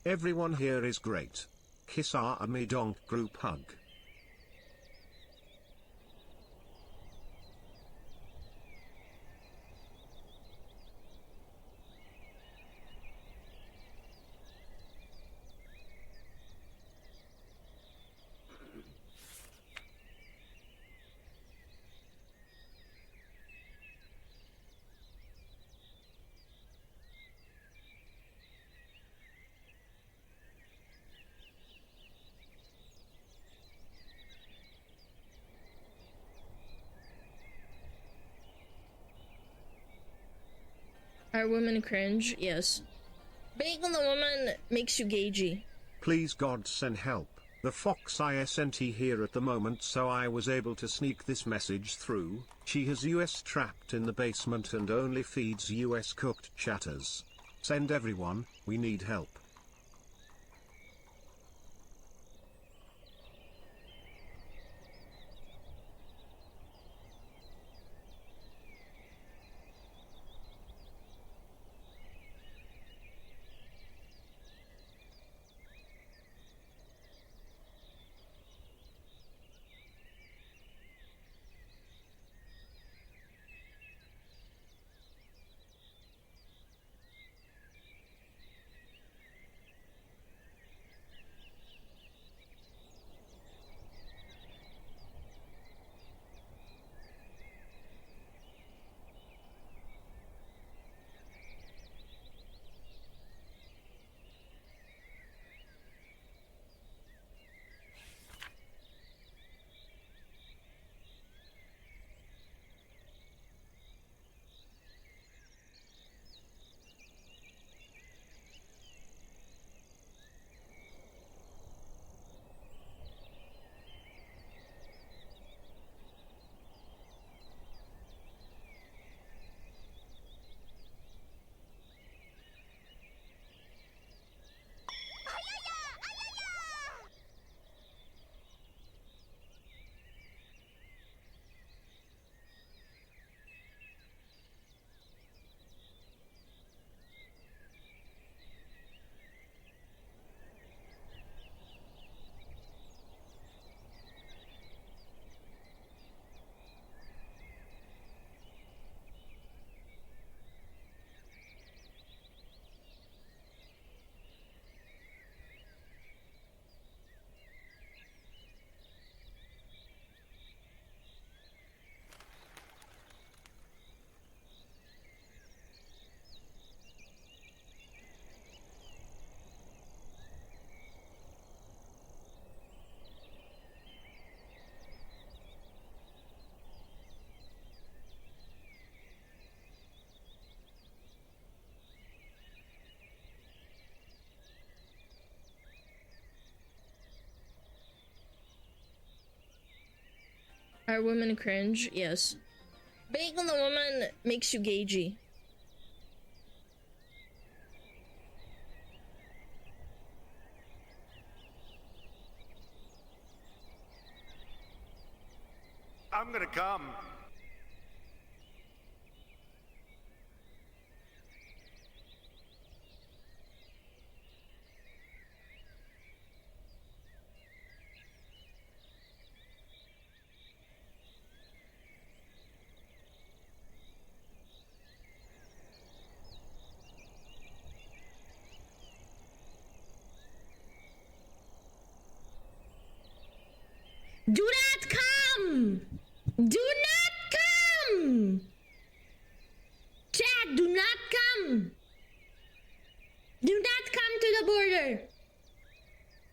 Everyone here is great. Kiss our Ami Donk group hug. Are women cringe? Yes. Being on the woman makes you gagey. Please God send help. The Fox isn't here at the moment, so I was able to sneak this message through. She has US trapped in the basement and only feeds US cooked chatters. Send everyone, we need help. Are women cringe? Yes. Being on the woman makes you gagey. I'm gonna come. Do not come! Do not come! Chad, do not come! Do not come to the border!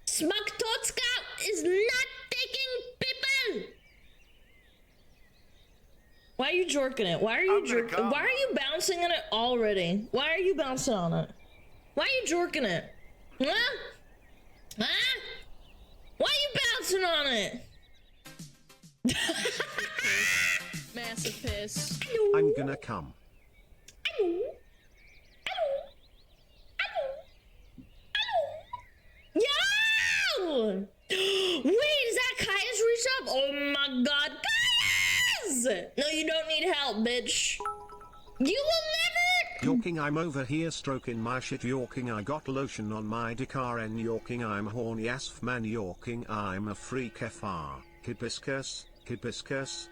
SmugAlana is not taking people! Why are you jerking it? Why are you jerking? Why are you bouncing on it already? Why are you bouncing on it? Why are you jerking it? Huh? Huh? Why are you bouncing on it? Massive piss. I'm gonna come. Yo! Wait, is that Kaya's resub? Oh my god, Kaya's! No, you don't need help, bitch. You will never Yorking, I'm over here stroking my shit. Yorking, I got lotion on my dick. RN Yorking, I'm horny as man. Yorking, I'm a freak. FR. Hibiscus, hibiscus.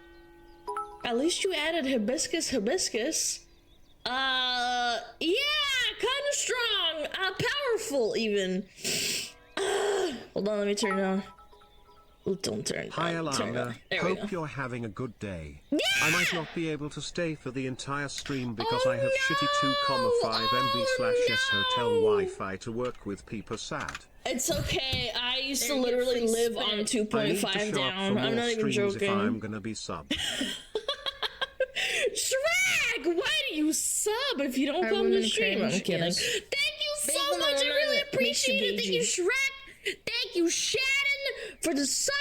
At least you added hibiscus. Yeah, kind of strong. Powerful even. Hold on, let me turn it on. Oh, don't turn it on. Hi Turn it on. Alana, There we go. hope you're having a good day. Yeah! I might not be able to stay for the entire stream because I have no! shitty 2,5 MB/s no! hotel Wi-Fi to work with. People sad. It's okay. I used to There you literally go, live spit. on I need to 2.5 show up for down. I'm more not even streams if joking. I'm gonna be sub. Shrek, why do you sub if you don't Our come to women stream? I'm cringe, kidding. yes. Thank you so Big much. I woman really that makes you appreciate it. Thank you, gaugy. Shrek. Thank you, Shannon, for the sub.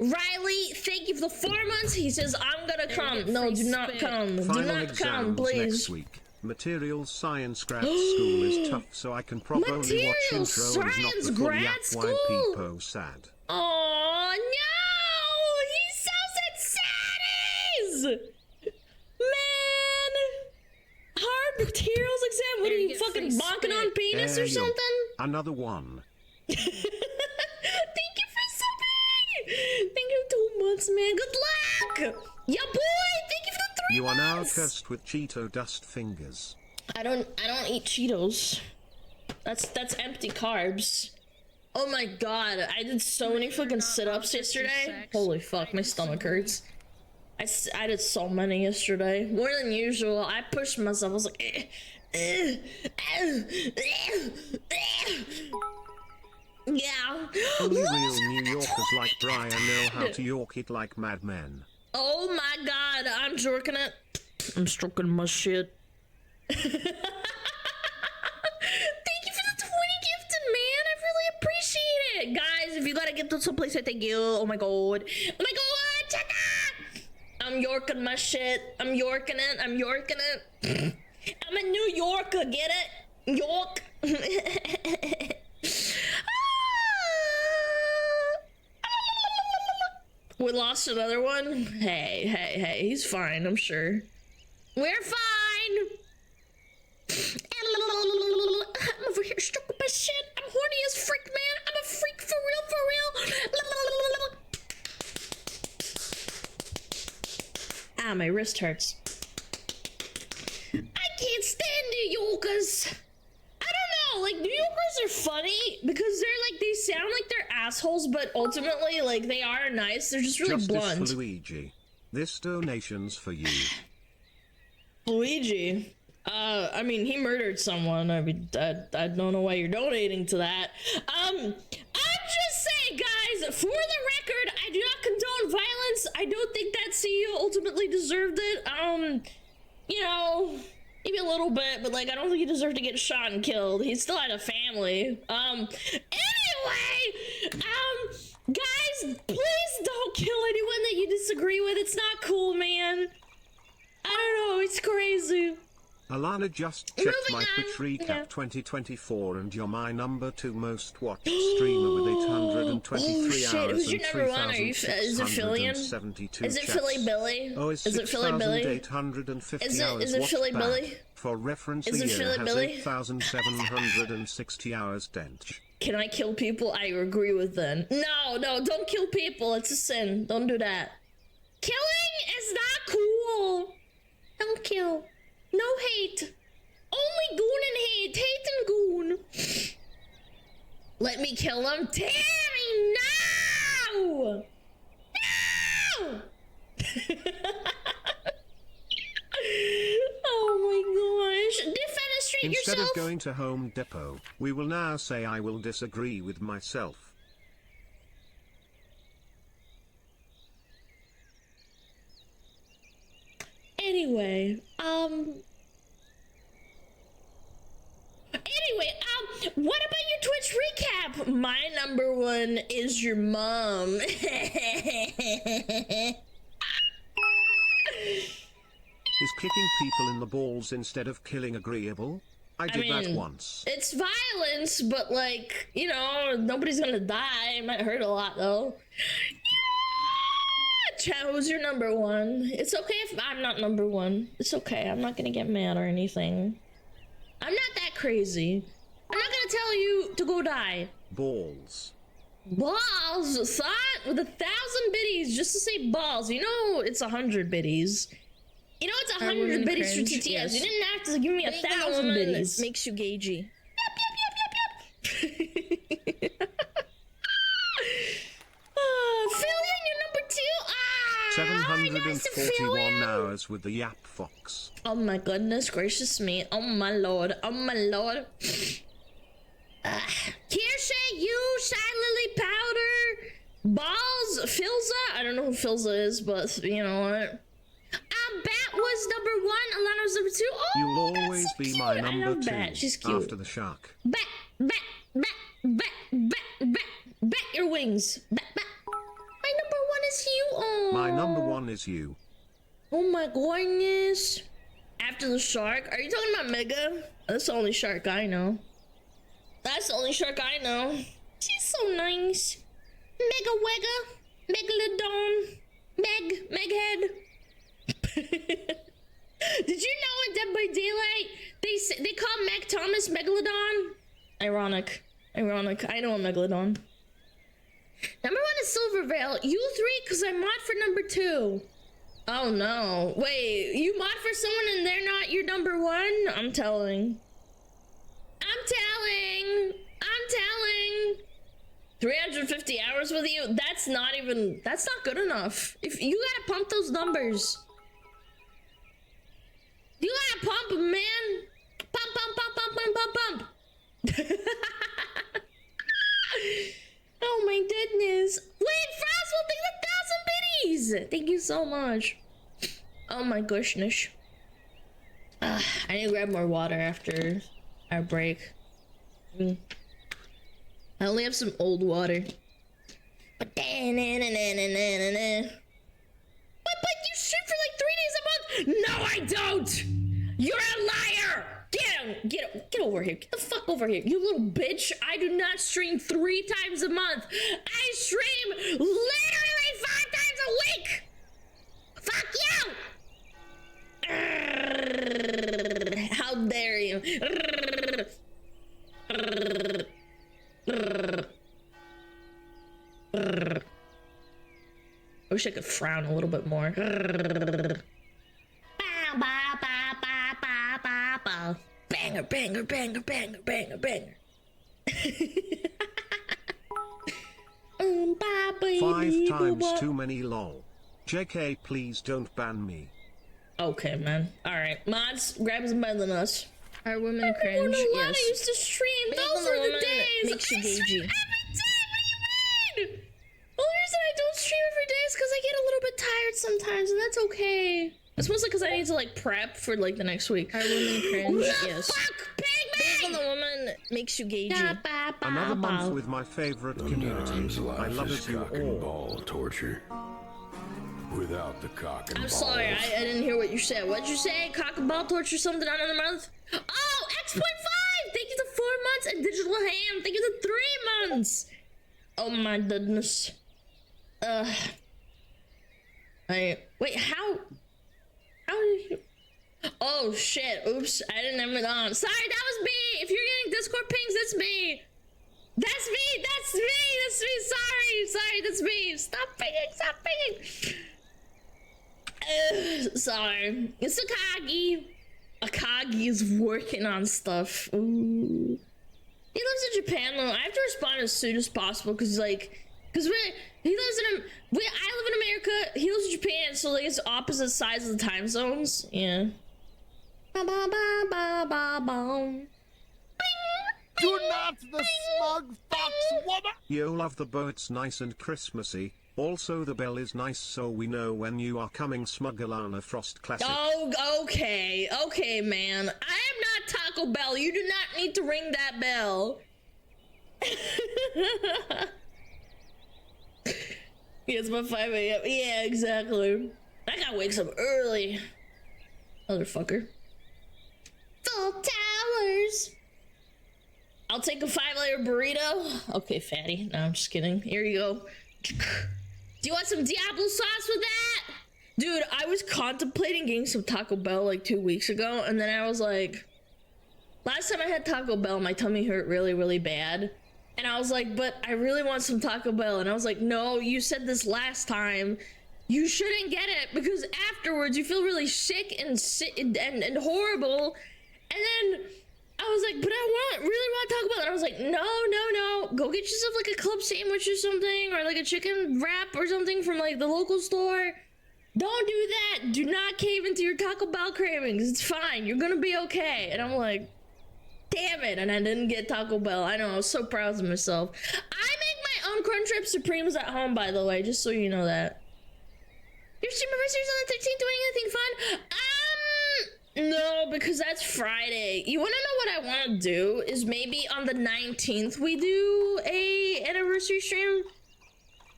Riley, thank you for the 4 months. He says, I'm gonna you come. get No, free do not spit. come. Do Final not come, exams please. next week. Material science grad school is tough, so I can only watch Material intro and not science the full grad Yap. Why school? people sad? Oh no! He sells at Saddies! Man! Hard materials exam? What There are you you get fucking free bonking on spit. penis There or you- something? Another one. Thank you for subbing! Thank you 2 months, man. Good luck! Yeah, boy! Thank you for the 3 You are now months! cursed with Cheeto dust fingers. I don't eat Cheetos. That's empty carbs. Oh my god, I did so many fucking sit-ups yesterday. sex. Holy fuck, my stomach hurts. I did so many yesterday. More than usual. I pushed myself. I was like, yeah. Only real New Yorkers like Brian know how to York it like madmen. Oh my god, I'm jerking it. I'm stroking my shit. Thank you for the 20 gifted, man. I really appreciate it. Guys, if you gotta get to someplace, I thank you. Oh my god. Oh my god, check out. I'm yorking my shit. I'm yorking it. I'm yorking it. I'm a New Yorker, get it? York. We lost another one. Hey, he's fine, I'm sure. We're fine. I'm over here stroking my shit. I'm horny as freak, man. I'm a freak for real. Ah, my wrist hurts. I can't stand New Yorkers. I don't know, like, New Yorkers are funny because they're like, they sound like they're assholes, but ultimately, like, they are nice. They're just really Justice blunt. for Luigi. This donation's for you. Luigi. I mean, he murdered someone. I mean, I don't know why you're donating to that. I'm just saying, guys, for the record, I do not condone violence. I don't think that CEO ultimately deserved it. You know, maybe a little bit, but, like, I don't think he deserved to get shot and killed. He still had a family. Anyway, guys, please don't kill anyone that you disagree with. It's not cool, man. I don't know, it's crazy. Alana just checked Moving my on. Twitch recap Yeah. 2024 and you're my number 2 most watched streamer with 823 Oh, shit. hours Who's your and number one? Are you- is it Phillian? 3,672 Is it chats. Philly Billy? Oh, it's Is it Philly Billy? 6,850 Is it- hours is it watched Philly back. Billy? For reference, Is the it year Philly has Billy? 8,760 hours dench. Can I kill people? I agree with them. No, don't kill people. It's a sin. Don't do that. Killing is not cool. Don't kill. No hate. Only goon and hate. Hate and goon. Let me kill him. Tammy, no! No! Oh my gosh. Defenestrate Instead yourself. of going to Home Depot, we will now say I will disagree with myself. Anyway, what about your Twitch recap? My number one is your mom. Is kicking people in the balls instead of killing agreeable? I did that mean, once. It's violence, but, like, you know, nobody's gonna die. It might hurt a lot, though. Yeah! Chat, who's your number one? It's okay if I'm not number one. It's okay. I'm not gonna get mad or anything. I'm not that crazy. I'm not gonna tell you to go die. Balls. Balls, thought with 1,000 biddies just to say balls. You know it's 100 biddies. You know it's 100 biddies for TTS. Yes. You didn't have to give me 1,000 biddies. Makes you gagey. Fillion, you're number 2. 741 hours with the Yap Fox. Oh my goodness gracious me. Oh my lord. Oh my lord. Kirsche, you, Shy Lily Powder, Balls, Filza. I don't know who Filza is, but you know what? Bat was number 1, Alana was number 2. Oh, You'll that's always so be cute. my I number love 2 Bat. She's cute. after the shark. Bat, your wings. Bat. My number 1 is you. Oh. My number 1 is you. Oh my goodness. After the shark? Are you talking about Mega? That's the only shark I know. That's the only shark I know. She's so nice. Mega Wega. Megalodon. Meghead. Did you know in Dead by Daylight they call Meg Thomas Megalodon? Ironic. I know a Megalodon. Number 1 is Silvervale. You 3 because I mod for number 2. Oh no. Wait, you mod for someone and they're not your number 1? I'm telling. 350 hours with you? That's not good enough. If you gotta pump those numbers. You gotta pump 'em, man. Pump. Oh my goodness. Wait, Froswell, thank you 1,000 biddies. Thank you so much. Oh my goodness. I need to grab more water after our break. I only have some old water. But you stream for like 3 days a month? No, I don't. You're a liar. Get over here. Get the fuck over here, you little bitch. I do not stream 3 times a month. I stream literally 5 times a week. Fuck you. How dare you? I wish I could frown a little bit more. Banger. 5 times too many lol. JK, please don't ban me. Okay, man. Alright, mods, grab some better than us. Our women cringe. Yes. I used to stream. Those were the days. Makes you I stream gagey. every day. What do you mean? The only reason I don't stream every day is because I get a little bit tired sometimes, and that's okay. It's mostly because I need to like prep for like the next week. Our women cringe. Yes. Fuck, Based on the woman makes you gagey. Another month with my favorite community. I love it you all. Ball torture. Without the cock and I'm balls. sorry, I didn't hear what you said. What'd you say? Cock and ball torture something on another month? Oh, X.5! Thank you to 4 months and Digital Ham. Thank you to 3 months. Oh my goodness. Wait, how did you? Oh shit! Oops, I didn't have it on. Sorry, that was me. If you're getting Discord pings, that's me. That's me. Sorry, that's me. Stop pinging. Sorry. It's Akagi. Akagi is working on stuff. Ooh. He lives in Japan though. I have to respond as soon as possible because I live in America. He lives in Japan, so like it's opposite sides of the time zones. Yeah. Do not the smug fox woman! Yo, love the boat's nice and Christmassy. Also the bell is nice so we know when you are coming. SmugAlana Frost Classic. Oh, okay, man. I am not Taco Bell. You do not need to ring that bell. Yeah, it's about 5 a.m. Yeah, exactly. I gotta wake up early. Motherfucker. Full towers. I'll take a 5-layer burrito. Okay, fatty. No, I'm just kidding. Here you go. Do you want some Diablo sauce with that? Dude, I was contemplating getting some Taco Bell like 2 weeks ago, and then I was like, Last time I had Taco Bell, my tummy hurt really, really bad. And I was like, but I really want some Taco Bell. And I was like, no, you said this last time. You shouldn't get it because afterwards you feel really sick and horrible. And then I was like, but I really want Taco Bell. And I was like, no. Go get yourself like a club sandwich or something, or like a chicken wrap or something from like the local store. Don't do that. Do not cave into your Taco Bell cravings. It's fine. You're gonna be okay. And I'm like, damn it. And I didn't get Taco Bell. I know, I was so proud of myself. I make my own Crunchwrap Supremes at home, by the way, just so you know that. Your stream anniversary is on the 13th. Doing anything fun? No, because that's Friday. You want to know what I want to do? Is maybe on the 19th we do a anniversary stream?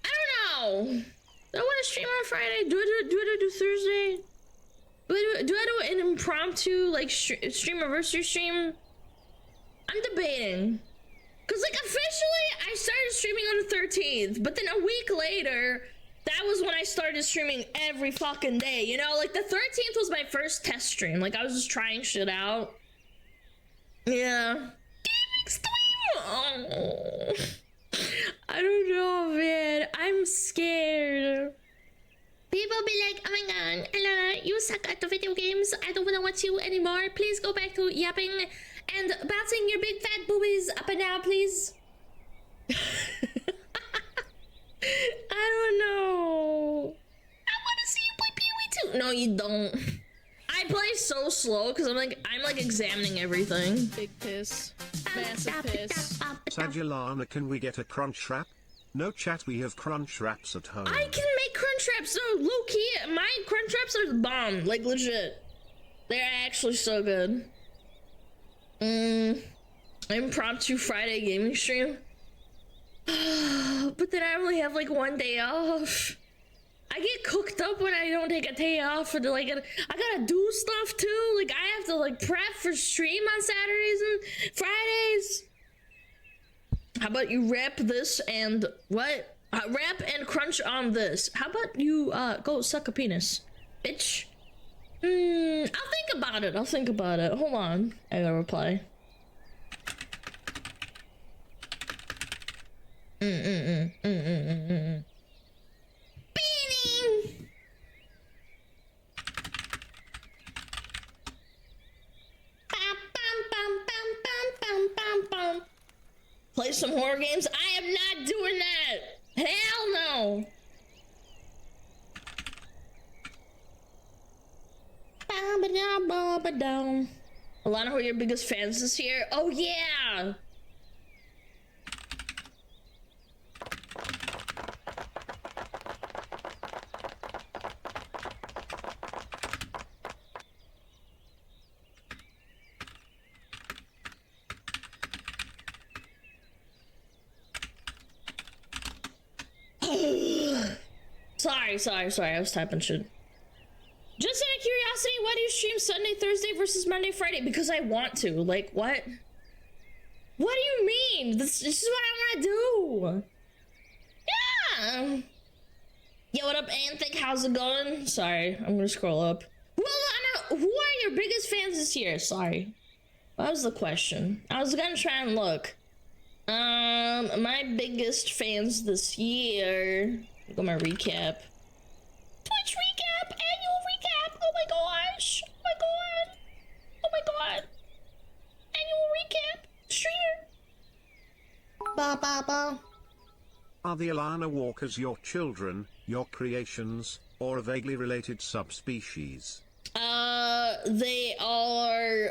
I don't know. Do I want to stream on Friday? Do I do Thursday? Do I do an impromptu like stream anniversary stream? I'm debating. Cause like officially I started streaming on the 13th, but then a week later, that was when I started streaming every fucking day, you know? Like, the 13th was my first test stream. Like, I was just trying shit out. Yeah. Gaming stream! Oh. I don't know, man. I'm scared. People be like, oh my god, Alana, you suck at the video games. I don't want to watch you anymore. Please go back to yapping and bouncing your big fat boobies up and down, please. I don't know. I want to see you play Pee-wee too. No, you don't. I play so slow because I'm like examining everything. Big piss. Massive piss. SmugAlana, can we get a crunch wrap? No chat, we have crunch wraps at home. I can make crunch wraps. No, low key, my crunch wraps are the bomb. Like legit, they're actually so good. Impromptu Friday gaming stream. But then I only have like one day off. I get cooked up when I don't take a day off, and like I gotta do stuff too. Like I have to like prep for stream on Saturdays and Fridays. How about you wrap this and what? Wrap and crunch on this. How about you go suck a penis, bitch? I'll think about it. I'll think about it. Hold on. I gotta reply. Beating. Play some horror games? I am not doing that. Hell no. Alana, who are your biggest fans this year? Oh yeah. Sorry, I was typing shit. Just out of curiosity, why do you stream Sunday, Thursday versus Monday, Friday? Because I want to. Like, what? What do you mean? This is what I want to do. Yeah. Yo, what up, Anthic? How's it going? Sorry, I'm gonna scroll up. Well, Anna, who are your biggest fans this year? Sorry. That was the question. I was gonna try and look. My biggest fans this year. Look at my recap. Twitch recap, annual recap. Oh my gosh. Oh my god. Oh my god. Annual recap. Streamer. Ba ba ba. Are the Alana walkers your children, your creations, or a vaguely related subspecies? They are,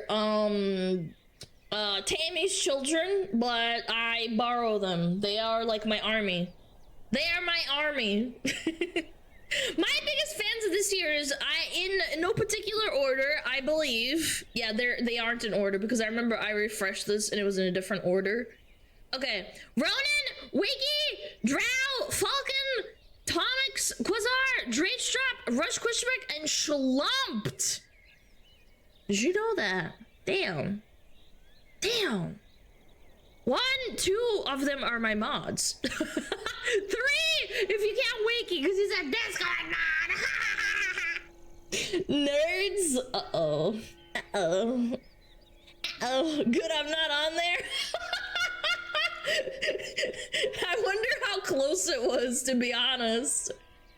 Tammy's children, but I borrow them. They are like my army. They are my army. My biggest fans of this year is in no particular order, I believe. Yeah, they aren't in order because I remember I refreshed this and it was in a different order. Okay, Ronan, Wiggy, Drow, Falcon, Tomix, Quasar, Drakestrap, Rush Quishback, and Schlumped. Did you know that? Damn. Damn. 1, 2 of them are my mods. 3 if you count Wiki, because he's a Discord mod. Nerds. Uh-oh. Uh-oh. Oh, good, I'm not on there. I wonder how close it was, to be honest.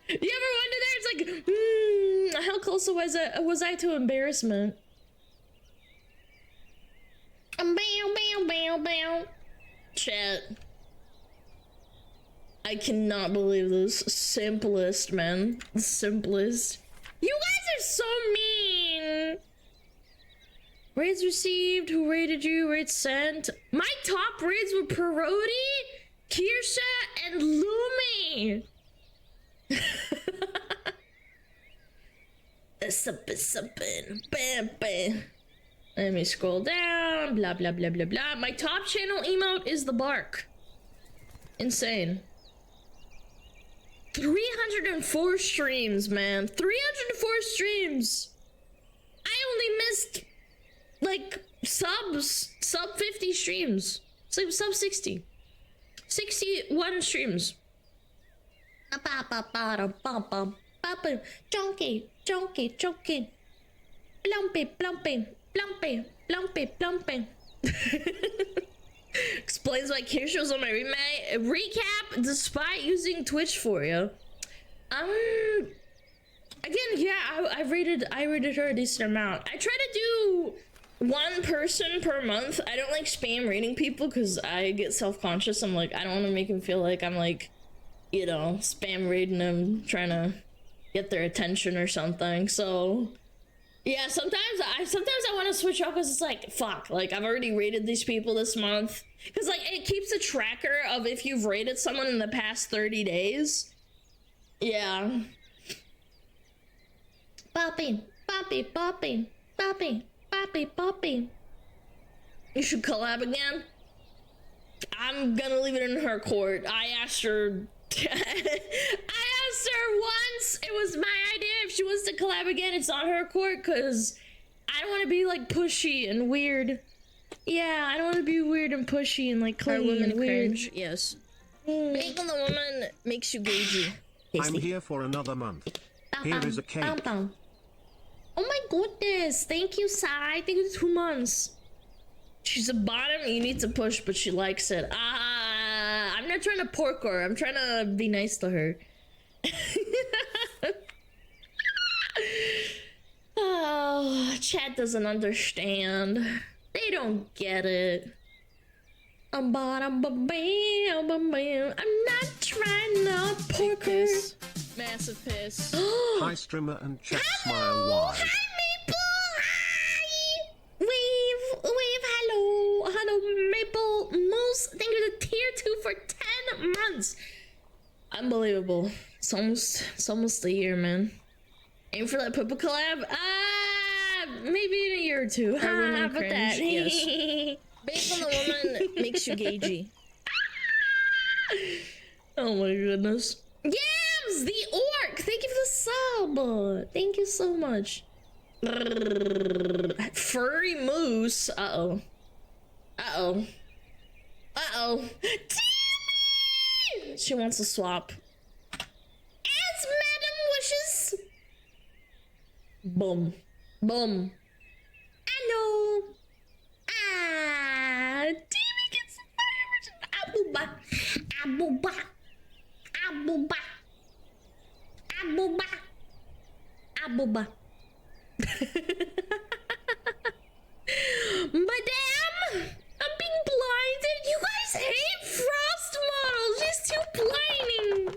You ever wonder there? It's like, how close was I to embarrassment? Bow, bow, bow, bow. Chat. I cannot believe this. Simplest, man. The simplest. You guys are so mean. Raids received. Who raided you? Raids sent. My top raids were Parodi, Kirsha, and Lumi. Something. Bam, bam. Let me scroll down. Blah, blah, blah, blah, blah. My top channel emote is the bark. Insane. 304 streams, man. 304 streams. I only missed, like, sub 50 streams. It's like sub 60. 61 streams. Chunky, chunky, chunky. Plumpy, plumpy, plumpy, plumpy, plumpy. Explains why Kirsha was on my recap despite using Twitch for you. Again, yeah, I rated her a decent amount. I try to do one person per month. I don't like spam rating people because I get self-conscious. I'm like, I don't want to make them feel like I'm like, you know, spam rating them, trying to get their attention or something. So yeah, sometimes I want to switch up because it's like, fuck, like I've already rated these people this month. Because like it keeps a tracker of if you've rated someone in the past 30 days. Yeah. Poppy, poppy, poppy, poppy, poppy, poppy. You should collab again. I'm gonna leave it in her court. I asked her once. It was my idea. If she wants to collab again, it's on her court because I don't want to be like pushy and weird. Yeah, I don't want to be weird and pushy and like clingy. Are women and weird. cringe? Yes. Making the woman makes you gagey. I'm here for another month. Here is a cake. Oh my goodness. Thank you, Sai. Thank you, 2 months. She's a bottom. You need to push, but she likes it. I'm not trying to pork her. I'm trying to be nice to her. Oh, chat doesn't understand. They don't get it. I'm not trying to pork her. Piss. Massive piss. Hi streamer and chat smile wide. Hi Maple. Hi. Wave. Hello, Maple Moose. Thank you to tier 2 for 10 months. Unbelievable. It's almost a year, man. Aim for that Pippa collab. Maybe in a year or two. Are women How about cringe? that? Yes. Based on the woman makes you gagey. Oh my goodness. Yams, the orc. Thank you for the sub. Thank you so much. Furry moose. Uh-oh. Timmy! She wants to swap. As Madam wishes. Boom. Hello. Timmy gets the fire version. Abuba. Madame, I'm being blinded. You guys hate Frost models. She's too blinding.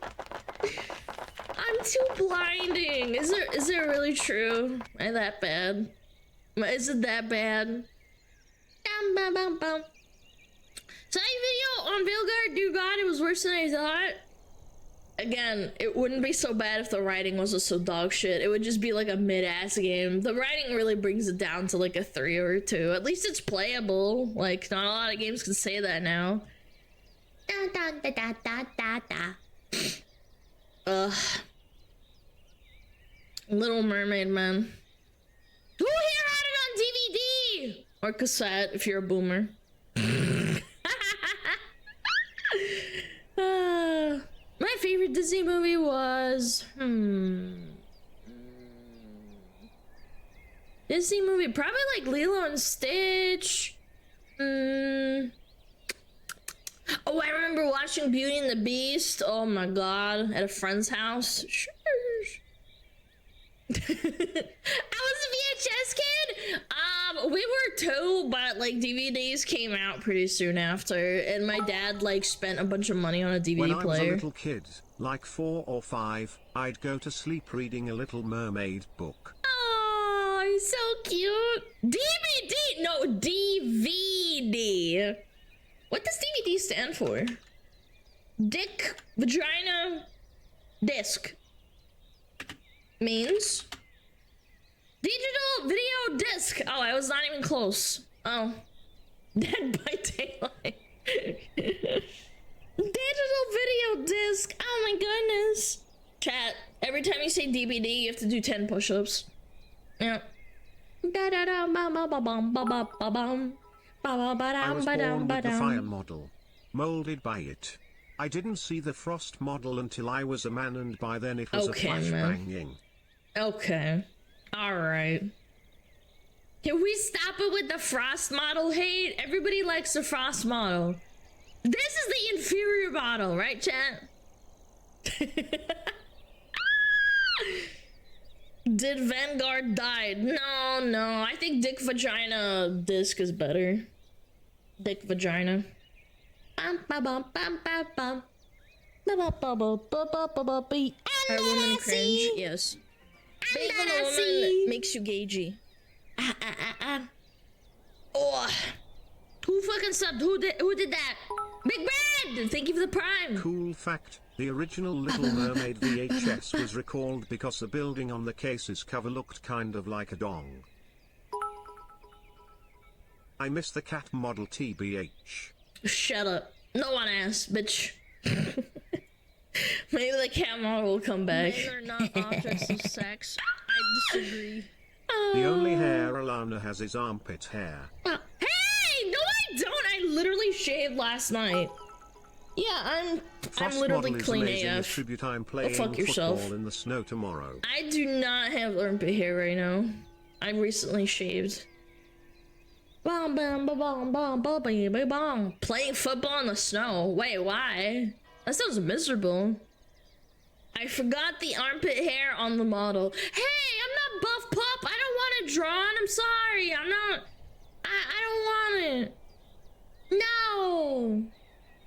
I'm too blinding. Is it really true? Am I that bad? Is it that bad? So video on Veilguard, dear God, it was worse than I thought. Again, it wouldn't be so bad if the writing wasn't so dog shit. It would just be like a mid-ass game. The writing really brings it down to like a 3 or 2. At least it's playable. Like, not a lot of games can say that now. Ugh. Little Mermaid, man. Who here had it on DVD? Or cassette, if you're a boomer. My favorite Disney movie was... Disney movie, probably like Lilo and Stitch. Oh, I remember watching Beauty and the Beast. Oh my god, at a friend's house. Sure. I was a VHS kid. We were too, but like DVDs came out pretty soon after, and my dad like spent a bunch of money on a DVD When I was a player. little kid, like 4 or 5, I'd go to sleep reading a Little Mermaid book. Oh, he's so cute. DVD, no DVD. What does DVD stand for? Dick, vagina, disc. Means digital video disc. Oh, I was not even close. Oh, Dead by Daylight. Digital video disc. Oh my goodness. Chat. Every time you say DVD, you have to do 10 push-ups. Yeah. I was born with the fire model, molded by it. I didn't see the frost model until I was a man, and by then it was Okay, a man. flashbanging. Okay. Alright. Can we stop it with the frost model hate? Everybody likes the frost model. This is the inferior model, right, chat? Did Vanguard died? No. I think Dick Vagina disc is better. Dick Vagina. Bum, ba, bum, bum, ba, bum. Ba, ba, ba, ba, ba, ba, ba, ba, ba. Are women cringe? Yes. Big on a woman makes you gagey. Oh. Who fucking subbed? Who did that? Big Brad! Thank you for the prime. Cool fact, the original Little Mermaid VHS was recalled because the building on the case's cover looked kind of like a dong. I miss the cat model TBH. Shut up. No one asked, bitch. Maybe the cat model will come back. Men are not objects of sex. I disagree. The only hair Alana has is armpit hair. Hey! No, I don't! I literally shaved last night. Yeah, I'm Frost literally model is clean amazing. AF. As tribute, I'm playing fuck yourself. football in the snow tomorrow. I do not have armpit hair right now. I recently shaved. Bum, bum, bum, bum, bum, bum, bum, bum. Playing football in the snow. Wait, why? That sounds miserable. I forgot the armpit hair on the model. Hey, I'm not Buff Pup. I don't want it drawn. I'm sorry. I'm not. I don't want it. No.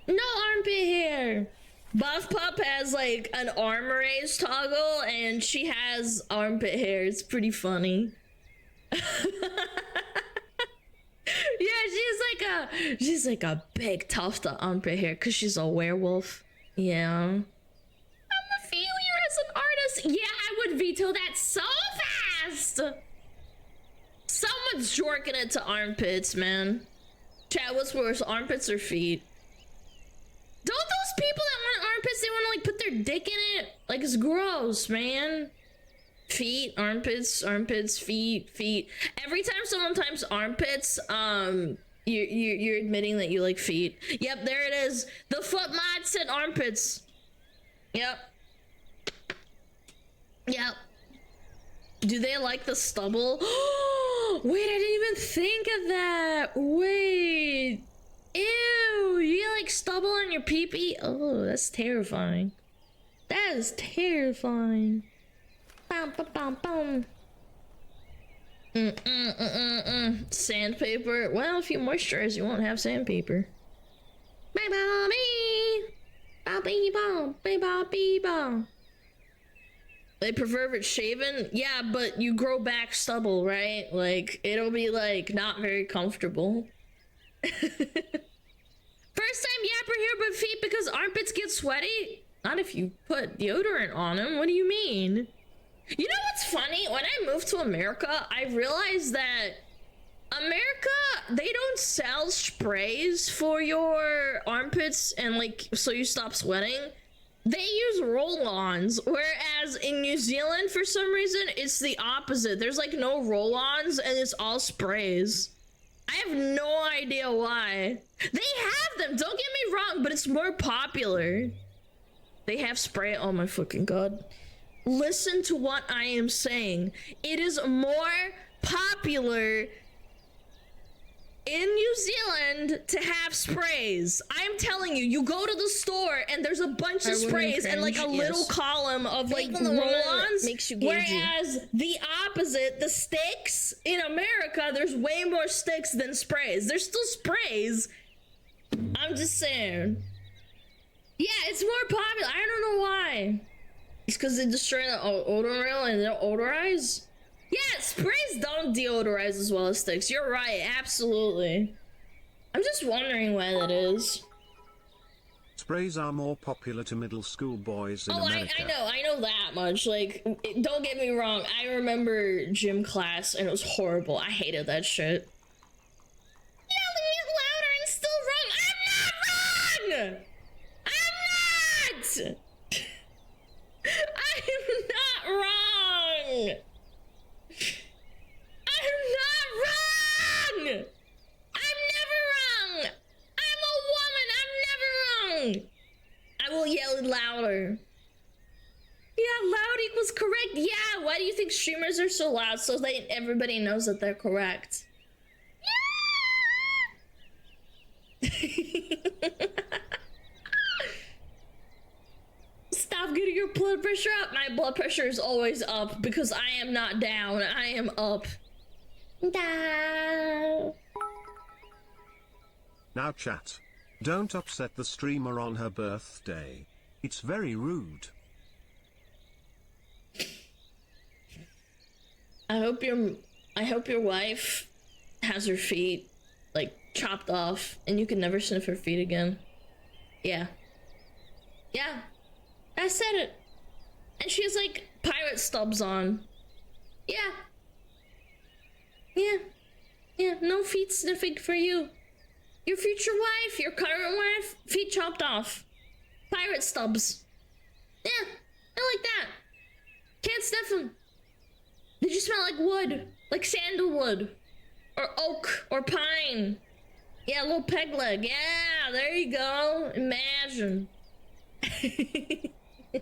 No armpit hair. Buff Pup has like an arm raise toggle, and she has armpit hair. It's pretty funny. Yeah, she's like a big tuft of armpit hair because she's a werewolf. Yeah. I'm a failure as an artist. Yeah, I would veto that so fast. Someone's jorking it to armpits, man. Chat, what's worse, armpits or feet? Don't those people that want armpits, they want to like put their dick in it? Like, it's gross, man. Feet, armpits, feet. Every time someone types armpits, you're admitting that you like feet. Yep, there it is. The foot mod said armpits. Yep. Do they like the stubble? Wait, I didn't even think of that. Wait. Ew, you like stubble on your pee-pee? Oh, that's terrifying. That is terrifying. Bum, bum, bum, bum. Sandpaper. Well, if you moisturize, you won't have sandpaper. They prefer it shaven? Yeah, but you grow back stubble, right? Like, it'll be, like, not very comfortable. First time yapper here, but feet because armpits get sweaty? Not if you put deodorant on them. What do you mean? You know what's funny? When I moved to America, I realized that they don't sell sprays for your armpits and like so you stop sweating. They use roll-ons, whereas in New Zealand, for some reason, it's the opposite. There's like no roll-ons and it's all sprays. I have no idea why. They have them, don't get me wrong, but it's more popular. They have spray. Oh my fucking god. Listen to what I am saying. It is more popular in New Zealand to have sprays. I'm telling you, you go to the store and there's a bunch of sprays and like a little column of like roll-ons. Makes you gaugy. Whereas the opposite, the sticks in America, there's way more sticks than sprays. There's still sprays. I'm just saying. Yeah, it's more popular. I don't know why. It's because they destroy the odor rail and they don't odorize. Yeah, sprays don't deodorize as well as sticks. You're right, absolutely. I'm just wondering why that is. Sprays are more popular to middle school boys in America. I know that much. Like, don't get me wrong. I remember gym class and it was horrible. I hated that shit. Yelling it louder and still wrong. I'm not wrong! I'm not! I'm not wrong! I'm not wrong! I'm never wrong! I'm a woman! I'm never wrong! I will yell it louder. Yeah, loud equals correct. Yeah, why do you think streamers are so loud? So that everybody knows that they're correct. Yeah! Stop getting your blood pressure up. My blood pressure is always up because I am not down. I am up. Down. Now chat. Don't upset the streamer on her birthday. It's very rude. I hope your wife has her feet like chopped off and you can never sniff her feet again. Yeah. Yeah. I said it. And she has like pirate stubs on. Yeah. Yeah. Yeah, no feet sniffing for you. Your future wife, your current wife, feet chopped off. Pirate stubs. Yeah, I like that. Can't sniff them. They just smell like wood. Like sandalwood. Or oak. Or pine. Yeah, a little peg leg. Yeah, there you go. Imagine. I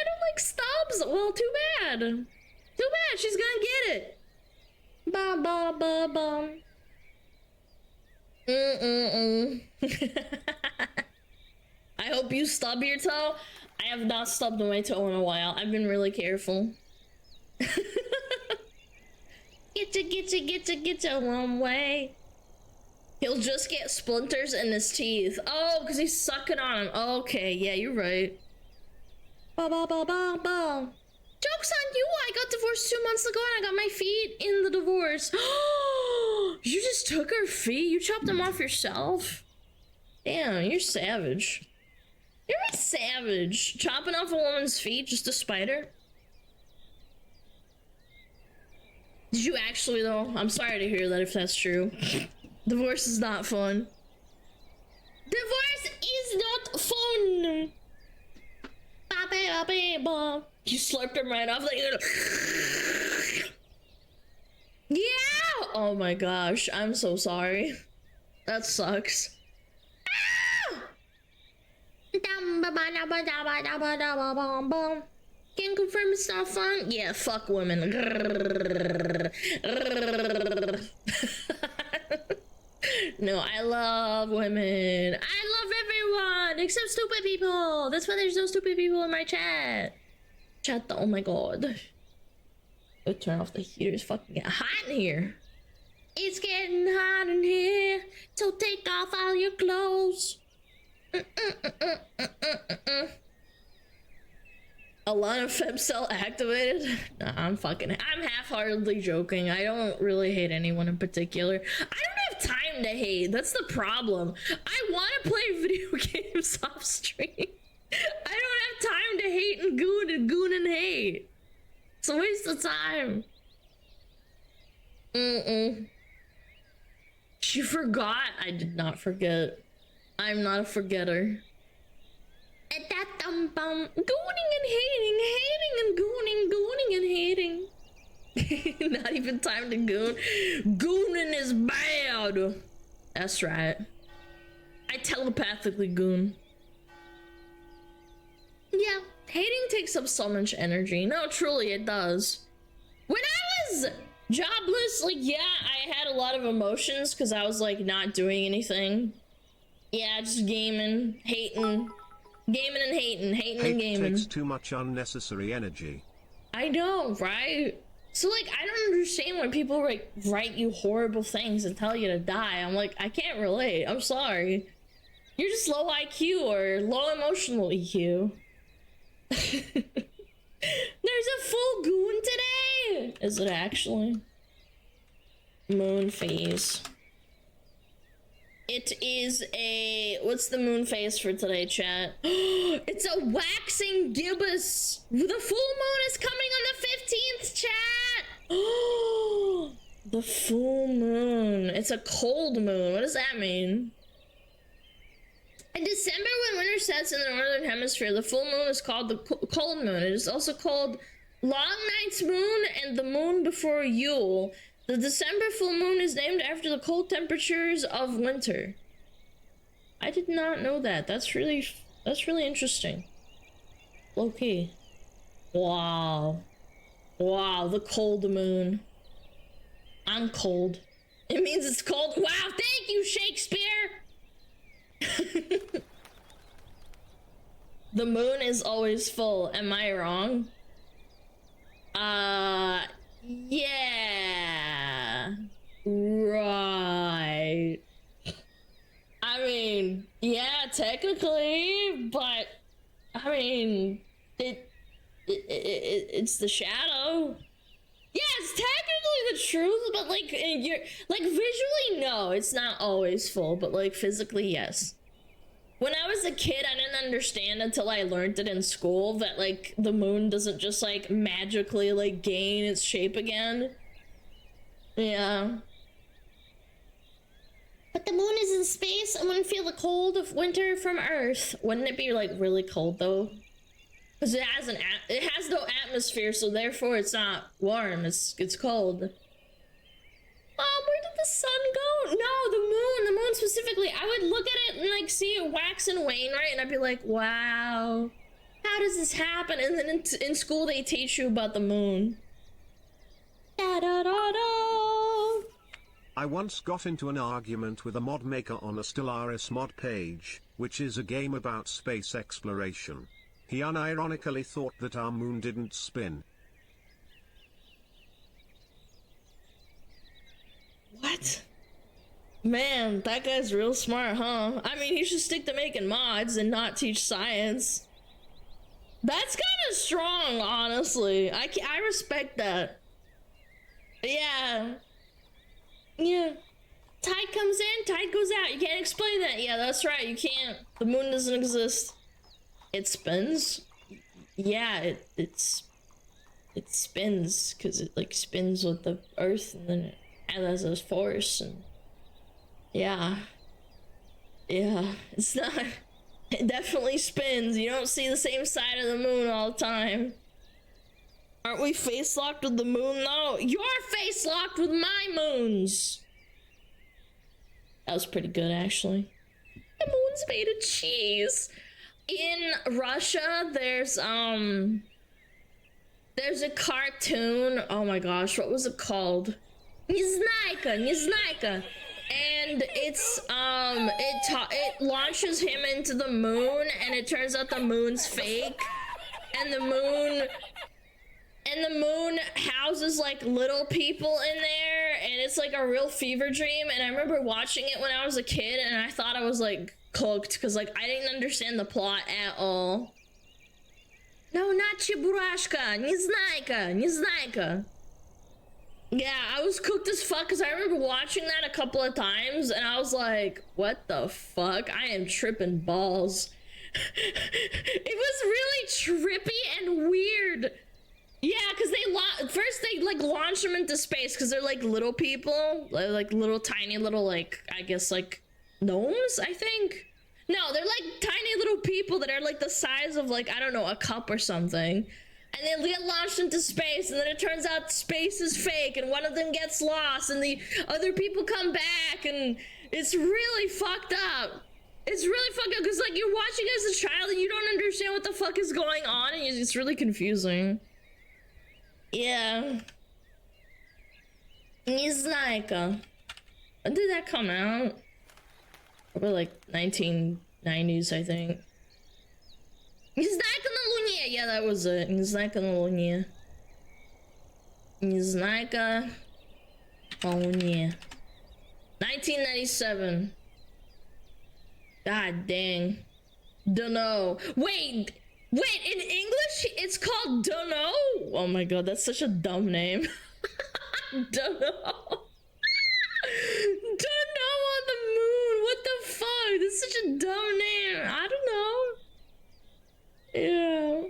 don't like stubs. Well, too bad. Too bad. She's gonna get it. Ba ba ba ba. I hope you stub your toe. I have not stubbed my toe in a while. I've been really careful. Get ya one way. He'll just get splinters in his teeth. Oh, because he's sucking on them. Okay, yeah, you're right. Ba ba ba ba ba. Joke's on you! I got divorced 2 months ago and I got my feet in the divorce. You just took her feet? You chopped them off yourself? Damn, you're savage. You're a savage. Chopping off a woman's feet just to spite her? Did you actually though? I'm sorry to hear that if that's true. Divorce is not fun. Divorce is not fun! You slurped him right off like yeah! Oh my gosh, I'm so sorry. That sucks. Can confirm it's not fun? Yeah, fuck women. No, I love women. I love everyone except stupid people. That's why there's no stupid people in my chat. Oh my god. Go turn off the heater. It's fucking getting hot in here. It's getting hot in here. So take off all your clothes. Alana femcell activated? Nah, I'm half-heartedly joking. I don't really hate anyone in particular. I don't have time to hate. That's the problem. I want to play video games off stream. I don't have time to hate and goon and hate. It's a waste of time. She forgot. I did not forget. I'm not a forgetter. Gooning and hating and gooning and hating. Not even time to goon. Gooning is bad. That's right. I telepathically goon. Yeah, hating takes up so much energy. No, truly it does. When I was Jobless, like, yeah, I had a lot of emotions because I was, like, not doing anything. Yeah, just gaming, hating. Gaming and hating, hating and Hate gaming. takes too much unnecessary energy. I know, right? So, like, I don't understand when people, like, write you horrible things and tell you to die. I'm like, I can't relate. I'm sorry. You're just low IQ or low emotional EQ. There's a full goon today! Is it actually? Moon phase. It is a... What's the moon phase for today, chat? It's a waxing gibbous. The full moon is coming on the 15th, chat! The full moon. It's a cold moon. What does that mean? In December, when winter sets in the northern hemisphere, the full moon is called the cold moon. It is also called Long Night's Moon and the moon before Yule. The December full moon is named after the cold temperatures of winter. I did not know that. That's really interesting. Low-key. Wow. Wow, the cold moon. I'm cold. It means it's cold. Wow, thank you, Shakespeare! The moon is always full. Am I wrong? Yeah. Right. I mean, yeah, technically, but I mean, it's the shadow. Yeah, it's technically the truth, but like, you're like visually, no, it's not always full, but like physically, yes. When I was a kid, I didn't understand until I learned it in school that like the moon doesn't just like magically like gain its shape again. Yeah. But the moon is in space and wouldn't feel the cold of winter from Earth. Wouldn't it be like really cold though? Because it has no atmosphere, so therefore it's not warm. It's cold. Where did the sun go? No, the moon specifically. I would look at it and like see it wax and wane, right? And I'd be like, wow, how does this happen? And then in school they teach you about the moon. Da da da da. I once got into an argument with a mod maker on a Stellaris mod page, which is a game about space exploration. He unironically thought that our moon didn't spin. What? Man, that guy's real smart, huh? I mean, he should stick to making mods and not teach science. That's kind of strong, honestly. I respect that. Yeah. Yeah. Tide comes in, tide goes out. You can't explain that. Yeah, that's right. You can't. The moon doesn't exist. It spins? Yeah, it spins because it like spins with the earth and then it has a force and yeah, it's not, it definitely spins. You don't see the same side of the moon all the time. Aren't we face locked with the moon though? You're face locked with my moons. That was pretty good actually. The moon's made of cheese. In Russia, there's a cartoon. Oh my gosh, what was it called? Neznayka. And it's it launches him into the moon, and it turns out the moon's fake, and the moon houses like little people in there, and it's like a real fever dream. And I remember watching it when I was a kid, and I thought I was like cooked because like I didn't understand the plot at all. No, not Cheburashka, Neznayka. Yeah, I was cooked as fuck because I remember watching that a couple of times and I was like, what the fuck? I am tripping balls. It was really trippy and weird. Yeah, because first they like launch them into space because they're like little people, like little tiny little like, I guess like gnomes, I think. No, they're like tiny little people that are like the size of like, I don't know, a cup or something. And they get launched into space, and then it turns out space is fake, and one of them gets lost, and the other people come back, and it's really fucked up. It's really fucked up, because, like, you're watching as a child, and you don't understand what the fuck is going on, and it's really confusing. Yeah. Neznайка. When did that come out? Probably like 1990s, I think. Незнайка на Луне! Yeah, that was it. Незнайка на Луне. Незнайка на Луне. 1997. God dang. Dunno. Wait, in English, it's called Dunno? Oh my god, that's such a dumb name. Dunno. Dunno on the moon. What the fuck? That's such a dumb name. I don't know. Yeah.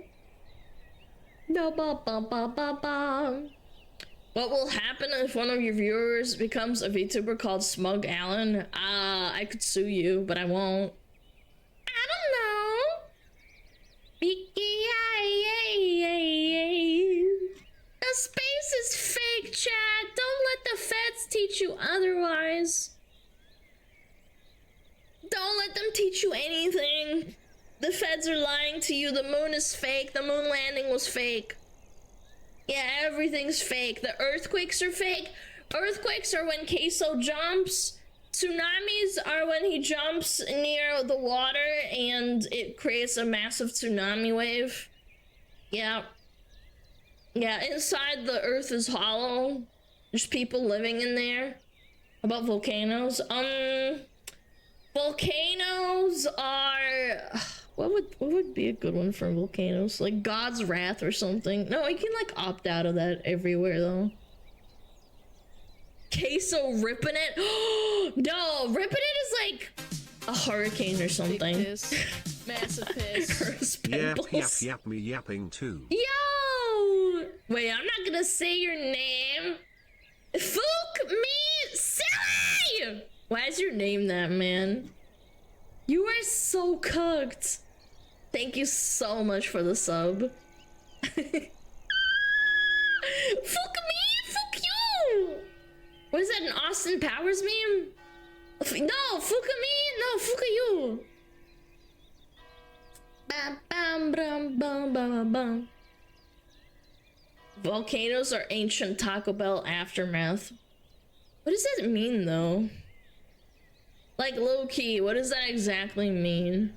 Ba ba ba ba ba ba. What will happen if one of your viewers becomes a VTuber called SmugAlana? I could sue you, but I won't. I don't know. The space is fake, chat. Don't let the feds teach you otherwise. Don't let them teach you anything. The feds are lying to you. The moon is fake. The moon landing was fake. Yeah, everything's fake. The earthquakes are fake. Earthquakes are when Queso jumps. Tsunamis are when he jumps near the water and it creates a massive tsunami wave. Yeah. Yeah, inside the earth is hollow. There's people living in there. About volcanoes? Volcanoes are... What would be a good one for volcanoes? Like God's Wrath or something. No, you can like opt out of that everywhere though. Queso ripping it? No, ripping it is like a hurricane or something. Big piss. Massive piss. Yap me yapping too. Yo! Wait, I'm not gonna say your name. Fook me silly! Why is your name that, man? You are so cooked. Thank you so much for the sub. Fuck me, fuck you. What is that, an Austin Powers meme? No, fuck me, no, fuck you. Bam, bam, bam, bam, bam, bam. Volcanoes are ancient Taco Bell aftermath. What does that mean, though? Like, low-key, what does that exactly mean?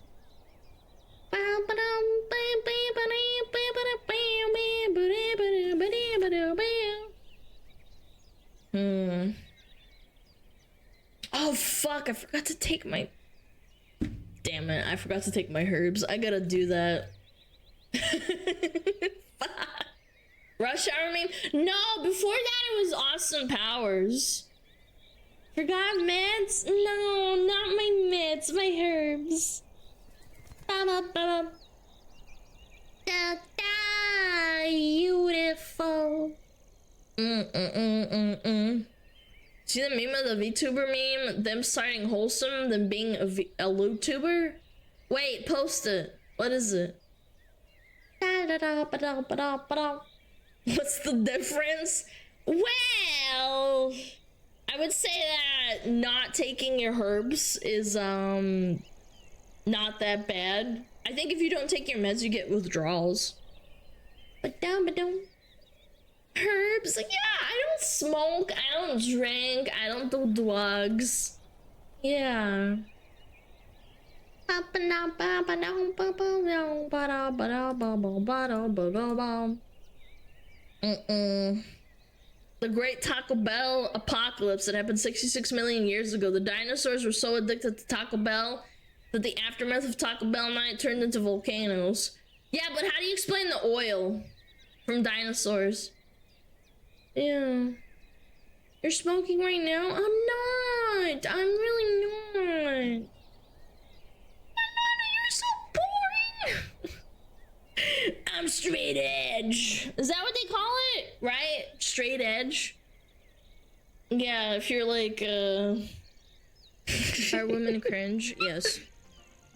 Oh, fuck, I forgot to take my... Damn it, I forgot to take my herbs. I gotta do that. Fuck. Rush Hour meme? No, before that it was Austin Powers. Forgot meds? No, not my meds, my herbs. Ba-ba-ba-ba. Da-da, beautiful. See the meme of the VTuber meme? Them starting wholesome, them being a LootTuber? Wait, post it. What is it? Da-da-da-ba-da-ba-da-ba-da. What's the difference? Well... I would say that not taking your herbs is not that bad. I think if you don't take your meds, you get withdrawals. Ba-dum. Herbs? Yeah, I don't smoke, I don't drink, I don't do drugs. Yeah. The Great Taco Bell Apocalypse that happened 66 million years ago. The dinosaurs were so addicted to Taco Bell that the aftermath of Taco Bell night turned into volcanoes. Yeah, but how do you explain the oil from dinosaurs? Yeah. You're smoking right now? I'm not. I'm really not. You're so boring. I'm straight edge. Is that what they call it? Right? Straight edge? Yeah, if you're like, Are women cringe? Yes.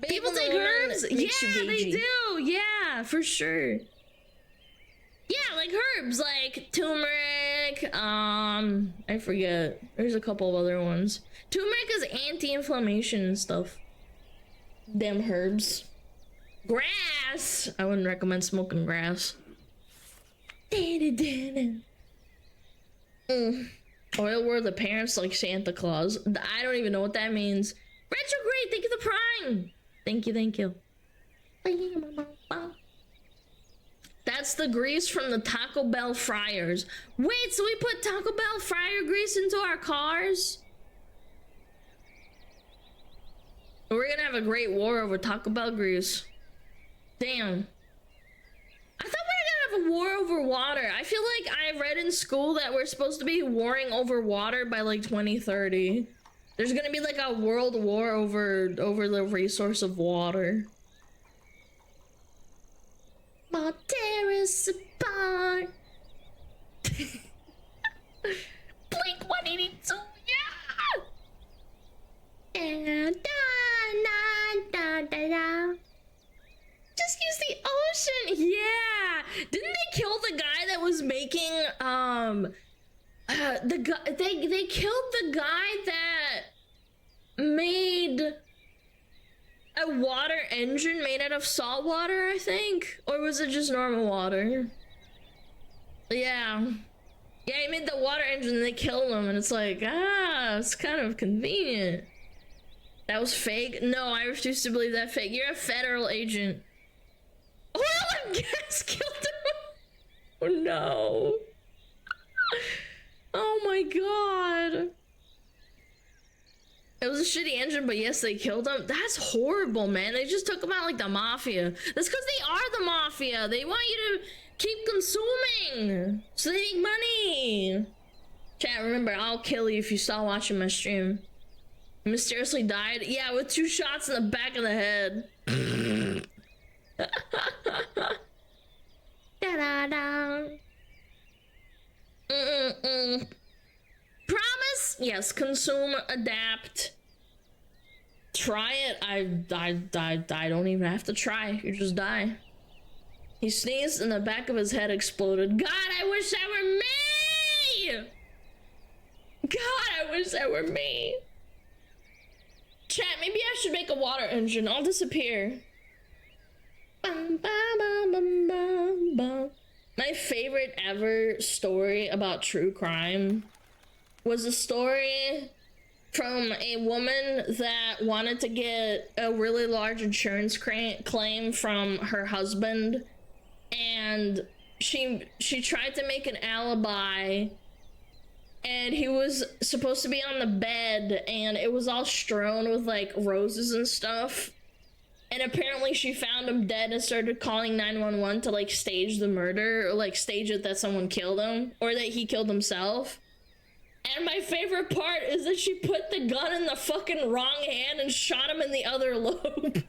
People take herbs? Yeah, they do. Yeah, for sure. Yeah, like herbs, like turmeric, I forget. There's a couple of other ones. Turmeric is anti-inflammation and stuff. Damn herbs. Grass! I wouldn't recommend smoking grass. Oil were the parents like Santa Claus. I don't even know what that means. Retrograde, thank you for Prime. Thank you, thank you. That's the grease from the Taco Bell fryers. Wait, so we put Taco Bell fryer grease into our cars? We're gonna have a great war over Taco Bell grease. Damn. I thought we were gonna have a war over water. I feel like I read in school that we're supposed to be warring over water by like 2030. There's gonna be like a world war over the resource of water. My terrace apart. Blink 182, yeah! And da. Just use the ocean, yeah! Didn't they kill the guy that was making, they killed the guy that made a water engine made out of salt water, I think? Or was it just normal water? Yeah. Yeah, he made the water engine and they killed him, and it's like, it's kind of convenient. That was fake? No, I refuse to believe that fake. You're a federal agent. Oil and gas killed him! Oh no. Oh my god. It was a shitty engine, but yes, they killed him. That's horrible, man. They just took him out like the mafia. That's because they are the mafia. They want you to keep consuming so they make money. Chat, remember, I'll kill you if you stop watching my stream. He mysteriously died? Yeah, with 2 shots in the back of the head. Da-da-da. Promise? Yes, consume, adapt. Try it. I don't even have to try. You just die. He sneezed and the back of his head exploded. God, I wish that were me! God, I wish that were me. Chat, maybe I should make a water engine. I'll disappear. Bum, bum, bum, bum, bum, bum. My favorite ever story about true crime was a story from a woman that wanted to get a really large insurance claim from her husband, and she tried to make an alibi, and he was supposed to be on the bed and it was all strewn with like roses and stuff, and apparently she found him dead and started calling 911 to like stage the murder, or like stage it that someone killed him or that he killed himself. And my favorite part is that she put the gun in the fucking wrong hand and shot him in the other lobe. And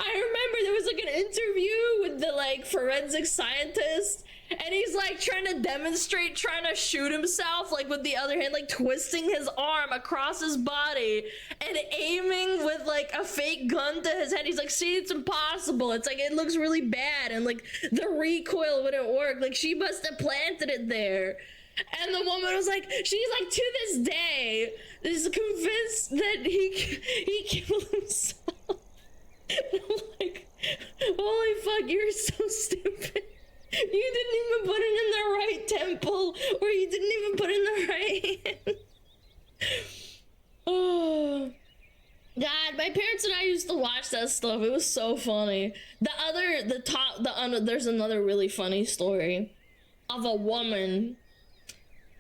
I remember there was like an interview with the like forensic scientist, and he's like trying to demonstrate trying to shoot himself like with the other hand, like twisting his arm across his body and aiming with like a fake gun to his head. He's like, see, it's impossible. It's like, it looks really bad, and like the recoil wouldn't work. Like she must have planted it there. And the woman was like, she's like, to this day is convinced that he killed himself. And I'm like, holy fuck, you're so stupid. You didn't even put it in the right temple, or you didn't even put it in the right hand. Oh God, my parents and I used to watch that stuff. It was so funny. There's another really funny story of a woman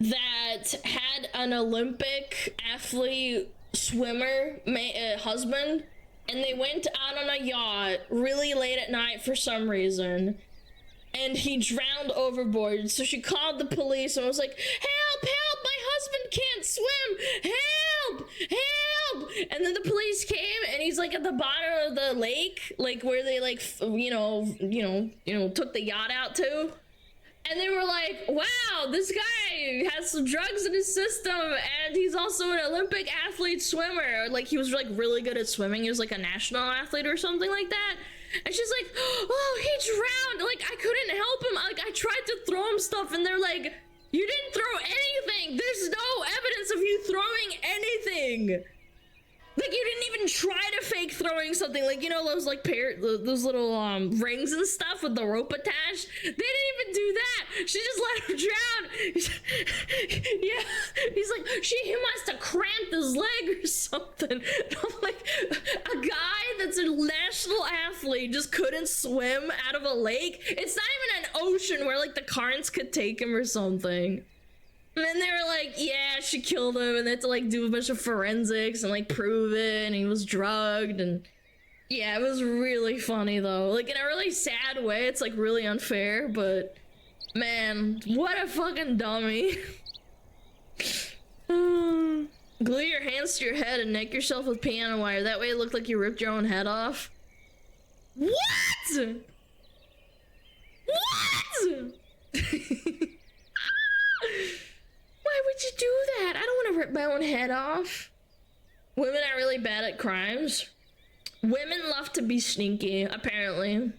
that had an Olympic athlete swimmer husband, and they went out on a yacht really late at night for some reason, and he drowned overboard. So she called the police and was like, help, help, my husband can't swim, help, help. And then the police came, and he's like at the bottom of the lake, like where they like you know took the yacht out to. And they were like, wow, this guy has some drugs in his system, and he's also an Olympic athlete swimmer. Like, he was like really good at swimming. He was like a national athlete or something like that. And she's like, oh, he drowned. Like, I couldn't help him. Like, I tried to throw him stuff, and they're like, you didn't throw anything. There's no evidence of you throwing anything. Like, you didn't even try to fake throwing something, like, you know, those like those little rings and stuff with the rope attached. They didn't even do that. She just let him drown. Yeah, he's like, he must have cramped his leg or something. And I'm like, a guy that's a national athlete just couldn't swim out of a lake. It's not even an ocean where like the currents could take him or something. And then they were like, yeah, she killed him, and they had to like do a bunch of forensics and like prove it, and he was drugged. And yeah, it was really funny though, like in a really sad way. It's like really unfair, but man, what a fucking dummy. Glue your hands to your head and neck yourself with piano wire, that way it looked like you ripped your own head off. What? Why would you do that? I don't want to rip my own head off. Women are really bad at crimes. Women love to be sneaky, apparently.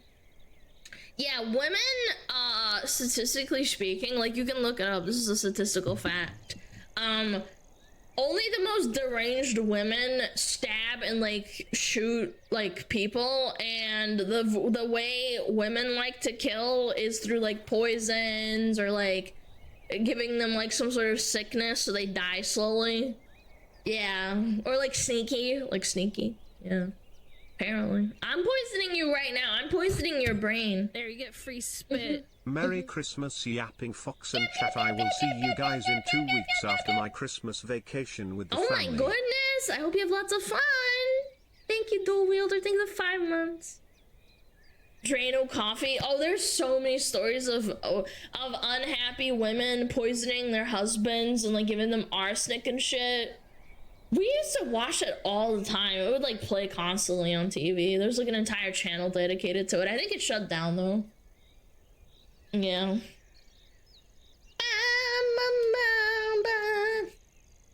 Yeah, women, statistically speaking, like, you can look it up, this is a statistical fact. Only the most deranged women stab and, like, shoot, like, people, and the way women like to kill is through, like, poisons or, like, giving them like some sort of sickness so they die slowly. Yeah, or like sneaky, yeah, apparently. I'm poisoning you right now. I'm poisoning your brain. There, you get free spit. Merry Christmas, Yapping Fox and chat. I will see you guys in 2 weeks after my Christmas vacation with the family. Oh my goodness, I hope you have lots of fun. Thank you, Dual Wielder. Thank you for 5 months. Drano coffee. Oh, there's so many stories of unhappy women poisoning their husbands and like giving them arsenic and shit. We used to watch it all the time. It would like play constantly on TV. There's like an entire channel dedicated to it. I think it shut down though. Yeah.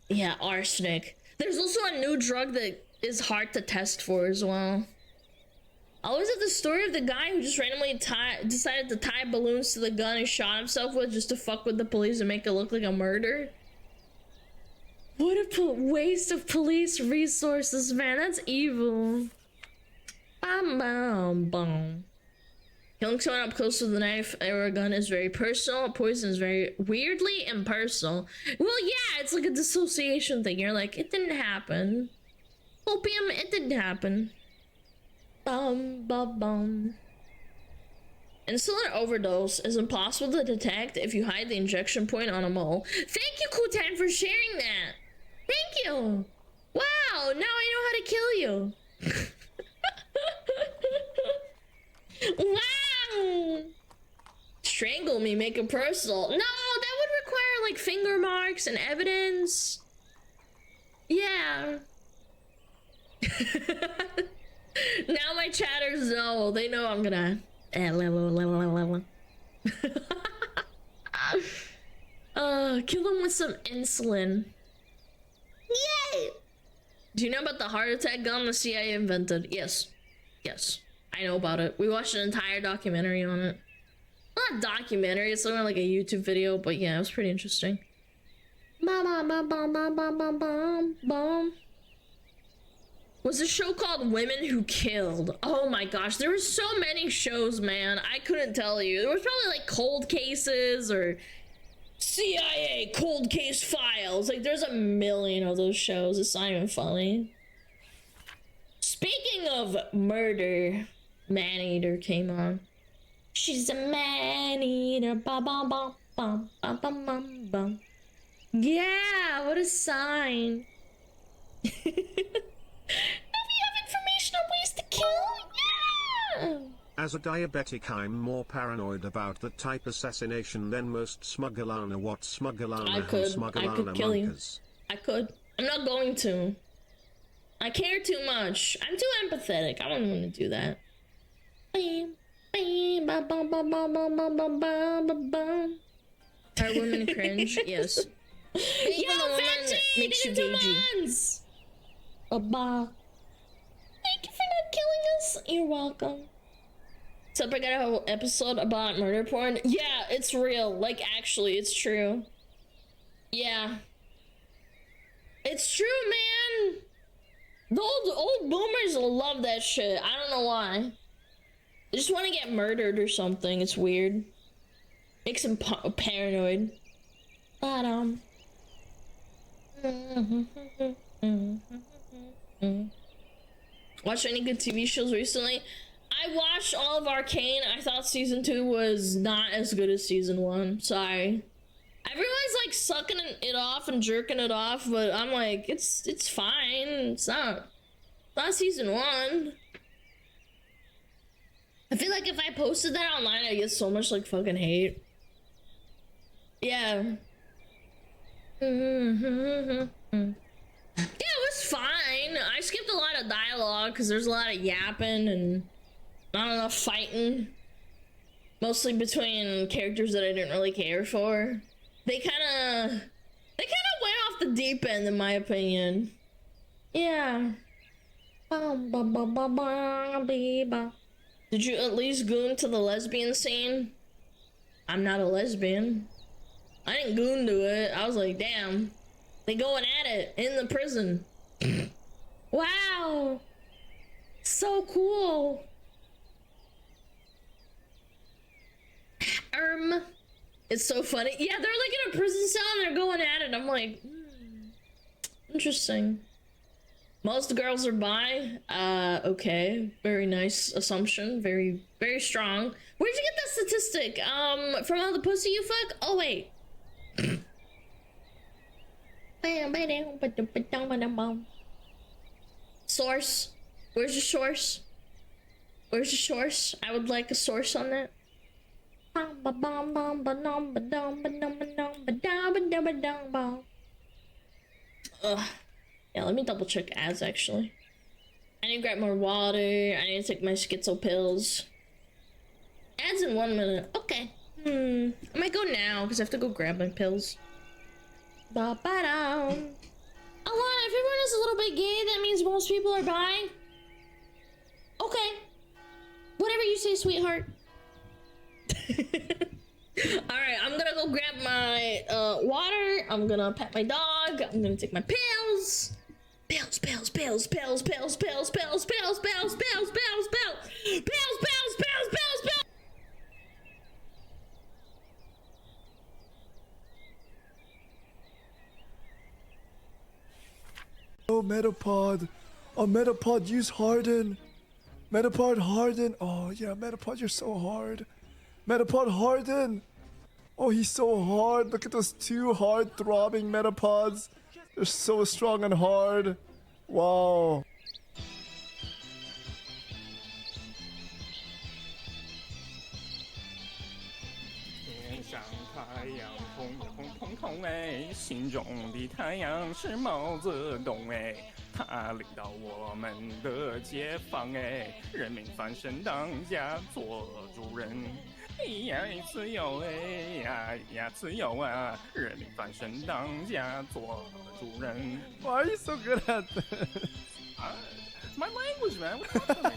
Yeah, arsenic. There's also a new drug that is hard to test for as well. I always have the story of the guy who just randomly decided to tie balloons to the gun and shot himself with just to fuck with the police and make it look like a murder. What a waste of police resources, man. That's evil. Bum, bum, bum. Killing someone up close with a knife or a gun is very personal. Poison is very weirdly impersonal. Well, yeah, it's like a dissociation thing. You're like, it didn't happen. Opium, it didn't happen. Bum, bum, bum. Insulin overdose is impossible to detect if you hide the injection point on a mole. Thank you, Kutan, for sharing that. Thank you. Wow, now I know how to kill you. Wow. Strangle me, make it personal. No, that would require like finger marks and evidence. Yeah. Now my chatters know. They know I'm gonna kill them with some insulin. Yay! Do you know about the heart attack gun the CIA invented? Yes. Yes. I know about it. We watched an entire documentary on it. Well, not documentary, it's somewhere like a YouTube video, but yeah, it was pretty interesting. Was a show called Women Who Killed. Oh my gosh, there were so many shows, man. I couldn't tell you. There was probably like Cold Cases or CIA Cold Case Files. Like there's a million of those shows. It's not even funny. Speaking of murder, Maneater came on. She's a man-eater. Bum, bum, bum, bum, bum, bum, bum, bum. Yeah, what a sign. If you have information on ways to kill, yeah! As a diabetic, I'm more paranoid about that type assassination than most SmugAlana. What SmugAlana I could kill you. I could. I'm not going to. I care too much. I'm too empathetic. I don't want to do that. Are women cringe? Yes. Even the woman makes you gagey. Thank you for not killing us. You're welcome. So I got a whole episode about murder porn. Yeah, it's real. Like, actually, it's true. Yeah. It's true, man. The old boomers love that shit. I don't know why. They just want to get murdered or something. It's weird. Makes them paranoid. But watched any good TV shows recently? I watched all of Arcane. I thought season 2 was not as good as season 1. Sorry. Everyone's like sucking it off and jerking it off, but I'm like, it's fine. It's not season 1. I feel like if I posted that online, I get so much like fucking hate. Yeah. Yeah, it was fine. I skipped a lot of dialogue because there's a lot of yapping and not enough fighting. Mostly between characters that I didn't really care for. They kind of went off the deep end, in my opinion. Yeah. Did you at least goon to the lesbian scene? I'm not a lesbian. I didn't goon to it. I was like, damn. They going at it in the prison. Wow. So cool. It's so funny. Yeah, they're like in a prison cell and they're going at it. I'm like, interesting. Most girls are bi. Okay. Very nice assumption. Very, very strong. Where'd you get that statistic? From all the pussy you fuck? Oh, wait. Source. Where's your source? Where's your source? I would like a source on that. Ugh. Yeah, let me double check ads actually. I need to grab more water. I need to take my schizo pills. Ads in 1 minute. Okay. I might go now because I have to go grab my pills. Ba-ba-dum. Alana, if everyone is a little bit gay, that means most people are bi. Okay. Whatever you say, sweetheart. Alright, I'm gonna go grab my water. I'm gonna pet my dog. I'm gonna take my pills. Pills, pills, pills, pills, pills, pills, pills, pills, pills, pills, pills, pills, pills, pills, pills, pills, pills. Oh, Metapod. Oh, Metapod, use Harden. Metapod, Harden. Oh, yeah, Metapod, you're so hard. Metapod, Harden. Oh, he's so hard. Look at those 2 hard throbbing Metapods. They're so strong and hard. Wow. Why are you so good at this? My language, man. What's up with me?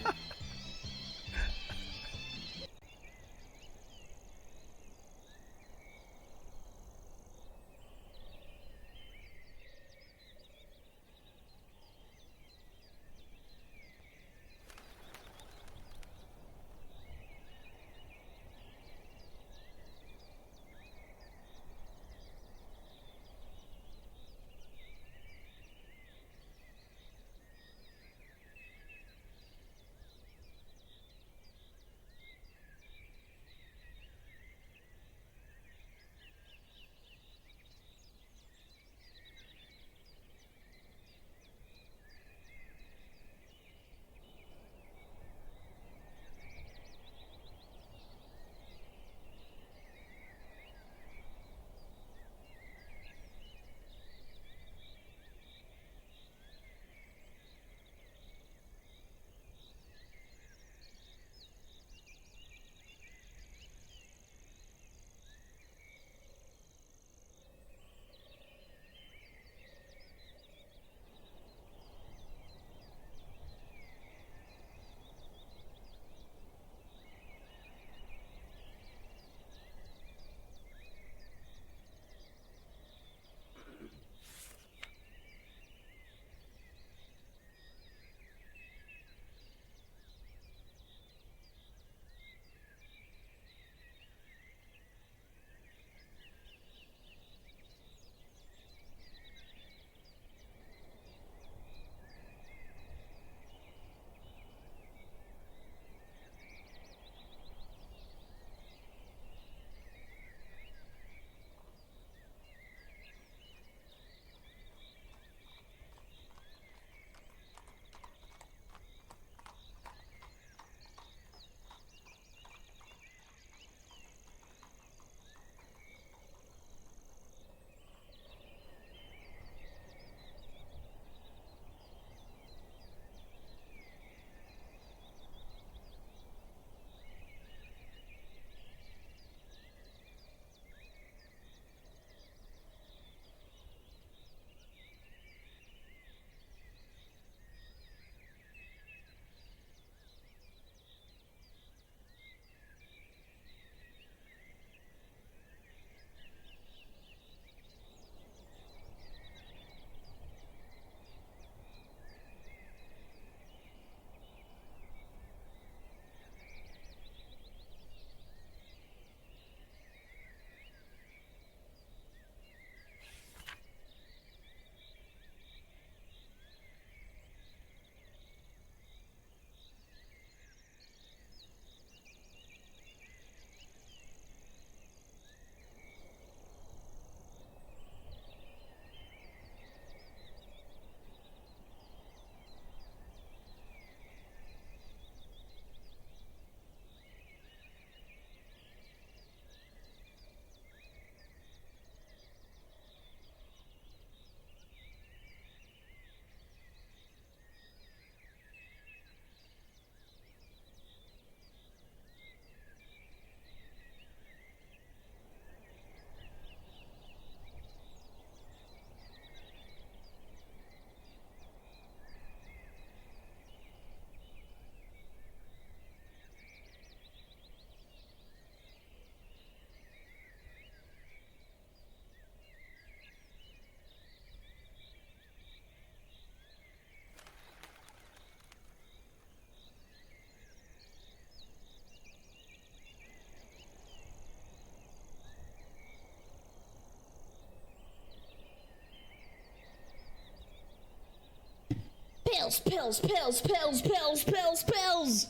pills, pills, pills, pills, pills, pills.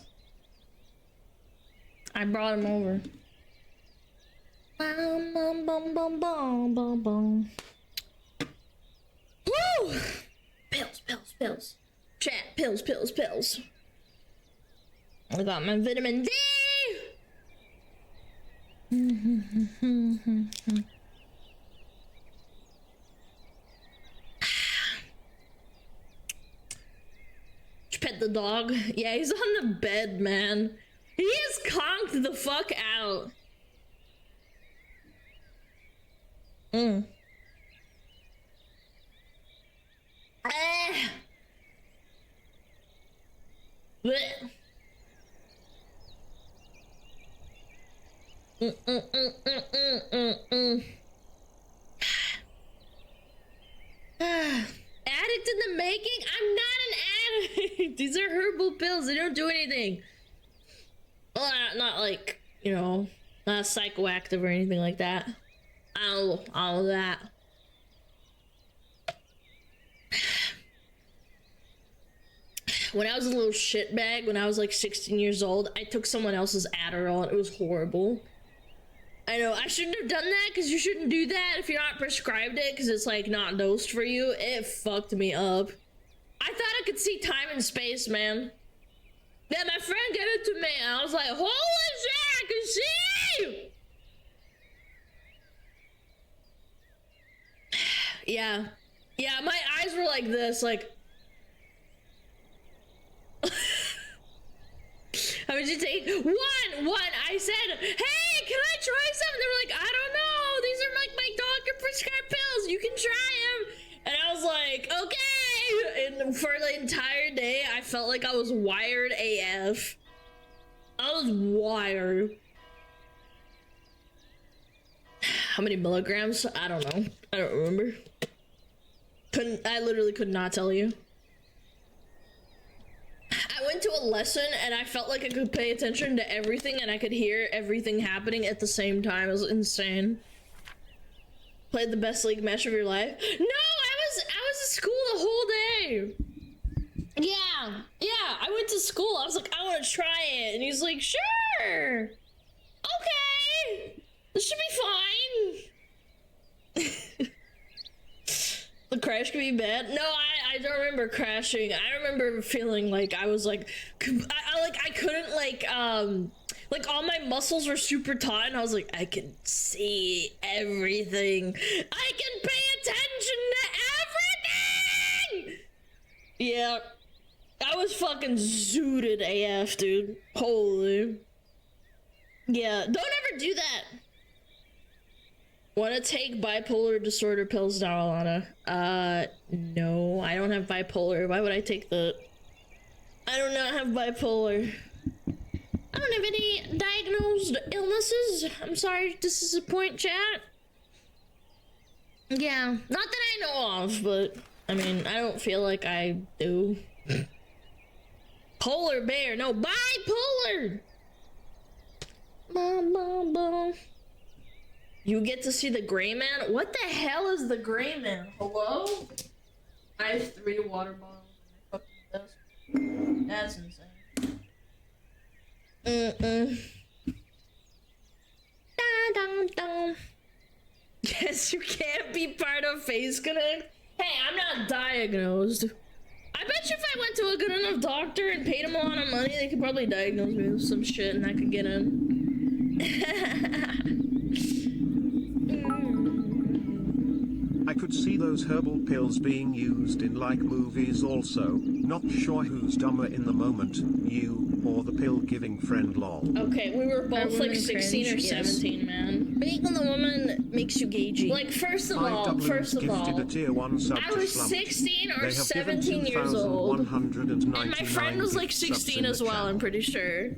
I brought him over. Bum, bum, bum, bum, bum, bum, bum. Woo! Pills, pills, pills. Chat, pills, pills, pills. I got my vitamin D. Pet the dog. Yeah, he's on the bed, man. He is conked the fuck out. Blech. Addict in the making? I'm not an addict. These are herbal pills. They don't do anything. Well, not like, you know, not psychoactive or anything like that. All of that. When I was a little shitbag, when I was like 16 years old, I took someone else's Adderall and it was horrible. I know, I shouldn't have done that because you shouldn't do that if you're not prescribed it because it's like not dosed for you. It fucked me up. I thought I could see time and space, man. Yeah, my friend gave it to me and I was like, holy shit, I can see! Yeah. Yeah, my eyes were like this, like... How would you take one? I said, hey, can I try some? And they were like, I don't know. These are like my doctor prescribed pills. You can try them. And I was like, okay. And for the entire day, I felt like I was wired AF. I was wired. How many milligrams? I don't know. I don't remember. I literally could not tell you. I went to a lesson and I felt like I could pay attention to everything and I could hear everything happening at the same time. It was insane. Played the best league match of your life? No, I was at school the whole day. Yeah, I went to school. I was like, I want to try it. And he's like, sure. Okay. This should be fine. The crash could be bad. No, I don't remember crashing. I remember feeling like I was like, I couldn't like all my muscles were super taut and I was like, I can see everything. I can pay attention to everything. Yeah, I was fucking zooted AF, dude. Holy. Yeah, don't ever do that. Want to take bipolar disorder pills now, Alana? No, I don't have bipolar. Why would I take that? I do not have bipolar. I don't have any diagnosed illnesses. I'm sorry to disappoint, chat. Yeah, not that I know of, but I mean, I don't feel like I do. Polar bear, no, bipolar. Bum. You get to see the gray man? What the hell is the gray man? Hello? I have 3 water bottles in my fucking desk. That's insane. Yes, you can't be part of Face Connect. Hey, I'm not diagnosed. I bet you if I went to a good enough doctor and paid him a lot of money, they could probably diagnose me with some shit and I could get in. I could see those herbal pills being used in like movies also. Not sure who's dumber in the moment, you or the pill giving friend lol. Okay, we were both like 16 or 17, man. Being the woman makes you gagey. Like, first of all, I was 16 or 17 years old. And my friend was like 16 as well, I'm pretty sure.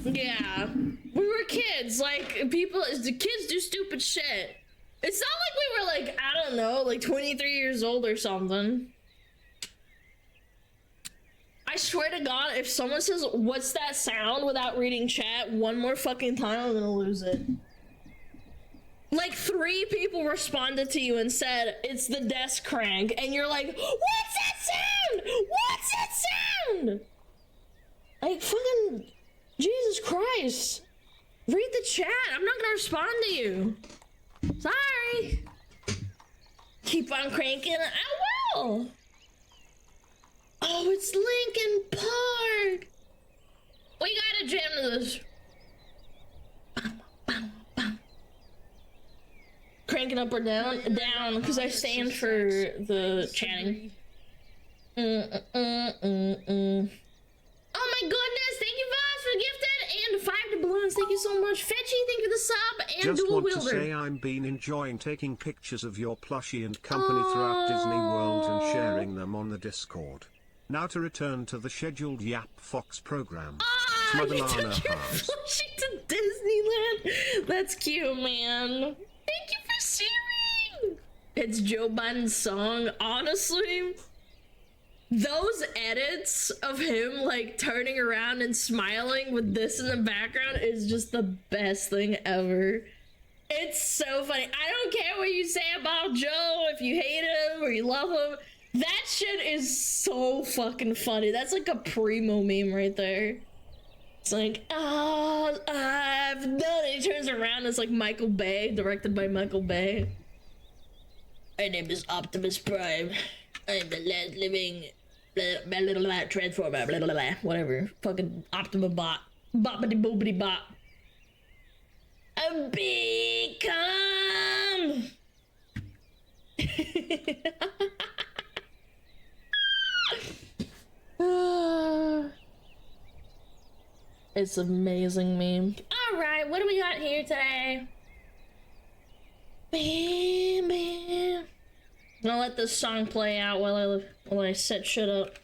Yeah. We were kids, like, the kids do stupid shit. It's not like we were like, I don't know, like 23 years old or something. I swear to God, if someone says, what's that sound without reading chat one more fucking time, I'm gonna lose it. Like 3 people responded to you and said it's the desk crank, and you're like, what's that sound? What's that sound? Like fucking Jesus Christ. Read the chat. I'm not gonna respond to you. Sorry. Keep on cranking. I will. Oh, it's Linkin Park. We gotta jam to this. Cranking up or down? Down, because I stand for the chatting. Oh my goodness, thank you guys for the gifted and 5 doubloons. Thank you so much. Fetchy, thank you for the sub and Just dual want wielder. to say I'm been enjoying taking pictures of your plushie and company throughout Disney World and sharing them on the Discord. Now to return to the scheduled Yap Fox program. You SmugAlana took your hearts. plushie to Disneyland. That's cute, man. Thank you for sharing. It's Joe Biden's song. Honestly, those edits of him like turning around and smiling with this in the background is just the best thing ever. It's so funny. I don't care what you say about Joe, if you hate him or you love him. That shit is so fucking funny. That's like a primo meme right there. It's like, oh, I've done it. He turns around, it's like Michael Bay, directed by Michael Bay. My name is Optimus Prime. I'm the last living transformer, blah, blah, blah, whatever. Fucking Optima Bot. Boppity boopity bop. Become. It's amazing meme. Alright, what do we got here today? Bam, bam. I'm gonna let this song play out while I set shit up.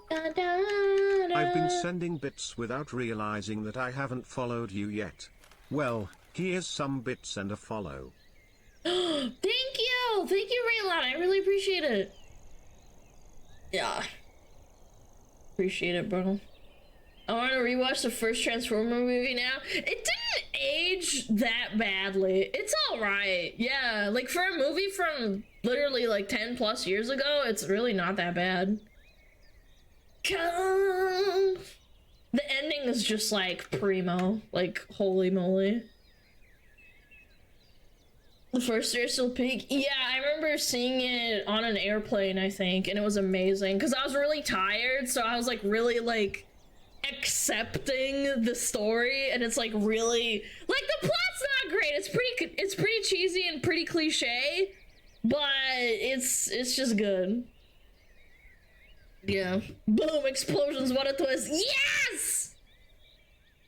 Da, da, da. I've been sending bits without realizing that I haven't followed you yet. Well, here's some bits and a follow. Thank you! Thank you, Raylon. I really appreciate it. Yeah. Appreciate it, bro. I want to rewatch the first Transformer movie now. It didn't age that badly. It's alright. Yeah, like for a movie from literally like 10 plus years ago, it's really not that bad. Come. The ending is just like primo. Like, holy moly. The first Airsteel Pig? Yeah, I remember seeing it on an airplane, I think, and it was amazing. Because I was really tired, so I was like really like accepting the story, and it's like really like the plot's not great. It's pretty cheesy and pretty cliche, but it's just good. Yeah. Boom, explosions, what a twist. Yes!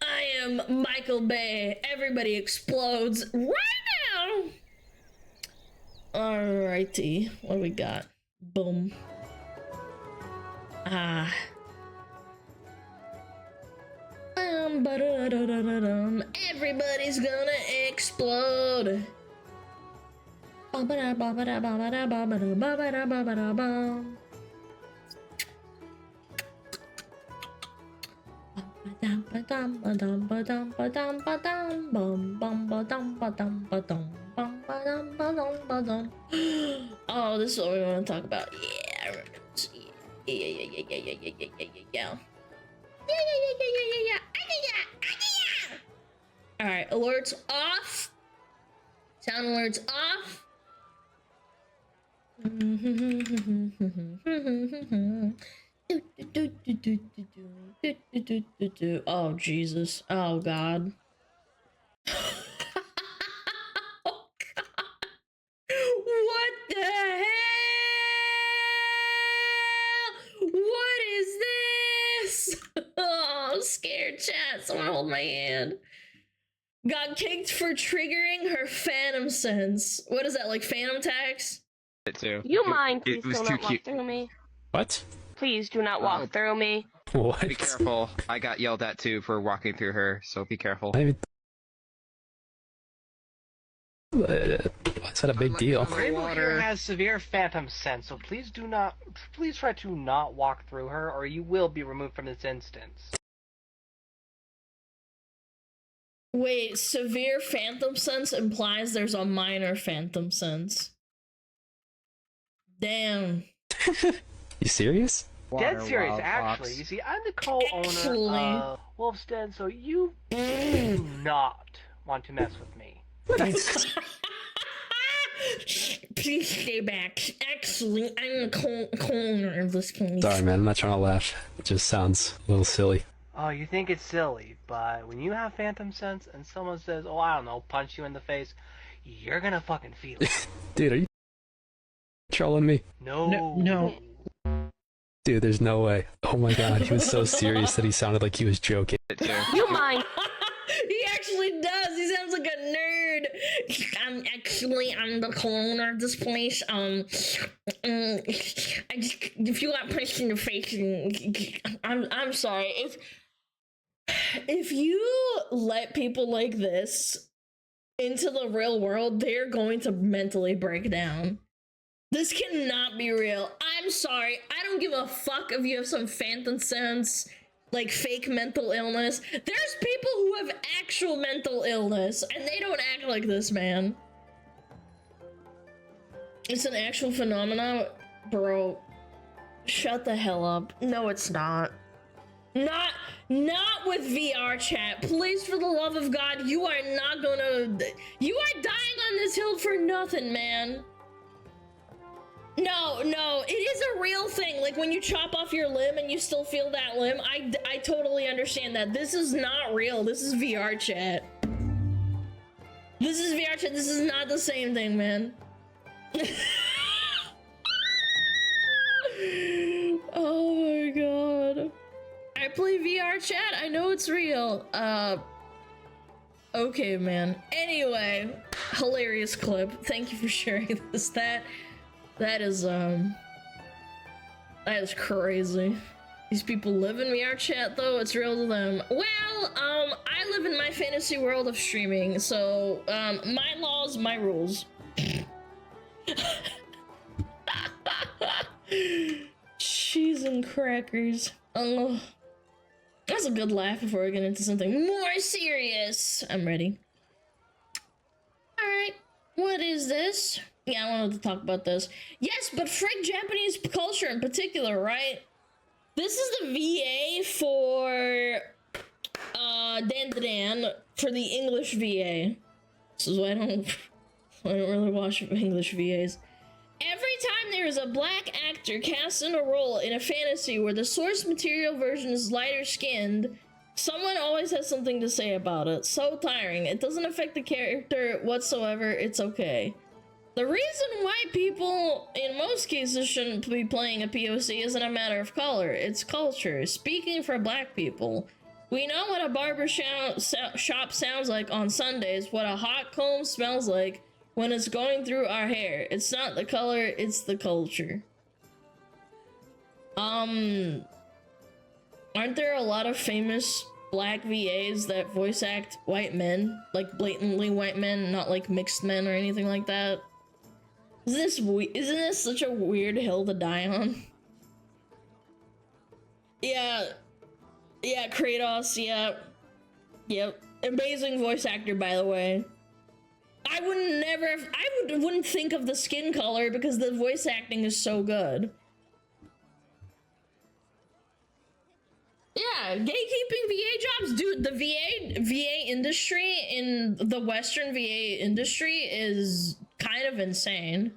I am Michael Bay. Everybody explodes right now. Alrighty, what do we got? Boom. Ah. Everybody's gonna explode. Oh, this is what we want to talk about. Yeah, I remember this. Yeah. Alright, alerts off. Sound alerts off. Oh, Jesus. Oh, God. Oh, God. What the hell? What is this? Oh, I'm scared, chat. Someone hold my hand. Got kicked for triggering her phantom sense. What is that, like phantom tax? It too. You mind, please was do too not walk cute. through me. What? Please do not walk through me. What? Be careful. I got yelled at too for walking through her, so be careful. Why is that a big deal? Rainbow here has severe phantom sense, so please try to not walk through her, or you will be removed from this instance. Wait, severe phantom sense implies there's a minor phantom sense. Damn. You serious? Dead serious, actually. You see, I'm the co-owner of Wolf's Den, so you do not want to mess with me. Please stay back. Actually, I'm the co-owner of this place. Sorry, man. I'm not trying to laugh. It just sounds a little silly. Oh, you think it's silly, but when you have phantom sense and someone says, oh, I don't know, punch you in the face, you're gonna fucking feel it. Dude, are you trolling me? No. Dude, there's no way. Oh my god, he was so serious that he sounded like he was joking. You mind? He actually does. He sounds like a nerd. I'm the co-owner of this place. If you got punched in the face, I'm sorry. If you let people like this into the real world, they're going to mentally break down. This cannot be real. I'm sorry. I don't give a fuck if you have some phantom sense, like fake mental illness. There's people who have actual mental illness, and they don't act like this, man. It's an actual phenomenon? Bro, shut the hell up. No, it's not. Not with VR chat. Please, for the love of God, you are not gonna... You are dying on this hill for nothing, man. No, it is a real thing. Like when you chop off your limb and you still feel that limb, I totally understand that. This is not real. This is VR chat. This is VR chat. This is not the same thing, man. Oh my god. I play VR chat. I know it's real. Okay, man. Anyway, hilarious clip. Thank you for sharing this. That is crazy. These people live in VR chat though, it's real to them. Well, I live in my fantasy world of streaming, so, my laws, my rules. Cheese and crackers. Oh, that's a good laugh before we get into something more serious. I'm ready. Alright, what is this? Yeah, I wanted to talk about this. Yes, but frig Japanese culture in particular, right? This is the VA for, Dan, for the English VA. This is why I don't really watch English VAs. Every time there is a black actor cast in a role in a fantasy where the source material version is lighter skinned, someone always has something to say about it. So tiring. It doesn't affect the character whatsoever. It's okay. The reason why people, in most cases, shouldn't be playing a POC isn't a matter of color. It's culture. Speaking for black people, we know what a barber shop sounds like on Sundays, what a hot comb smells like when it's going through our hair. It's not the color, it's the culture. Aren't there a lot of famous black VAs that voice act white men? Like blatantly white men, not like mixed men or anything like that? Isn't this such a weird hill to die on? Yeah, Kratos, yeah. Yep. Amazing voice actor, by the way. I wouldn't think of the skin color because the voice acting is so good. Yeah, gatekeeping VA jobs, dude. The VA industry in the Western VA industry is kind of insane.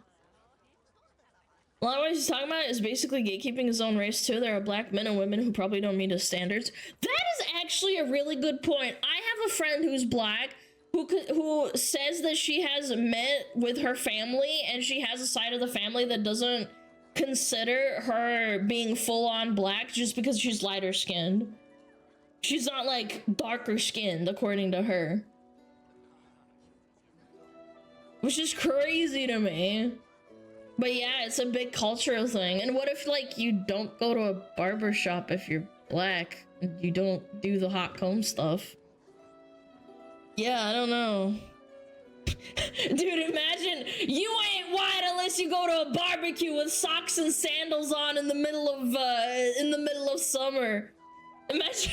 A lot of what he's talking about is basically gatekeeping his own race too. There are black men and women who probably don't meet his standards. That is actually a really good point. I have a friend who's black who says that she has met with her family and she has a side of the family that doesn't consider her being full-on black just because she's lighter skinned. She's not like darker skinned according to her, which is crazy to me. But yeah, it's a big cultural thing. And what if like you don't go to a barber shop if you're black and you don't do the hot comb stuff? Yeah, I don't know. Dude, imagine you ain't white unless you go to a barbecue with socks and sandals on in the middle of summer. Imagine.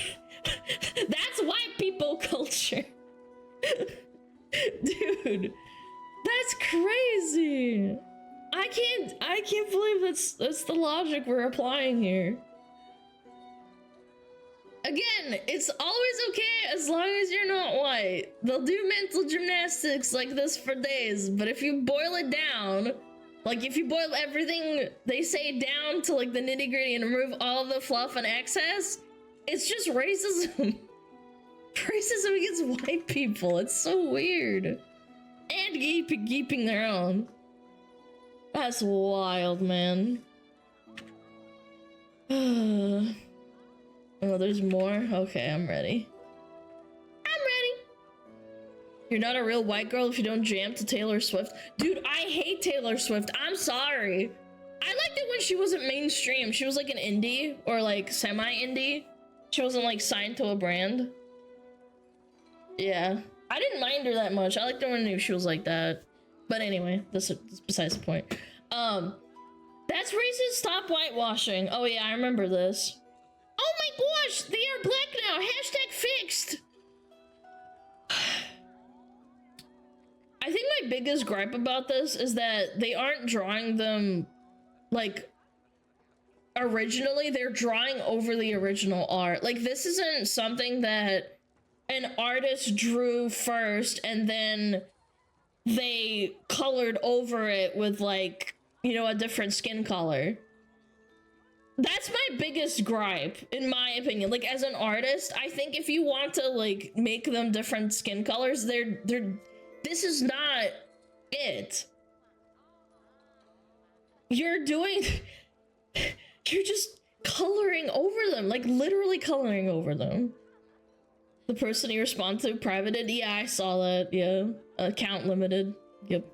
That's white people culture. Dude, that's crazy. I can't believe that's the logic we're applying here. Again, it's always okay as long as you're not white. They'll do mental gymnastics like this for days, but if you boil it down, like if you boil everything they say down to like the nitty-gritty and remove all the fluff and excess, it's just racism. Racism against white people. It's so weird. And geeping their own. That's wild, man. Oh, there's more? Okay, I'm ready. I'm ready. You're not a real white girl if you don't jam to Taylor Swift. Dude, I hate Taylor Swift. I'm sorry. I liked it when she wasn't mainstream. She was like an indie or like semi-indie. She wasn't like signed to a brand. Yeah. I didn't mind her that much. I liked her when she was like that. But anyway, that's besides the point. That's racist. Stop whitewashing. Oh yeah, I remember this. Oh my gosh, they are black now. Hashtag fixed. I think my biggest gripe about this is that they aren't drawing them like originally. They're drawing over the original art. Like this isn't something that an artist drew first and then they colored over it with like, you know, a different skin color. That's my biggest gripe, in my opinion. Like, as an artist, I think if you want to, like, make them different skin colors, this is not it. You're just coloring over them, like, literally coloring over them. The person you respond to privated? Yeah, I saw that, yeah. Account limited. Yep.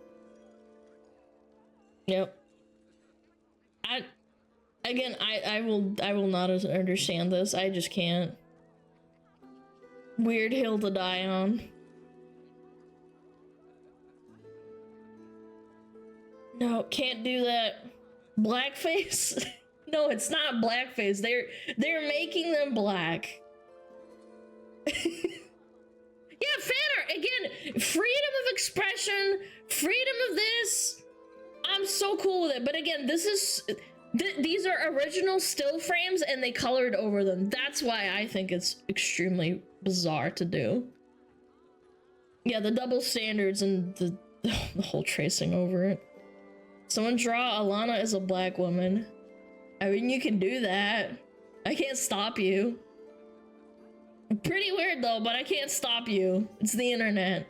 Again, I will not understand this. I just can't. Weird hill to die on. No, can't do that. Blackface? No, it's not blackface. They're making them black. Yeah, fan art. Again, freedom of expression, freedom of this. I'm so cool with it. But again, this is... these are original still frames and they colored over them. That's why I think it's extremely bizarre to do. Yeah, the double standards and the whole tracing over it. Someone draw Alana as a black woman. I mean, you can do that. I can't stop you. Pretty weird though, but I can't stop you. It's the internet.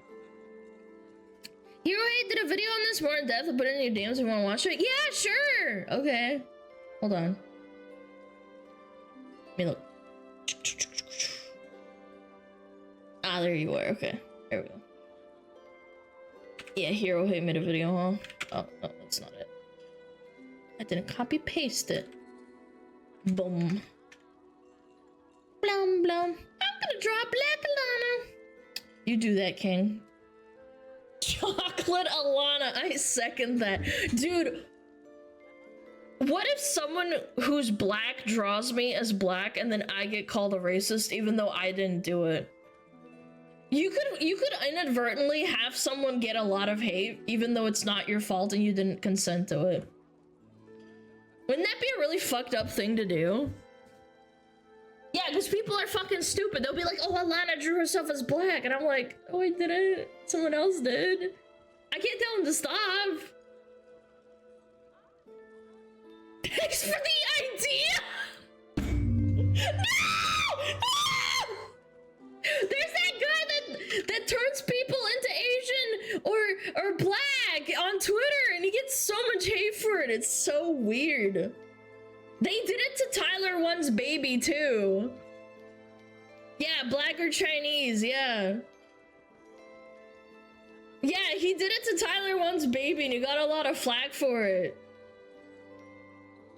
Hero Hate did a video on this more in depth. I'll put it in your DMs if you want to watch it. Yeah, sure. Okay. Hold on. Let me look. Ah, there you are. Okay. There we go. Yeah, Hero Hate made a video, huh? Oh, no, that's not it. I didn't copy paste it. Boom. Blum blum. I'm gonna draw Black Alana. You do that, King. Chocolate Alana. I second that. Dude, what if someone who's black draws me as black and then I get called a racist even though I didn't do it? You could inadvertently have someone get a lot of hate even though it's not your fault and you didn't consent to it. Wouldn't that be a really fucked up thing to do? Yeah, because people are fucking stupid. They'll be like, oh, Alana drew herself as black. And I'm like, oh, I didn't. Someone else did. I can't tell them to stop. Thanks for the idea. No! No! There's that guy that turns people into Asian or black on Twitter, and he gets so much hate for it. It's so weird. They did it to Tyler One's baby too. Yeah, black or Chinese, yeah. Yeah, he did it to Tyler One's baby and he got a lot of flack for it.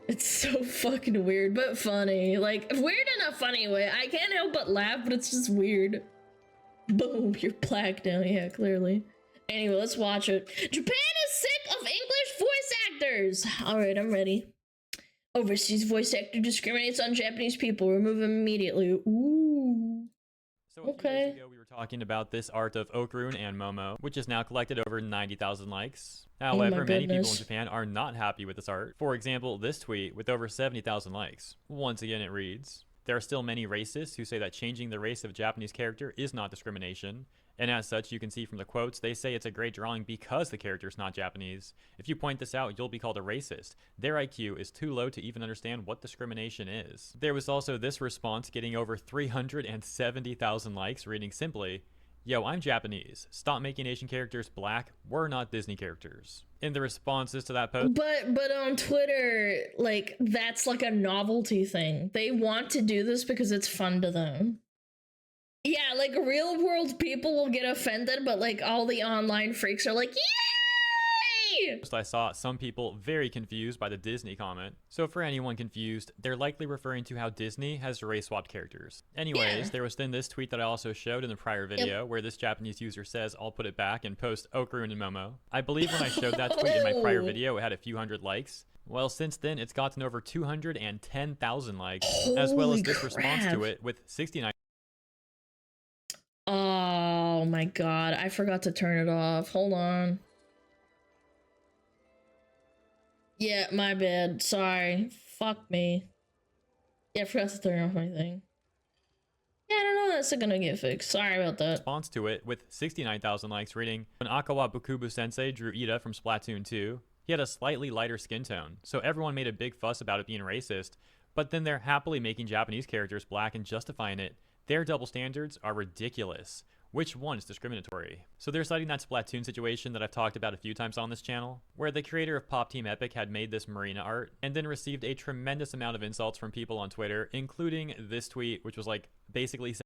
It's so fucking weird, but funny. Like, weird in a funny way. I can't help but laugh, but it's just weird. Boom, you're black now. Yeah, clearly. Anyway, let's watch it. Japan is sick of English voice actors. All right, I'm ready. Overseas voice actor discriminates on Japanese people. Remove him immediately. Ooh. So a few days ago, we were talking about this art of Okrun and Momo, which has now collected over 90,000 likes. However, many people in Japan are not happy with this art. For example, this tweet with over 70,000 likes. Once again, it reads, "There are still many racists who say that changing the race of a Japanese character is not discrimination. And as such, you can see from the quotes, they say it's a great drawing because the character is not Japanese. If you point this out, you'll be called a racist. Their IQ is too low to even understand what discrimination is." There was also this response getting over 370,000 likes, reading simply, "Yo, I'm Japanese. Stop making Asian characters black. We're not Disney characters." In the responses to that post, but on Twitter, like, that's like a novelty thing. They want to do this because it's fun to them. Yeah, like real world people will get offended, but like all the online freaks are like, yay! I saw some people very confused by the Disney comment. So for anyone confused, they're likely referring to how Disney has race swapped characters. Anyways, there was then this tweet that I also showed in the prior video where this Japanese user says, "I'll put it back," and post Okrun and Momo. I believe when I showed that tweet in my prior video, it had a few hundred likes. Well, since then, it's gotten over 210,000 likes, as well as this response to it with 69. Oh my god, I forgot to turn it off. Hold on. Yeah, my bad. Sorry. Fuck me. Yeah, I forgot to turn off my thing. Yeah, I don't know. That's gonna get fixed. Sorry about that. Response to it with 69,000 likes, reading, "When Akawa Bukubu Sensei drew Ida from Splatoon 2, he had a slightly lighter skin tone, so everyone made a big fuss about it being racist, but then they're happily making Japanese characters black and justifying it. Their double standards are ridiculous. Which one is discriminatory?" So they're citing that Splatoon situation that I've talked about a few times on this channel, where the creator of Pop Team Epic had made this Marina art, and then received a tremendous amount of insults from people on Twitter, including this tweet, which was like, basically,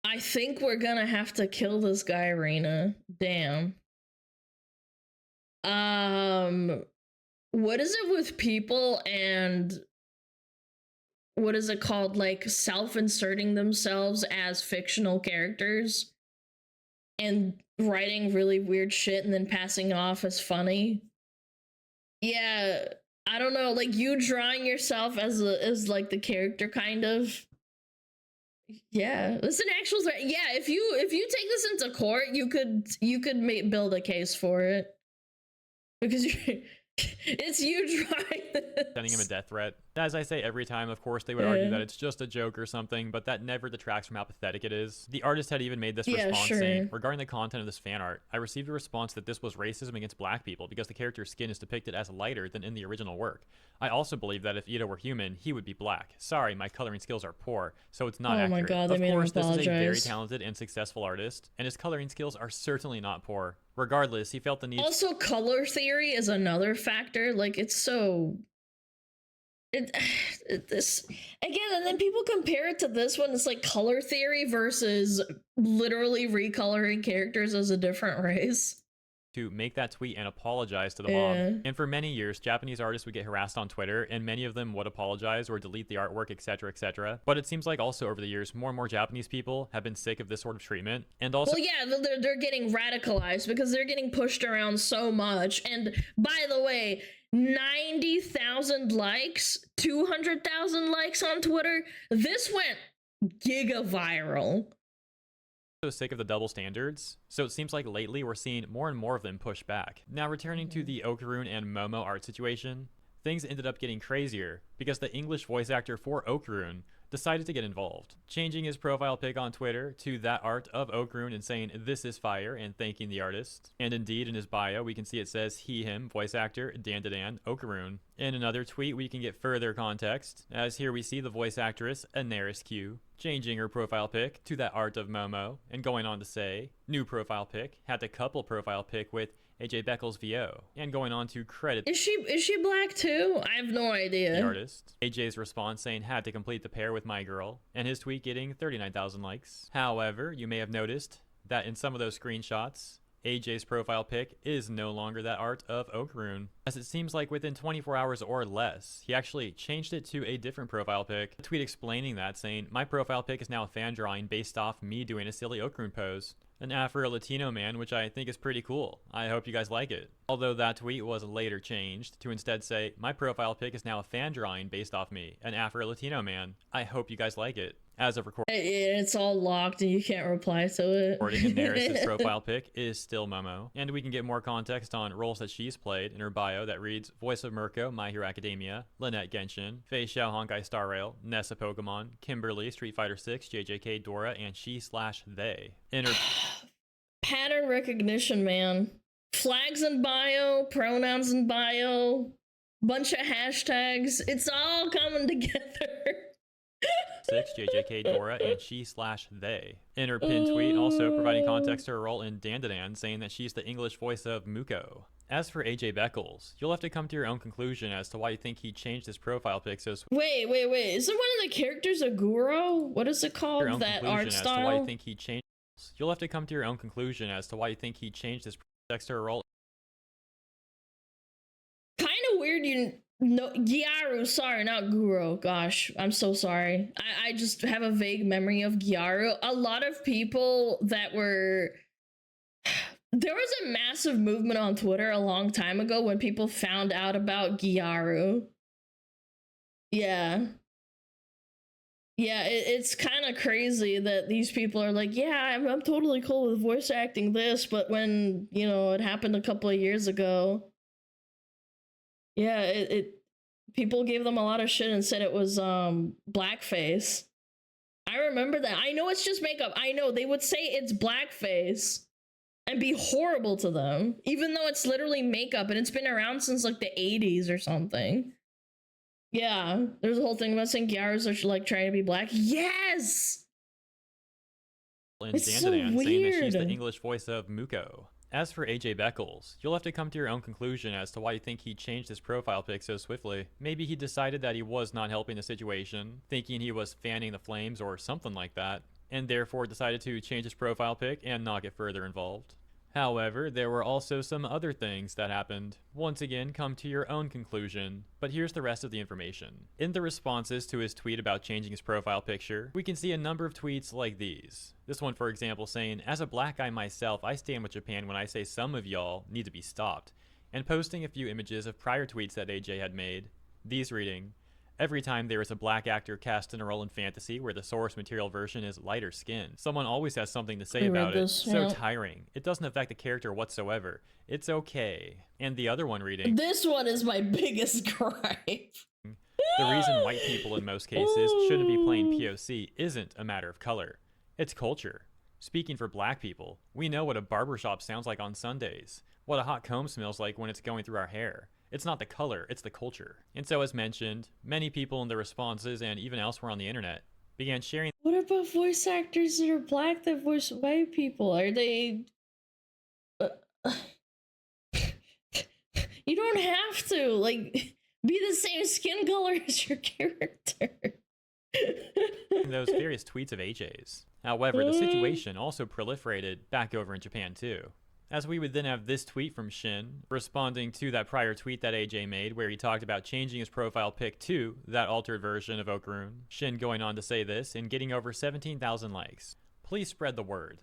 I think we're gonna have to kill this guy, Reina. Damn. What is it with people and what is it called, like self-inserting themselves as fictional characters and writing really weird shit and then passing off as funny? Yeah, I don't know, like you drawing yourself as like the character, kind of. Yeah, it's an actual threat. Yeah, if you take this into court, you could build a case for it because it's you drawing this. Sending him a death threat. As I say every time, of course, they would argue that it's just a joke or something, but that never detracts from how pathetic it is. The artist had even made this response saying, "Regarding the content of this fan art, I received a response that this was racism against black people because the character's skin is depicted as lighter than in the original work. I also believe that if Ida were human, he would be black. Sorry, my coloring skills are poor, so it's not accurate." Oh my god, they made him apologize. Of course, this is a very talented and successful artist, and his coloring skills are certainly not poor. Regardless, he felt the need. Also, color theory is another factor. Like, it's so... this again, and then people compare it to this one. It's like color theory versus literally recoloring characters as a different race. To make that tweet and apologize to the mob. And for many years, Japanese artists would get harassed on Twitter, and many of them would apologize or delete the artwork, etc., etc. But it seems like also over the years, more and more Japanese people have been sick of this sort of treatment, and also... Well, yeah, they're getting radicalized because they're getting pushed around so much. And by the way, 90,000 likes, 200,000 likes on Twitter. This went giga viral. So sick of the double standards, so it seems like lately we're seeing more and more of them push back. Now returning to the Okrun and Momo art situation, things ended up getting crazier because the English voice actor for Okrun decided to get involved, changing his profile pic on Twitter to that art of Okrun and saying "this is fire" and thanking the artist. And indeed, in his bio, we can see it says he, him, voice actor, Dan Okrun. In another tweet, we can get further context, as here we see the voice actress, Anaris Q, changing her profile pic to that art of Momo, and going on to say, new profile pic, had the couple profile pic with AJ Beckles VO, and going on to credit... Is she black too? I have no idea. The artist. AJ's response saying had to complete the pair with my girl, and his tweet getting 39,000 likes. However, you may have noticed that in some of those screenshots, AJ's profile pic is no longer that art of Okrun, as it seems like within 24 hours or less, he actually changed it to a different profile pic. A tweet explaining that, saying, "My profile pic is now a fan drawing based off me doing a silly Okrun pose. An Afro-Latino man, which I think is pretty cool. I hope you guys like it." Although that tweet was later changed to instead say, "My profile pic is now a fan drawing based off me, an Afro-Latino man. I hope you guys like it." As of recording, it's all locked and you can't reply to it. Recording and Neris's profile pic is still Momo, and we can get more context on roles that she's played in her bio that reads voice of Mirko, My Hero Academia, Lynette Genshin, Fei Xiao Honkai Star Rail, Nessa Pokemon, Kimberly Street Fighter 6, JJK Dora, and she/they. In her pattern recognition, man. Flags in bio, pronouns in bio, bunch of hashtags. It's all coming together. 6, JJK Dora, and she/they. In her pinned tweet, also providing context to her role in Dandadan, saying that she's the English voice of Muko. As for AJ Beckles, you'll have to come to your own conclusion as to why you think he changed his profile pic so Wait. Isn't one of the characters a Guro? What is it called? That art style? Why you think he changed. You'll have to come to your own conclusion as to why you think he changed his context to her role. Kind of weird, no, Gyaru, sorry, not Guro. Gosh, I'm so sorry. I just have a vague memory of Gyaru. A lot of people that were... There was a massive movement on Twitter a long time ago when people found out about Gyaru. Yeah. Yeah, it's kind of crazy that these people are like, yeah, I'm totally cool with voice acting this, but when, you know, it happened a couple of years ago... Yeah, people gave them a lot of shit and said it was blackface. I remember that. I know it's just makeup. I know they would say it's blackface and be horrible to them, even though it's literally makeup and it's been around since like the 80s or something. Yeah, there's a whole thing about saying Gyarus are like trying to be black. Yes! It's so weird. Saying that she's the English voice of Muko. As for AJ Beckles, you'll have to come to your own conclusion as to why you think he changed his profile pic so swiftly. Maybe he decided that he was not helping the situation, thinking he was fanning the flames or something like that, and therefore decided to change his profile pic and not get further involved. However, there were also some other things that happened. Once again, come to your own conclusion, but here's the rest of the information. In the responses to his tweet about changing his profile picture, we can see a number of tweets like these. This one, for example, saying, as a black guy myself, I stand with Japan when I say some of y'all need to be stopped, and posting a few images of prior tweets that AJ had made. These reading, every time there is a black actor cast in a role in fantasy where the source material version is lighter skin, someone always has something to say about it. So tiring. It doesn't affect the character whatsoever. It's okay. And the other one reading, this one is my biggest gripe. The reason white people in most cases shouldn't be playing POC isn't a matter of color. It's culture. Speaking for black people, we know what a barbershop sounds like on Sundays, what a hot comb smells like when it's going through our hair. It's not the color, it's the culture. And so as mentioned, many people in the responses and even elsewhere on the internet began sharing. What about voice actors that are black that voice white people? Are they... You don't have to, like, be the same skin color as your character. Those various tweets of AJ's. However, the situation also proliferated back over in Japan too. As we would then have this tweet from Shin, responding to that prior tweet that AJ made where he talked about changing his profile pic to that altered version of Okarun. Shin going on to say this and getting over 17,000 likes. Please spread the word.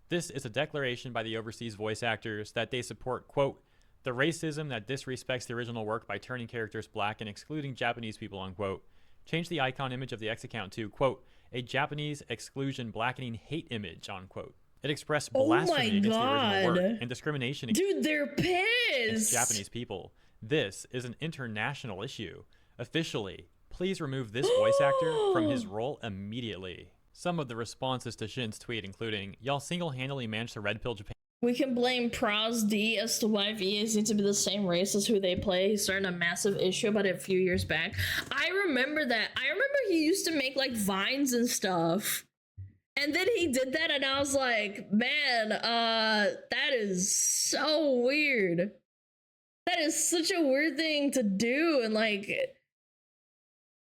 This is a declaration by the overseas voice actors that they support, quote, the racism that disrespects the original work by turning characters black and excluding Japanese people, unquote. Change the icon image of the X account to, quote, a Japanese exclusion blackening hate image, unquote. It expressed blasphemy against the original work and discrimination against they're pissed. Japanese people. This is an international issue. Officially, please remove this voice actor from his role immediately. Some of the responses to Shin's tweet including, y'all single-handedly managed to red pill Japan. We can blame Pros D as to why VAs need to be the same race as who they play. He started a massive issue about it a few years back. I remember that. I remember he used to make like vines and stuff. And then he did that and I was like, man, that is so weird. That is such a weird thing to do. And like,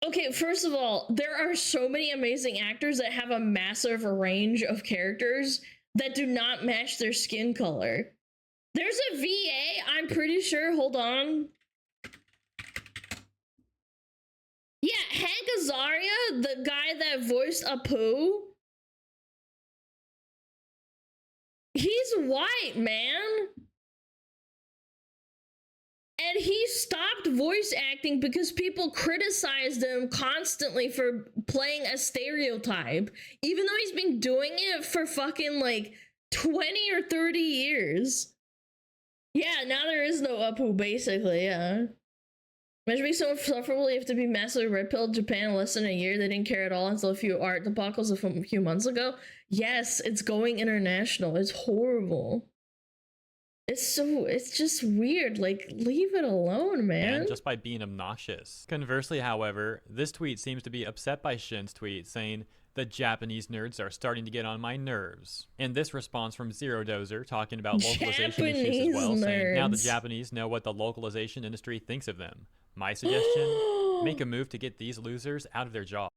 okay, first of all, there are so many amazing actors that have a massive range of characters that do not match their skin color. There's a VA, I'm pretty sure, hold on. Yeah, Hank Azaria, the guy that voiced Apu. He's white, man. And he stopped voice acting because people criticized him constantly for playing a stereotype, even though he's been doing it for fucking like 20 or 30 years. Yeah, now there is no Apu, basically, yeah. Imagine being so insufferable you have to be massively red-pilled Japan in less than a year. They didn't care at all until a few art debacles a few months ago. Yes, it's going international. It's horrible. It's just weird. Like, leave it alone, man. And just by being obnoxious. Conversely, however, this tweet seems to be upset by Shin's tweet, saying, "The Japanese nerds are starting to get on my nerves." And this response from Zero Dozer, talking about localization issues as well, saying, "Now the Japanese know what the localization industry thinks of them. My suggestion, make a move to get these losers out of their job."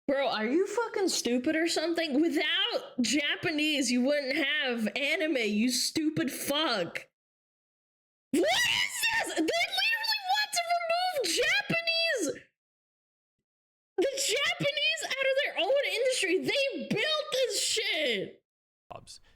Bro, are you fucking stupid or something? Without Japanese, you wouldn't have anime, you stupid fuck. What is this? They literally want to remove Japanese! The Japanese out of their own industry. They built this shit!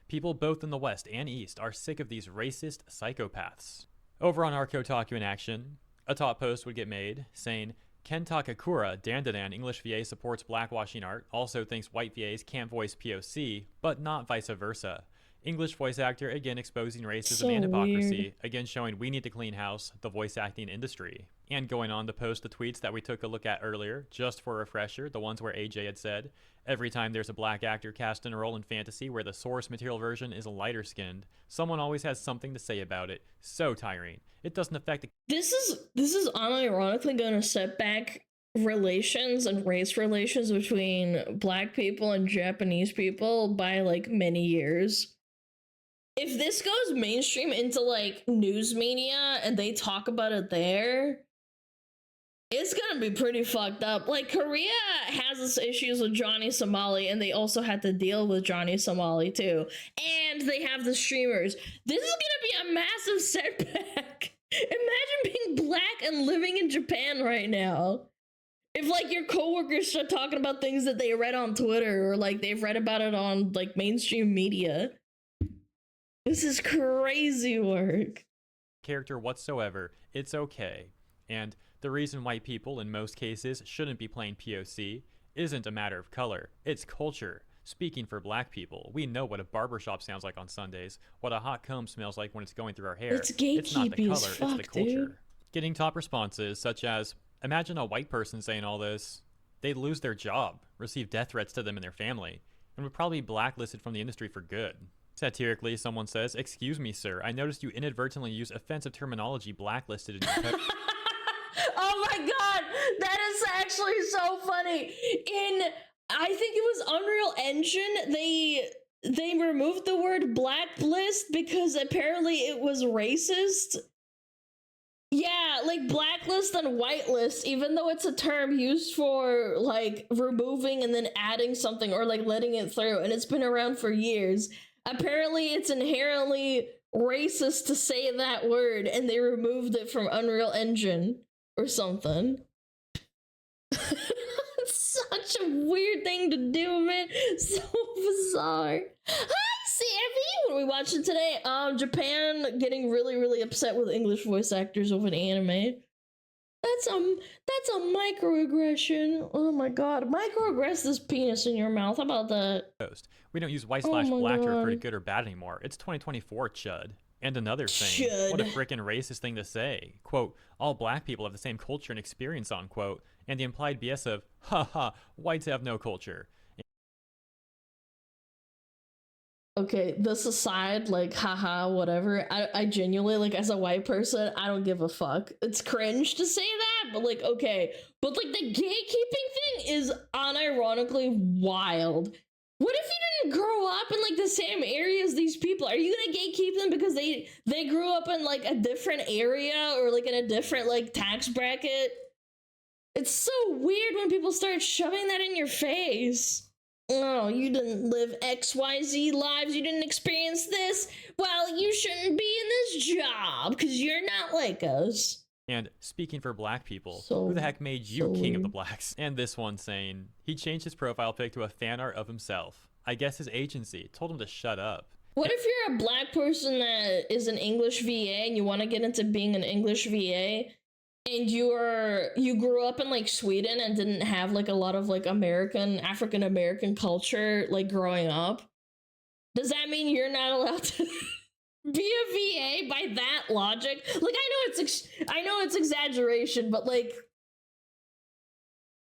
People both in the West and East are sick of these racist psychopaths. Over on our Kotaku in action, a top post would get made saying, "Kenta Kakura, Dandadan English VA supports blackwashing art, also thinks white VAs can't voice POC, but not vice versa. English voice actor again exposing racism and hypocrisy, weird. Again showing we need to clean house, the voice acting industry." And going on to post the tweets that we took a look at earlier, just for a refresher, the ones where AJ had said, "Every time there's a black actor cast in a role in fantasy where the source material version is lighter skinned, someone always has something to say about it. So tiring. It doesn't affect the..." This is unironically going to set back relations and race relations between black people and Japanese people by like many years. If this goes mainstream into like news media and they talk about it there, it's gonna be pretty fucked up. Like, Korea has its issues with Johnny Somali, and they also had to deal with Johnny Somali too. And they have the streamers. This is gonna be a massive setback. Imagine being black and living in Japan right now. If like your coworkers start talking about things that they read on Twitter, or like they've read about it on like mainstream media. This is crazy work. Character whatsoever, it's okay. And the reason white people in most cases shouldn't be playing POC isn't a matter of color, it's culture. Speaking for black people, we know what a barbershop sounds like on Sundays, what a hot comb smells like when it's going through our hair. It's gatekeeping, it's not the color, fuck, it's the culture. Dude. Getting top responses such as, "Imagine a white person saying all this. They'd lose their job, receive death threats to them and their family, and would probably be blacklisted from the industry for good." Satirically, someone says, "Excuse me, sir, I noticed you inadvertently used offensive terminology blacklisted in your post." Oh my god, that is actually so funny. I think it was Unreal Engine, they removed the word blacklist because apparently it was racist. Yeah, like blacklist and whitelist, even though it's a term used for like removing and then adding something or like letting it through, and it's been around for years. Apparently it's inherently racist to say that word, and they removed it from Unreal Engine or something. It's such a weird thing to do, man. So bizarre. Hi, Sammy! What are we watching today? Japan getting really, really upset with English voice actors over an anime. That's a microaggression. Oh my god. Microaggress this penis in your mouth. How about that? We don't use white/black to refer to good or bad anymore. It's 2024, chud. And another thing, what a frickin' racist thing to say. Quote, "All black people have the same culture and experience," unquote. And the implied BS of, haha, whites have no culture. Okay, this aside, like, haha, whatever, I genuinely, like, as a white person, I don't give a fuck. It's cringe to say that, but, like, okay. But, like, the gatekeeping thing is unironically wild. What if you didn't grow up in, like, the same area as these people? Are you gonna gatekeep them because they grew up in, like, a different area or, like, in a different, like, tax bracket? It's so weird when people start shoving that in your face. Oh, you didn't live XYZ lives, you didn't experience this? Well, you shouldn't be in this job, because you're not like us. And speaking for black people, who the heck made you king of the blacks? And this one saying, he changed his profile pic to a fan art of himself. I guess his agency told him to shut up. What if you're a black person that is an English VA and you want to get into being an English VA, and you grew up in like Sweden and didn't have like a lot of like African American culture like growing up? Does that mean you're not allowed to be a VA by that logic? Like, I know it's exaggeration, but like,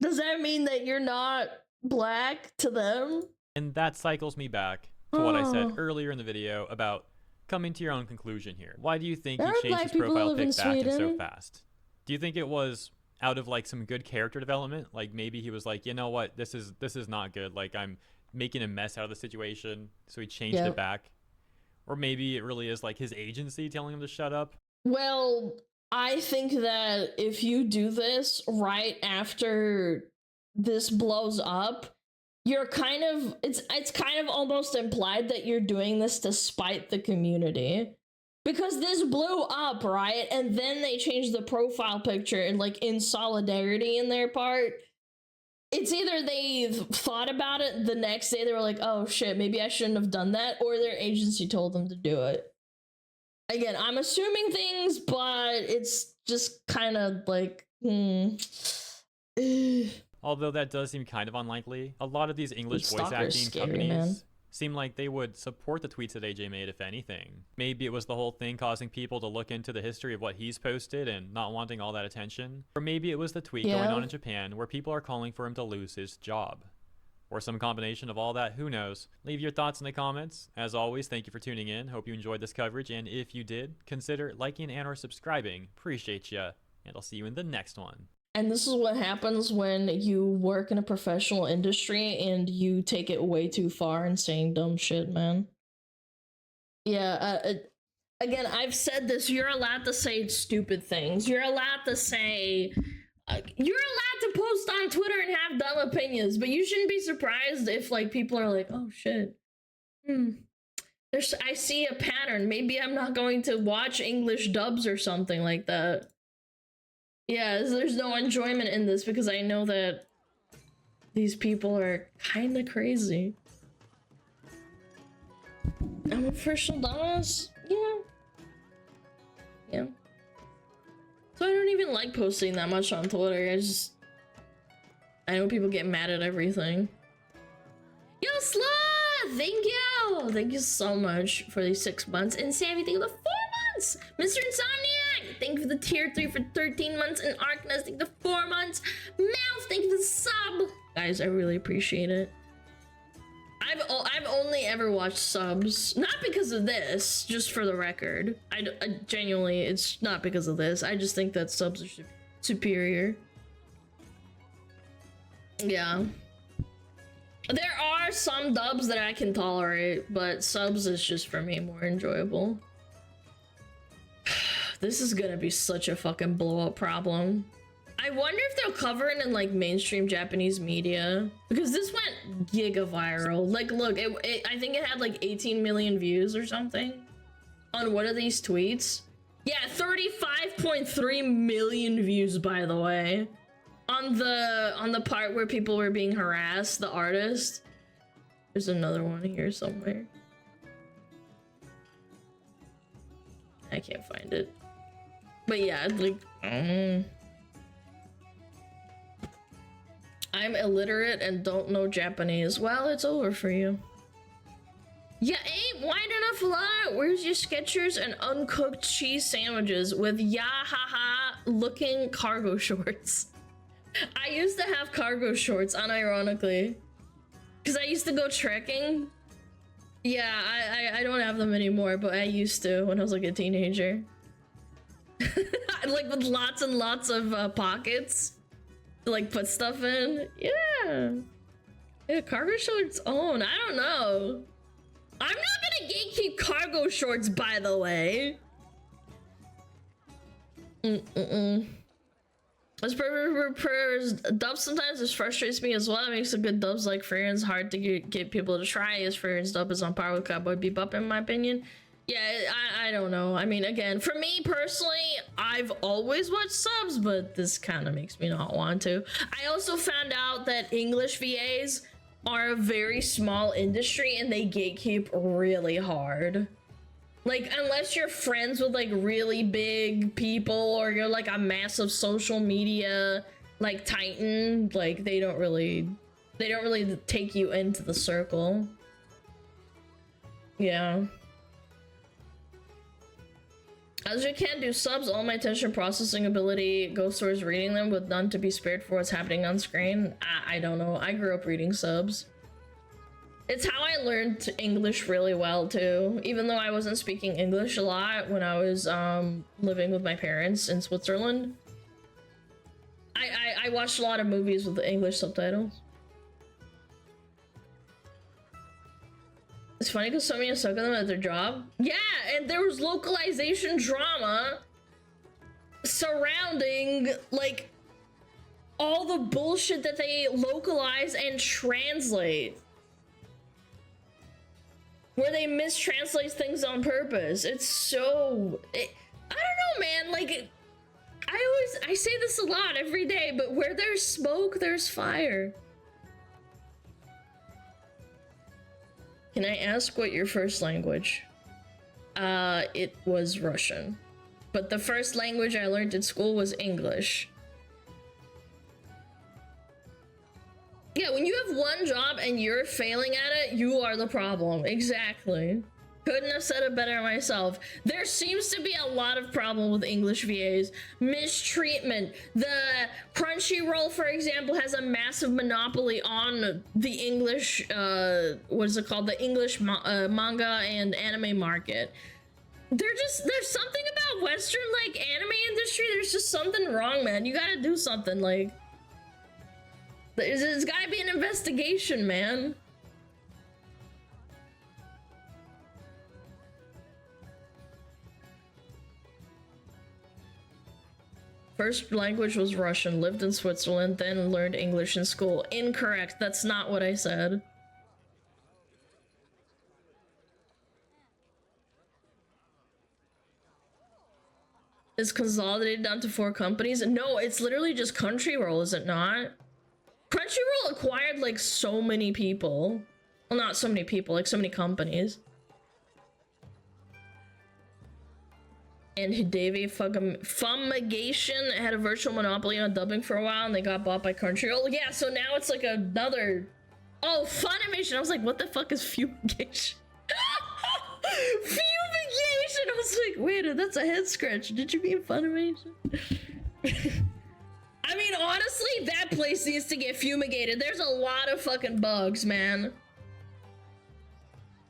does that mean that you're not black to them? And that cycles me back to what I said earlier in the video about coming to your own conclusion here. Why do you think he changed his profile pic back and so fast? Do you think it was out of like some good character development? Like maybe he was like, you know what, this is not good. Like I'm making a mess out of the situation, so he changed it back. Or maybe it really is like his agency telling him to shut up. Well, I think that if you do this right after this blows up, you're kind of, it's kind of almost implied that you're doing this to spite the community. Because this blew up, right? And then they changed the profile picture and like in solidarity in their part. It's either they thought about it the next day, they were like, oh shit, maybe I shouldn't have done that, or their agency told them to do it. Again, I'm assuming things, but it's just kind of like, Although that does seem kind of unlikely, a lot of these English voice acting companies seem like they would support the tweets that AJ made, if anything. Maybe it was the whole thing causing people to look into the history of what he's posted and not wanting all that attention. Or maybe it was the tweet going on in Japan where people are calling for him to lose his job. Or some combination of all that, who knows? Leave your thoughts in the comments. As always, thank you for tuning in. Hope you enjoyed this coverage, and if you did, consider liking and or subscribing. Appreciate ya, and I'll see you in the next one. And this is what happens when you work in a professional industry and you take it way too far and saying dumb shit, man. Yeah, again, I've said this, you're allowed to say stupid things. You're allowed to say, you're allowed to post on Twitter and have dumb opinions, but you shouldn't be surprised if, like, people are like, oh shit, I see a pattern. Maybe I'm not going to watch English dubs or something like that. Yeah, there's no enjoyment in this because I know that these people are kind of crazy. I'm a professional dumbass? Yeah. So I don't even like posting that much on Twitter. I know people get mad at everything. Yo, Sloth! Thank you! Thank you so much for these 6 months. And Sammy, thank you for the 4 months! Mr. Insomniac, thank you for the tier 3 for 13 months. And Arkness, thank you for 4 months. Mouth, thank you for the sub! Guys, I really appreciate it. I've only ever watched subs, not because of this, just for the record. I genuinely, it's not because of this. I just think that subs are superior. Yeah. There are some dubs that I can tolerate, but subs is just, for me, more enjoyable. This is gonna be such a fucking blow-up problem. I wonder if they'll cover it in, like, mainstream Japanese media. Because this went giga viral. Like, look, I think it had, like, 18 million views or something on one of these tweets. Yeah, 35.3 million views, by the way. On the part where people were being harassed, the artist. There's another one here somewhere. I can't find it. But yeah, like, I'm illiterate and don't know Japanese. Well, it's over for you. You ain't wide enough lot. Where's your Skechers and uncooked cheese sandwiches with yahaha looking cargo shorts? I used to have cargo shorts, unironically. Because I used to go trekking. Yeah, I don't have them anymore, but I used to when I was like a teenager. Like with lots and lots of pockets. Like put stuff in. Yeah, cargo shorts own. I don't know. I'm not gonna gatekeep cargo shorts, by the way. As per dubs sometimes this frustrates me as well. It makes the good dubs like Friends hard to get people to try, as Friends dub is on par with Cowboy Bebop in my opinion. Yeah, I don't know. I mean, again, for me personally, I've always watched subs, but this kind of makes me not want to. I also found out that English VAs are a very small industry and they gatekeep really hard. Like, unless you're friends with like really big people or you're like a massive social media like titan, like they don't really take you into the circle. Yeah. As you can't do subs, all my attention processing ability goes towards reading them with none to be spared for what's happening on screen. I don't know. I grew up reading subs. It's how I learned English really well too. Even though I wasn't speaking English a lot when I was living with my parents in Switzerland. I watched a lot of movies with the English subtitles. It's funny because so many suck at them at their job. Yeah, and there was localization drama surrounding like all the bullshit that they localize and translate. Where they mistranslate things on purpose. It's so... I don't know, man. Like, I say this a lot every day, but where there's smoke, there's fire. Can I ask what your first language? It was Russian. But the first language I learned in school was English. Yeah, when you have one job and you're failing at it, you are the problem. Exactly. Couldn't have said it better myself. There seems to be a lot of problem with English VAs. Mistreatment. The Crunchyroll, for example, has a massive monopoly on the English, what is it called? The English manga and anime market. There's something about Western, like, anime industry. There's just something wrong, man. You gotta do something, like... There's gotta be an investigation, man. First language was Russian, lived in Switzerland, then learned English in school. Incorrect, that's not what I said. Is consolidated down to 4 companies? No, it's literally just Crunchyroll, is it not? Crunchyroll acquired like so many people. Well, not so many people, like so many companies. And Hideo Fumigation had a virtual monopoly on dubbing for a while and they got bought by Crunchyroll. Yeah, so now it's like another... Oh, Funimation! I was like, what the fuck is Fumigation? Fumigation! I was like, wait, that's a head scratch. Did you mean Funimation? I mean, honestly, that place needs to get fumigated. There's a lot of fucking bugs, man.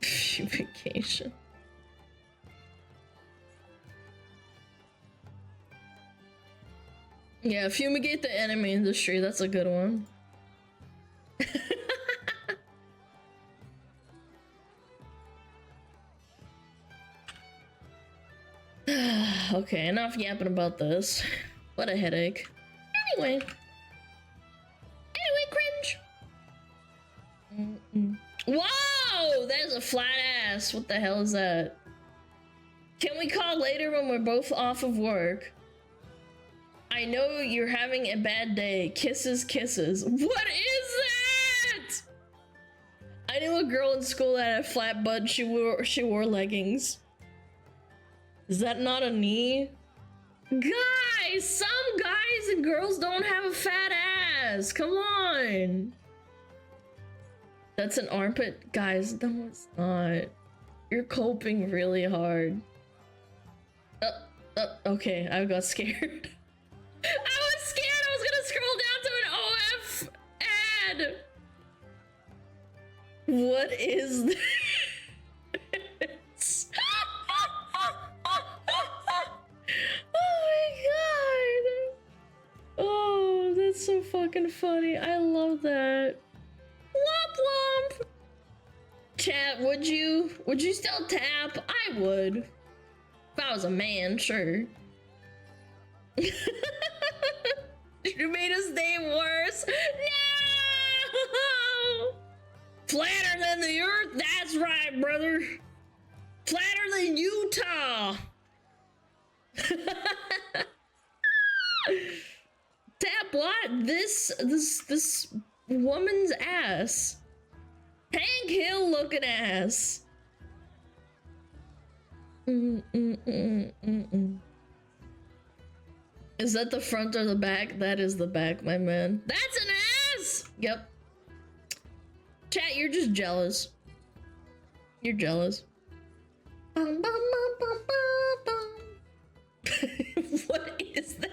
Fumigation. Yeah, fumigate the anime industry. That's a good one. Okay, enough yapping about this. What a headache. Anyway, cringe. Whoa, that's a flat ass. What the hell is that? Can we call later when we're both off of work? I know you're having a bad day. Kisses, kisses. What is that? I knew a girl in school that had a flat butt. She wore leggings. Is that not a knee? Guys, some guys and girls don't have a fat ass. Come on. That's an armpit. Guys, no, it's not. You're coping really hard. Okay, I got scared. I was scared I was gonna scroll down to an OF ad. What is this? Oh my god. Oh, that's so fucking funny. I love that. Womp womp. Chat, would you still tap? I would. If I was a man, sure. You made his day worse. No! Flatter than the earth? That's right, brother. Flatter than Utah. Tap what? This woman's ass. looking ass. Is that the front or the back? That is the back, my man. That's an ass! Yep. Chat, you're just jealous. You're jealous. What is that?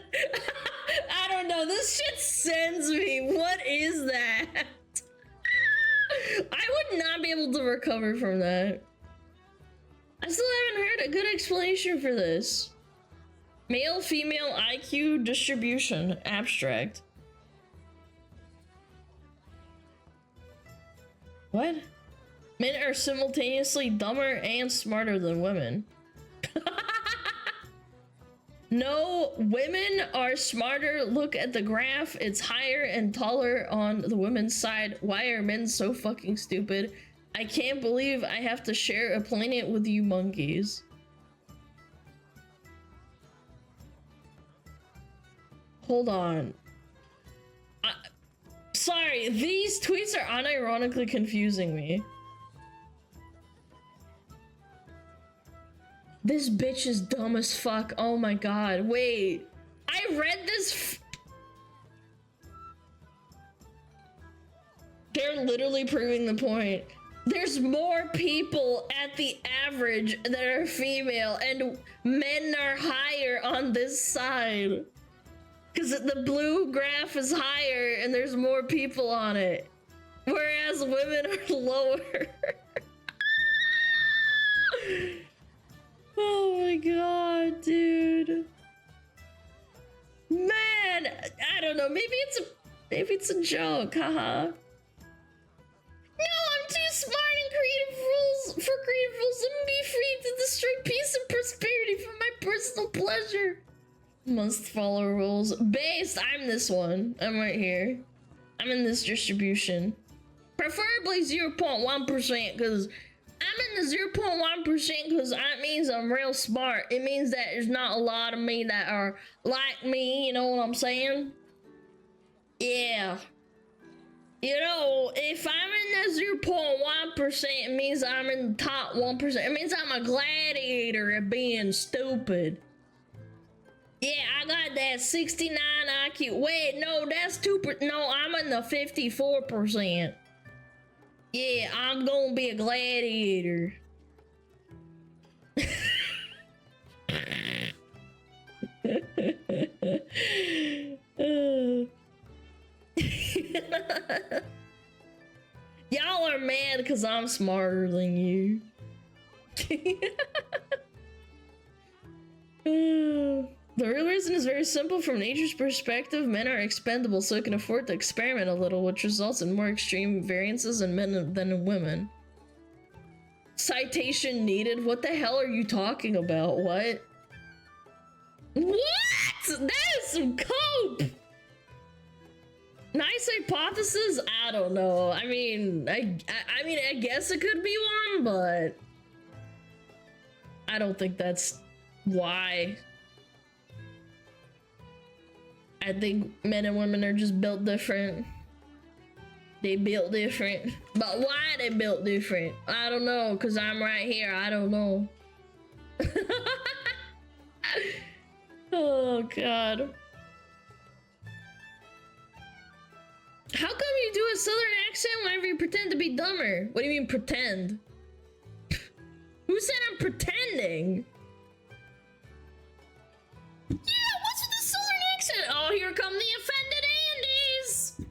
I don't know. This shit sends me. What is that? I would not be able to recover from that. I still haven't heard a good explanation for this. Male, female, IQ distribution, abstract. What? Men are simultaneously dumber and smarter than women. No, women are smarter. Look at the graph. It's higher and taller on the women's side. Why are men so fucking stupid? I can't believe I have to share a planet with you monkeys. Hold on. Sorry, these tweets are unironically confusing me. This bitch is dumb as fuck. Oh my god. Wait. I read this. They're literally proving the point. There's more people at the average that are female, and men are higher on this side. Because the blue graph is higher and there's more people on it. Whereas women are lower. Oh my god, dude. Man, I don't know. Maybe it's a joke, haha. No, I'm too smart and creative rules. Let me be free to destroy peace and prosperity for my personal pleasure. Must follow rules. Based, I'm this one. I'm right here. I'm in this distribution. Preferably 0.1%, because I'm in the 0.1% because that means I'm real smart. It means that there's not a lot of me that are like me, you know what I'm saying? Yeah. You know, if I'm in that 0.1%, it means I'm in the top 1%. It means I'm a gladiator at being stupid. Yeah, I got that 69 IQ. Wait, no, that's 2%. No, I'm in the 54%. Yeah, I'm gonna be a gladiator. Y'all are mad because I'm smarter than you. The real reason is very simple. From nature's perspective, men are expendable, so it can afford to experiment a little, which results in more extreme variances in men than in women. Citation needed? What the hell are you talking about? What? What? That is some cope! Nice hypothesis? I don't know. I mean, I guess it could be one, but I don't think that's why. I think men and women are just built different. They built different. But why they built different? I don't know, because I'm right here. I don't know. Oh, God. How come you do a southern accent whenever you pretend to be dumber? What do you mean, pretend? Who said I'm pretending? Yeah, what's with the southern accent? Oh, here come the offended Andes.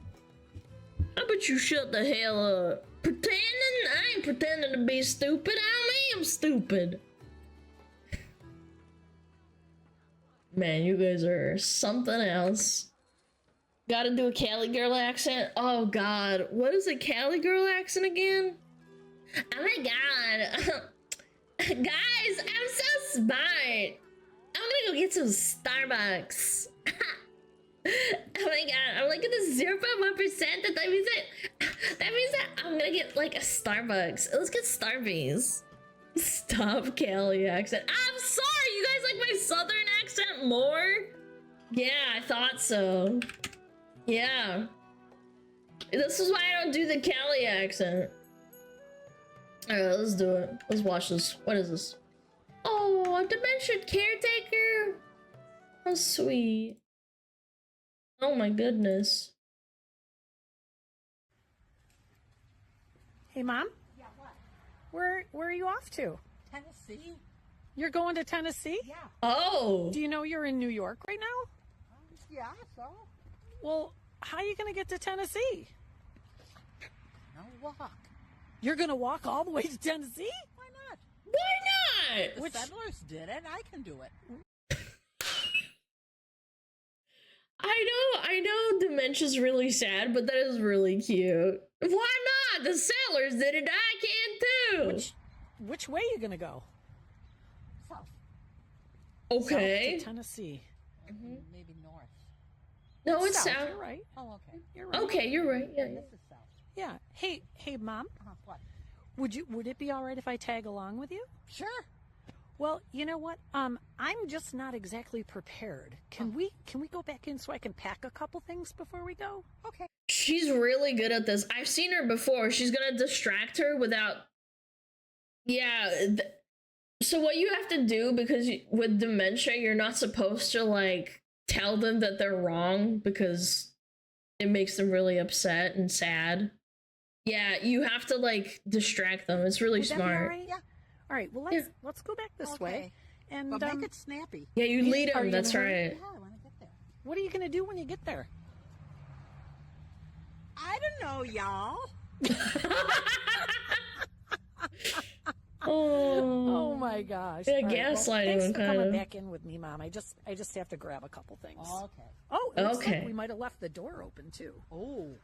How about you shut the hell up? Pretending? I ain't pretending to be stupid. I am stupid. Man, you guys are something else. Gotta do a Cali girl accent? Oh god, what is a Cali girl accent again? Oh my god. Guys, I'm so smart. I'm gonna go get some Starbucks. Oh my god, I'm like at the 0.1%. That means that I'm gonna get like a Starbucks. Let's get Starbies. Stop Cali accent. I'm sorry, you guys like my southern accent more? Yeah, I thought so. Yeah. This is why I don't do the Cali accent. Alright, let's do it. Let's watch this. What is this? Oh, a dementia caretaker. How sweet. Oh my goodness. Hey, Mom? Yeah, what? Where are you off to? Tennessee? You're going to Tennessee? Yeah. Oh. Do you know you're in New York right now? Yeah, so? Well, how are you going to get to Tennessee? No walk. You're going to walk all the way to Tennessee? Why not? Why not? The settlers did it. I can do it. I know dementia's really sad, but that is really cute. Why not? The settlers did it, I can too. Which way are you gonna go? South. Okay. South to Tennessee. Maybe north. No, it's south. south. You're right. Oh, okay. You're right. Okay, you're right. Yeah. This is south. Yeah. Hey, Mom. What? Would it be all right if I tag along with you? Sure. Well, you know what? I'm just not exactly prepared. Can we go back in so I can pack a couple things before we go? Okay. She's really good at this. I've seen her before. She's gonna distract her without. Yeah. So what you have to do, because with dementia, you're not supposed to like tell them that they're wrong because it makes them really upset and sad. Yeah, you have to like distract them. It's really Would that be smart. all right? Yeah. All right. Well, let's go back this way. And But make it snappy. Yeah, you lead are them. you That's in a hurry? right. Yeah, I want to get there. What are you gonna do when you get there? I don't know, y'all. Oh my gosh. Yeah, All right, gaslighting thanks them, for kind coming of. back in with me, Mom. I just have to grab a couple things. Okay. Oh, it looks Okay. like we might have left the door open too. Oh.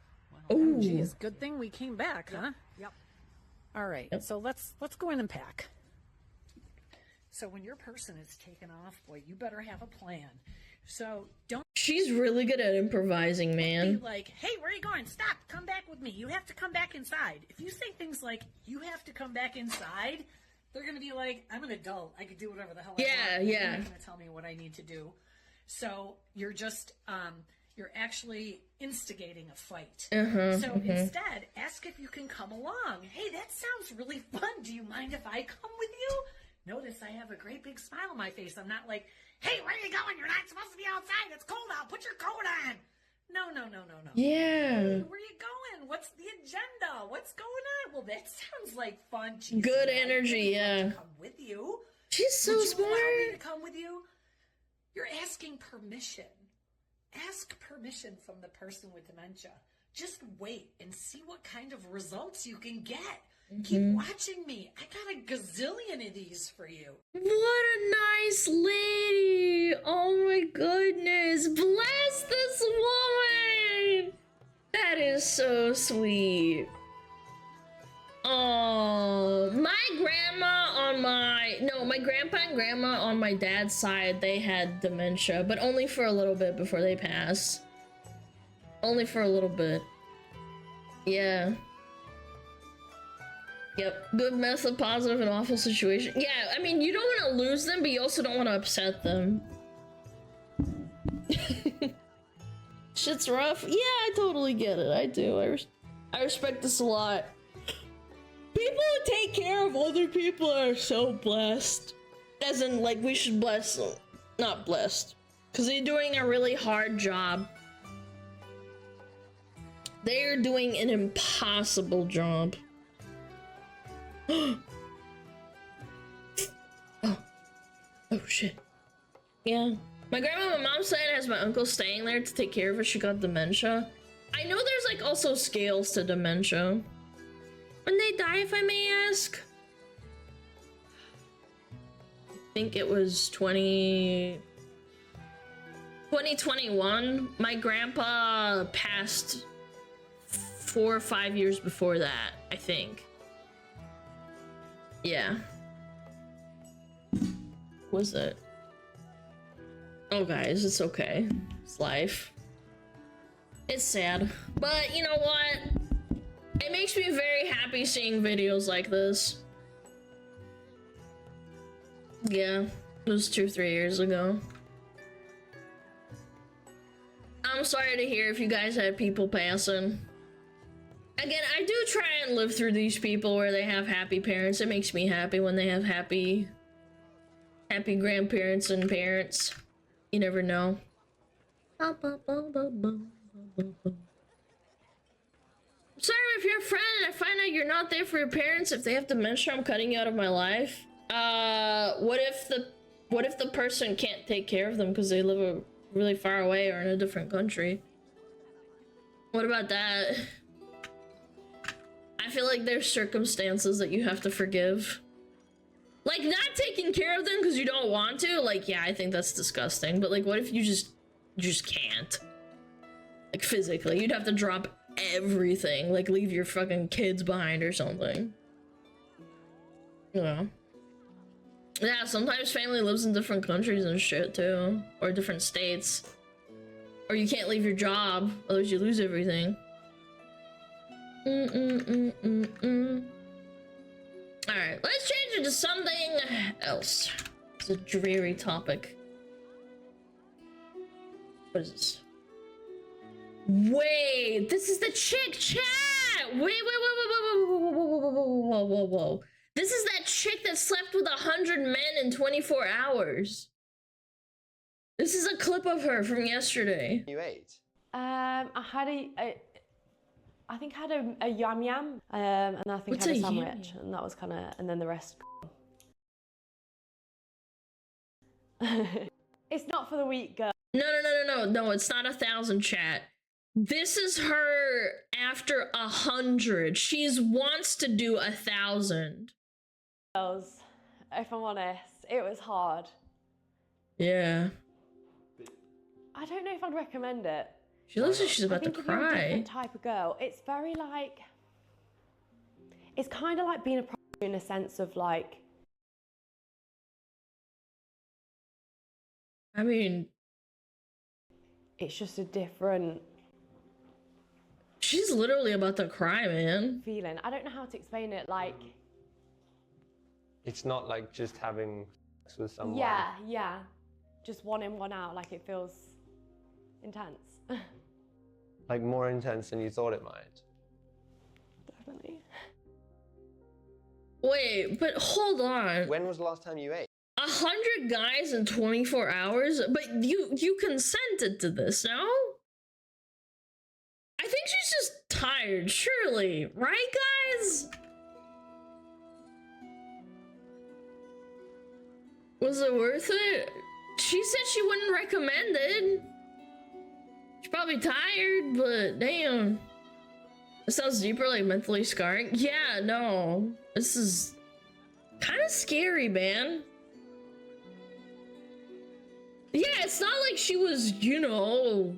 Ooh. Geez, good thing we came back, huh? Yep. All right. So let's go in and pack. So when your person is taken off, boy, you better have a plan. So don't She's really good at improvising, be man. like, hey, where are you going? Stop. Come back with me. You have to come back inside. If you say things like, you have to come back inside, they're going to be like, I'm an adult. I can do whatever the hell I want. Yeah, You're yeah. not going to tell me what I need to do. So you're just, you're actually instigating a fight. So instead, ask if you can come along. Hey, that sounds really fun. Do you mind if I come with you? Notice I have a great big smile on my face. I'm not like, hey, where are you going? You're not supposed to be outside. It's cold out. Put your coat on. No. Yeah. Hey, where are you going? What's the agenda? What's going on? Well, that sounds like fun. Jeez, Good I'd energy, really like to yeah. come with you. She's so Would you allow me to smart. come with you? You're asking permission. Ask permission from the person with dementia. Just wait and see what kind of results you can get. Keep watching me. I got a gazillion of these for you. What a nice lady. Oh my goodness. Bless this woman. That is so sweet. Oh, my grandpa and grandma on my dad's side, they had dementia, but only for a little bit before they passed. Only for a little bit. Yeah. Yep. Good method, positive, and awful situation. Yeah, I mean, you don't want to lose them, but you also don't want to upset them. Shit's rough. Yeah, I totally get it. I do. I respect this a lot. People who take care of other people are so blessed. As in, like, we should bless them. Not blessed. Because they're doing a really hard job. They're doing an impossible job. Oh shit. Yeah. My grandma on my mom's side has my uncle staying there to take care of her. She got dementia. I know there's like also scales to dementia. When they die, if I may ask? I think it was 2021. My grandpa passed 4 or 5 years before that, I think. Yeah. Was it? Oh, guys, it's okay. It's life. It's sad. But you know what? It makes me very happy seeing videos like this. Yeah, it was 2 or 3 years ago. I'm sorry to hear if you guys had people passing. Again, I do try and live through these people where they have happy parents. It makes me happy when they have happy grandparents and parents. You never know. Sorry if you're a friend and I find out you're not there for your parents. If they have dementia, I'm cutting you out of my life. What if the person can't take care of them because they live really far away or in a different country? What about that? I feel like there's circumstances that you have to forgive. Like, not taking care of them because you don't want to. Like, yeah, I think that's disgusting. But, like, what if you just can't? Like, physically. You'd have to drop everything. Like, leave your fucking kids behind or something. You know? Yeah, sometimes family lives in different countries and shit, too. Or different states. Or you can't leave your job, otherwise you lose everything. Alright, let's change it to something else. It's a dreary topic. What is this? Wait, this is the chick chat! Wait. Whoa. This is that chick that slept with 100 men in 24 hours. This is a clip of her from yesterday. You ate? I think I had a yam yam, and I think I had a sandwich, and that was kind of, and then the rest. It's not for the weak, girl. No, it's not 1,000, chat. This is her after 100. She's wants to do 1,000. Girls, if I'm honest, it was hard. Yeah. I don't know if I'd recommend it. She looks like she's about to cry. If you're a different type of girl, it's very like, it's kind of like being a prostitute in a sense of like, I mean, it's just a different. She's literally about to cry, man. Feeling. I don't know how to explain it. Like, It's not like just having sex with someone. yeah, just one in, one out. Like, it feels intense. Like more intense than you thought it might. Definitely. Wait, but hold on. When was the last time you ate? 100 guys in 24 hours? But you consented to this, no? I think she's just tired, surely. Right, guys? Was it worth it? She said she wouldn't recommend it. She's probably tired, but damn. It sounds deeper, like mentally scarring. Yeah, no. This is kind of scary, man. Yeah, it's not like she was, you know,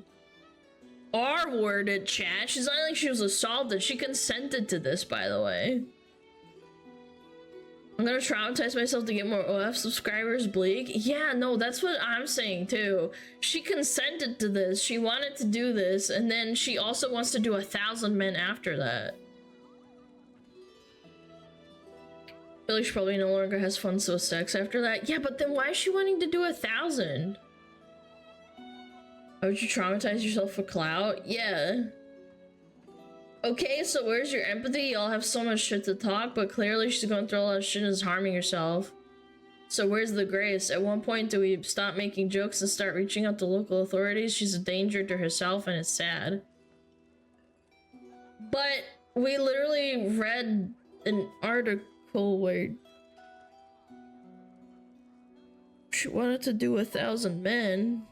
R-worded, chat. She's not like she was assaulted. She consented to this, by the way. I'm gonna traumatize myself to get more OF subscribers, Bleak. Yeah, no, that's what I'm saying too. She consented to this. She wanted to do this, and then she also wants to do 1,000 men after that. I feel like she probably no longer has fun with sex after that. Yeah, but then why is she wanting to do 1,000? Why would you traumatize yourself for clout? Yeah. Okay, so where's your empathy? Y'all have so much shit to talk, but clearly she's going through a lot of shit and is harming herself. So where's the grace? At one point, do we stop making jokes and start reaching out to local authorities? She's a danger to herself and it's sad. But we literally read an article where she wanted to do 1,000 men.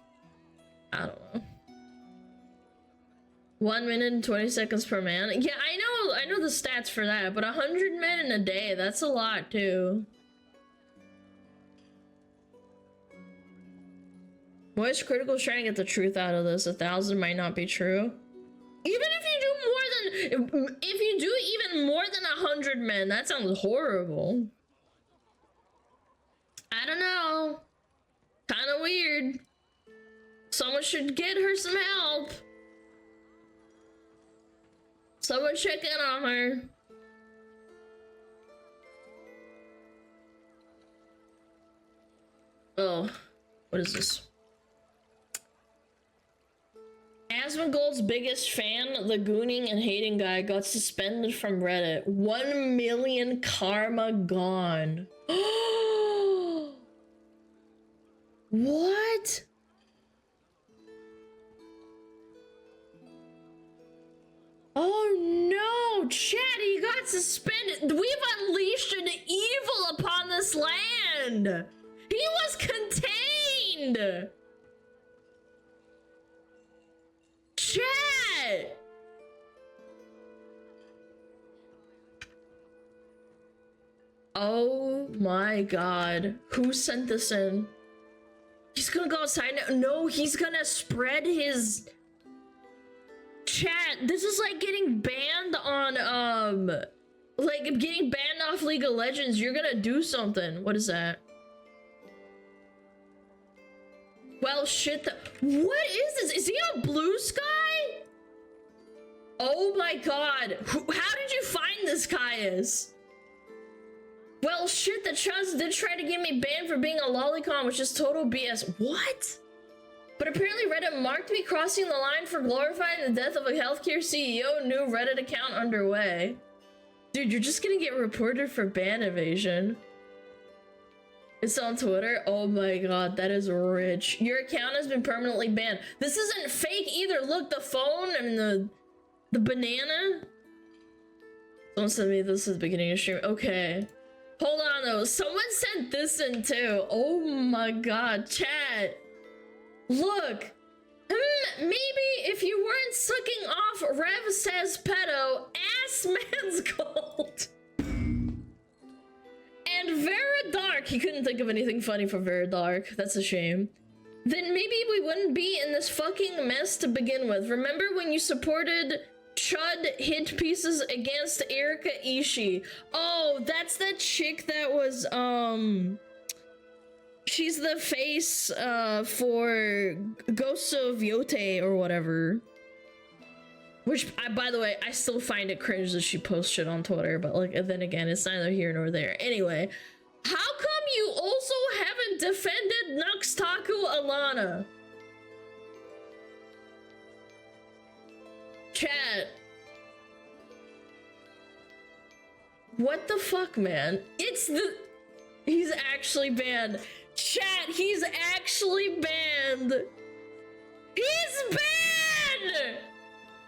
I don't know. 1 minute and 20 seconds per man. Yeah, I know the stats for that, but 100 men in a day, that's a lot too. Voice Critical is trying to get the truth out of this. 1,000 might not be true. Even if you do even more than 100 men, that sounds horrible. I don't know. Kind of weird. Someone should get her some help. Someone check in on her. Oh, what is this? As Asmongold's biggest fan, the gooning and hating guy, got suspended from Reddit. 1 million karma gone. What? Oh no, chat, he got suspended. We've unleashed an evil upon this land. He was contained. Chat. Oh my god. Who sent this in? He's gonna go outside now. No, he's gonna spread his... Chat, this is like getting banned on, like getting banned off League of Legends. You're gonna do something. What is that? Well, shit, what is this? Is he on Blue Sky? Oh my god. How did you find this, Caius? Well, shit, the Chuz did try to get me banned for being a lolicon, which is total BS. What? But apparently Reddit marked me crossing the line for glorifying the death of a healthcare CEO. New Reddit account underway. Dude, you're just gonna get reported for ban evasion. It's on Twitter. Oh my god, that is rich. Your account has been permanently banned. This isn't fake either. Look, the phone and the banana. Don't send me this at the beginning of stream. Okay. Hold on though. Someone sent this in too. Oh my god, chat. Look, maybe if you weren't sucking off Rev says pedo, ass man's gold. And Vera Dark, he couldn't think of anything funny for Vera Dark. That's a shame. Then maybe we wouldn't be in this fucking mess to begin with. Remember when you supported Chud hit pieces against Erika Ishii? Oh, that's that chick that was, she's the face, for Ghosts of Yote or whatever. Which, by the way, I still find it cringe that she posts shit on Twitter, but like, then again, it's neither here nor there. Anyway, how come you also haven't defended SmugAlana? Chat. What the fuck, man? He's actually banned. Chat, he's actually banned. He's banned!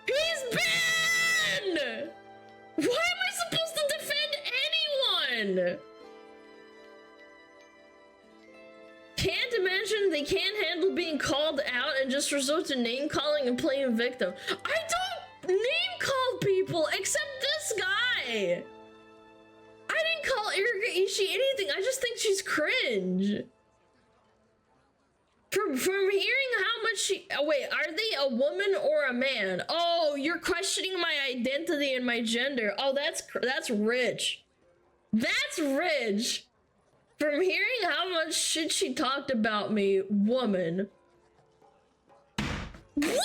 He's banned! Why am I supposed to defend anyone? Can't imagine they can't handle being called out and just resort to name calling and playing victim. I don't name call people except this guy. I didn't call Erika Ishii anything. I just think she's cringe. From hearing how much she... Oh, wait, are they a woman or a man? Oh, you're questioning my identity and my gender. Oh, that's rich. That's rich. From hearing how much shit she talked about me, woman. What? What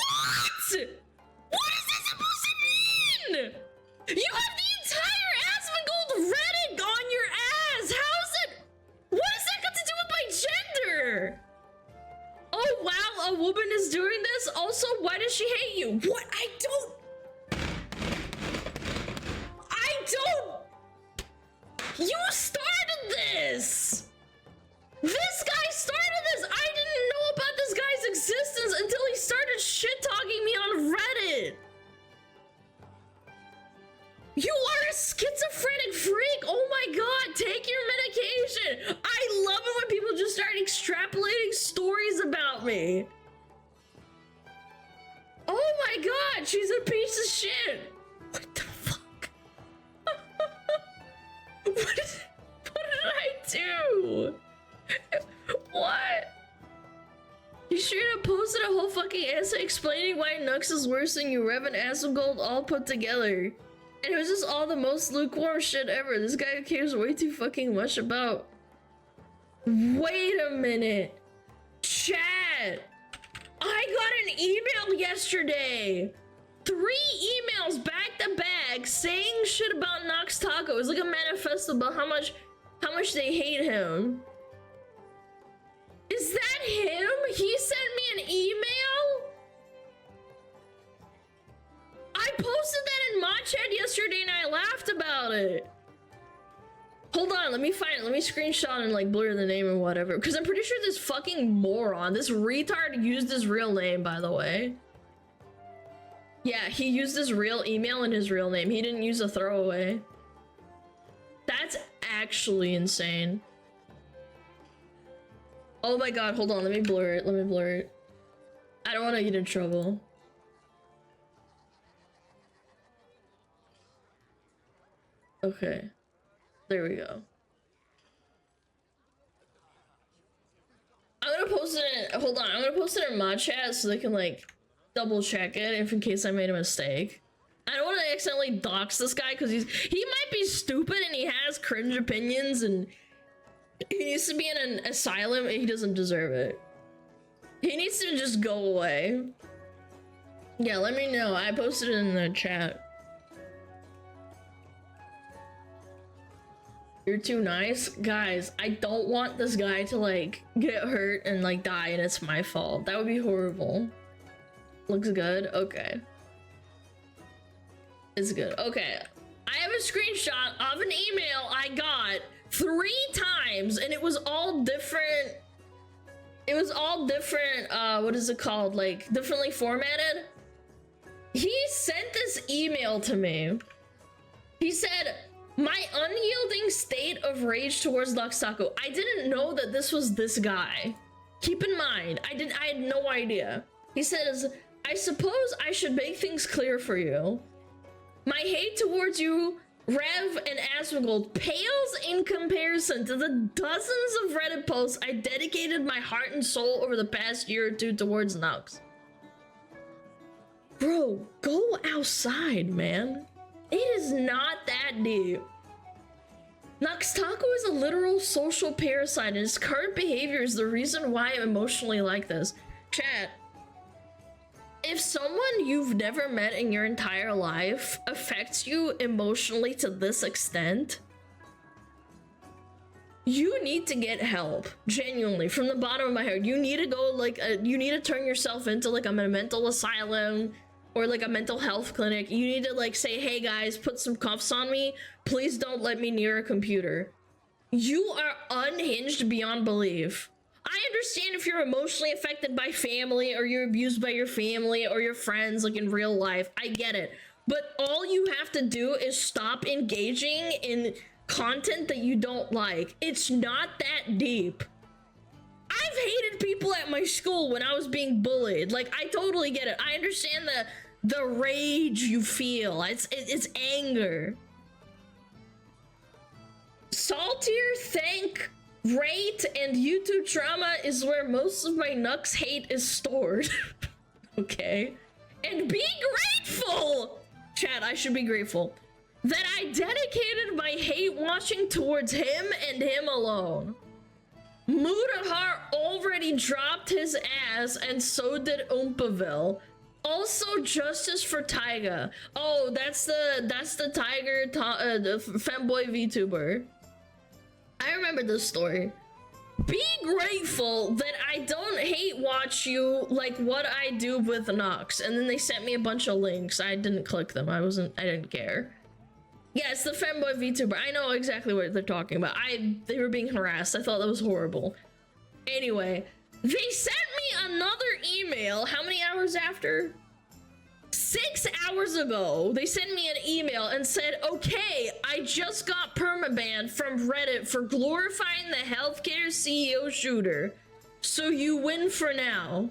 is this supposed to mean? You have the entire Asmongold Reddit on your ass. How's it? What does that got to do with my gender? Oh wow, a woman is doing this? Also, why does she hate you? What? I don't... You started this! This guy started this! I didn't know about this guy's existence until he started shit-talking me on Reddit! You are a schizophrenic freak! Oh my god, take your medication! I love it when people just start extrapolating stories about me! Oh my god, she's a piece of shit! What the fuck? What did I do? What? You should have posted a whole fucking essay explaining why Nux is worse than you, Rev and Asmongold all put together. And it was just all the most lukewarm shit ever. This guy cares way too fucking much about... Wait a minute. Chat. I got an email yesterday. 3 emails back to back saying shit about Nox Taco. It was like a manifesto about how much they hate him. Is that him? He sent me an email? posted that in my chat yesterday and I laughed about it. Hold on, let me find it. Let me screenshot and like blur the name or whatever. Because I'm pretty sure this fucking moron, this retard used his real name, by the way. Yeah, he used his real email and his real name. He didn't use a throwaway. That's actually insane. Oh my god, hold on, let me blur it. Let me blur it. I don't want to get in trouble. Okay. There we go. I'm gonna post it in, hold on, I'm gonna post it in mod chat so they can like double check it if in case I made a mistake. I don't want to accidentally dox this guy because he might be stupid and he has cringe opinions and he needs to be in an asylum and he doesn't deserve it. He needs to just go away. Yeah, let me know. I posted it in the chat. You're too nice. Guys, I don't want this guy to like get hurt and like die and it's my fault. That would be horrible. Looks good? Okay. It's good. Okay. I have a screenshot of an email I got 3 times and it was all different. It was all different, what is it called? Like, differently formatted. He sent this email to me. He said, my unyielding state of rage towards Luxtaco. I didn't know that this was this guy. Keep in mind, I had no idea. He says, I suppose I should make things clear for you. My hate towards you, Rev and Asmongold, pales in comparison to the dozens of Reddit posts I dedicated my heart and soul over the past year or two towards Nux. Bro, go outside, man. It is not that deep. Nuxtaco is a literal social parasite and his current behavior is the reason why I'm emotionally like this. Chat, if someone you've never met in your entire life affects you emotionally to this extent, you need to get help. Genuinely, from the bottom of my heart. You need to go like, you need to turn yourself into like a mental asylum or like a mental health clinic. You need to like say, hey guys, put some cuffs on me. Please don't let me near a computer. You are unhinged beyond belief. I understand if you're emotionally affected by family or you're abused by your family or your friends like in real life. I get it. But all you have to do is stop engaging in content that you don't like. It's not that deep. I've hated people at my school when I was being bullied. Like, I totally get it. I understand the rage you feel. It's anger. Saltier, thank, rate, and YouTube trauma is where most of my Nux hate is stored. Okay. And be grateful! Chat, I should be grateful that I dedicated my hate watching towards him and him alone. Mudahar already dropped his ass, and so did Oompaville. Also, justice for Taiga. Oh, that's the Tiger, the femboy VTuber. I remember this story. Be grateful that I don't hate watch you like what I do with Nox. And then they sent me a bunch of links. I didn't click them. I didn't care. Yes, the femboy VTuber. I know exactly what they're talking about. They were being harassed. I thought that was horrible. Anyway, they sent me another email. How many hours after? 6 hours ago, they sent me an email and said, okay, I just got permabanned from Reddit for glorifying the healthcare CEO shooter. So you win for now.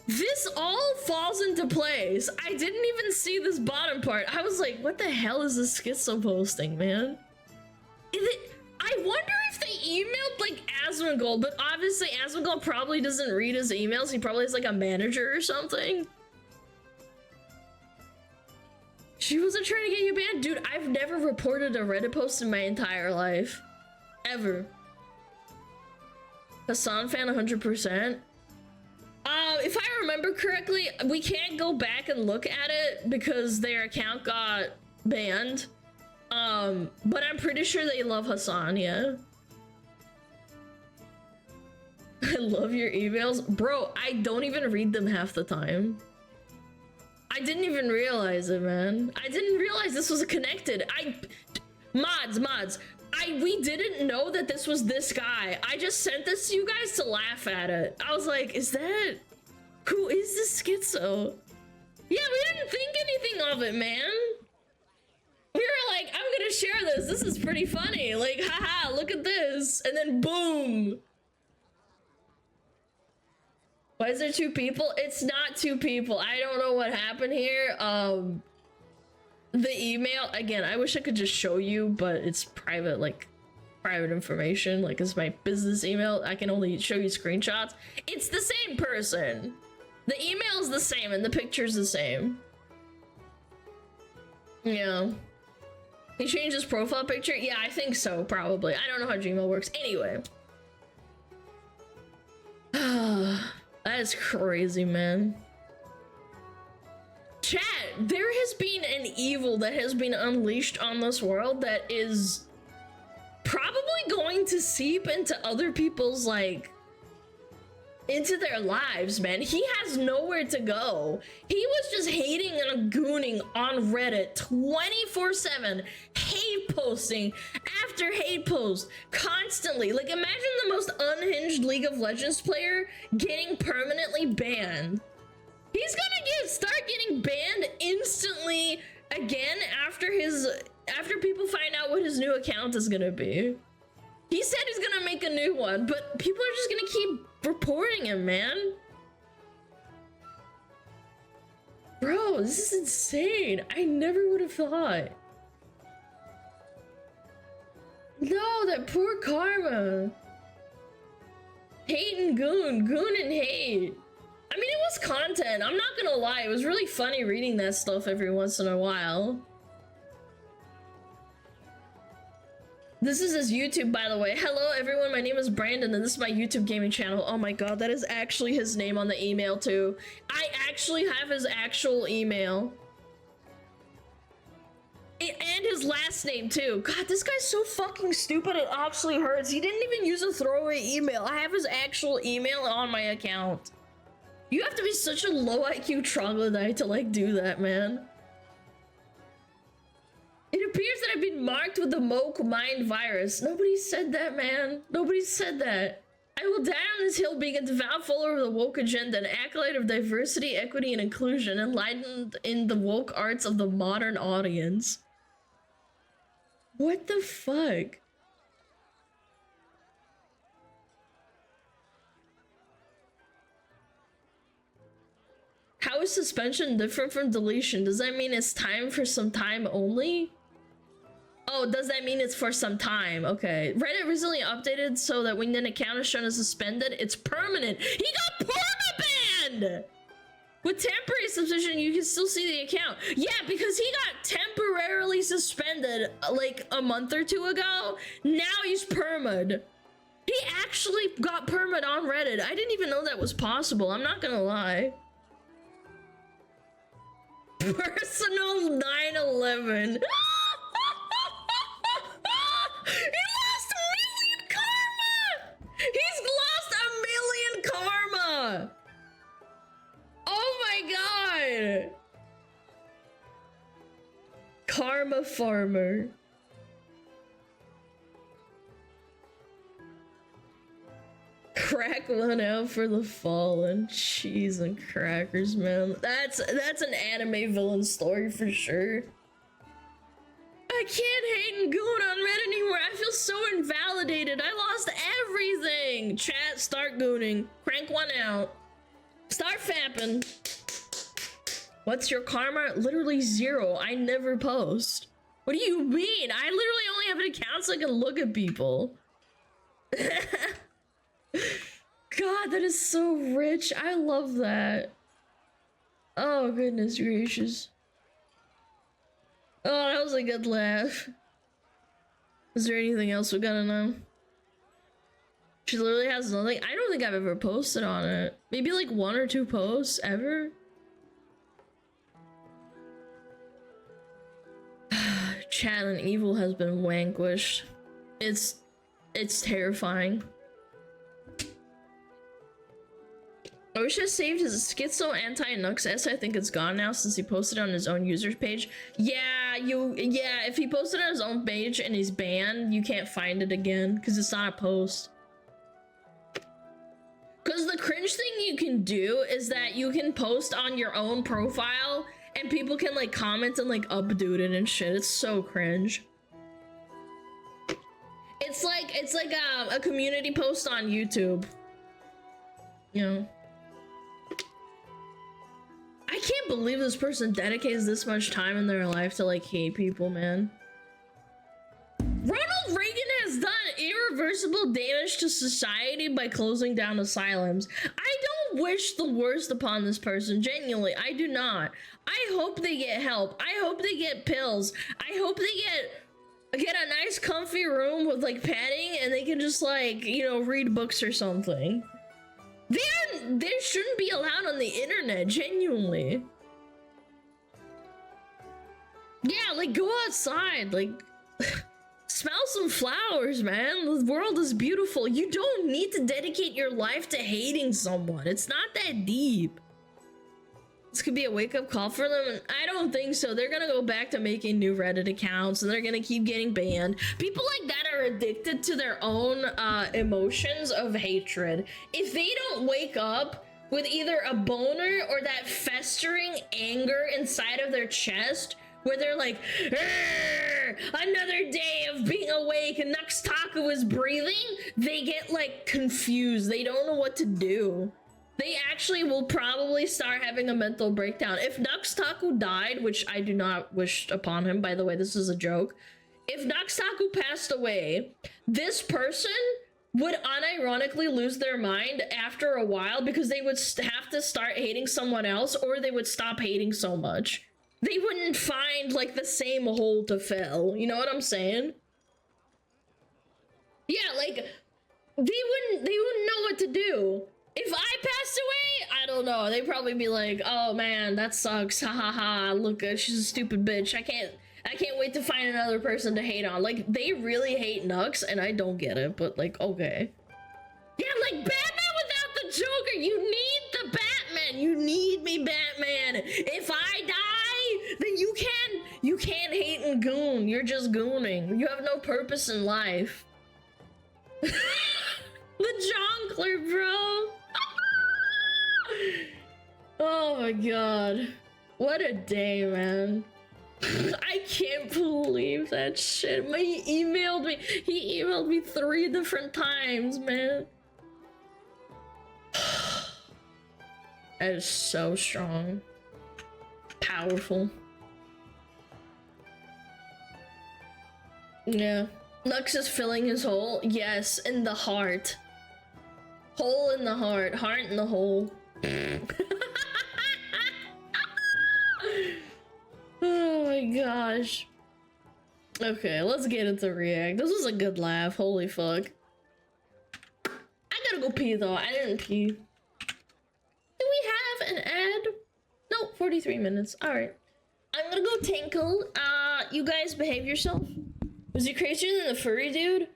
This all falls into place. I didn't even see this bottom part. I was like, what the hell is this schizo posting, man? I wonder if they emailed like Asmongold, but obviously Asmongold probably doesn't read his emails. He probably has like a manager or something. She wasn't trying to get you banned. Dude, I've never reported a Reddit post in my entire life. Ever. Hassan fan 100%. If I remember correctly, we can't go back and look at it because their account got banned. But I'm pretty sure they love Hassan, yeah. I love your emails. Bro, I don't even read them half the time. I didn't even realize it, man. I didn't realize this was connected. Mods. We didn't know that this was this guy. I just sent this to you guys to laugh at it. I was like, who is this schizo? Yeah, we didn't think anything of it, man. We were like, I'm gonna share this. This is pretty funny. Like, haha, look at this. And then boom. Why is there 2 people? It's not 2 people. I don't know what happened here. The email, again, I wish I could just show you, but it's private, like, private information. Like, it's my business email. I can only show you screenshots. It's the same person. The email is the same and the picture's the same. Yeah. He changed his profile picture? Yeah, I think so, probably. I don't know how Gmail works. Anyway. That is crazy, man. Chat, there has been an evil that has been unleashed on this world that is probably going to seep into other people's, like, into their lives, man. He has nowhere to go. He was just hating and gooning on Reddit 24/7, hate posting after hate post, constantly. Like, imagine the most unhinged League of Legends player getting permanently banned. He's gonna start getting banned instantly again after people find out what his new account is gonna be. He said he's gonna make a new one, but people are just gonna keep reporting him, man. Bro, this is insane. I never would have thought. No, that poor Karma. Hate and goon and hate. I mean, it was content. I'm not gonna lie. It was really funny reading that stuff every once in a while. This is his YouTube, by the way. Hello, everyone. My name is Brandon, and this is my YouTube gaming channel. Oh my god, that is actually his name on the email, too. I actually have his actual email. And his last name, too. God, this guy's so fucking stupid, it actually hurts. He didn't even use a throwaway email. I have his actual email on my account. You have to be such a low IQ troglodyte to, like, do that, man. It appears that I've been marked with the Moke Mind virus. Nobody said that, man. Nobody said that. I will die on this hill being a devout follower of the woke agenda, an acolyte of diversity, equity, and inclusion, enlightened in the woke arts of the modern audience. What the fuck? How is suspension different from deletion? Does that mean it's time for some time only? Oh, does that mean it's for some time? Okay. Reddit recently updated so that when an account is shown as suspended, it's permanent. He got permabanned! With temporary suspension, you can still see the account. Yeah, because he got temporarily suspended like a month or 2 ago. Now he's permad. He actually got permad on Reddit. I didn't even know that was possible. I'm not gonna lie. Personal 9/11. He lost 1,000,000 karma! He's lost 1,000,000 karma! Oh my god! Karma farmer. Crack one out for the fallen. Cheese and crackers, man. That's an anime villain story for sure. I can't hate and goon on Reddit anymore. I feel so invalidated. I lost everything. Chat, start gooning. Crank one out. Start fapping. What's your karma? Literally 0. I never post. What do you mean? I literally only have an account so I can look at people. God, that is so rich. I love that. Oh, goodness gracious. Oh, that was a good laugh. Is there anything else we gotta know? She literally has nothing. I don't think I've ever posted on it. Maybe like 1 or 2 posts ever. Chat and evil has been vanquished. It's terrifying. I wish I saved his schizo anti-nux s. I think it's gone now since he posted on his own user page. Yeah, if he posted on his own page and he's banned, you can't find it again because it's not a post. Because the cringe thing you can do is that you can post on your own profile and people can like comment and like updo it and shit. It's so cringe. It's like a community post on YouTube. You know. I can't believe this person dedicates this much time in their life to like hate people, man. Ronald Reagan has done irreversible damage to society by closing down asylums. I don't wish the worst upon this person, genuinely. I do not. I hope they get help. I hope they get pills. I hope they get a nice comfy room with like padding and they can just like, you know, read books or something. They shouldn't be allowed on the internet, genuinely. Yeah, like go outside, like smell some flowers, man. The world is beautiful. You don't need to dedicate your life to hating someone. It's not that deep. This could be a wake-up call for them. I don't think so. They're gonna go back to making new Reddit accounts and they're gonna keep getting banned. People like that are addicted to their own emotions of hatred. If they don't wake up with either a boner or that festering anger inside of their chest where they're like, another day of being awake and Nux Taku is breathing, they get like confused. They don't know what to do. They actually will probably start having a mental breakdown. If Nux Taku died, which I do not wish upon him, by the way, this is a joke. If Nux Taku passed away, this person would unironically lose their mind after a while because they would have to start hating someone else or they would stop hating so much. They wouldn't find like the same hole to fill. You know what I'm saying? Yeah, like they wouldn't know what to do. If I passed away, I don't know. They'd probably be like, "Oh man, that sucks. Ha ha ha. Look, she's a stupid bitch. I can't wait to find another person to hate on." Like they really hate Nux, and I don't get it. But like, okay, yeah, like Batman without the Joker. You need the Batman. You need me, Batman. If I die, then you can't hate and goon. You're just gooning. You have no purpose in life. The Jonkler, bro. Oh my god. What a day, man. I can't believe that shit. He emailed me 3 different times, man. That is so strong. Powerful. Yeah. Nux is filling his hole. Yes, in the heart. Hole in the heart. Heart in the hole. Oh my gosh. Okay, let's get into React. This was a good laugh. Holy fuck. I gotta go pee though. I didn't pee. Do we have an ad? Nope, 43 minutes. Alright. I'm gonna go tinkle. You guys behave yourself. Was he crazier than the furry dude?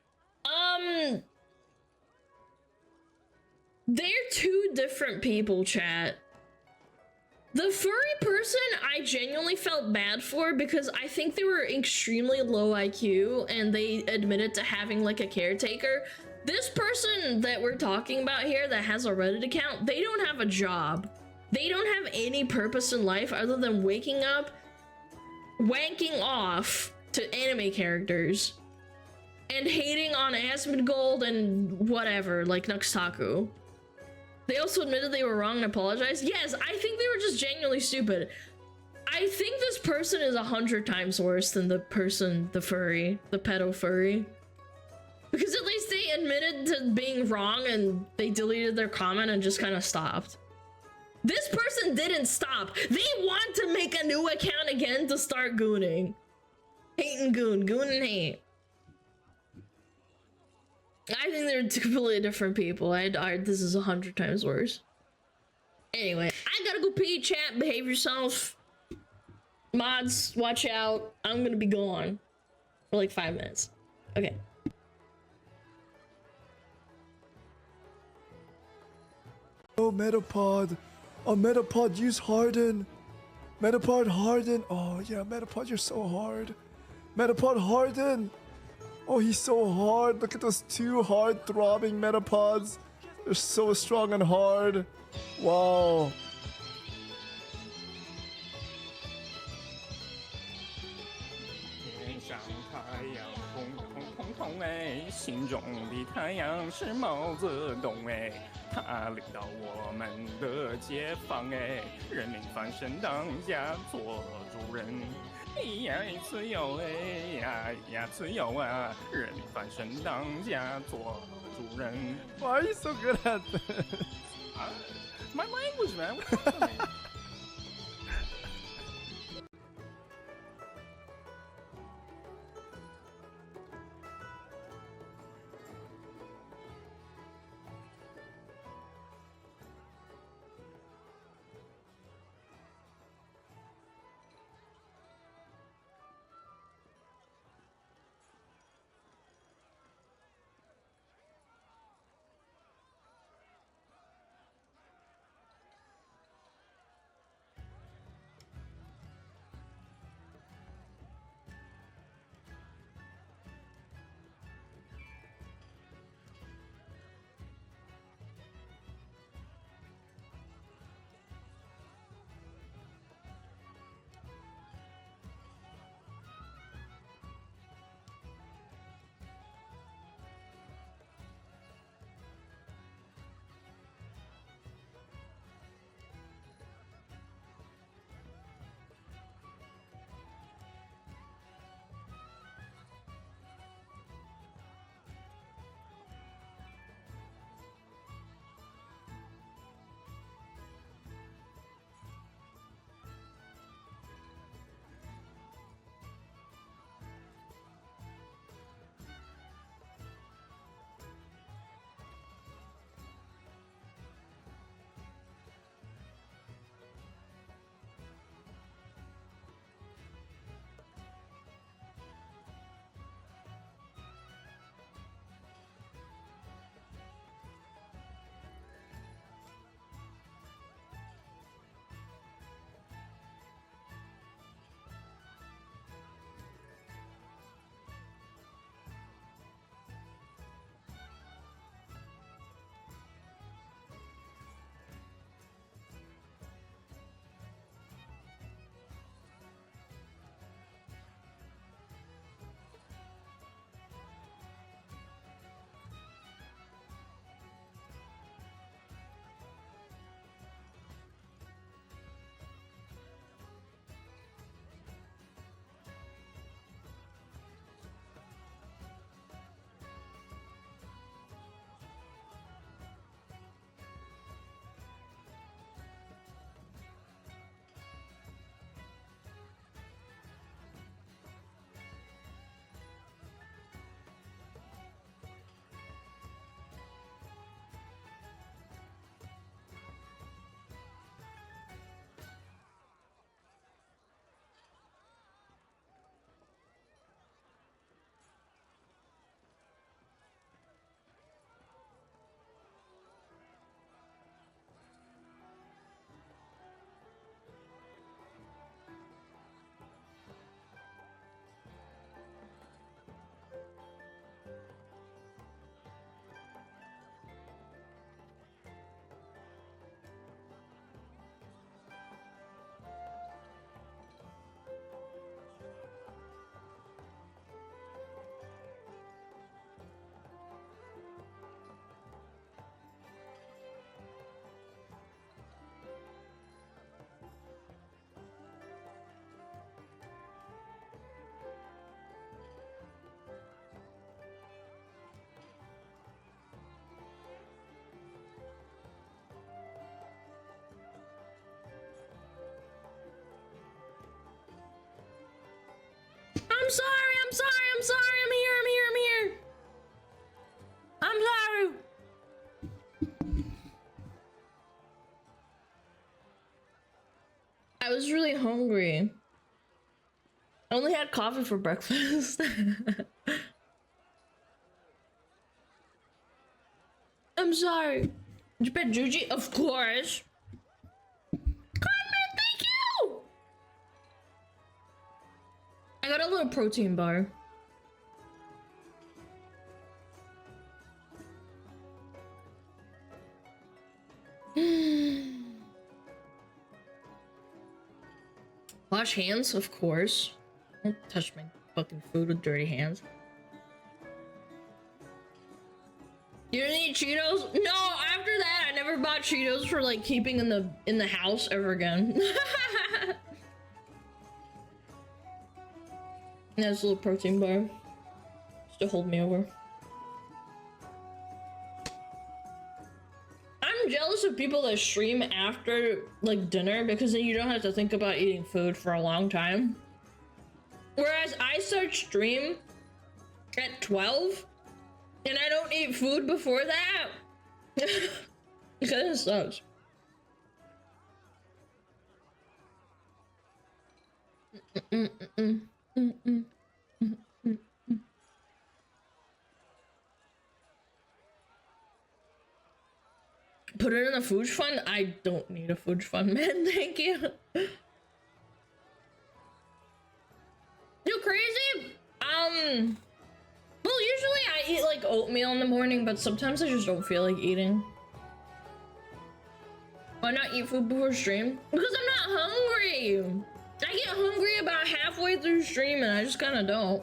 They're 2 different people, chat. The furry person I genuinely felt bad for because I think they were extremely low IQ and they admitted to having like a caretaker. This person that we're talking about here that has a Reddit account, they don't have a job. They don't have any purpose in life other than waking up, wanking off to anime characters, and hating on Asmongold and whatever, like Nux Taku. They also admitted they were wrong and apologized. Yes, I think they were just genuinely stupid. I think this person is 100 times worse than the person, the furry, the pedo furry. Because at least they admitted to being wrong and they deleted their comment and just kind of stopped. This person didn't stop. They want to make a new account again to start gooning. Hate and goon, goon and hate. I think they're completely different people. This is 100 times worse. Anyway, I gotta go pee, chat. Behave yourself. Mods, watch out. I'm gonna be gone for like 5 minutes. Okay. Oh, Metapod. Oh, Metapod, use Harden. Metapod, Harden. Oh, yeah, Metapod, you're so hard. Metapod, Harden. Oh, he's so hard. Look at those two hard throbbing Metapods. They're so strong and hard. Wow. 天上太阳红彤彤彤哎，心中的太阳是毛泽东哎，他领导我们的解放哎，人民翻身当家做主人。呀，自由哎呀，自由啊！人民翻身当家做主人。Why are you so good at this? My language, man. What's up with me? I'm sorry. I'm here. I'm sorry. I was really hungry. I only had coffee for breakfast. I'm sorry. Japan Juji, of course. Conman, thank you! I got a little protein bar. Wash hands, of course. Don't touch my fucking food with dirty hands. You don't eat Cheetos? No, after that I never bought Cheetos for like keeping in the house ever again. That's a little protein bar. Just to hold me over. I'm jealous of people that stream after like dinner because then you don't have to think about eating food for a long time. Whereas I start stream at 12 and I don't eat food before that. It kinda sucks. Put it in a food fund? I don't need a food fund, man. Thank you. You crazy? Well, usually I eat like oatmeal in the morning, but sometimes I just don't feel like eating. Why not eat food before stream? Because I'm not hungry. I get hungry about halfway through stream and I just kind of don't.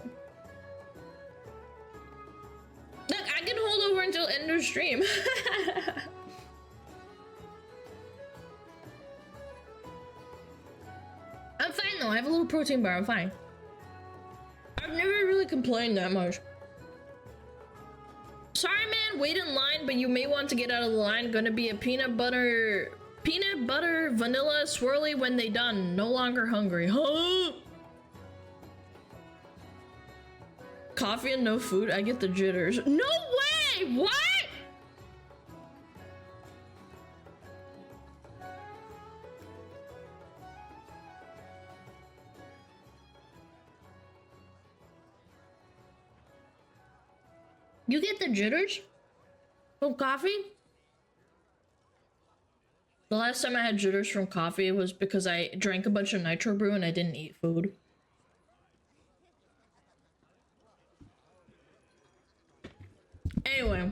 Look, I can hold over until end of stream. I'm fine though, I have a little protein bar, I'm fine. I've never really complained that much. Sorry man, wait in line, but you may want to get out of the line. Gonna be a peanut butter vanilla swirly when they done. No longer hungry. Huh? Coffee and no food, I get the jitters. No way! What? You get the jitters from coffee? The last time I had jitters from coffee was because I drank a bunch of nitro brew and I didn't eat food. Anyway,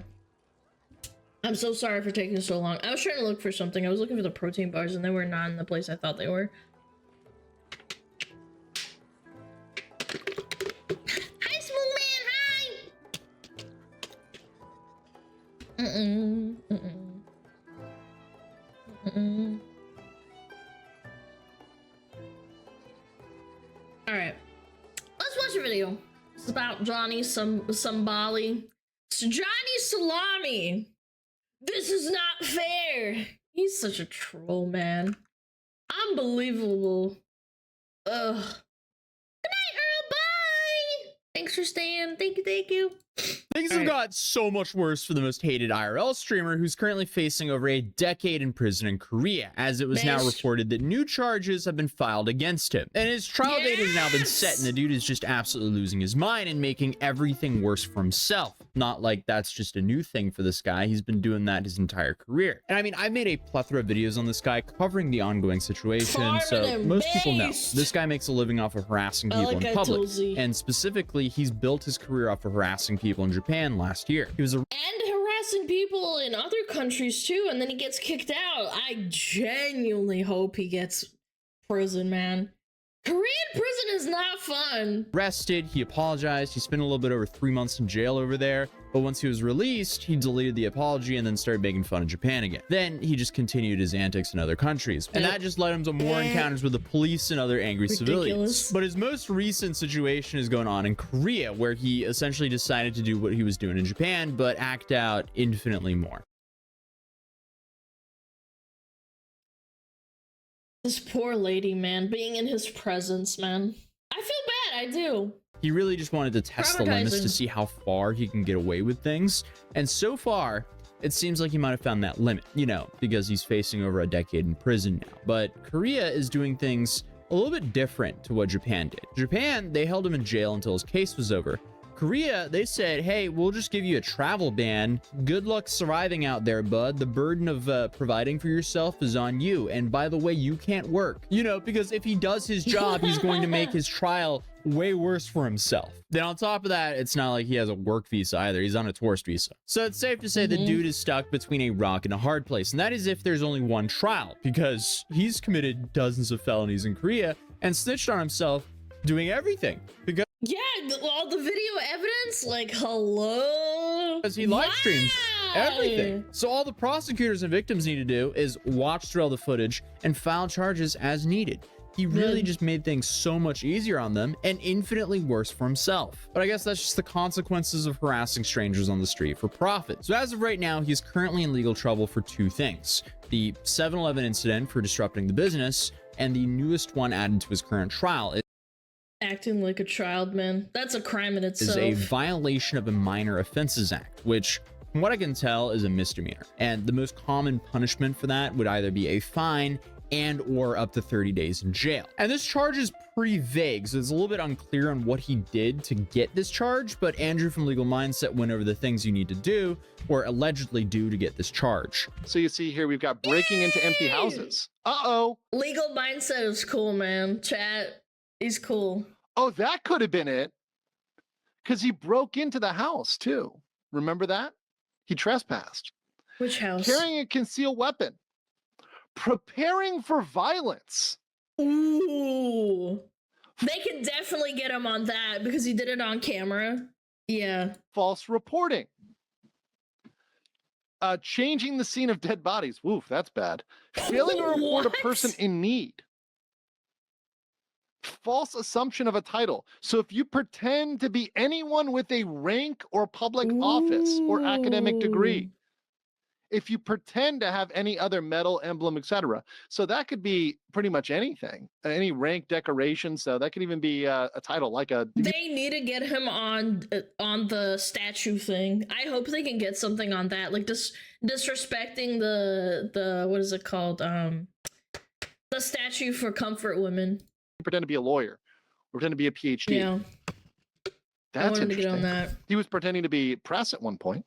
I'm so sorry for taking so long. I was trying to look for something. I was looking for the protein bars and they were not in the place I thought they were. Hi, SmugAlana, hi! Alright. Let's watch a video. It's about Johnny Somebali. It's Johnny Salami. This is not fair. He's such a troll, man. Unbelievable. Ugh. Good night, Earl. Bye. Thanks for staying. Thank you. Things have got so much worse for the most hated IRL streamer who's currently facing over a decade in prison in Korea, as it was now reported that new charges have been filed against him. And his trial date has now been set, and the dude is just absolutely losing his mind and making everything worse for himself. Not like that's just a new thing for this guy. He's been doing that his entire career. And I mean, I've made a plethora of videos on this guy covering the ongoing situation, so most people know. This guy makes a living off of harassing people in public. And specifically, he's built his career off of harassing people in Japan last year. He was and harassing people in other countries too, and then he gets kicked out. I genuinely hope he gets prison, man. Korean prison is not fun. Arrested, he apologized. He spent a little bit over 3 months in jail over there, but once he was released, he deleted the apology and then started making fun of Japan again. Then he just continued his antics in other countries, and that just led him to more encounters with the police and other angry civilians. But his most recent situation is going on in Korea, where he essentially decided to do what he was doing in Japan, but act out infinitely more. This poor lady, man, being in his presence, man. I feel bad, I do. He really just wanted to test the limits to see how far he can get away with things. And so far, it seems like he might have found that limit, you know, because he's facing over a decade in prison now. But Korea is doing things a little bit different to what Japan did. Japan, they held him in jail until his case was over. Korea, they said, hey, we'll just give you a travel ban. Good luck surviving out there, bud. The burden of providing for yourself is on you. And by the way, you can't work. You know, because if he does his job, he's going to make his trial way worse for himself. Then on top of that, it's not like he has a work visa either. He's on a tourist visa. So it's safe to say the dude is stuck between a rock and a hard place. And that is if there's only one trial, because he's committed dozens of felonies in Korea and snitched on himself doing everything. Because all the video evidence, like, hello? Because he live streams everything. So all the prosecutors and victims need to do is watch through all the footage and file charges as needed. He really just made things so much easier on them and infinitely worse for himself. But I guess that's just the consequences of harassing strangers on the street for profit. So as of right now, he's currently in legal trouble for two things: the 7-Eleven incident for disrupting the business, and the newest one added to his current trial. Acting like a child, man. That's a crime in itself. Is a violation of a Minor Offenses Act, which, from what I can tell, is a misdemeanor. And the most common punishment for that would either be a fine and or up to 30 days in jail. And this charge is pretty vague, so it's a little bit unclear on what he did to get this charge, but Andrew from Legal Mindset went over the things you need to do or allegedly do to get this charge. So you see here, we've got breaking into empty houses. Uh-oh. Legal Mindset is cool, man. Chat, he's cool. Oh, that could have been it. Because he broke into the house, too. Remember that? He trespassed. Which house? Carrying a concealed weapon. Preparing for violence. Ooh. They can definitely get him on that because he did it on camera. Yeah. False reporting. Changing the scene of dead bodies. Woof, that's bad. Failing to report a person in need. False assumption of a title. So if you pretend to be anyone with a rank or public office or academic degree, if you pretend to have any other medal, emblem, etc. So that could be pretty much anything, any rank, decoration. So that could even be a title, like a. They need to get him on the statue thing. I hope they can get something on that, like disrespecting the what is it called? The statue for comfort women. Pretend to be a lawyer, or pretend to be a PhD. Yeah. That's interesting. To get on that. He was pretending to be press at one point.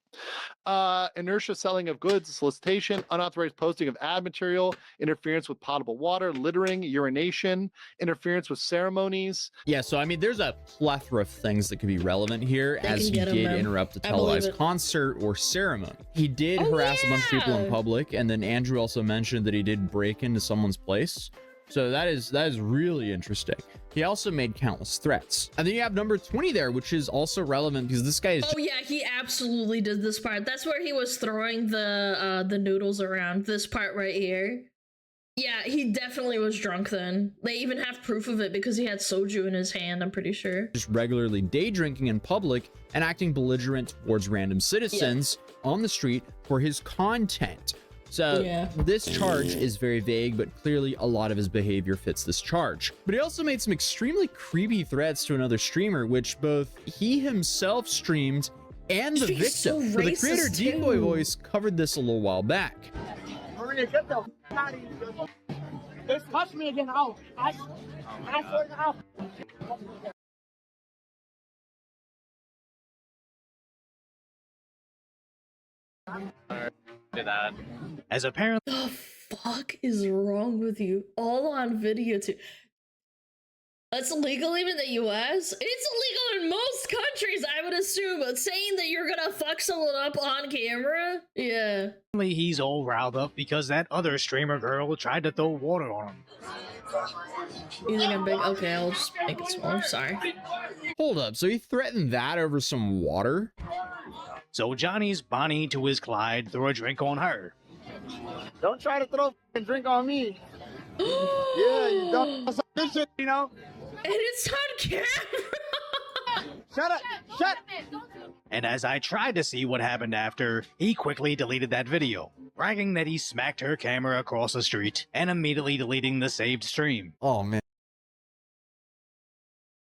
Inertia selling of goods, solicitation, unauthorized posting of ad material, interference with potable water, littering, urination, interference with ceremonies. Yeah, so I mean, there's a plethora of things that could be relevant here, as he did interrupt a televised concert or ceremony. He did harass a bunch of people in public, and then Andrew also mentioned that he did break into someone's place. So that is really interesting. He also made countless threats. And then you have number 20 there, which is also relevant because this guy is. Oh yeah, he absolutely did this part. That's where he was throwing the noodles around. This part right here. Yeah, he definitely was drunk then. They even have proof of it because he had soju in his hand, I'm pretty sure. Just regularly day drinking in public and acting belligerent towards random citizens on the street for his content. So this charge is very vague, but clearly a lot of his behavior fits this charge. But he also made some extremely creepy threats to another streamer, which both he himself streamed and the victim. So the creator Decoy Voice covered this a little while back. Maria, get the out of here. Just touch me again. I swear to God. That. As apparently, the fuck is wrong with you? All on video too. That's illegal even in the US? It's illegal in most countries, I would assume, but saying that you're gonna fuck someone up on camera? Yeah. He's all riled up because that other streamer girl tried to throw water on him. You think I'm big? Okay, I'll just make it smaller. Sorry. Hold up, so he threatened that over some water? So Johnny's Bonnie to his Clyde threw a drink on her. Don't try to throw a drink on me. Yeah, you don't. This shit, you know. And it's on camera. Shut up. Shut. And as I tried to see what happened after, he quickly deleted that video, bragging that he smacked her camera across the street and immediately deleting the saved stream. Oh, man.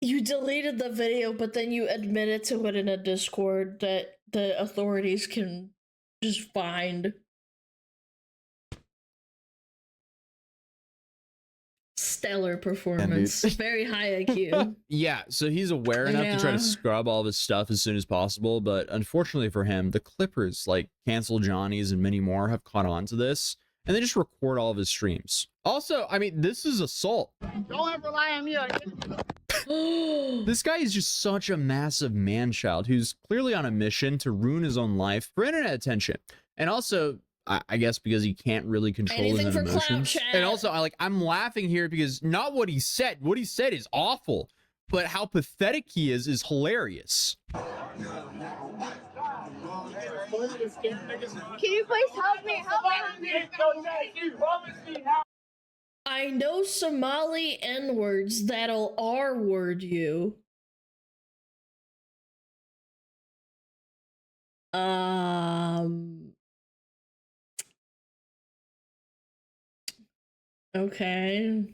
You deleted the video, but then you admitted to it in a Discord that the authorities can just find. stellar performance. Very high IQ. Yeah, so he's aware enough to try to scrub all of his stuff as soon as possible, but unfortunately for him, the Clippers, like Cancel Johnny's and many more, have caught on to this, and they just record all of his streams. Also, I mean, this is assault. Don't ever rely on me. This guy is just such a massive man-child who's clearly on a mission to ruin his own life for internet attention. And also, I guess because he can't really control his own emotions. And also, I'm laughing here because not what he said. What he said is awful, but how pathetic he is hilarious. Can you please help me? Help me! I know Somali N-words that'll R-word you. Okay.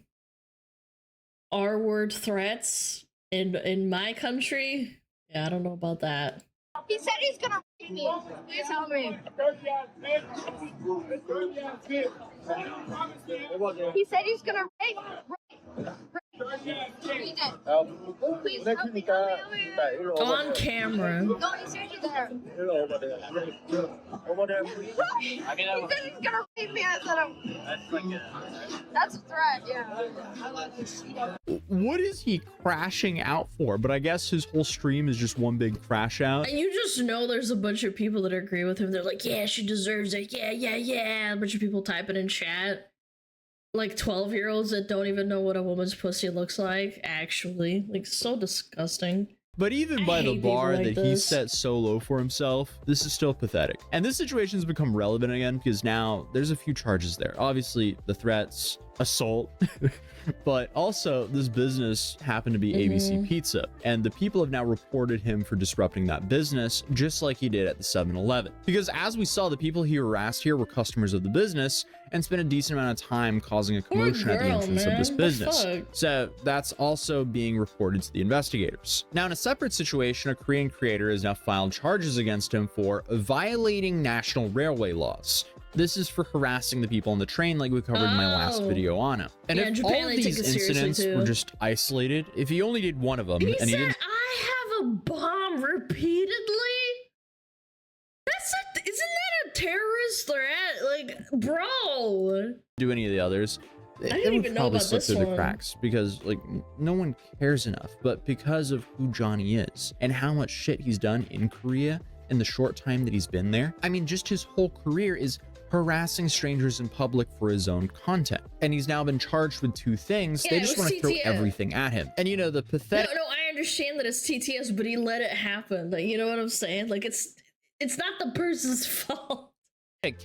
R-word threats in my country? Yeah, I don't know about that. He said he's gonna rape me. Please help me. He said he's gonna rape. He did. Please help me. On camera. No, he's actually there. He said he's gonna rape me. I said that's a threat, yeah. What is he crashing out for? But I guess his whole stream is just one big crash out. And you just know there's a bunch of people that agree with him. They're like, yeah, she deserves it. Yeah, yeah, yeah. A bunch of people typing in chat. Like 12-year-olds that don't even know what a woman's pussy looks like, actually. Like, so disgusting. But even by the bar that he set so low for himself, this is still pathetic. And this situation has become relevant again because now there's a few charges there. Obviously, the threats, assault, but also this business happened to be ABC Pizza. And the people have now reported him for disrupting that business, just like he did at the 7-Eleven. Because as we saw, the people he harassed here were customers of the business and spent a decent amount of time causing a commotion at the entrance of this business. So that's also being reported to the investigators. Now, in a separate situation, a Korean creator has now filed charges against him for violating national railway laws. This is for harassing the people on the train like we covered in my last video on him. And yeah, if Japan, all of these incidents were just isolated, if he only did one of them, He and he said, didn't I have a bomb repeatedly? Isn't that a terrorist threat? Like, bro. do any of the others, didn't it would even know probably about slip this through the one. cracks because like no one cares enough. But because of who Johnny is and how much shit he's done in Korea in the short time that he's been there, I mean, just his whole career is harassing strangers in public for his own content. And he's now been charged with 2 things. Yeah, They it just was want to throw TTS. everything at him. And you know, the pathetic No, I understand that it's TTS, but he let it happen. Like, you know what I'm saying? Like, it's not the person's fault.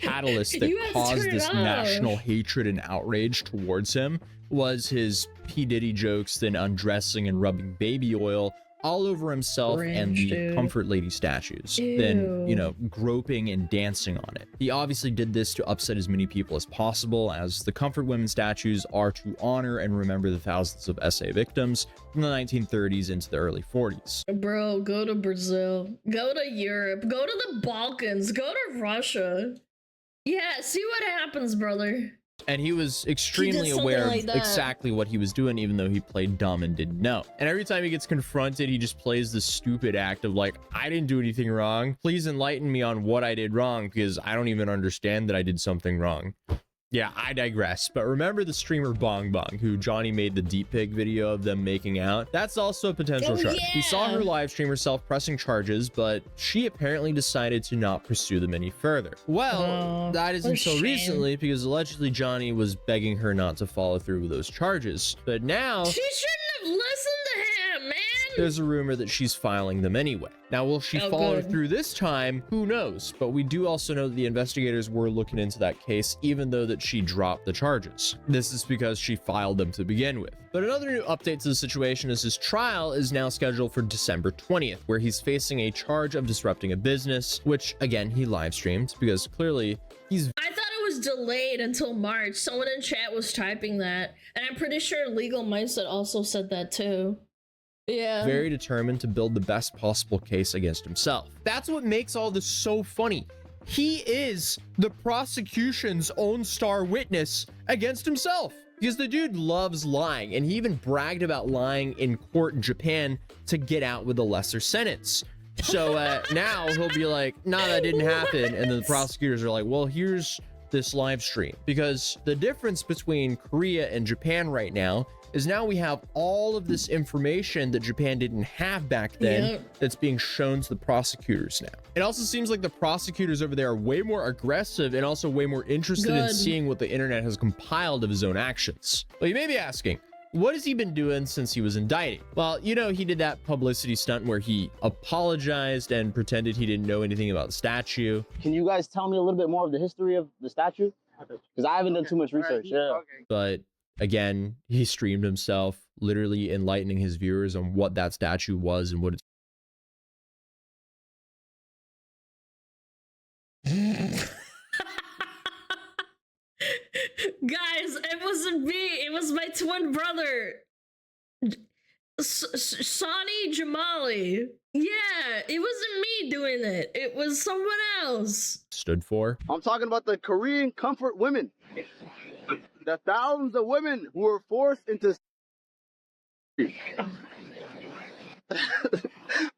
catalyst that You have to caused turn it this off. national hatred and outrage towards him was his P. Diddy jokes, then undressing and rubbing baby oil all over himself and Cringe, the dude. comfort lady statues, Ew. then, you know, groping and dancing on it. He obviously did this to upset as many people as possible, as the comfort women statues are to honor and remember the thousands of SA victims from the 1930s into the early 40s. Bro, go to Brazil. Go to Europe. Go to the Balkans. Go to Russia. Yeah, see what happens, brother. And he was extremely something aware like of that. exactly what he was doing, even though he played dumb and didn't know. And every time he gets confronted, he just plays this stupid act of like, I didn't do anything wrong. Please enlighten me on what I did wrong because I don't even understand that I did something wrong. Yeah, I digress. But remember the streamer Bong Bong, who Johnny made the deep pig video of them making out? That's also a potential Oh, charge. We saw yeah. her live stream herself pressing charges, but she apparently decided to not pursue them any further. Well, Oh, that what is a until shame. recently, because allegedly Johnny was begging her not to follow through with those charges. But now She shouldn't have listened to him, man. there's a rumor that she's filing them anyway. Now, will she Oh, follow good. through this time? Who knows? But we do also know that the investigators were looking into that case, even though that she dropped the charges. This is because she filed them to begin with. But another new update to the situation is his trial is now scheduled for December 20th, where he's facing a charge of disrupting a business, which again, he live streamed because clearly he's I thought it was delayed until March. Someone in chat was typing that. And I'm pretty sure Legal Mindset also said that too. Yeah. very determined to build the best possible case against himself. That's what makes all this so funny. He is the prosecution's own star witness against himself. Because the dude loves lying, and he even bragged about lying in court in Japan to get out with a lesser sentence. So now he'll be like, nah, that didn't happen. And then the prosecutors are like, well, here's this live stream. Because the difference between Korea and Japan right now is now we have all of this information that Japan didn't have back then that's being shown to the prosecutors now. It also seems like the prosecutors over there are way more aggressive and also way more interested in seeing what the internet has compiled of his own actions. But you may be asking, what has he been doing since he was indicted? Well, you know, he did that publicity stunt where he apologized and pretended he didn't know anything about the statue. Can you guys tell me a little bit more of the history of the statue? Because I haven't done too much research. But again, he streamed himself, literally enlightening his viewers on what that statue was and what it's. Guys, it wasn't me. It was my twin brother, Sani Jamali. Yeah, it wasn't me doing it. It was someone else. Stood for. I'm talking about the Korean comfort women. The thousands of women who were forced into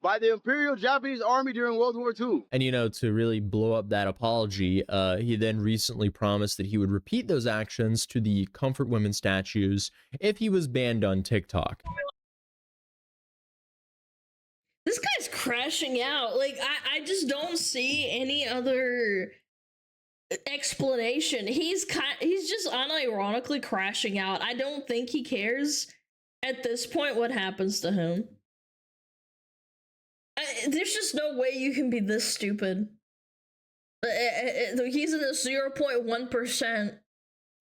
by the Imperial Japanese Army during World War II. And, you know, to really blow up that apology, he then recently promised that he would repeat those actions to the comfort women statues if he was banned on TikTok. This guy's crashing out. Like, I just don't see any other explanation. He's just unironically crashing out. I don't think he cares at this point what happens to him. There's just no way you can be this stupid. He's in the 0.1%.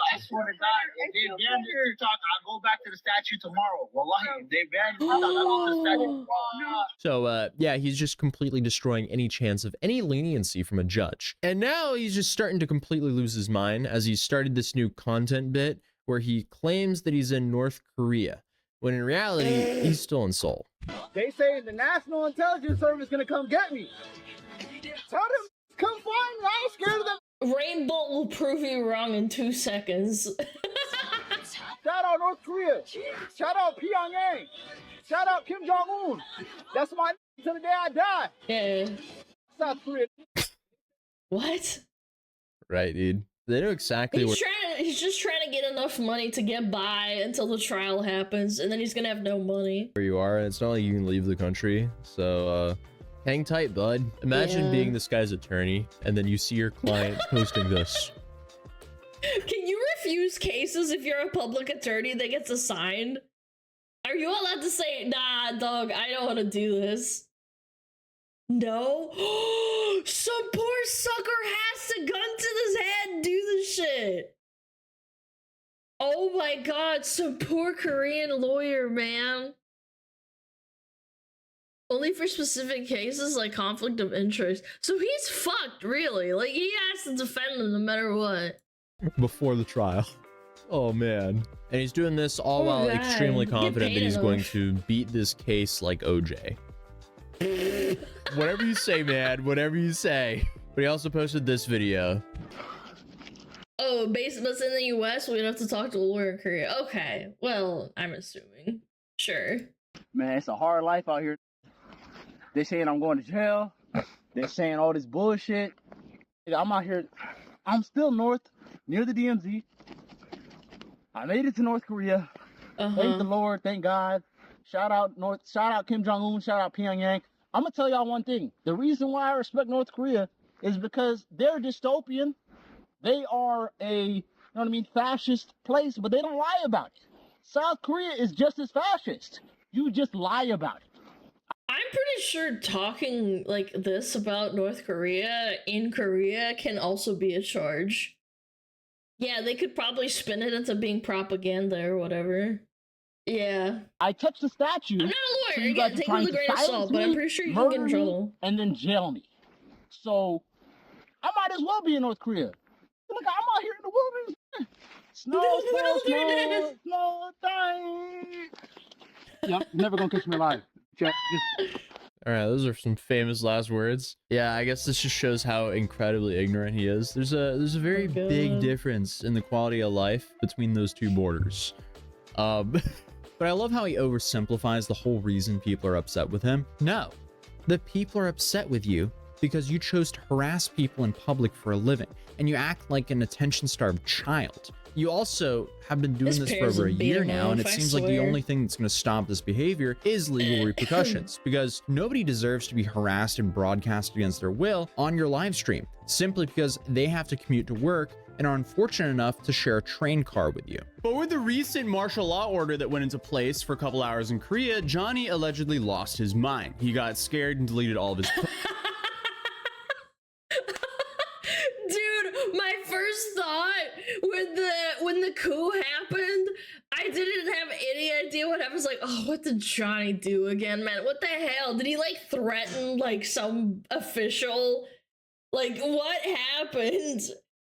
I swear to God, if they ban TikTok, I'll go back to the statue tomorrow. Wallahi, if they ban TikTok, I'll go to the statue tomorrow. So, yeah, he's just completely destroying any chance of any leniency from a judge. And now he's just starting to completely lose his mind as he started this new content bit where he claims that he's in North Korea, when in reality, he's still in Seoul. They say the National Intelligence Service is gonna come get me. Tell them, come find me. I ain't scared of them. Rainbow will prove you wrong in 2 seconds. Shout out North Korea. Shout out Pyongyang. Shout out Kim Jong-un. That's my till the day I die. Yeah. South Korea. What? Right, dude. They know exactly what. He's just trying to get enough money to get by until the trial happens, and then he's gonna have no money. Where you are, and it's not like you can leave the country. So, hang tight, bud. Imagine being this guy's attorney, and then you see your client posting this. Can you refuse cases if you're a public attorney that gets assigned? Are you allowed to say, nah, dog, I don't want to do this? No? Some poor sucker has a gun to his head and do this shit. Oh my god, some poor Korean lawyer, man. Only for specific cases like conflict of interest. So he's fucked, really. Like, he has to defend them no matter what. Before the trial. Oh, man. And he's doing this all while extremely confident that he's going to beat this case like OJ. Whatever you say, man. Whatever you say. But he also posted this video. Oh, but in the US, we'd have to talk to a lawyer in Korea. Okay, well, I'm assuming. Sure. Man, it's a hard life out here. They saying I'm going to jail. They're saying all this bullshit. I'm out here. I'm still north, near the DMZ. I made it to North Korea. Thank the Lord, thank God. Shout out Kim Jong-un, shout out Pyongyang. I'm gonna tell y'all one thing. The reason why I respect North Korea is because they're dystopian. They are a, fascist place, but they don't lie about it. South Korea is just as fascist. You just lie about it. I'm pretty sure talking like this about North Korea in Korea can also be a charge. Yeah, they could probably spin it into being propaganda or whatever. Yeah. I touched the statue. I'm not a lawyer, again, take it with a grain of salt, but I'm pretty sure you can get in trouble. And then jail me. So, I might as well be in North Korea. Look, I'm out here in the wilderness. Snow, dying. Yep, never gonna catch me alive. Just... All right, those are some famous last words. Yeah, I guess this just shows how incredibly ignorant he is. There's a very big difference in the quality of life between those two borders. But I love how he oversimplifies the whole reason people are upset with him. No, the people are upset with you because you chose to harass people in public for a living, and you act like an attention-starved child. You also have been doing this for over a year now, and it seems like the only thing that's going to stop this behavior is legal repercussions, because nobody deserves to be harassed and broadcast against their will on your live stream, simply because they have to commute to work and are unfortunate enough to share a train car with you. But with the recent martial law order that went into place for a couple hours in Korea, Johnny allegedly lost his mind. He got scared and deleted all of his Dude, my first thought when the coup happened, I didn't have any idea what happened. I was like, oh, what did Johnny do again, man? What the hell? Did he like threaten like some official? Like, what happened?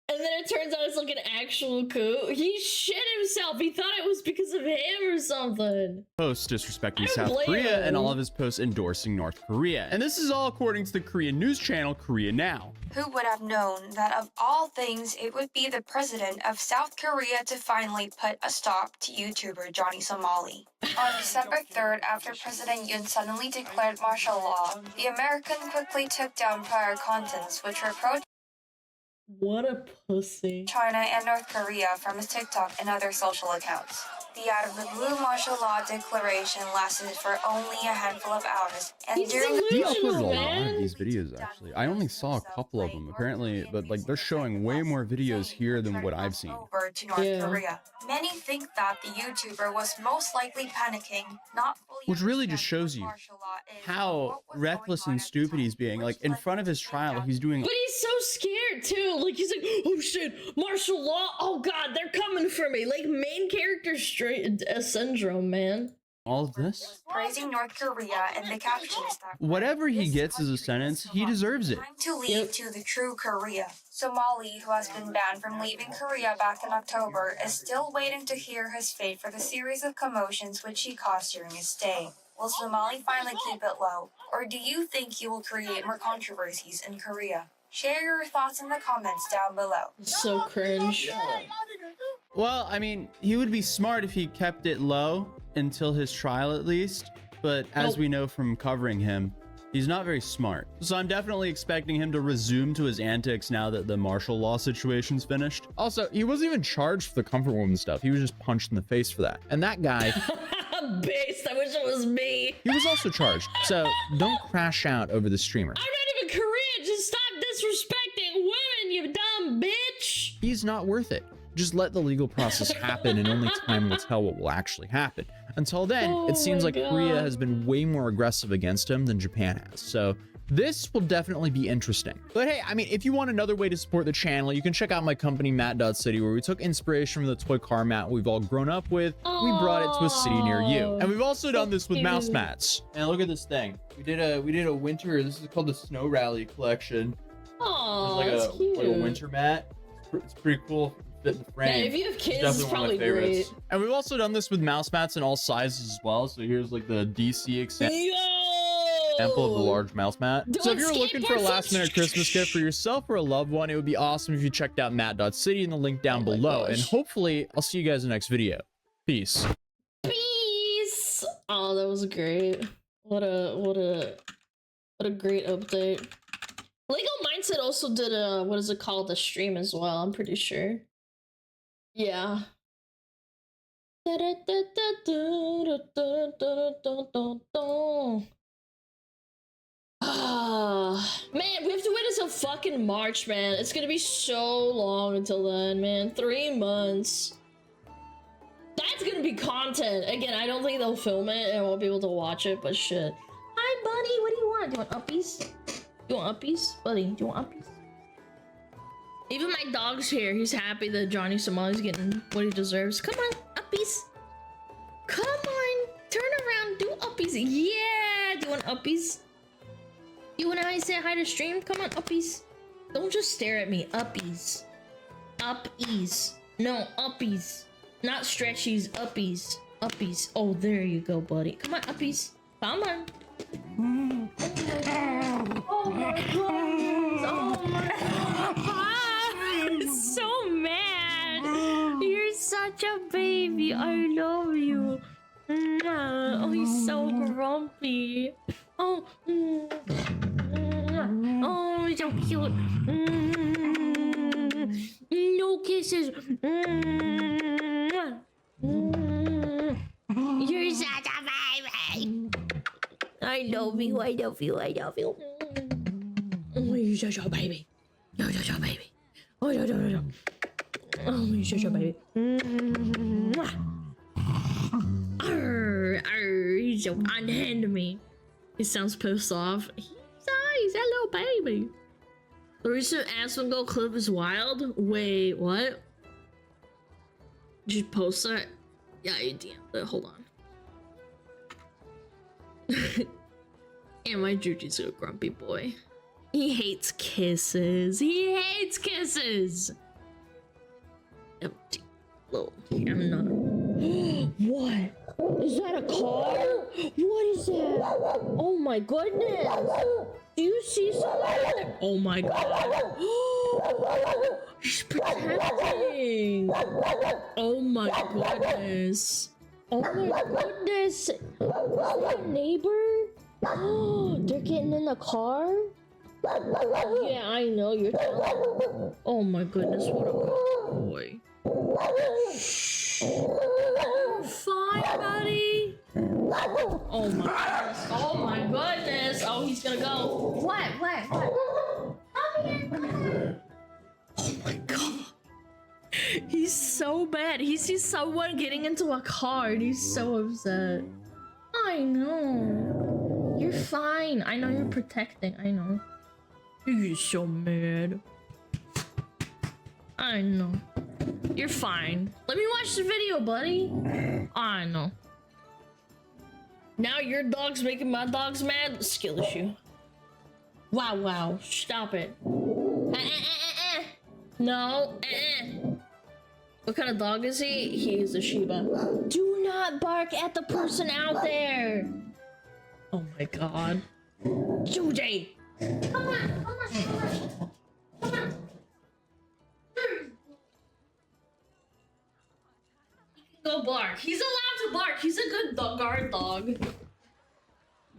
And then it turns out it's like an actual coup. He shit himself. He thought it was because of him or something. Posts disrespecting South Korea and all of his posts endorsing North Korea. And this is all according to the Korean news channel Korea Now. Who would have known that of all things, it would be the president of South Korea to finally put a stop to YouTuber Johnny Somali? On December 3rd, after President Yoon suddenly declared martial law, the American quickly took down prior contents which reproached What a pussy. China and North Korea from his TikTok and other social accounts. The out-of-the-blue martial law declaration lasted for only a handful of hours, and during He uploaded a lot of these videos, actually. I only saw a couple of them, apparently, but like they're showing way more videos here than what I've seen. over to North Korea. Many think that the YouTuber was most likely panicking, not fully Which really just shows you how reckless and stupid he's being. Like, in front of his trial, he's doing... But he's so scared too. Like, he's like, oh shit, martial law. Oh god, they're coming for me. Like, main character syndrome, man. all of this? praising North Korea in the captions that Whatever he gets as a sentence, he deserves it. time to leave to the true Korea. Somali, who has been banned from leaving Korea back in October, is still waiting to hear his fate for the series of commotions which he caused during his stay. Will Somali finally keep it low, or do you think he will create more controversies in Korea? Share your thoughts in the comments down below. So cringe. Well, I mean, he would be smart if he kept it low until his trial at least, but as we know from covering him, he's not very smart. So I'm definitely expecting him to resume to his antics now that the martial law situation's finished. Also, he wasn't even charged for the comfort woman stuff. He was just punched in the face for that. And that guy... Based, I wish it was me. He was also charged. So don't crash out over the streamer. I'm not even Korean. Just stop disrespecting women, you dumb bitch. He's not worth it. Just let the legal process happen and only time will tell what will actually happen. Until then, it seems like Korea has been way more aggressive against him than Japan has. So this will definitely be interesting. But hey, I mean, if you want another way to support the channel, you can check out my company, Matt.City, where we took inspiration from the toy car mat we've all grown up with. We brought it to a city near you. And we've also done this with mouse mats. And look at this thing. We did a winter, this is called the Snow Rally collection. Oh, it's like a winter mat. It's pretty cool. Fit the frame. Man, if you have kids, it's probably great. And we've also done this with mouse mats in all sizes as well. So here's like the DC example of the large mouse mat. So if you're looking for a last minute Christmas gift for yourself or a loved one, it would be awesome if you checked out Matt.City in the link down below. And hopefully I'll see you guys in the next video. Peace. Peace. Oh, that was great. What a great update. Lego Mindset also did a, what is it called, a stream as well, I'm pretty sure. Yeah. Man, we have to wait until fucking March, man. It's gonna be so long until then, man. 3 months. That's gonna be content. Again, I don't think they'll film it and I won't be able to watch it, but shit. Hi, buddy. What do you want? Do you want uppies? You want uppies? Buddy, do you want uppies? Even my dog's here. He's happy that Johnny Somali's getting what he deserves. Come on, uppies. Come on. Turn around. Do uppies. Yeah. Do you want uppies? You want to say hi to stream? Come on, uppies. Don't just stare at me. Uppies. Uppies. No, uppies. Not stretchies. Uppies. Uppies. Oh, there you go, buddy. Come on, uppies. Come on. Oh my goodness. Oh my god. So mad. You're such a baby. I love you. Oh, he's so grumpy. Oh, oh, he's so cute. No kisses. You're such a baby. I love you. I love you. I love you. Oh, you're such a baby. You're such a baby. Oh, you're such a baby. He's so unhand to me. He sounds pissed off. He's that little baby. The recent Asmongold clip is wild. Wait, what? Did you post that? Yeah, you DM'd it. Hold on. And my Juji's a grumpy boy. He hates kisses. He hates kisses. Empty. Little. I'm not. What? Is that a car? What is that? Oh my goodness. Do you see something? Oh my god. He's protecting. Oh my goodness. Oh my goodness. Is that a neighbor? Oh, they're getting in the car? Yeah, I know you're telling. Oh my goodness, what a good boy. You're fine, buddy. Oh my goodness. Oh my goodness. Oh, he's gonna go. What? Oh my god. He's so bad. He sees someone getting into a car and he's so upset. I know. You're fine. I know you're protecting. I know. You're so mad. I know. You're fine. Let me watch the video, buddy. I know. Now your dog's making my dogs mad? Skill issue. Wow. Stop it. No. What kind of dog is he? He is a Shiba. Do not bark at the person out there. Oh my god. Juji. Come on. Go bark. He's allowed to bark. He's a good guard dog.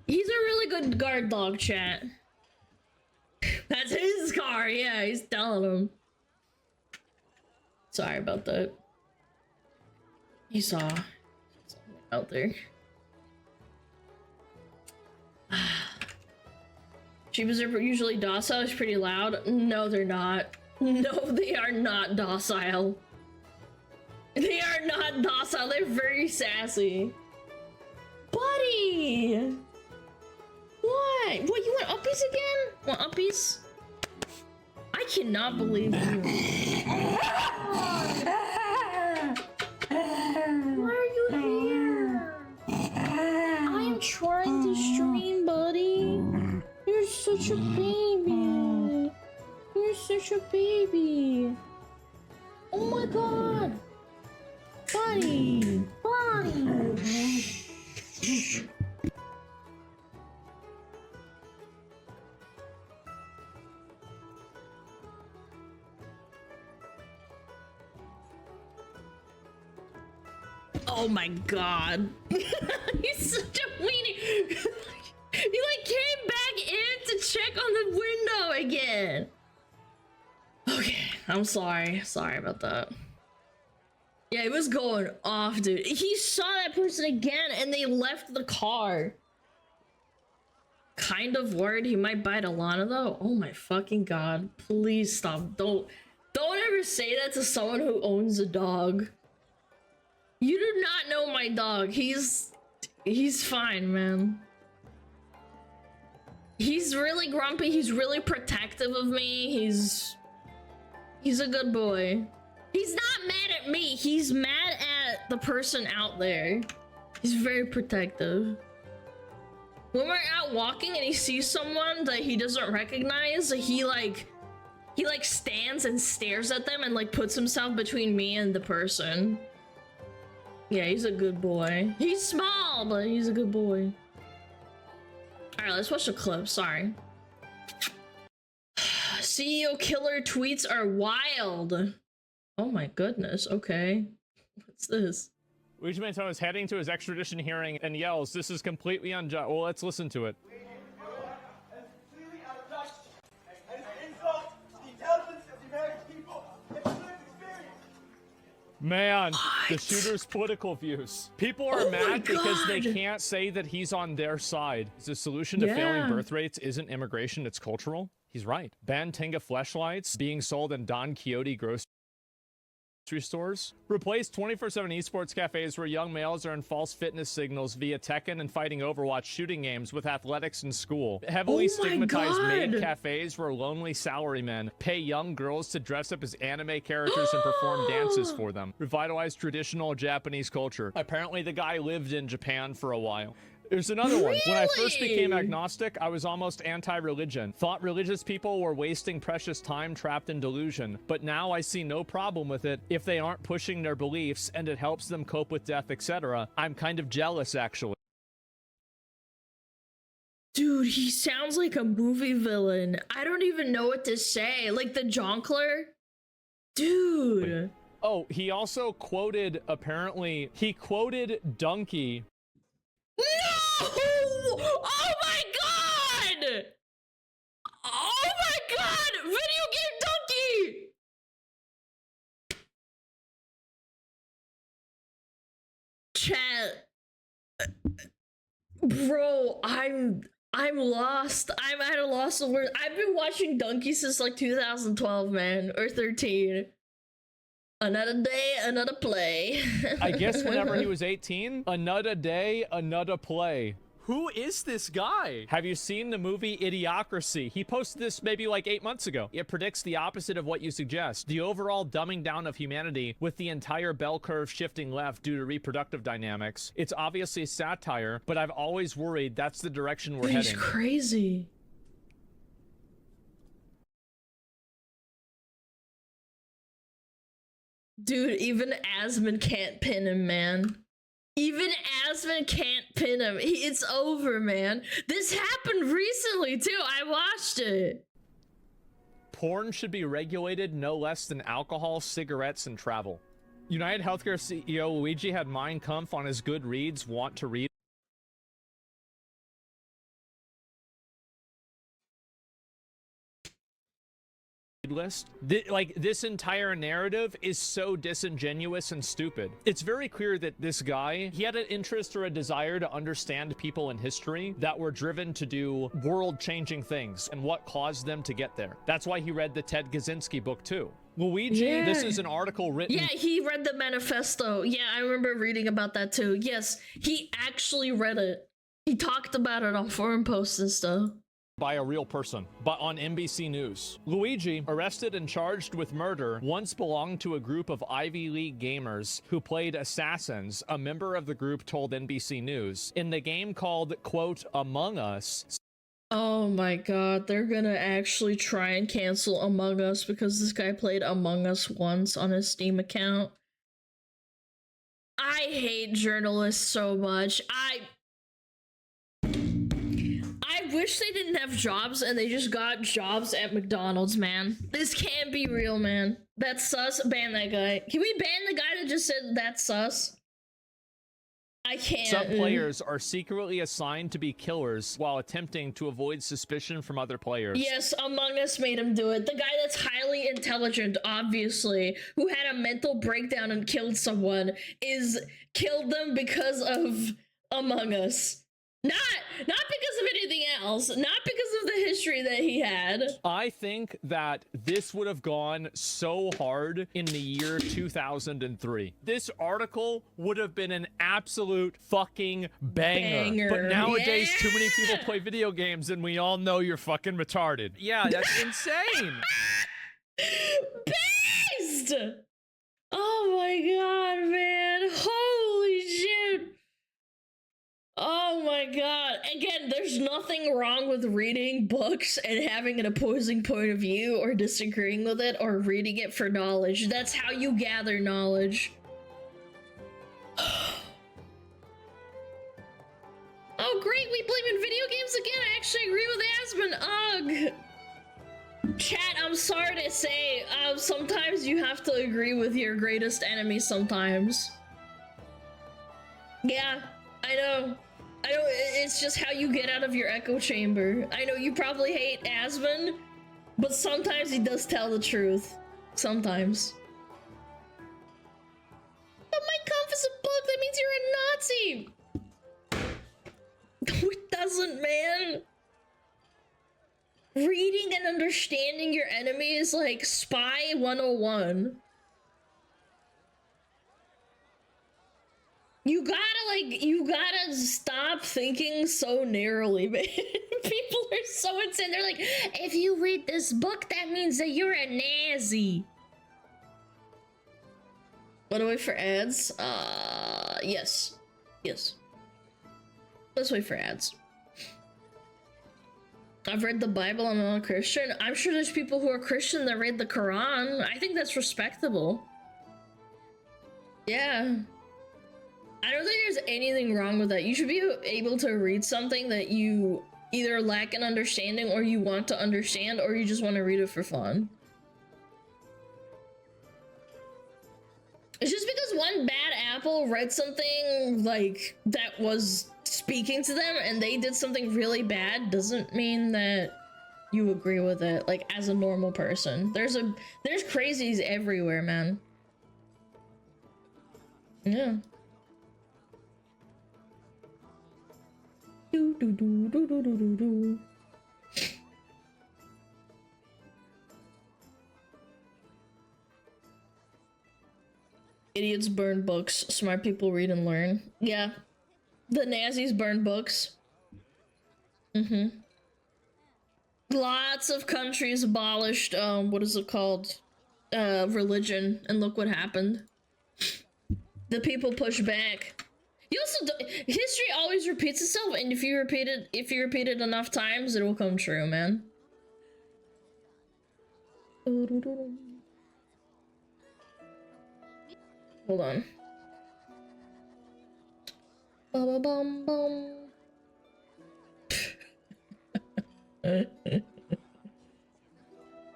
He's a really good guard dog, chat. That's his car. Yeah, he's telling him. Sorry about that. He saw something out there. Shibas are usually docile. It's pretty loud. No, they're not. No, they are not docile. They are not docile. They're very sassy. Buddy! What? What, you want uppies again? Want uppies? I cannot believe you. Why are you here? I am trying to stream, buddy. You're such a baby. You're such a baby. Oh my god. Buddy. Oh my god. He's such a weenie. He like came back in to check on the window again. Okay, I'm sorry. Sorry about that. Yeah, it was going off, dude. He saw that person again and they left the car. Kind of worried he might bite Alana though. Oh my fucking god. Please stop. Don't ever say that to someone who owns a dog. You do not know my dog. He's fine, man. He's really grumpy. He's really protective of me. He's a good boy. He's not mad at me. He's mad at the person out there. He's very protective. When we're out walking and he sees someone that he doesn't recognize, he like stands and stares at them and like puts himself between me and the person. Yeah, he's a good boy. He's small, but he's a good boy. Alright, let's watch the clip. Sorry. CEO killer tweets are wild. Oh my goodness. Okay. What's this? Luigi Manzano is heading to his extradition hearing and yells, "This is completely unjust." Well, let's listen to it. Man, the shooter's political views. People are mad because they can't say that he's on their side. The solution to failing birth rates isn't immigration, it's cultural. He's right. Ban Tenga fleshlights being sold in Don Quixote grocery stores. Replace 24/7 esports cafes where young males earn false fitness signals via Tekken and fighting Overwatch shooting games with athletics in school. Heavily stigmatized maid cafes where lonely salarymen pay young girls to dress up as anime characters and perform dances for them. Revitalize traditional Japanese culture. Apparently the guy lived in Japan for a while. There's another one. When I first became agnostic, I was almost anti-religion. Thought religious people were wasting precious time trapped in delusion. But now I see no problem with it if they aren't pushing their beliefs and it helps them cope with death, etc. I'm kind of jealous, actually. Dude, he sounds like a movie villain. I don't even know what to say. Like the Jonkler? Dude. Oh, he also quoted, apparently, he quoted Donkey. No! Oh my god! Oh my god! Video game donkey! Chat. Bro, I'm lost. I'm at a loss of words. I've been watching Donkey since like 2012, man, or 13. Another day, another play. I guess whenever he was 18, another day, another play. Who is this guy? Have you seen the movie Idiocracy? He posted this maybe like 8 months ago. It predicts the opposite of what you suggest. The overall dumbing down of humanity with the entire bell curve shifting left due to reproductive dynamics. It's obviously satire, but I've always worried that's the direction we're heading. He's crazy. Dude, even Asmund can't pin him, man. Even Asmund can't pin him. It's over, man. This happened recently, too. I watched it. Porn should be regulated no less than alcohol, cigarettes, and travel. United Healthcare CEO Luigi had Mein Kampf on his Goodreads want to read list. This entire narrative is so disingenuous and stupid. It's very clear that this guy, he had an interest or a desire to understand people in history that were driven to do world-changing things and what caused them to get there. That's why he read the Ted Kaczynski book too. Luigi, this is an article written... Yeah, he read the manifesto. Yeah, I remember reading about that too. Yes, he actually read it. He talked about it on forum posts and stuff. By a real person, but on NBC News. Luigi, arrested and charged with murder, once belonged to a group of Ivy League gamers who played Assassins, a member of the group told NBC News. In the game called, quote, Among Us... Oh my god, they're gonna actually try and cancel Among Us because this guy played Among Us once on his Steam account. I hate journalists so much. I wish they didn't have jobs and they just got jobs at McDonald's, man. This can't be real, man. That's sus. Ban that guy. Can we ban the guy that just said that's sus? I can't. Some players are secretly assigned to be killers while attempting to avoid suspicion from other players. Yes, Among Us made him do it. The guy that's highly intelligent, obviously, who had a mental breakdown and killed someone, killed them because of Among Us. Not because of anything else, not because of the history that he had. I think that this would have gone so hard in the year 2003. This article would have been an absolute fucking banger. But nowadays, too many people play video games and we all know you're fucking retarded. Yeah, that's insane. Based! Oh my god, man. Holy shit. Oh my god. Again, there's nothing wrong with reading books and having an opposing point of view or disagreeing with it or reading it for knowledge. That's how you gather knowledge. Oh great, we blaming video games once again, I actually agree with Aspen. Ugh. Chat, I'm sorry to say, sometimes you have to agree with your greatest enemy sometimes. Yeah, I know. It's just how you get out of your echo chamber. I know you probably hate Aspen, but sometimes he does tell the truth. Sometimes. But my comp is a book, that means you're a Nazi! No, it doesn't, man. Reading and understanding your enemy is like Spy 101. You gotta stop thinking so narrowly, man. People are so insane. They're like, if you read this book, that means that you're a Nazi. By the way, for ads, yes. Yes. Let's wait for ads. I've read the Bible, I'm not a Christian. I'm sure there's people who are Christian that read the Quran. I think that's respectable. Yeah. I don't think there's anything wrong with that. You should be able to read something that you either lack an understanding or you want to understand or you just want to read it for fun. It's just because one bad apple read something like that was speaking to them and they did something really bad doesn't mean that you agree with it, like, as a normal person. There's crazies everywhere, man. Yeah. Do do do do do do do do. Idiots burn books. Smart people read and learn. Yeah. The Nazis burn books. Mm-hmm. Lots of countries abolished, what is it called? Religion. And look what happened. The people push back. You also history always repeats itself, and if you repeat it enough times, it will come true, man. Hold on. Ba-ba-bum-bum.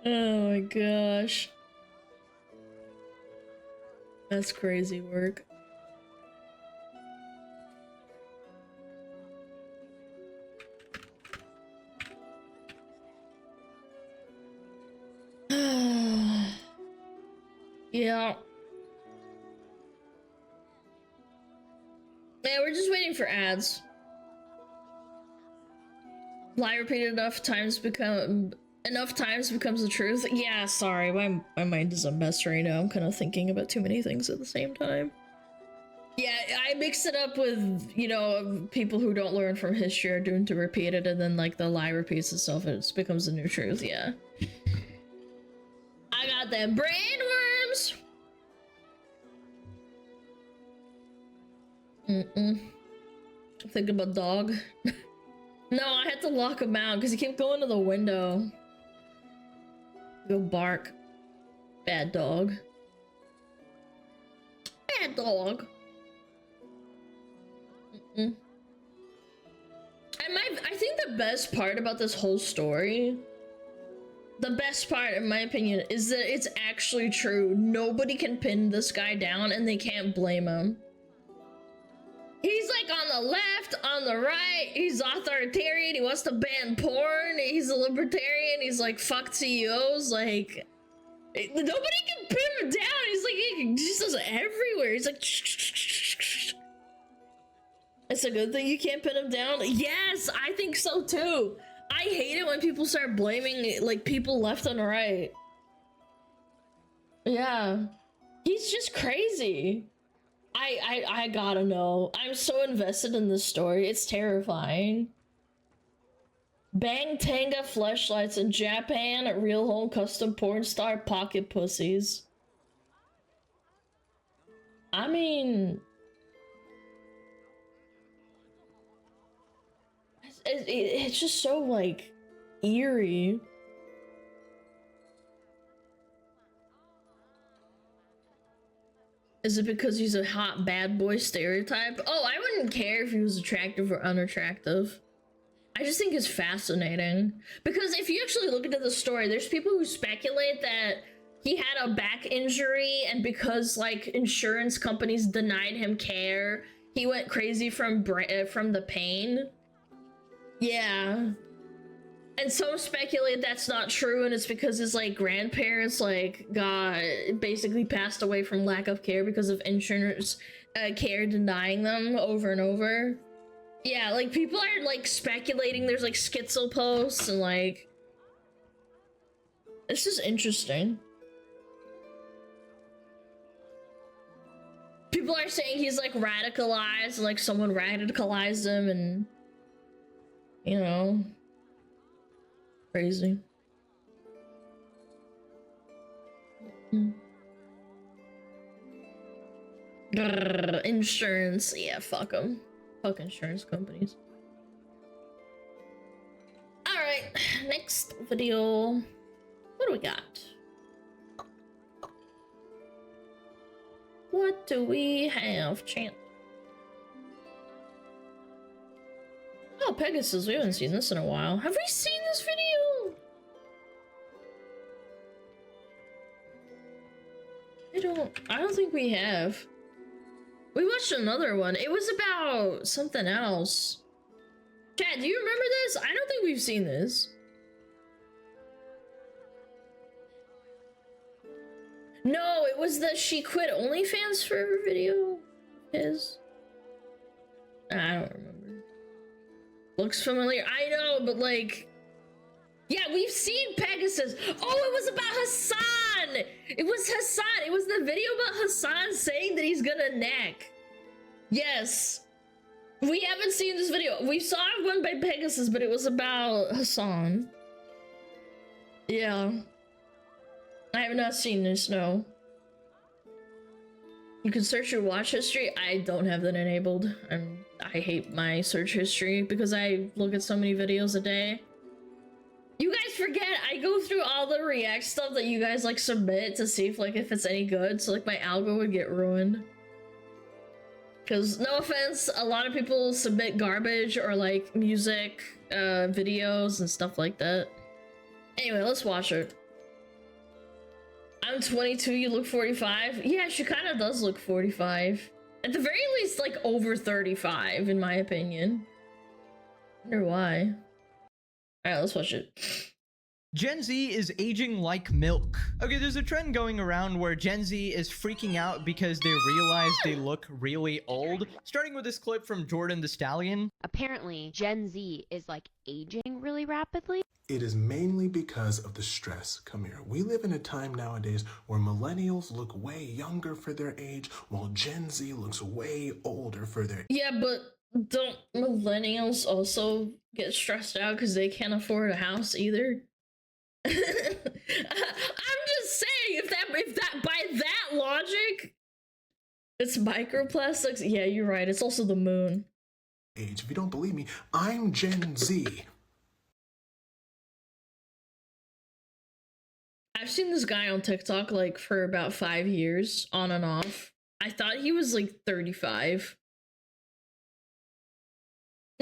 Oh my gosh. That's crazy work. Yeah. Yeah, we're just waiting for ads. Lie repeated enough times becomes the truth. Yeah, sorry, my mind is a mess right now. I'm kind of thinking about too many things at the same time. Yeah, I mixed it up with, you know, people who don't learn from history are doomed to repeat it, and then like the lie repeats itself and it becomes the new truth. Yeah. I got them brain worms. Think about dog. No, I had to lock him out because he kept going to the window. Go bark. Bad dog. Bad dog. And I think the best part about this whole story, the best part in my opinion, is that it's actually true. Nobody can pin this guy down and they can't blame him. He's like on the left, on the right, he's authoritarian, he wants to ban porn, he's a libertarian, he's like, fuck CEOs, like, nobody can pin him down, he's like, he just does it everywhere, he's like, it's a good thing you can't pin him down? Yes, I think so too. I hate it when people start blaming, like, people left and right. Yeah. He's just crazy. I gotta know. I'm so invested in this story. It's terrifying. Bang Tanga fleshlights in Japan, real home custom porn star pocket pussies. I mean, it's just so like eerie. Is it because he's a hot bad boy stereotype? Oh, I wouldn't care if he was attractive or unattractive. I just think is fascinating. Because if you actually look into the story, there's people who speculate that he had a back injury, and because like insurance companies denied him care, he went crazy from the pain. Yeah. And some speculate that's not true, and it's because his like grandparents like basically passed away from lack of care because of insurance care denying them over and over. Yeah, like people are like speculating there's like schizo posts and like this is interesting. People are saying he's like radicalized and like someone radicalized him and you know. Crazy. Grrr, insurance. Yeah, fuck them. Fuck insurance companies. Alright, next video. What do we got? What do we have, champ? Oh, Pegasus, we haven't seen this in a while. Have we seen this video? I don't think we have. We watched another one. It was about something else. Chad, do you remember this? I don't think we've seen this. No, it was the she quit OnlyFans forever video. His. I don't remember. Looks familiar. I know, but like... Yeah, we've seen Pegasus. Oh, it was about Hassan. It was Hassan. It was the video about Hassan saying that he's gonna neck. Yes. We haven't seen this video. We saw one by Pegasus, but it was about Hassan. Yeah. I have not seen this, no. You can search your watch history. I don't have that enabled. I hate my search history because I look at so many videos a day. You guys forget, I go through all the React stuff that you guys like submit to see if it's any good, so like my algo would get ruined. Cause no offense, a lot of people submit garbage or like music, videos and stuff like that. Anyway, let's watch it. I'm 22, you look 45. Yeah, she kind of does look 45. At the very least, like over 35, in my opinion. Wonder why. Alright, let's watch it. Gen Z is aging like milk. Okay, there's a trend going around where Gen Z is freaking out because they realize they look really old. Starting with this clip from Jordan the Stallion. Apparently, Gen Z is like aging really rapidly. It is mainly because of the stress. Come here. We live in a time nowadays where millennials look way younger for their age, while Gen Z looks way older for their age. Yeah, but don't millennials also get stressed out because they can't afford a house either? I'm just saying, if that by that logic, it's microplastics. Yeah, you're right. It's also the moon. Age. If you don't believe me, I'm Gen Z. I've seen this guy on TikTok like for about 5 years, on and off. I thought he was like 35.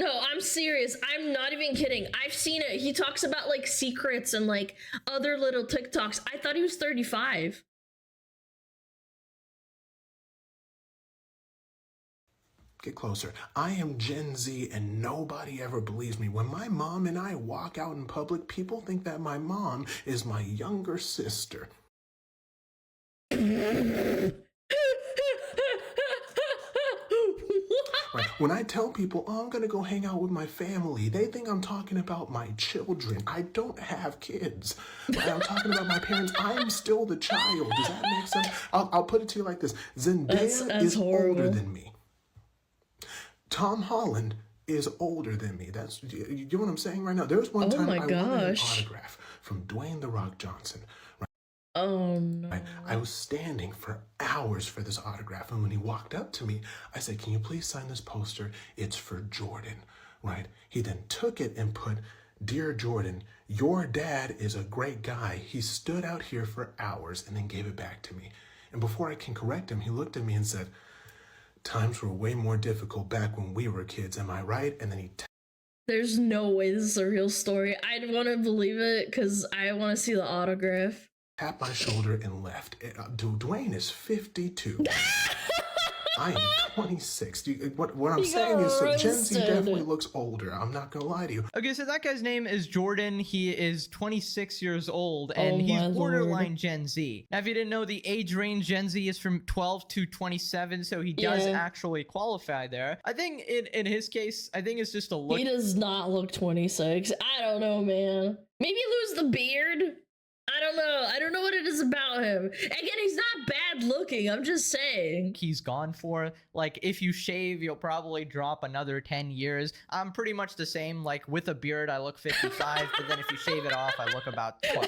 No, I'm serious. I'm not even kidding. I've seen it. He talks about like secrets and like other little TikToks. I thought he was 35. Get closer. I am Gen Z and nobody ever believes me. When my mom and I walk out in public, people think that my mom is my younger sister. Right. When I tell people, oh, I'm gonna go hang out with my family, they think I'm talking about my children. I don't have kids. Right? I'm talking about my parents. I'm still the child. Does that make sense? I'll put it to you like this. Zendaya is older than me. Tom Holland is older than me. That's, you know what I'm saying right now? There was one time I wanted an autograph from Dwayne "The Rock" Johnson. Oh no. I was standing for hours for this autograph, and when he walked up to me, I said, can you please sign this poster? It's for Jordan, right? He then took it and put, dear Jordan, your dad is a great guy. He stood out here for hours and then gave it back to me. And before I can correct him, he looked at me and said, times were way more difficult back when we were kids, am I right? And then he There's no way this is a real story. I'd want to believe it because I want to see the autograph. Tapped my shoulder and left. Dwayne is 52. I am 26. What I'm saying is, so Gen Z definitely looks older. I'm not gonna lie to you. Okay, so that guy's name is Jordan. He is 26 years old, and he's borderline Gen Z. Now, if you didn't know, the age range Gen Z is from 12 to 27, so he does actually qualify there. I think in his case, I think it's just a look. He does not look 26. I don't know, man. Maybe lose the beard. I don't know. I don't know what it is about him. Again, he's not bad looking. I'm just saying. He's gone for, like, if you shave, you'll probably drop another 10 years. I'm pretty much the same. Like, with a beard, I look 55, but then if you shave it off, I look about 12.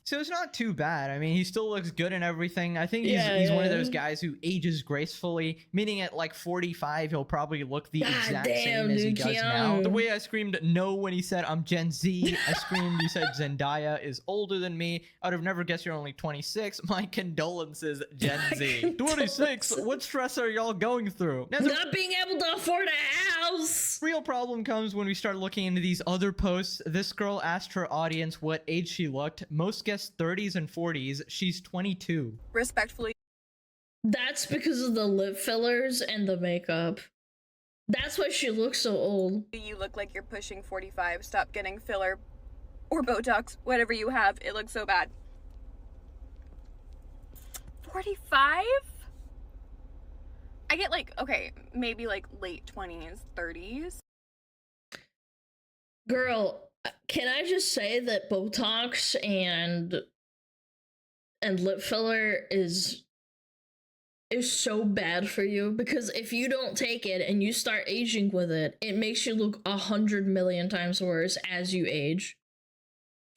So it's not too bad. I mean, he still looks good and everything. I think he's one of those guys who ages gracefully, meaning at like 45, he'll probably look the exact same as he does now. The way I screamed no when he said I'm Gen Z, I screamed you said Zendaya is older than me. I would have never guessed you're only 26. My condolences, Gen Z. 26? What stress are y'all going through? Now, not being able to afford a house. Real problem comes when we start looking into these other posts. This girl asked her audience what age she looked. Most guessed 30s and 40s. She's 22. Respectfully. That's because of the lip fillers and the makeup. That's why she looks so old. You look like you're pushing 45. Stop getting filler or Botox, whatever you have. It looks so bad. 45? I get like, okay, maybe like late 20s, 30s. Girl, can I just say that Botox and lip filler is so bad for you? Because if you don't take it and you start aging with it, it makes you look 100 million times worse as you age.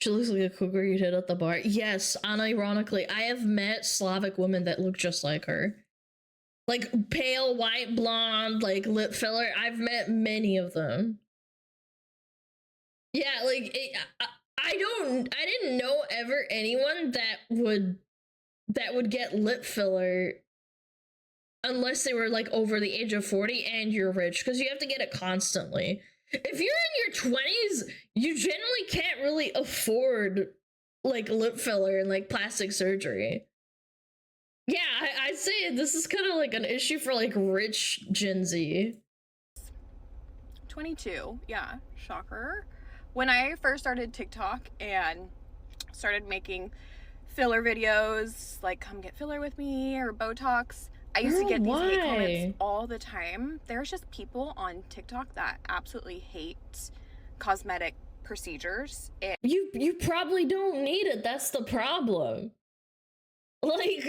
She looks like a cougar you'd hit at the bar. Yes, unironically, I have met Slavic women that look just like her. Like pale, white, blonde, like lip filler. I've met many of them. Yeah, like I didn't know ever anyone that would get lip filler unless they were like over the age of 40 and you're rich, because you have to get it constantly. If you're in your 20s, you generally can't really afford like lip filler and like plastic surgery. Yeah, I'd say this is kind of like an issue for like rich Gen Z. 22, yeah, shocker. When I first started TikTok and started making filler videos, like come get filler with me or Botox, I used to get these hate comments all the time. There's just people on TikTok that absolutely hate cosmetic procedures. You probably don't need it. That's the problem. Like,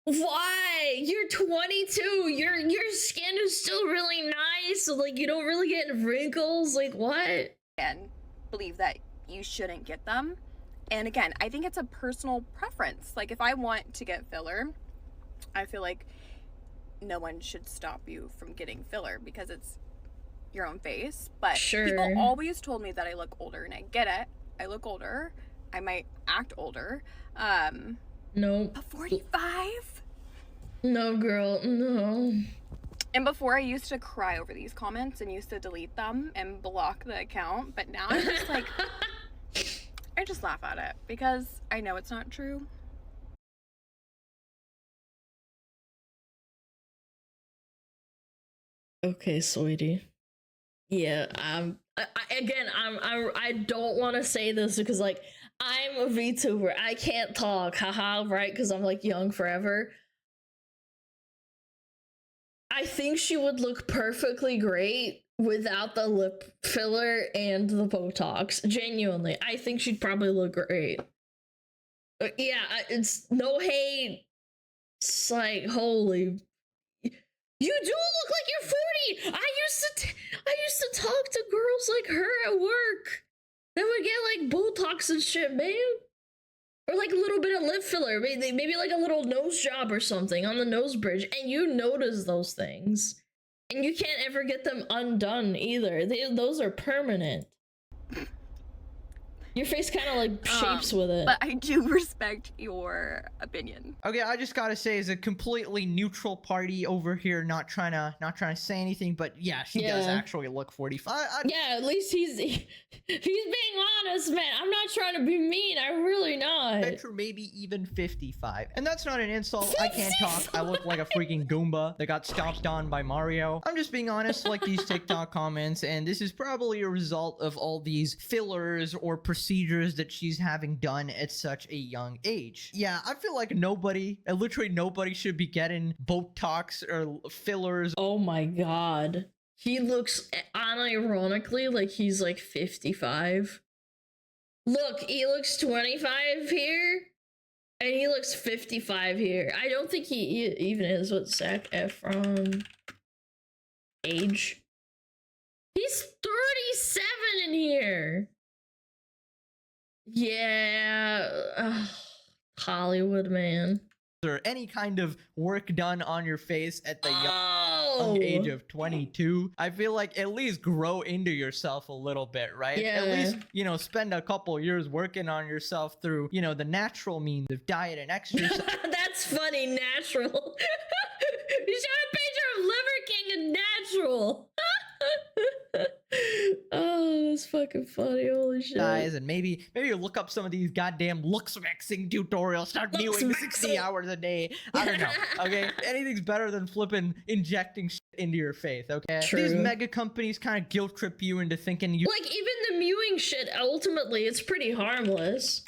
why? You're 22. Your skin is still really nice. So like, you don't really get wrinkles. Like, what? And believe that you shouldn't get them. And again, I think it's a personal preference. Like, if I want to get filler, I feel like no one should stop you from getting filler because it's your own face. But people always told me that I look older, and I get it. I look older. I might act older. No. 45? No, girl, no. And before, I used to cry over these comments and used to delete them and block the account. But now I'm just like, I just laugh at it because I know it's not true. Okay, sweetie. Yeah, I don't want to say this because like I'm a VTuber. I can't talk, haha, right? Because I'm like young forever. I think she would look perfectly great without the lip filler and the Botox. Genuinely, I think she'd probably look great. Yeah, it's no hate. It's like, holy. You do look like you're 40. I used to talk to girls like her at work that would get like Botox and shit, man. Or like a little bit of lip filler, maybe like a little nose job or something on the nose bridge, and you notice those things. And you can't ever get them undone either. Those are permanent. Your face kind of like shapes with it. But I do respect your opinion. Okay, I just gotta say, as a completely neutral party over here, not trying to say anything, but yeah, she does actually look 45. Yeah, at least he's being honest, man. I'm not trying to be mean. I'm really not. Bet her maybe even 55. And that's not an insult. I can't talk. I look like a freaking Goomba that got stomped on by Mario. I'm just being honest, like these TikTok comments, and this is probably a result of all these fillers or procedures that she's having done at such a young age. Yeah, I feel like literally nobody should be getting Botox or fillers. Oh my god. He looks unironically like he's like 55. Look, he looks 25 here, and he looks 55 here. I don't think he even is what Zac Efron age. He's 37 in here. Yeah, Hollywood, man. Or any kind of work done on your face at the young age of 22, I feel like at least grow into yourself a little bit, right? Yeah. At least, you know, spend a couple years working on yourself through, you know, the natural means of diet and exercise. That's funny, natural. You showed a picture of Liver King and natural. Oh, that's fucking funny. Holy shit. And maybe you look up some of these goddamn looks maxing tutorials, start viewing 60 hours a day. I don't know. Okay, anything's better than flipping injecting shit into your face. Okay, True. These mega companies kind of guilt trip you into thinking you like even the mewing shit. Ultimately, it's pretty harmless.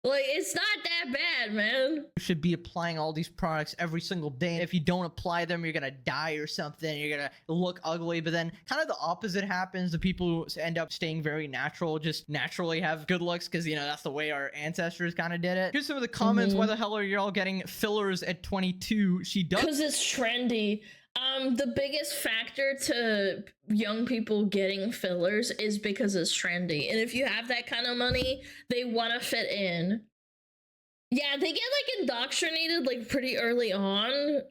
Like, it's not that bad, man. You should be applying all these products every single day. If you don't apply them, you're gonna die or something. You're gonna look ugly. But then kind of the opposite happens. The people who end up staying very natural just naturally have good looks because, you know, that's the way our ancestors kind of did it. Here's some of the comments. Why the hell are you all getting fillers at 22? She does. Because it's trendy. The biggest factor to young people getting fillers is because it's trendy. And if you have that kind of money, they want to fit in. Yeah, they get like indoctrinated like pretty early on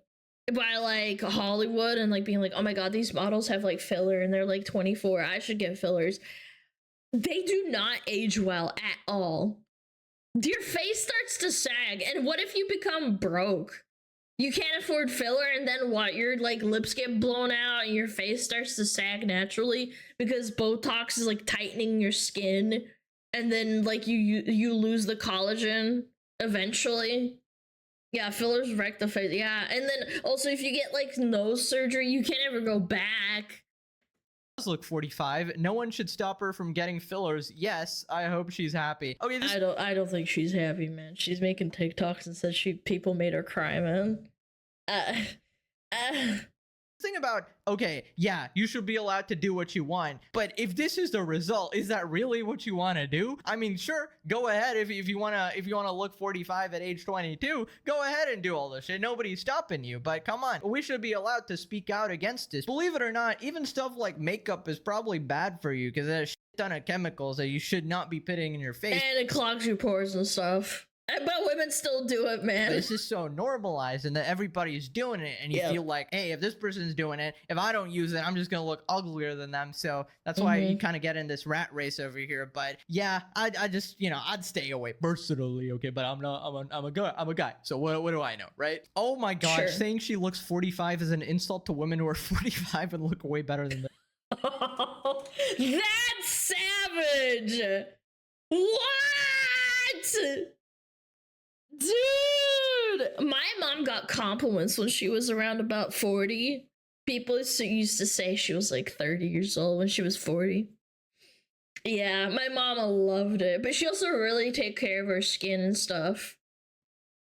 by like Hollywood and like being like, oh my god, these models have like filler and they're like 24. I should get fillers. They do not age well at all. Your face starts to sag. And what if you become broke? You can't afford filler, and then what? Your like lips get blown out and your face starts to sag naturally because Botox is like tightening your skin, and then like you lose the collagen eventually. Yeah, fillers wreck the face. Yeah, and then also if you get like nose surgery, you can't ever go back. Does look 45. No one should stop her from getting fillers. Yes, I hope she's happy. Okay, I don't think she's happy, man. She's making TikToks and said people made her cry, man. Thing about, okay, yeah, you should be allowed to do what you want, but if this is the result, is that really what you want to do? I mean, sure, go ahead if you want to look 45 at age 22, go ahead and do all this shit. Nobody's stopping you, but come on, we should be allowed to speak out against this. Believe it or not, even stuff like makeup is probably bad for you because there's a shit ton of chemicals that you should not be putting in your face. And it clogs your pores and stuff. But women still do it, man. This is so normalized and that everybody's doing it, and you feel like, hey, if this person's doing it, if I don't use it, I'm just gonna look uglier than them. So that's why you kind of get in this rat race over here. But yeah, I just, you know, I'd stay away personally, okay? But I'm a guy. So what do I know, right? Oh my gosh, Sure. saying she looks 45 is an insult to women who are 45 and look way better than them. That's savage. What? Dude, my mom got compliments when she was around about 40. People used to say she was like 30 years old when she was 40. Yeah, my mama loved it, but she also really take care of her skin and stuff.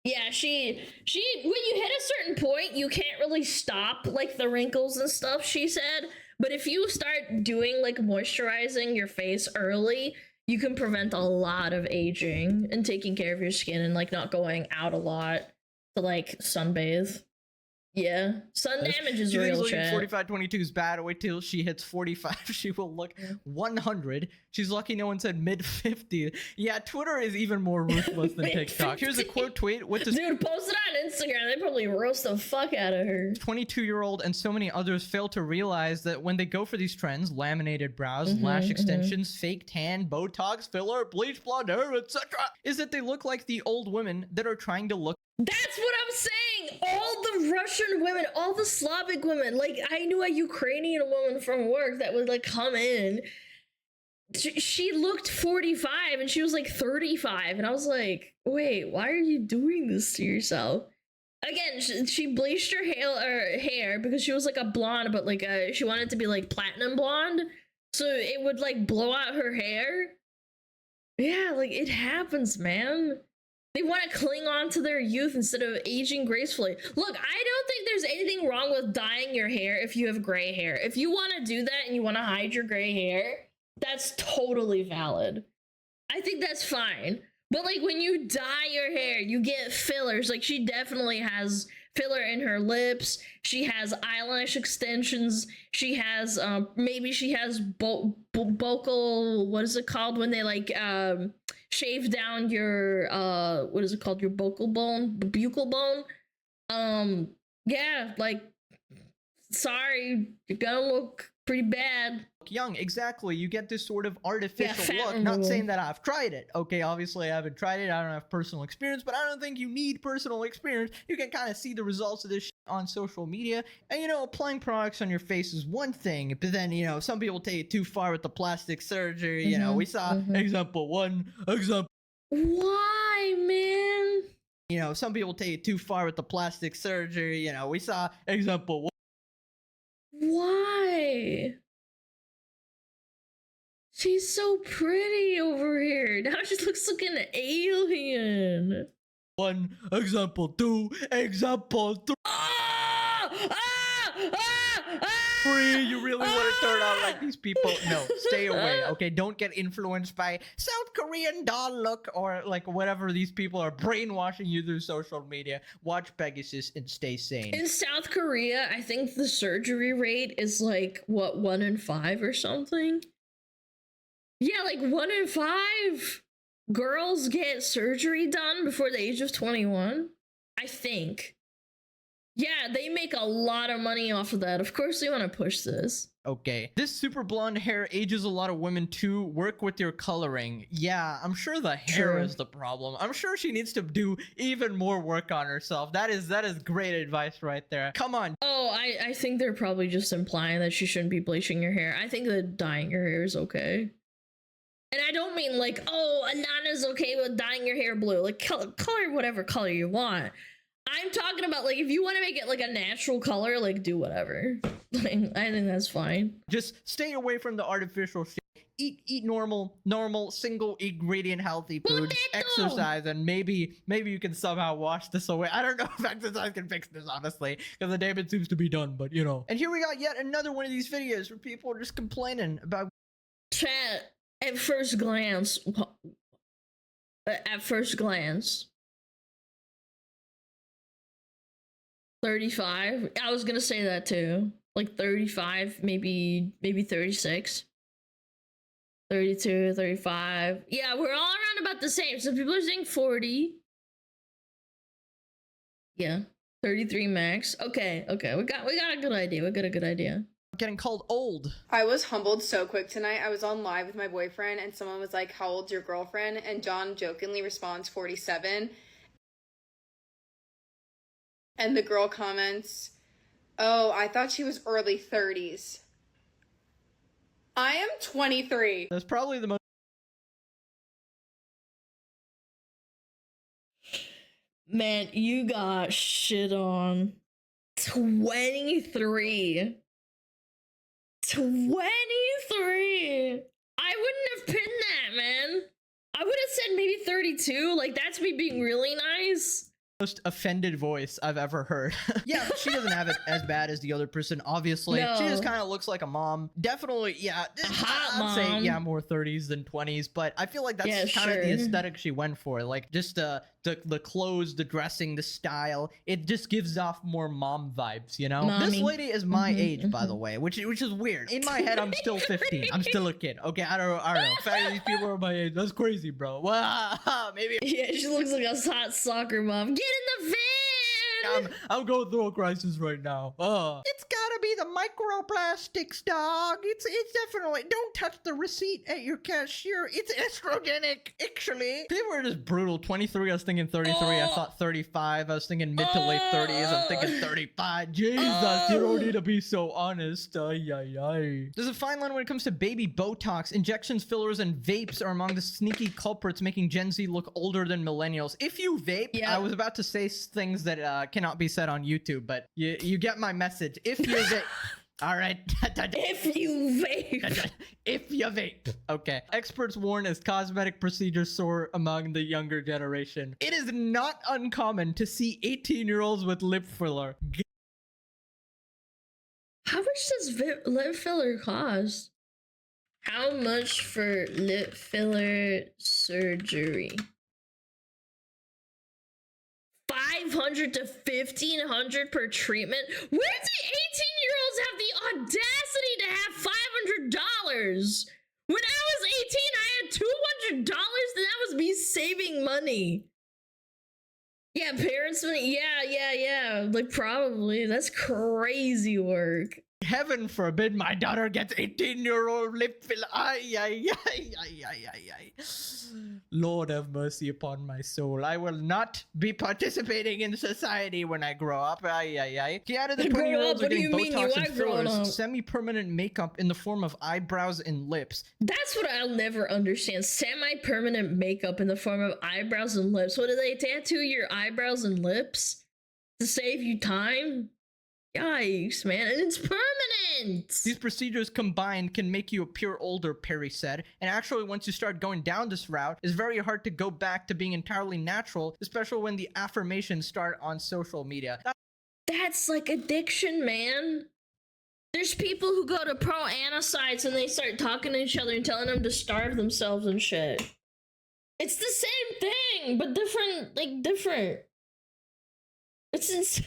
Yeah, she when you hit a certain point, you can't really stop like the wrinkles and stuff, she said. But if you start doing like moisturizing your face early, you can prevent a lot of aging and taking care of your skin and like not going out a lot to like sunbathe. Yeah, sun damage is real, chat. 45, 22 is bad. Wait till she hits 45. She will look 100. She's lucky no one said mid-50. Yeah, Twitter is even more ruthless than TikTok. Here's a quote tweet. Dude, post it on Instagram, they probably roast the fuck out of her. 22-year-old and so many others fail to realize that when they go for these trends, laminated brows, lash extensions, fake tan, Botox, filler, bleach blonde hair, etc., is that they look like the old women that are trying to look. That's what I'm saying. All the Russian women, all the Slavic women, like I knew a Ukrainian woman from work that would like come in. She looked 45 and she was like 35, and I was like, wait, why are you doing this to yourself? Again, she bleached her hair because she was like a blonde, but like she wanted to be like platinum blonde, so it would like blow out her hair. Yeah, like it happens, man. They want to cling on to their youth instead of aging gracefully. Look, I don't think there's anything wrong with dyeing your hair if you have gray hair. If you want to do that and you want to hide your gray hair, that's totally valid. I think that's fine. But like when you dye your hair, you get fillers. Like she definitely has filler in her lips. She has eyelash extensions. She has maybe she has buccal, what is it called when they like shave down your what is it called, your buccal bone. Yeah, like sorry, you're gonna look pretty bad. Young, exactly. You get this sort of artificial look. Not saying that I've tried it. Okay, obviously I haven't tried it. I don't have personal experience, but I don't think you need personal experience. You can kind of see the results of this shit on social media. And you know, applying products on your face is one thing, but then, you know, some people take it too far with the plastic surgery. You know, we saw example one. Why, man? You know, some people take it too far with the plastic surgery. You know, we saw example one. Why? She's so pretty over here. Now she looks like an alien. One, example two, example three. Three, you really want to turn out like these people? No, stay away, okay? Don't get influenced by South Korean doll look or like whatever these people are brainwashing you through social media. Watch Pegasus and stay sane. In South Korea, I think the surgery rate is like, what, 1 in 5 or something? Yeah, like 1 in 5 girls get surgery done before the age of 21, I think. Yeah, they make a lot of money off of that. Of course they want to push this. Okay, this super blonde hair ages a lot of women too. Work with your coloring. Yeah, I'm sure the hair is the problem. I'm sure she needs to do even more work on herself. That is great advice right there. Come on. Oh, I think they're probably just implying that she shouldn't be bleaching your hair. I think that dyeing your hair is okay. And I don't mean like, oh, Alana's okay with dyeing your hair blue. Like color whatever color you want. I'm talking about like if you want to make it like a natural color, like do whatever. Like, I think that's fine. Just stay away from the artificial shit. Eat normal single ingredient healthy food. Exercise, and maybe you can somehow wash this away. I don't know if exercise can fix this, honestly, because the damage seems to be done, but you know. And here we got yet another one of these videos where people are just complaining about chat. At first glance, 35. I was gonna say that too. Like 35, maybe 36. 32, 35. Yeah, we're all around about the same. So people are saying 40. Yeah, 33 max. Okay. We got a good idea. We got a good idea. Getting called old. I was humbled so quick tonight. I was on live with my boyfriend and someone was like, how old's your girlfriend? And John jokingly responds 47. And the girl comments, oh, I thought she was early 30s. I am 23. That's probably the most. Man, you got shit on. 23. 23. I wouldn't have pinned that, man. I would have said maybe 32. Like, that's me being really nice. Most offended voice I've ever heard. Yeah, but she doesn't have it as bad as the other person, obviously. No. She just kind of looks like a mom. Definitely, yeah. I'd say, yeah, more 30s than 20s, but I feel like that's kind of the aesthetic she went for. Like, just the clothes, the dressing, the style. It just gives off more mom vibes, you know? Mommy. This lady is my age, by the way, which is weird. In my head, I'm still 15. I'm still a kid. Okay, I don't know. In fact, these people are my age. That's crazy, bro. Wow, maybe. Yeah, she looks like a hot soccer mom. Get in the I'm going through a crisis right now. It's gotta be the microplastics, dog. It's definitely. Don't touch the receipt at your cashier. It's estrogenic, actually. People are just brutal. 23. I was thinking 33. I thought 35. I was thinking mid to late 30s. I'm thinking 35. Jesus, you don't need to be so honest. Ay, ay, ay. There's a fine line when it comes to baby Botox. Injections, fillers, and vapes are among the sneaky culprits making Gen Z look older than millennials. If you vape, I was about to say things that cannot be said on YouTube, but you get my message. If you vape. All right. If you vape. If you vape. Okay. Experts warn as cosmetic procedures soar among the younger generation. It is not uncommon to see 18-year-olds with lip filler. How much does lip filler cost? How much for lip filler surgery? 500 to 1500 per treatment? Where do 18-year-olds have the audacity to have $500? When I was 18, I had $200, and that was me saving money. Yeah, parents, yeah. Like, probably. That's crazy work. Heaven forbid my daughter gets 18-year-old lip filler. Ay, ay, ay, ay, ay, ay, ay. Lord have mercy upon my soul. I will not be participating in society when I grow up. Ay, ay, ay. He added that 20-year-olds are getting Botox and fillers, semi-permanent makeup in the form of eyebrows and lips. That's what I'll never understand. Semi-permanent makeup in the form of eyebrows and lips. What, do they tattoo your eyebrows and lips to save you time? Yikes, man, and it's permanent! These procedures combined can make you appear older, Perry said, and actually once you start going down this route, it's very hard to go back to being entirely natural, especially when the affirmations start on social media. That's like addiction, man. There's people who go to pro-ana sites and they start talking to each other and telling them to starve themselves and shit. It's the same thing, but different. It is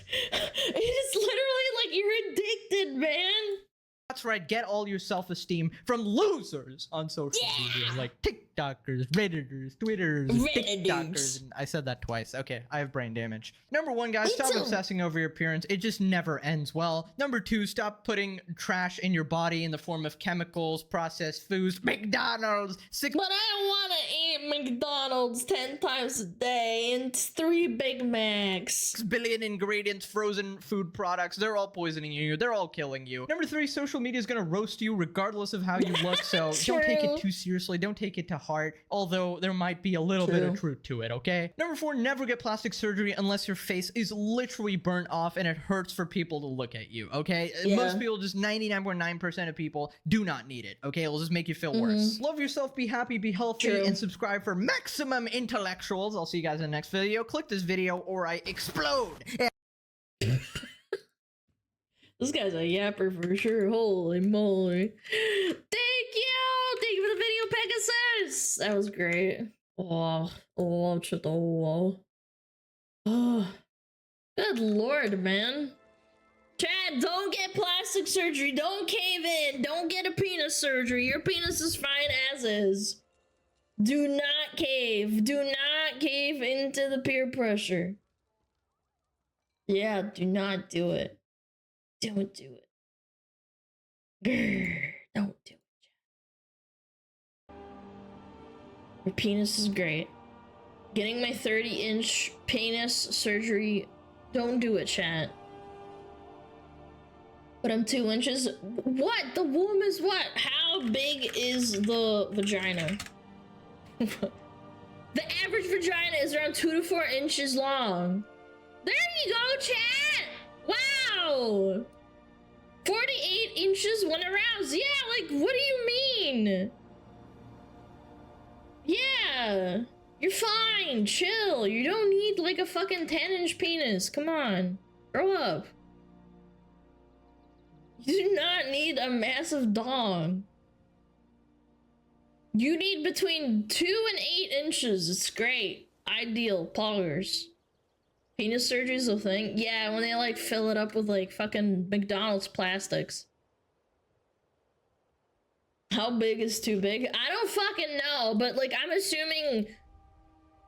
literally like you're addicted, man. That's right, get all your self-esteem from losers on social media, like TikTokers, Redditors, Twitters, TikTokers. I said that twice. Okay, I have brain damage. Number 1, guys, stop obsessing over your appearance. It just never ends well. Number 2, stop putting trash in your body in the form of chemicals, processed foods, McDonald's. But I don't want to eat McDonald's 10 times a day and 3 Big Macs. 6 billion ingredients, frozen food products. They're all poisoning you. They're all killing you. Number 3, social media is going to roast you regardless of how you look, so don't take it too seriously. Don't take it to heart, although there might be a little bit of truth to it, okay? Number 4, never get plastic surgery unless your face is literally burnt off and it hurts for people to look at you, okay? Most people, just 99.9% of people, do not need it, okay? It'll just make you feel worse. Love yourself, be happy, be healthy, and subscribe for maximum intellectuals. I'll see you guys in the next video. Click this video or I explode. This guy's a yapper for sure. Holy moly. Thank you for the video, Pegasus. That was great. Oh, good lord, man. Chad, don't get plastic surgery. Don't cave in. Don't get a penis surgery. Your penis is fine as is. Do not cave. Do not cave into the peer pressure. Yeah, do not do it. Don't do it. Grr, don't do it, Chad. Your penis is great. Getting my 30-inch penis surgery, don't do it, chat. But I'm 2 inches. What? The womb is what? How big is the vagina? The average vagina is around 2 to 4 inches long. There you go, chat! Wow! 48 inches when aroused. Yeah, like, what do you mean? Yeah, you're fine. Chill. You don't need, like, a fucking 10-inch penis. Come on. Grow up. You do not need a massive dong. You need between 2 and 8 inches. It's great. Ideal. Poggers. Penis surgery is a thing? Yeah, when they, like, fill it up with, like, fucking McDonald's plastics. How big is too big? I don't fucking know, but, like, I'm assuming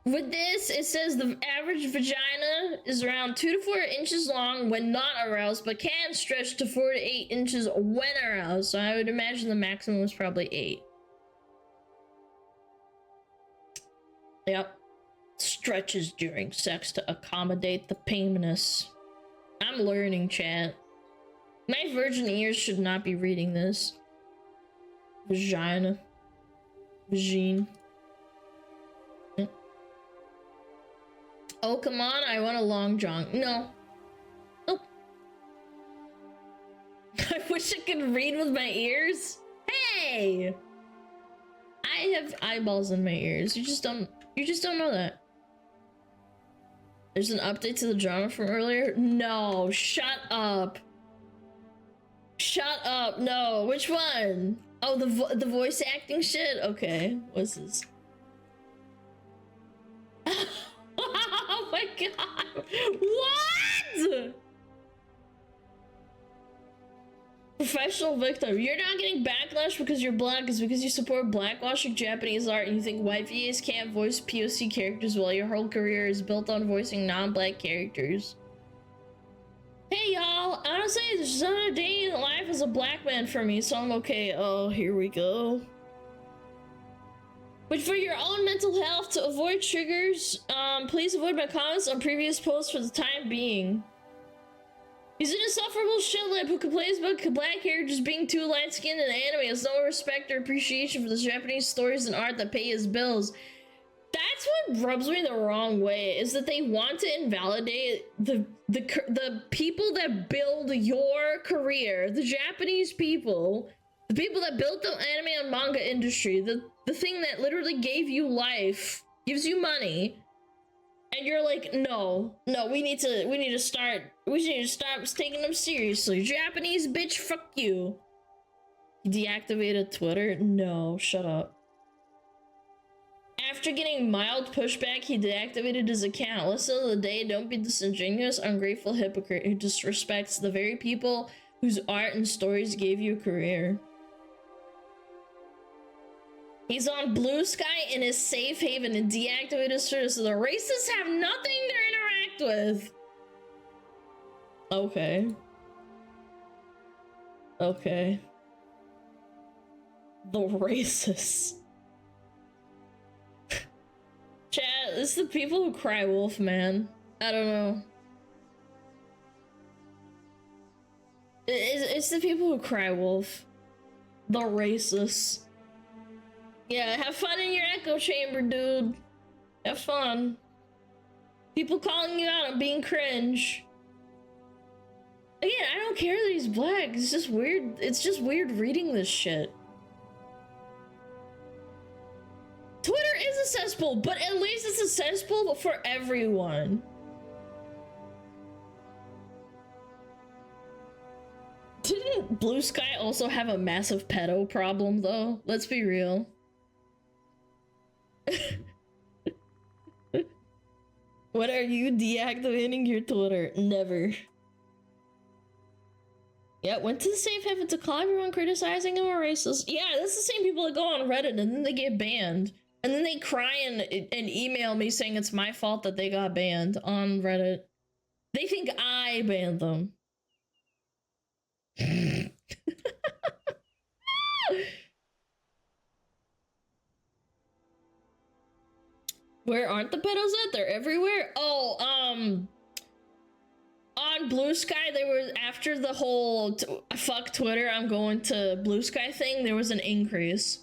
With this, it says the average vagina is around 2 to 4 inches long when not aroused, but can stretch to 4 to 8 inches when aroused. So I would imagine the maximum is probably 8. Yep. Stretches during sex to accommodate the penis. I'm learning, chat. My virgin ears should not be reading this. Vagina. Vagine. Oh, come on, I want a long john. No. Nope. I wish I could read with my ears. Hey! I have eyeballs in my ears. You just don't know that. There's an update to the drama from earlier? No, shut up. Shut up, no. Which one? Oh, the voice acting shit? Okay, what's this? Oh my god! What? Professional victim. You're not getting backlash because you're black. It's because you support blackwashing Japanese art and you think white VAs can't voice POC characters while your whole career is built on voicing non-black characters. Hey y'all, honestly, there's just another day in life as a black man for me, so I'm okay. Oh, here we go. But for your own mental health, to avoid triggers, please avoid my comments on previous posts for the time being. He's an insufferable shitlip who complains about black characters being too light-skinned in anime, has no respect or appreciation for the Japanese stories and art that pay his bills. That's what rubs me the wrong way, is that they want to invalidate the people that build your career, the Japanese people, the people that built the anime and manga industry, the thing that literally gave you life, gives you money, and you're like, no, we need to stop taking them seriously. Japanese bitch, fuck you. He deactivated Twitter? No, shut up. After getting mild pushback, he deactivated his account. Listen to the day, don't be disingenuous, ungrateful hypocrite who disrespects the very people whose art and stories gave you a career. He's on Blue Sky in his safe haven and deactivated his service, so the racists have nothing to interact with. Okay. Okay. The racists. Chat, it's the people who cry wolf, man. I don't know. It's the people who cry wolf. The racists. Yeah, have fun in your echo chamber, dude. Have fun. People calling you out on being cringe. Again, I don't care that he's black. It's just weird. It's just weird reading this shit. Twitter is a cesspool, but at least it's a cesspool for everyone. Didn't Blue Sky also have a massive pedo problem, though? Let's be real. When are you deactivating your Twitter? Never. Yeah, went to the safe haven to call everyone criticizing him or racist. Yeah, that's the same people that go on Reddit and then they get banned. And then they cry and email me saying it's my fault that they got banned on Reddit. They think I banned them. Where aren't the pedos at? They're everywhere. Oh, on Blue Sky, there was, after the whole fuck Twitter, I'm going to Blue Sky thing, there was an increase.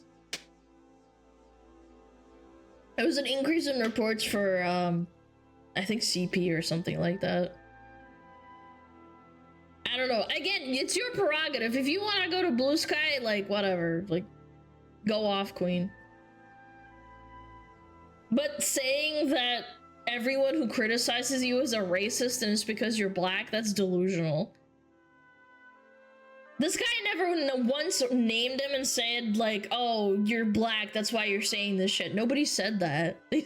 There was an increase in reports for, I think CP or something like that. I don't know. Again, it's your prerogative. If you want to go to Blue Sky, like, whatever. Like, go off, queen. But saying that everyone who criticizes you is a racist and it's because you're black, that's delusional. This guy never once named him and said, like, oh, you're black, that's why you're saying this shit. Nobody said that. Yo,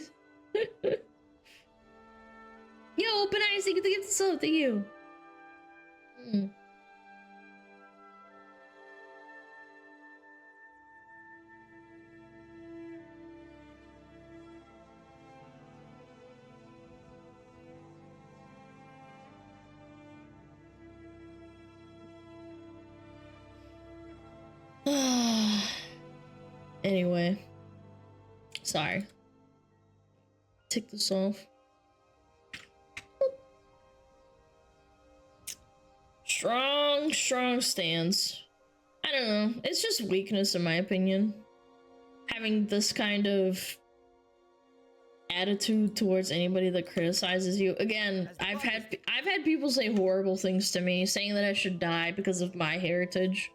Open Eyes, thank you, thank you, thank you. Anyway. Sorry. Take this off. Strong stance. I don't know. It's just weakness in my opinion. Having this kind of attitude towards anybody that criticizes you. Again, I've had people say horrible things to me, saying that I should die because of my heritage.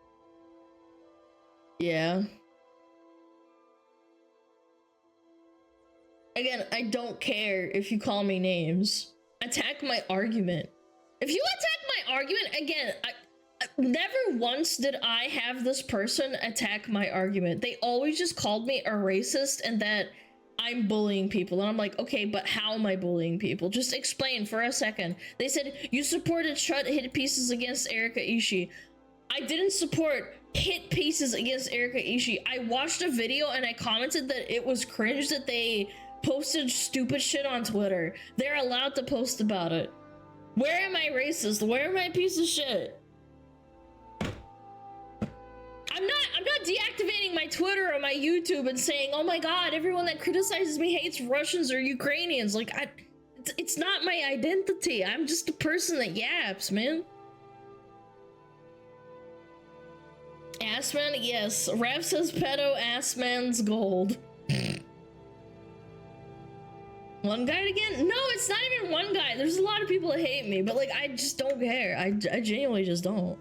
Yeah. Again, I don't care if you call me names. Attack my argument. If you attack my argument, again, never once did I have this person attack my argument. They always just called me a racist and that I'm bullying people. And I'm like, okay, but how am I bullying people? Just explain for a second. They said, you supported Shut hit pieces against Erika Ishii. I didn't support hit pieces against Erika Ishii. I watched a video and I commented that it was cringe that they posted stupid shit on Twitter. They're allowed to post about it. Where am I racist? Where am I a piece of shit? I'm not deactivating my Twitter or my YouTube and saying, oh my god, everyone that criticizes me hates Russians or Ukrainians. Like, it's not my identity. I'm just a person that yaps, man. Assman, yes. Rev says pedo, Assman's gold. One guy again? No, it's not even one guy. There's a lot of people that hate me, but like, I just don't care. I genuinely just don't.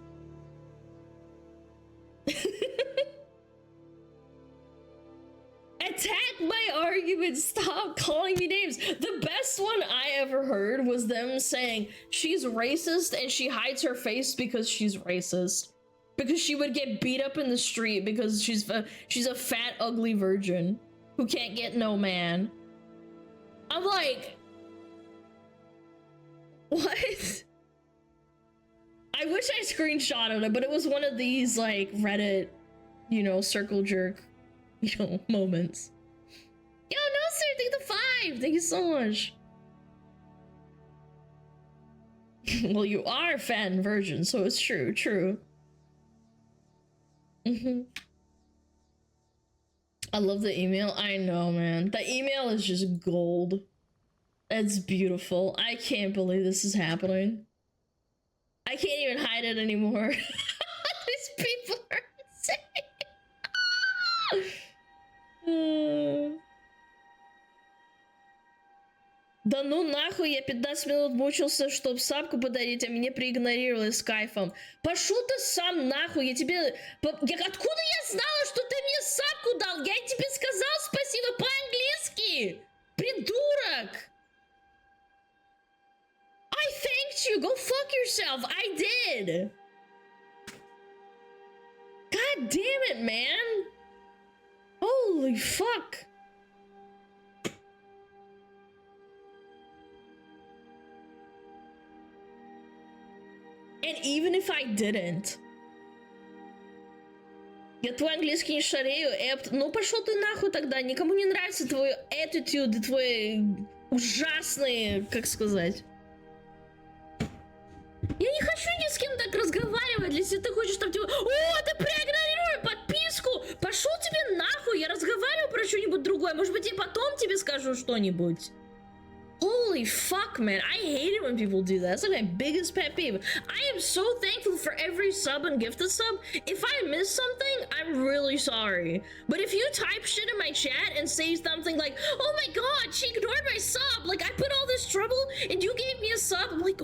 Attack my argument. Stop calling me names. The best one I ever heard was them saying she's racist and she hides her face because she's racist. Because she would get beat up in the street because she's a fat, ugly virgin who can't get no man. I'm like, what? I wish I screenshotted it, but it was one of these like Reddit, you know, circle jerk, you know, moments. Yo, no sir, thank you the 5. Thank you so much. Well, you are a fat and virgin, so it's true. I love the email. I know, man. The email is just gold. That's beautiful. I can't believe this is happening. I can't even hide it anymore. These people are insane. Да ну нахуй, я 15 минут мучился, чтобы сапку подарить, а меня проигнорировали с кайфом. Пошел ты сам нахуй, я тебе... Откуда я знала, что ты мне сапку дал? Я тебе сказал спасибо по-английски! Придурок! I thanked you, go fuck yourself, I did! God damn it, man! Holy fuck! And even if I didn't, я твой английский не шарею, ну пошел ты нахуй тогда, никому не нравится твой attitude, твой ужасный, как сказать. Я не хочу ни с кем так разговаривать, если ты хочешь там типа, о, ты проигнорируй подписку, пошел тебе нахуй, я разговариваю про что-нибудь другое, может быть, я потом тебе скажу что-нибудь. Holy fuck, man. I hate it when people do that. That's like my biggest pet peeve. I am so thankful for every sub and gifted sub. If I miss something, I'm really sorry. But if you type shit in my chat and say something like, oh my god, she ignored my sub. Like, I put all this trouble and you gave me a sub. I'm like,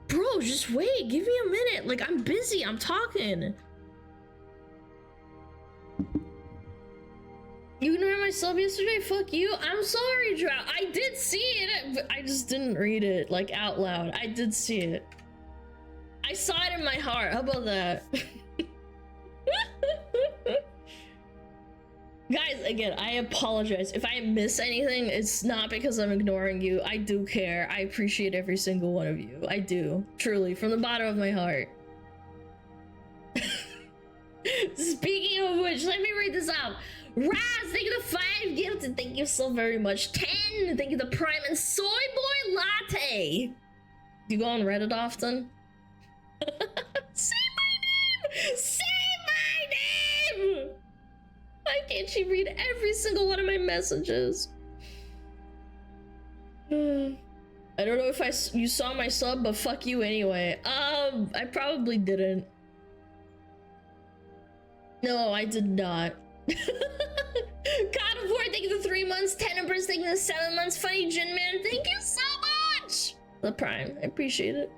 bro, just wait. Give me a minute. Like, I'm busy. I'm talking. You ignored my sub yesterday? Fuck you. I'm sorry, Drought. I did see it. I just didn't read it, like, out loud. I did see it. I saw it in my heart. How about that? Guys, again, I apologize. If I miss anything, it's not because I'm ignoring you. I do care. I appreciate every single one of you. I do. Truly, from the bottom of my heart. Speaking of which, let me read this out. Raz, thank you the 5 gifted. Thank you so very much. 10, thank you the Prime and Soy Boy Latte. You go on Reddit often? Say my name! Say my name! I can't she read every single one of my messages? I don't know if you saw my sub, but fuck you anyway. I probably didn't. No, I did not. God of War, thank you for 3 months. Tenebris, thank you for 7 months. Funny Jin Man, thank you so much. The Prime, I appreciate it.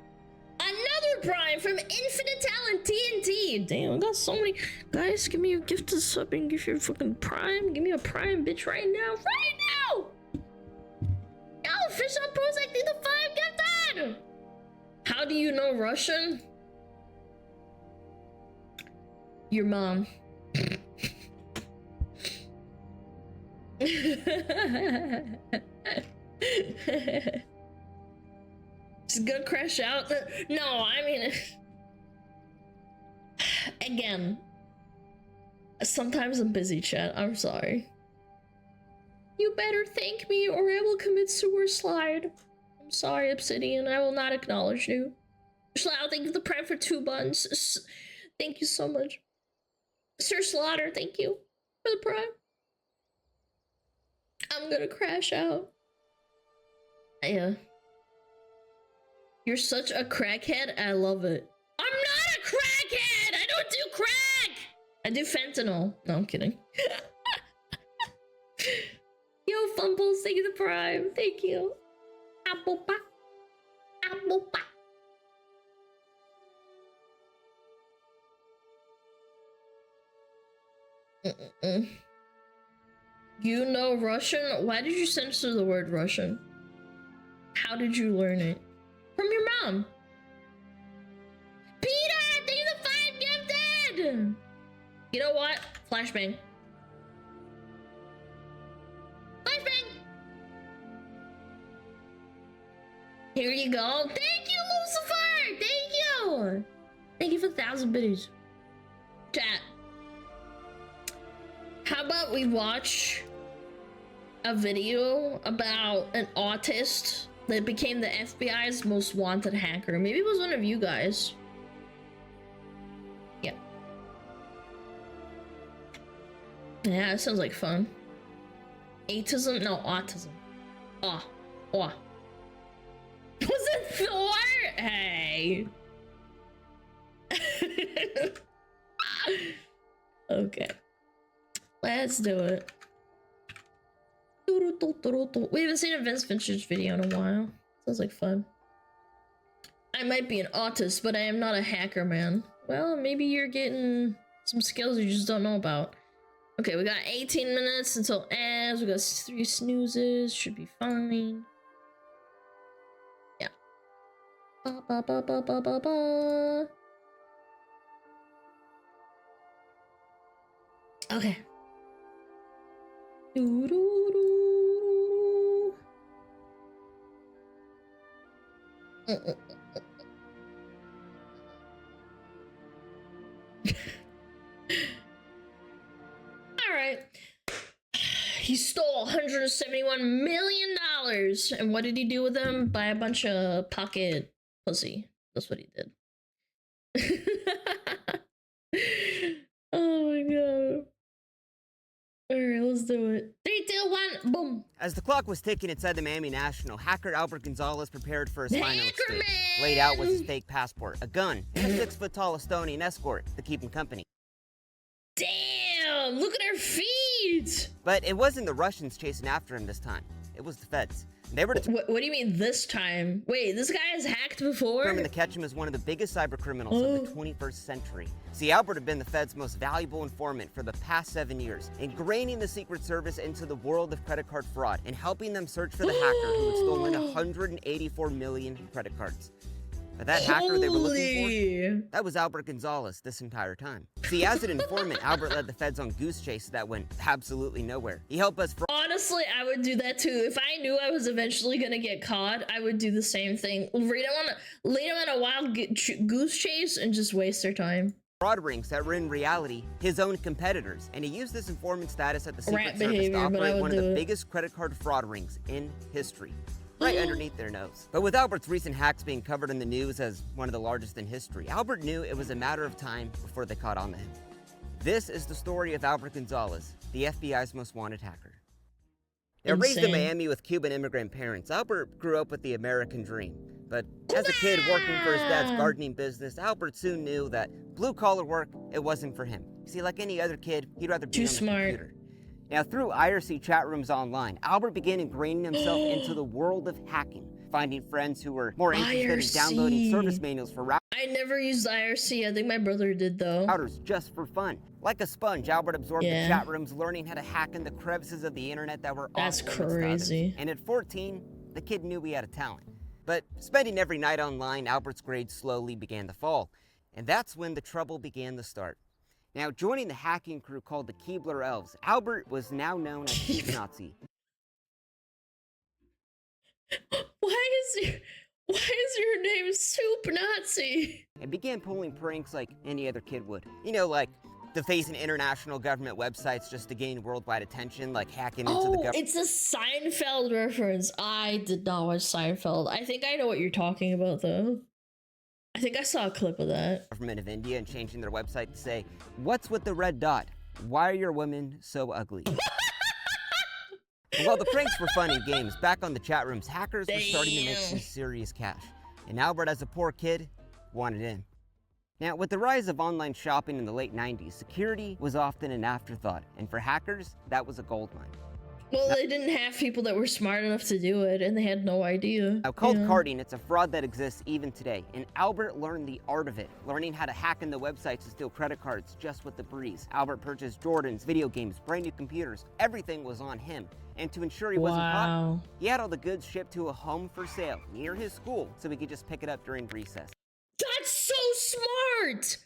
Another Prime from Infinite Talent TNT. Damn, I got so many. Guys, give me your gift to sub and give your fucking Prime. Give me a Prime, bitch, right now. Right now! Yo, Fish on Pros, I think the 5 gifted! How do you know Russian? Your mom. Just gonna crash out? No, I mean... Again. Sometimes I'm busy, chat. I'm sorry. You better thank me or I will commit suicide. I'm sorry, Obsidian. I will not acknowledge you. Slough, thank you for the Prime for 2 buns. Thank you so much. Sir Slaughter, thank you for the Prime. I'm gonna crash out. Yeah. You're such a crackhead. I love it. I'm not a crackhead! I don't do crack! I do fentanyl. No, I'm kidding. Yo, Fumbles, thank you the Prime. Thank you. Apple pie. Apple pie. You know Russian? Why did you censor the word Russian? How did you learn it? From your mom. Peter, thank you the 5 gifted! You know what? Flashbang. Flashbang! Here you go. Thank you, Lucifer! Thank you! Thank you for 1,000 biddies. Chat. How about we watch a video about an autist that became the FBI's most wanted hacker? Maybe it was one of you guys. Yeah. Yeah, that sounds like fun. Autism? No, autism. Oh. Was it Thor? Hey. Okay. Let's do it. We haven't seen a Vince Finch's video in a while. Sounds like fun. I might be an autist, but I am not a hacker, man. Well, maybe you're getting some skills you just don't know about. Okay, we got 18 minutes until ends. We got 3 snoozes. Should be fine. Yeah. Ba ba ba ba ba ba ba. Okay. Alright. He stole $171 million. And what did he do with them? Buy a bunch of pocket pussy. That's what he did. Oh my god. Alright, let's do it. 3, 2, 1, boom. As the clock was ticking inside the Miami National, hacker Albert Gonzalez prepared for his final escape. Laid out was his fake passport, a gun, and a 6-foot-tall Estonian escort to keep him company. Damn, look at her feet! But it wasn't the Russians chasing after him this time. It was the feds. They were what do you mean this time? Wait, this guy has hacked before? determined to catch him as one of the biggest cyber criminals of the 21st century. See, Albert had been the Fed's most valuable informant for the past 7 years, ingraining the Secret Service into the world of credit card fraud and helping them search for the hacker who had stolen 184 million credit cards. But that hacker they were looking for, that was Albert Gonzalez this entire time. See, as an informant, Albert led the feds on goose chases that went absolutely nowhere. He helped us. Honestly, I would do that too. If I knew I was eventually gonna get caught, I would do the same thing. Lead them on a wild goose chase and just waste their time. Fraud rings that were in reality his own competitors, and he used this informant status at the Secret Service to operate one of the biggest credit card fraud rings in history. Right underneath their nose. But with Albert's recent hacks being covered in the news as one of the largest in history, Albert knew it was a matter of time before they caught on to him. This is the story of Albert Gonzalez, the FBI's most wanted hacker. Now, raised in Insane. Miami with Cuban immigrant parents, Albert grew up with the American dream. But as a kid working for his dad's gardening business, Albert soon knew that blue-collar work, it wasn't for him. See, like any other kid, he'd rather be on the computer. Now, through IRC chat rooms online, Albert began ingraining himself into the world of hacking, finding friends who were more interested in downloading service manuals for routers. I never used IRC. I think my brother did though. Routers just for fun. Like a sponge, Albert absorbed the chat rooms, learning how to hack in the crevices of the internet that were off limits to others. Crazy. And at 14, the kid knew he had a talent. But spending every night online, Albert's grades slowly began to fall. And that's when the trouble began to start. Now, joining the hacking crew called the Keebler Elves, Albert was now known as Soup Nazi. Why is your name Soup Nazi? And began pulling pranks like any other kid would. You know, like defacing international government websites just to gain worldwide attention, like hacking into the government. It's a Seinfeld reference. I did not watch Seinfeld. I think I know what you're talking about though. I think I saw a clip of that. Government of India and changing their website to say, "What's with the red dot? Why are your women so ugly?" While the pranks were fun and games, back on the chat rooms, hackers were starting to make some serious cash. And Albert, as a poor kid, wanted in. Now, with the rise of online shopping in the late 90s, security was often an afterthought. And for hackers, that was a goldmine. Well, they didn't have people that were smart enough to do it, and they had no idea. Now, called carding, it's a fraud that exists even today. And Albert learned the art of it, learning how to hack into websites to steal credit cards just with the breeze. Albert purchased Jordans, video games, brand new computers. Everything was on him. And to ensure he wasn't caught, he had all the goods shipped to a home for sale near his school so he could just pick it up during recess. That's so smart!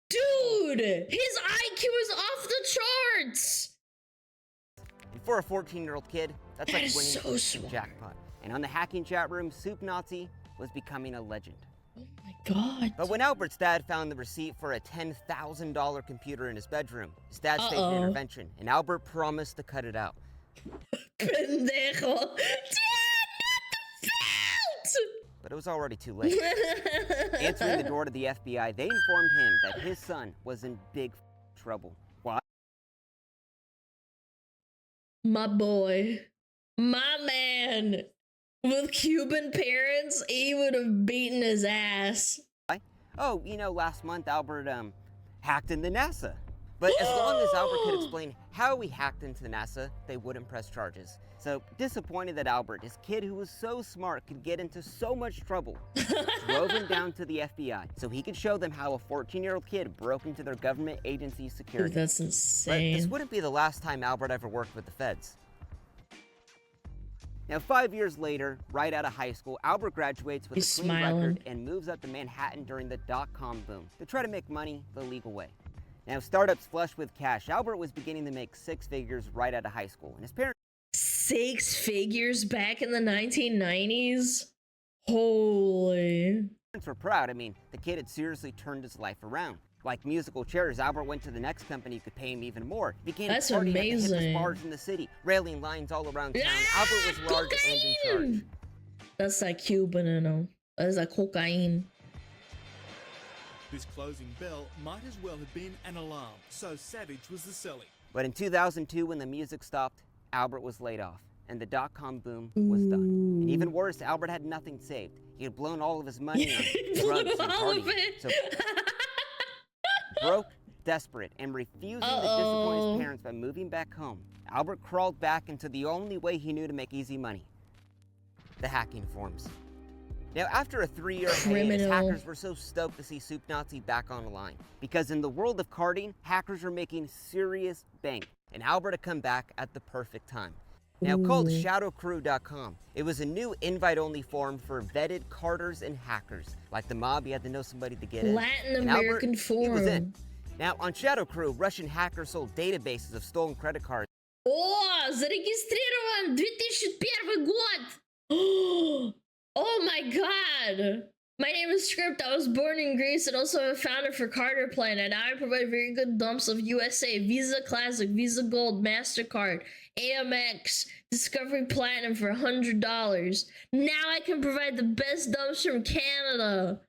Dude! His IQ is off the charts! And for a 14-year-old kid, that's like winning so the jackpot. And on the hacking chat room, Soup Nazi was becoming a legend. Oh my god. But when Albert's dad found the receipt for a $10,000 computer in his bedroom, his dad staged an intervention, and Albert promised to cut it out. Pendejo. Dad, not the belt! But it was already too late. Answering the door to the FBI, they informed him that his son was in big trouble. Why? My boy. My man. With Cuban parents, he would have beaten his ass. Oh, you know, last month Albert hacked into NASA. But as long as Albert could explain how he hacked into NASA, they wouldn't press charges. So, disappointed that Albert, his kid who was so smart, could get into so much trouble, drove him down to the FBI so he could show them how a 14-year-old kid broke into their government agency's security. Dude, that's insane. But this wouldn't be the last time Albert ever worked with the feds. Now, 5 years later, right out of high school, Albert graduates with a clean record and moves up to Manhattan during the dot-com boom to try to make money the legal way. Now, startups flush with cash. Albert was beginning to make 6 figures right out of high school, and his parents 6 figures back in the 1990s? Holy. were proud. I mean, the kid had seriously turned his life around. Like musical chairs, Albert went to the next company who could pay him even more. He began That's partying at the amazing. hippest bars in the city, railing lines all around town. Albert was large and in charge. That's like Cuban, you know. That's like cocaine. This closing bell might as well have been an alarm, so savage was the selling. But in 2002, when the music stopped, Albert was laid off, and the dot-com boom was done. And even worse, Albert had nothing saved. He had blown all of his money on drugs and partying. So, broke, desperate, and refusing to disappoint his parents by moving back home, Albert crawled back into the only way he knew to make easy money: the hacking forums. Now, after a 3-year hiatus, hackers were so stoked to see Soup Nazi back on the line, because in the world of carding, hackers were making serious bank, and Albert had come back at the perfect time. Now, called shadowcrew.com, it was a new invite-only forum for vetted carders and hackers. Like the mob, you had to know somebody to get in. Latin And American Albert, he was in. forum. Now, on Shadow Crew, Russian hackers sold databases of stolen credit cards. О, зарегистрирован 2001 год! Oh my god! My name is Script. I was born in Greece and also a founder for Carter Plan, and now I provide very good dumps of USA, Visa Classic, Visa Gold, MasterCard, AMX, Discovery Platinum for $100. Now I can provide the best dumps from Canada.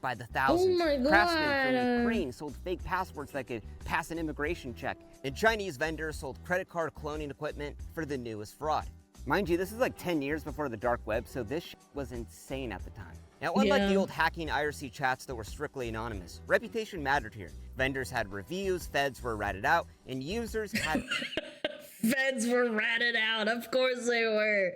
by the thousands. Oh my Craftsmen from God. Ukraine sold fake passports that could pass an immigration check. And Chinese vendors sold credit card cloning equipment for the newest fraud. Mind you, this is like 10 years before the dark web, so this was insane at the time. Now, unlike the old hacking IRC chats that were strictly anonymous, reputation mattered here. Vendors had reviews, feds were ratted out, and users had... Feds were ratted out, of course they were.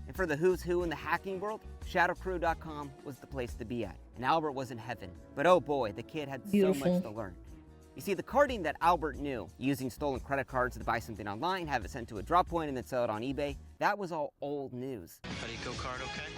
And for the who's who in the hacking world, shadowcrew.com was the place to be at. And Albert was in heaven. But oh boy, the kid had so much to learn. You see, the carding that Albert knew, using stolen credit cards to buy something online, have it sent to a drop point, and then sell it on eBay, that was all old news. Buddy, go card okay?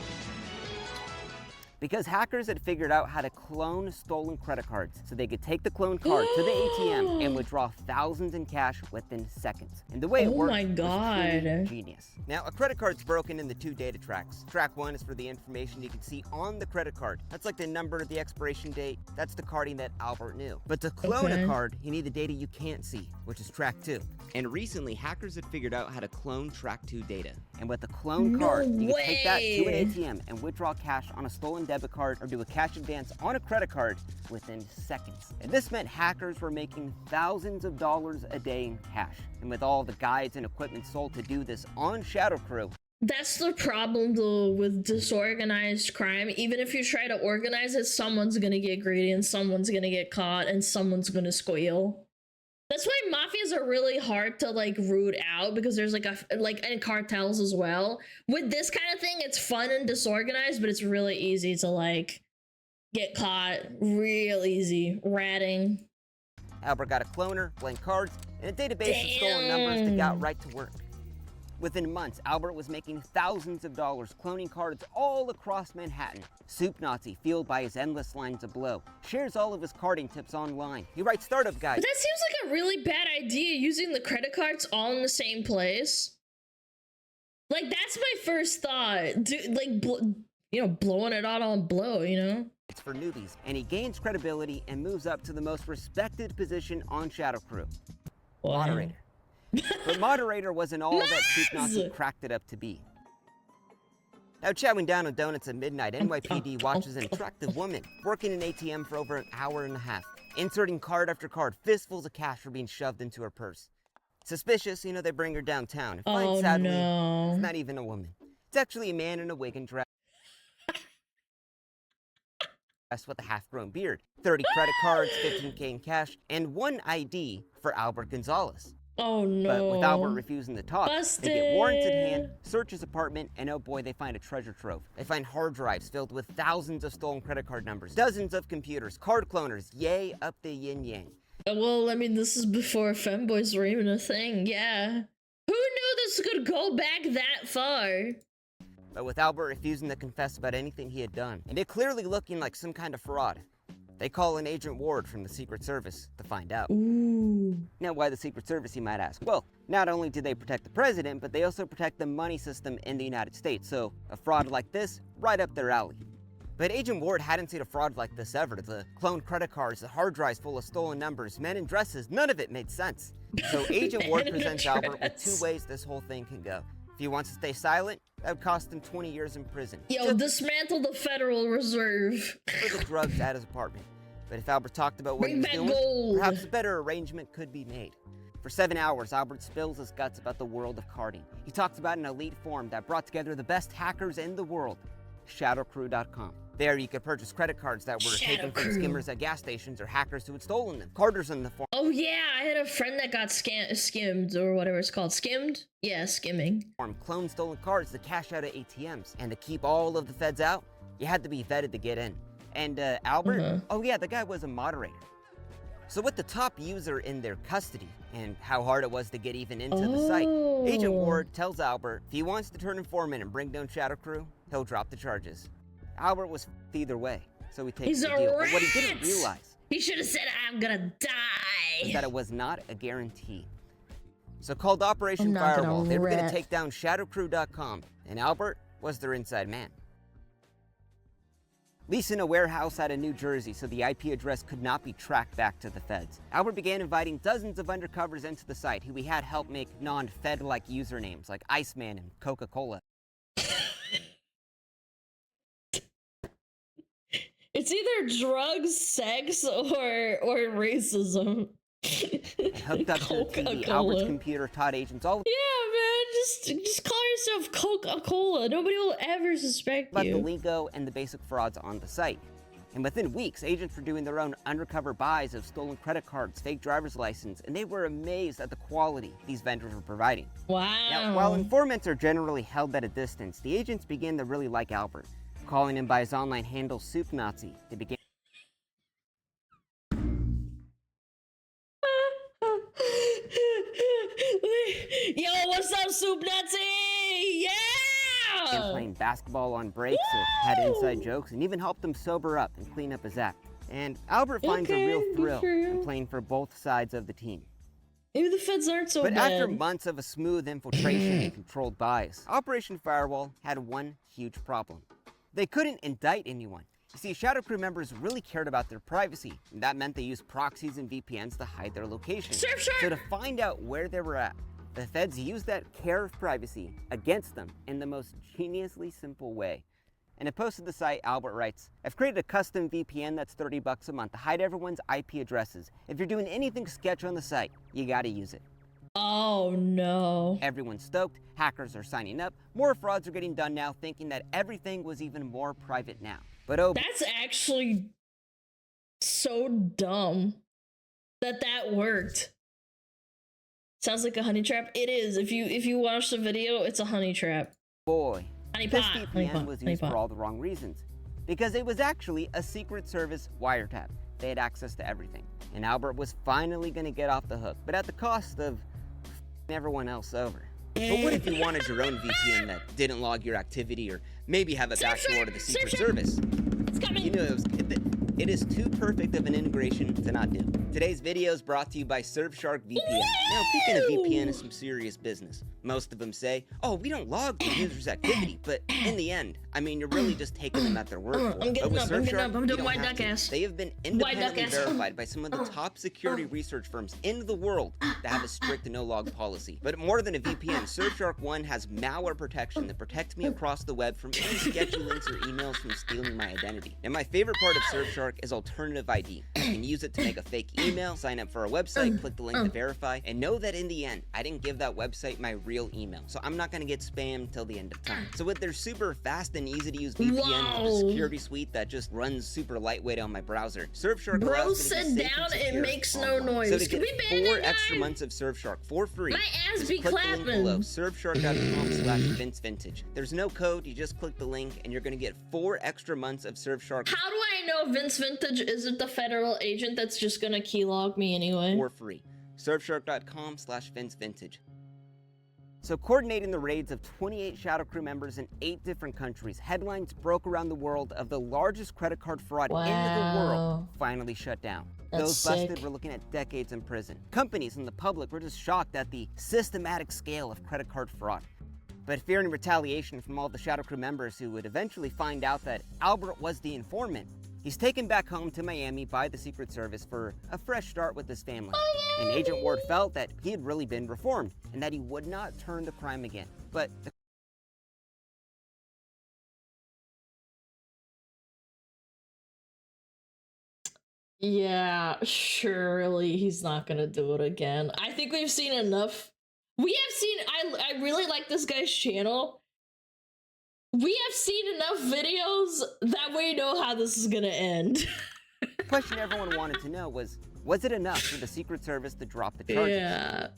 Because hackers had figured out how to clone stolen credit cards so they could take the cloned card to the ATM and withdraw thousands in cash within seconds. And the way it worked was truly genius. Now, a credit card's broken into 2 data tracks. Track 1 is for the information you can see on the credit card. That's like the number, the expiration date. That's the carding that Albert knew. But to clone a card, you need the data you can't see, which is track 2. And recently, hackers had figured out how to clone track 2 data. And with a clone card, you can take that to an ATM and withdraw cash on a stolen debit card or do a cash advance on a credit card within seconds. And this meant hackers were making thousands of dollars a day in cash. And with all the guides and equipment sold to do this on Shadow Crew, that's the problem though with disorganized crime. Even if you try to organize it, someone's gonna get greedy and someone's gonna get caught and someone's gonna squeal. That's why mafias are really hard to like root out, because there's and cartels as well. With this kind of thing, it's fun and disorganized, but it's really easy to like get caught. Real easy. Ratting. Albert got a cloner, blank cards, and a database of stolen numbers that got right to work. Within months, Albert was making thousands of dollars cloning cards all across Manhattan. Soup Nazi, fueled by his endless lines of blow, shares all of his carding tips online. He writes startup guides. But that seems like a really bad idea, using the credit cards all in the same place. Like, that's my first thought. Dude, like, blowing it out on blow, you know? It's for newbies, and he gains credibility and moves up to the most respected position on Shadow Crew. Moderator. But moderator wasn't all that Soup Nazi cracked it up to be. Now, chowing down on donuts at midnight, NYPD watches an attractive woman working an ATM for over an hour and a half, inserting card after card, fistfuls of cash were being shoved into her purse. Suspicious, they bring her downtown. And find, sadly, it's not even a woman. It's actually a man in a wig and dress with a half-grown beard, 30 credit cards, 15K in cash, and 1 ID for Albert Gonzalez. Oh no. But with Albert refusing to talk, Busted. They get warrants in hand, search his apartment, and oh boy, they find a treasure trove. They find hard drives filled with thousands of stolen credit card numbers, dozens of computers, card cloners, yay up the yin-yang. Well, I mean, this is before femboys were even a thing, yeah. Who knew this could go back that far? But with Albert refusing to confess about anything he had done, and it clearly looking like some kind of fraud, they call in Agent Ward from the Secret Service to find out. Ooh. Now, why the Secret Service, you might ask? Well, not only do they protect the president, but they also protect the money system in the United States, so a fraud like this, right up their alley. But Agent Ward hadn't seen a fraud like this ever. The cloned credit cards, the hard drives full of stolen numbers, men in dresses, none of it made sense. So Agent Ward presents Albert with 2 ways this whole thing can go. If he wants to stay silent, that would cost him 20 years in prison. Yo, dismantle the Federal Reserve. For the drugs at his apartment. But if Albert talked about what he was doing, perhaps a better arrangement could be made. For 7 hours, Albert spills his guts about the world of carding. He talks about an elite forum that brought together the best hackers in the world, shadowcrew.com. There you could purchase credit cards that were taken from skimmers at gas stations or hackers who had stolen them. Carders in the forum. Oh yeah, I had a friend that got skimmed, or whatever it's called. Skimmed? Yeah, skimming. Clone stolen cards to cash out at ATMs. And to keep all of the feds out, you had to be vetted to get in. And Albert, oh yeah, the guy was a moderator. So with the top user in their custody, and how hard it was to get even into the site, Agent Ward tells Albert if he wants to turn informant and bring down Shadow Crew, he'll drop the charges. Albert was either way, so he takes the deal. But what he didn't realize, he should have said, "I'm gonna die," is that it was not a guarantee. So called Operation Firewall, they were going to take down shadowcrew.com, and Albert was their inside man. Leasing a warehouse out of New Jersey so the IP address could not be tracked back to the feds, Albert began inviting dozens of undercovers into the site who he had help make non-Fed-like usernames like Iceman and Coca-Cola. It's either drugs, sex, or racism. Hooked up to the TV, Albert's computer taught agents all Yeah, man, just call yourself Coca-Cola. Nobody will ever suspect about you. the lingo and the basic frauds on the site. And within weeks, agents were doing their own undercover buys of stolen credit cards, fake driver's license, and they were amazed at the quality these vendors were providing. Wow. Now, while informants are generally held at a distance, the agents began to really like Albert, calling him by his online handle Soup Nazi. They began Yo, what's up, Soup Nazi? Yeah! playing basketball on breaks, or had inside jokes, and even helped him sober up and clean up his act. And Albert finds a real thrill in playing for both sides of the team. Maybe the feds aren't so But bad. after months of a smooth infiltration and controlled buys, Operation Firewall had one huge problem. They couldn't indict anyone. You see, Shadow Crew members really cared about their privacy, and that meant they used proxies and VPNs to hide their location. So to find out where they were at, the feds used that care of privacy against them in the most geniusly simple way. In a post to the site, Albert writes, "I've created a custom VPN that's $30 a month to hide everyone's IP addresses. If you're doing anything sketch on the site, you gotta use it." Oh no. Everyone's stoked, hackers are signing up, more frauds are getting done now, thinking that everything was even more private now. But oh, that's actually so dumb that worked. Sounds like a honey trap. It is. If you watch the video, it's a honey trap. Boy, honey this pot, VPN was used for all the wrong reasons. Because it was actually a Secret Service wiretap. They had access to everything. And Albert was finally going to get off the hook, but at the cost of everyone else over. But what if you wanted your own VPN that didn't log your activity, or maybe have a backdoor to the Secret Service? You know, it is too perfect of an integration to not do. Today's video is brought to you by Surfshark VPN. Now, picking a VPN is some serious business. Most of them say, oh, we don't log the user's activity, but in the end, I mean, you're really just taking them at their word for it. I'm getting But up, with I'm getting Surfshark, up, I'm you doing don't white have duck to. ass. They have been White duck independently ass. verified by some of the top security research firms in the world that have a strict no-log policy. But more than a VPN, Surfshark One has malware protection that protects me across the web from any sketchy links or emails from stealing my identity. And my favorite part of Surfshark is alternative ID. You can use it to make a fake email, sign up for a website, click the link to verify, and know that in the end, I didn't give that website my real email. So I'm not gonna get spammed till the end of time. So with their super fast and easy to use VPN with a security suite that just runs super lightweight on my browser, Surfshark Bro, allows me to sit be safe down, and it secure makes no online. noise. So to Can get we ban 4 that extra guy? months of Surfshark for free, My ass just be click the link clapping. below, surfshark.com/VinceVintage. There's no code, you just click the link and you're gonna get 4 extra months of Surfshark How do I know Vince Vintage isn't the federal agent that's just gonna keylog me anyway? for free. Surfshark.com/VinceVintage. So coordinating the raids of 28 Shadow Crew members in 8 different countries, headlines broke around the world of the largest credit card fraud in the world finally shut down. That's Those busted sick. were looking at decades in prison. Companies and the public were just shocked at the systematic scale of credit card fraud. But fearing retaliation from all the Shadow Crew members who would eventually find out that Albert was the informant, he's taken back home to Miami by the Secret Service for a fresh start with his family. And Agent Ward felt that he had really been reformed and that he would not turn to crime again. But the Yeah, surely he's not gonna do it again. I think we've seen enough. We have seen, I really like this guy's channel. We have seen enough videos that we know how this is gonna end. question everyone wanted to know was it enough for the Secret Service to drop the charges? Yeah.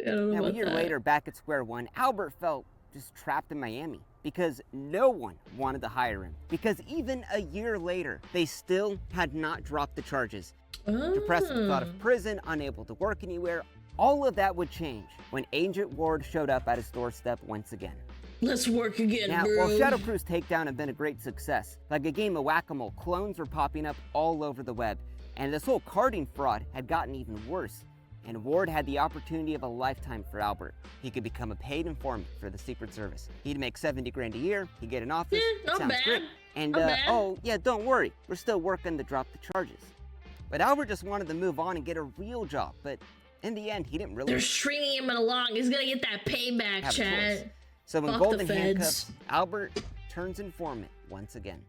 I don't know Now, a about year that. later, back at square one, Albert felt just trapped in Miami because no one wanted to hire him. Because even a year later, they still had not dropped the charges. Depressed at the thought of prison, unable to work anywhere, all of that would change when Agent Ward showed up at his doorstep once again. Let's work again, Now, bro. while Shadow Crew's takedown had been a great success, like a game of whack-a-mole, clones were popping up all over the web, and this whole carding fraud had gotten even worse. And Ward had the opportunity of a lifetime for Albert. He could become a paid informant for the Secret Service. He'd make 70 grand a year, he'd get an office, not sounds bad. great. And Not bad. oh yeah, don't worry, we're still working to drop the charges. But Albert just wanted to move on and get a real job, but in the end, he didn't really They're stringing him along. He's gonna get that payback, have a choice. chat. So when Fuck the Golden feds. handcuffs, Albert turns informant once again.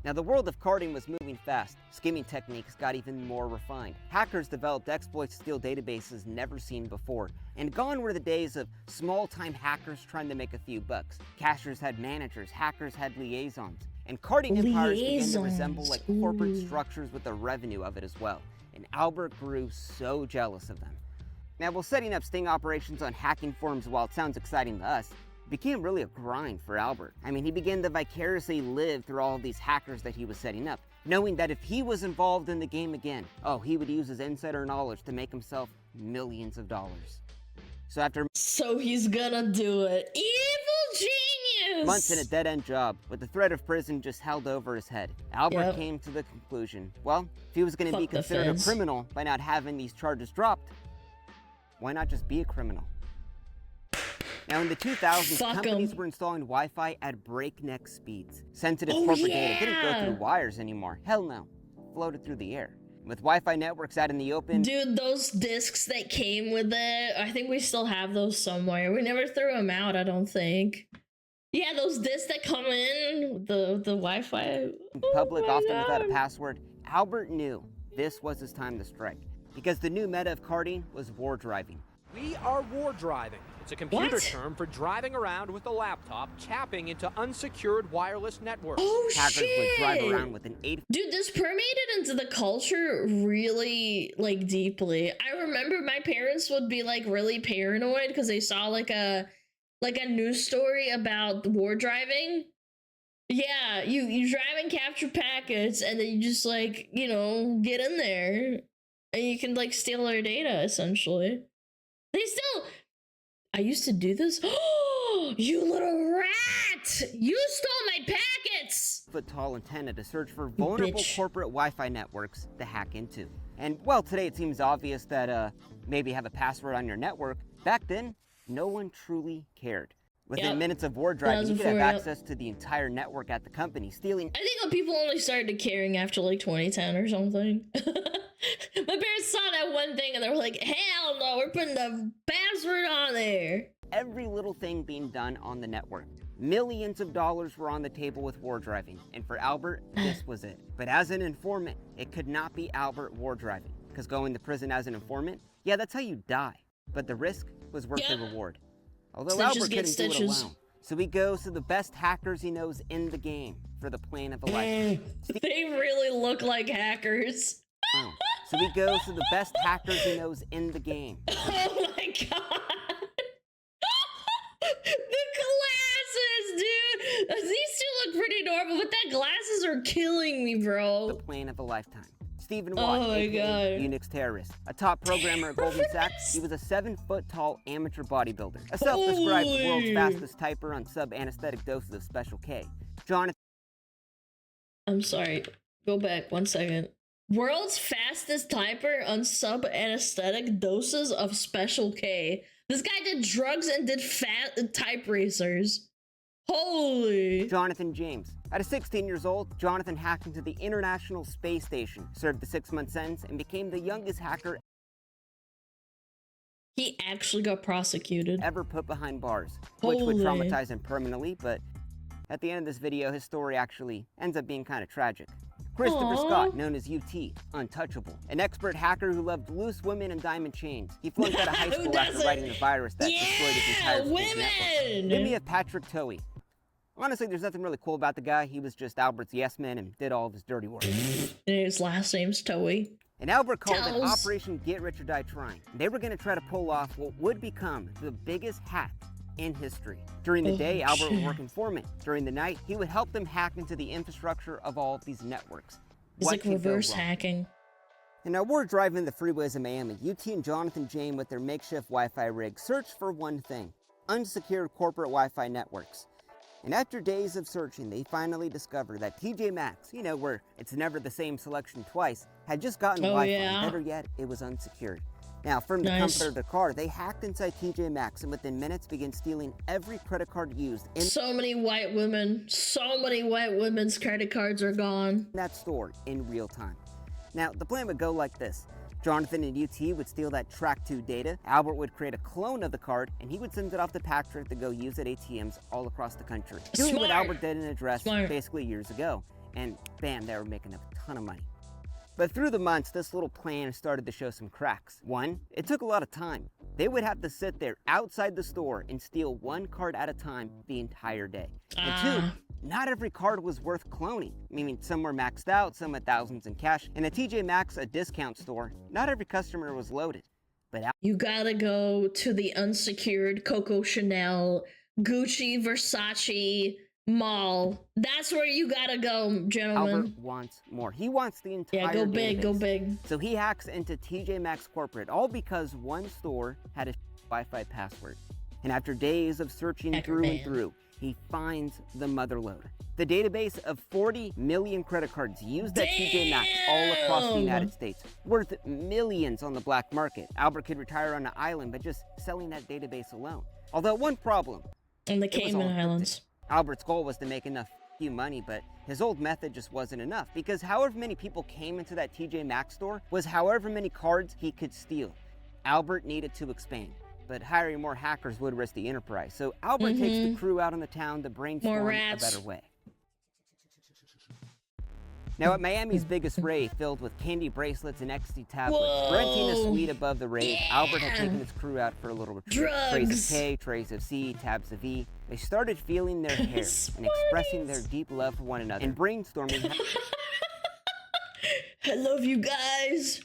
Now, the world of carding was moving fast. Skimming techniques got even more refined. Hackers developed exploits to steal databases never seen before. And gone were the days of small-time hackers trying to make a few bucks. Cashers had managers, hackers had liaisons. And carding empires began to resemble like corporate structures with the revenue of it as well. And Albert grew so jealous of them. Now, while setting up sting operations on hacking forums, while it sounds exciting to us, it became really a grind for Albert. I mean, he began to vicariously live through all of these hackers that he was setting up, knowing that if he was involved in the game again, oh, he would use his insider knowledge to make himself millions of dollars. So he's gonna do it. Evil genius! Months in a dead-end job, with the threat of prison just held over his head, Albert came to the conclusion, well, if he was going to be considered a criminal by not having these charges dropped, why not just be a criminal? Now, in the 2000s, companies were installing Wi-Fi at breakneck speeds. Sensitive corporate data didn't go through wires anymore. Hell no. Floated through the air. With Wi-Fi networks out in the open... Dude, those discs that came with it, I think we still have those somewhere. We never threw them out, I don't think. Yeah, those discs that come in, the Wi-Fi. Public, often without a password. Albert knew this was his time to strike. Because the new meta of carding was war driving. We are war driving. It's a computer term for driving around with a laptop, tapping into unsecured wireless networks. Oh, Hackers would drive around with an 8... Dude, this permeated into the culture really, like, deeply. I remember my parents would be, like, really paranoid because they saw, like a news story about war driving. Yeah, you drive and capture packets, and then you just, like, you know, get in there, and you can, like, steal their data, essentially. They still... I used to do this. Oh, you little rat! You stole my packets! Foot-tall antenna to search for vulnerable corporate Wi-Fi networks to hack into. And, well, today it seems obvious that, maybe have a password on your network. Back then, no one truly cared. Within minutes of war driving, you could have access to the entire network at the company, stealing... I think people only started caring after, like, 2010 or something. My parents saw that one thing and they were like, hell no, we're putting the password on there. Every little thing being done on the network. Millions of dollars were on the table with war driving, and for Albert, this was it. But as an informant, it could not be Albert war driving, because going to prison as an informant, yeah, that's how you die. But the risk was worth the reward. Although Albert couldn't do it alone. So he goes to the best hackers he knows in the game for the plan of a lifetime. They really look like hackers. So he goes to the best hackers he knows in the game. Oh my god! The glasses, dude! These two look pretty normal, but that glasses are killing me, bro. The plan of a lifetime. Stephen Watt, aka Unix terrorist. A top programmer at Goldman Sachs, he was a 7-foot-tall amateur bodybuilder. A self-described world's fastest typer on sub-anesthetic doses of Special K. Jonathan... I'm sorry. Go back 1 second. World's fastest typer on sub-anesthetic doses of Special K. This guy did drugs and did fat type racers. Holy. Jonathan James. At 16 years old, Jonathan hacked into the International Space Station, served a 6-month sentence, and became the youngest hacker he actually got prosecuted. Ever put behind bars, which would traumatize him permanently, but at the end of this video, his story actually ends up being kind of tragic. Christopher Scott, known as UT, untouchable. An expert hacker who loved loose women and diamond chains. He flunked out of high school after writing a virus that destroyed his entire network. Then we have Patrick Toey. Honestly, there's nothing really cool about the guy. He was just Albert's yes man and did all of his dirty work. His last name's Toey. And Albert called it Operation Get Rich or Die Trying. They were going to try to pull off what would become the biggest hack in history. During the day, Albert would work informant. During the night, he would help them hack into the infrastructure of all of these networks. It's like reverse hacking. And now we're driving the freeways of Miami. UT and Jonathan James with their makeshift Wi-Fi rig searched for one thing: unsecured corporate Wi-Fi networks. And after days of searching, they finally discovered that TJ Maxx, you know, where it's never the same selection twice, had just gotten Wi-Fi. Better yet, it was unsecured. Now, from the comfort of the car, they hacked inside TJ Maxx and within minutes began stealing every credit card used in so many white women's credit cards are gone. That store in real time. Now, the plan would go like this. Jonathan and UT would steal that Track2 data, Albert would create a clone of the card, and he would send it off to Patrick to go use at ATMs all across the country. Doing what Albert did in Address basically years ago. and bam, they were making a ton of money. But through the months, this little plan started to show some cracks. One, it took a lot of time. They would have to sit there outside the store and steal one card at a time the entire day. And two, not every card was worth cloning, meaning some were maxed out, some had thousands in cash. In a TJ Maxx, a discount store, not every customer was loaded. But you gotta go to the unsecured Coco Chanel, Gucci, Versace mall. That's where you gotta go, gentlemen. Albert wants more. He wants the entire go big, database. go big. So he hacks into TJ Maxx corporate, all because one store had a Wi-Fi password. And after days of searching through and through, he finds the motherlode. The database of 40 million credit cards used at TJ Maxx all across the United States, worth millions on the black market. Albert could retire on an island by just selling that database alone. Although one problem. In the Cayman Islands. Albert's goal was to make enough money, but his old method just wasn't enough, because however many people came into that TJ Maxx store was however many cards he could steal. Albert needed to expand, but hiring more hackers would risk the enterprise. So Albert takes the crew out in the town to brainstorm a better way. Now at Miami's biggest rave, filled with candy bracelets and ecstasy tablets, renting a suite above the rave, Albert had taken his crew out for a little retreat. Trays of K, trays of C, tabs of E. They started feeling their hair and expressing their deep love for one another and brainstorming. I love you guys.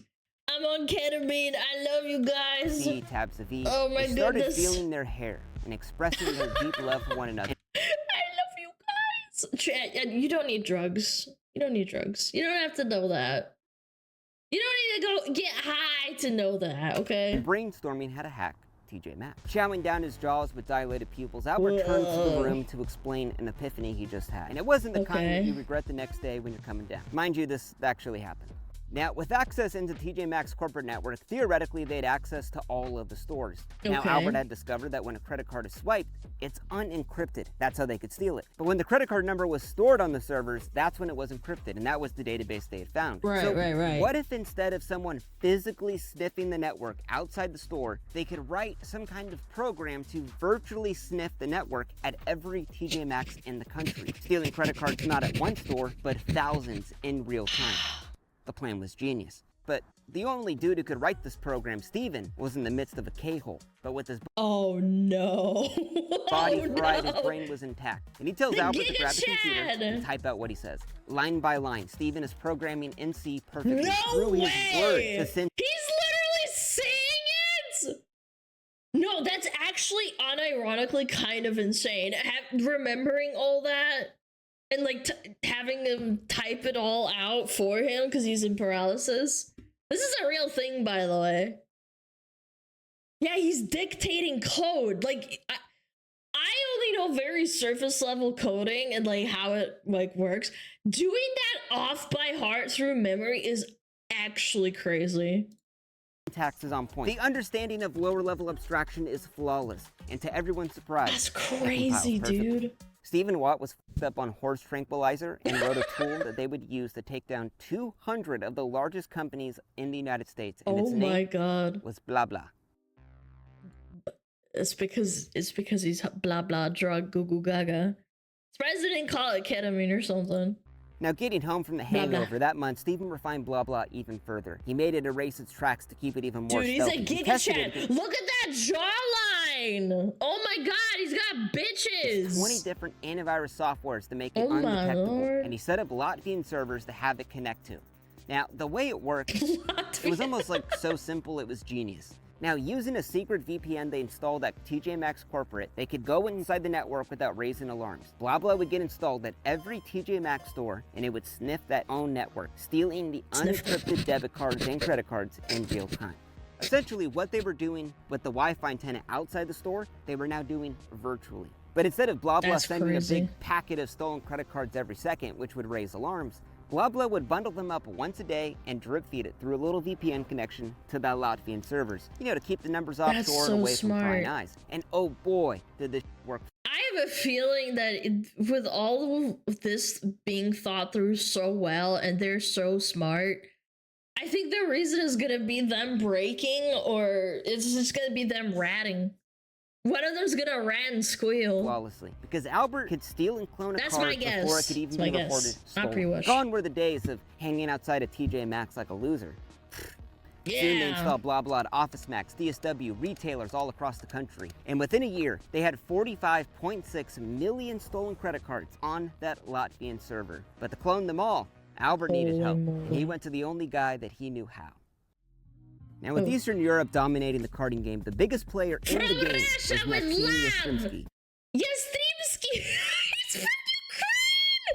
I'm on ketamine. I love you guys. C, tabs of E. Oh my they started goodness. feeling their hair and expressing their deep love for one another. I love you guys. Chat, you don't need drugs. You don't need drugs. You don't have to know that. You don't need to go get high to know that, okay? And brainstorming how to hack TJ Maxx. Chowing down his jaws with dilated pupils, Albert turns to the room to explain an epiphany he just had. And it wasn't the kind that you regret the next day when you're coming down. Mind you, this actually happened. Now, with access into TJ Maxx corporate network, theoretically, they had access to all of the stores. Now, Albert had discovered that when a credit card is swiped, it's unencrypted. That's how they could steal it. But when the credit card number was stored on the servers, that's when it was encrypted, and that was the database they had found. Right. What if instead of someone physically sniffing the network outside the store, they could write some kind of program to virtually sniff the network at every TJ Maxx in the country, stealing credit cards not at one store, but thousands in real time? The plan was genius. But the only dude who could write this program, Steven, was in the midst of a K-hole. But with his body fried, his brain was intact. And he tells Albert to grab a computer and type out what he says. Line by line, Steven is programming in C perfectly through his words to send. He's literally saying it! No, that's actually unironically kind of insane. Remembering all that and like having him type it all out for him because he's in paralysis. This is a real thing, by the way. Yeah, he's dictating code. Like, I only know very surface level coding and like how it like works. Doing that off by heart through memory is actually crazy. Tax is on point. The understanding of lower level abstraction is flawless, and to everyone's surprise, that's crazy, dude. Stephen Watt was f***ed up on horse tranquilizer and wrote a tool that they would use to take down 200 of the largest companies in the United States. And its name was blah blah. It's because he's blah blah drug goo goo gaga. Surprised they didn't call it ketamine or something. Now, getting home from the hangover that month, Stephen refined blah blah even further. He made it erase its tracks to keep it even more stealthy. Dude, he's a Giga Chad. Look at that jawline! Oh my god, he's got bitches! 20 different antivirus softwares to make it undetectable. And he set up Latvian servers to have it connect to. Now, the way it worked, it was almost like so simple it was genius. Now, using a secret VPN they installed at TJ Maxx corporate, they could go inside the network without raising alarms. Blah blah would get installed at every TJ Maxx store, and it would sniff that own network, stealing the unencrypted debit cards and credit cards in real time. Essentially, what they were doing with the Wi-Fi antenna outside the store, they were now doing virtually. But instead of blah blah sending a big packet of stolen credit cards every second, which would raise alarms, blah blah would bundle them up once a day and drip feed it through a little VPN connection to the Latvian servers. You know, to keep the numbers offshore and away from prying eyes. And oh boy, did this work. I have a feeling that with all of this being thought through so well and they're so smart, I think the reason is gonna be them breaking, or it's just gonna be them ratting. One of them's gonna rant and squeal. Flawlessly, because Albert could steal and clone a That's card my guess. before it could even That's be my reported guess. Not stolen. pre-wish. Gone were the days of hanging outside of TJ Maxx like a loser. Soon they Yeah. installed blah blah at Office Max, DSW, retailers all across the country. And within a year, they had 45.6 million stolen credit cards on that Latvian server. But to clone them all, Albert needed help. And he went to the only guy that he knew how. Now, with Eastern Europe dominating the carding game, the biggest player in the game was Maxim Yastrzemski. Yastrzemski! He's fucking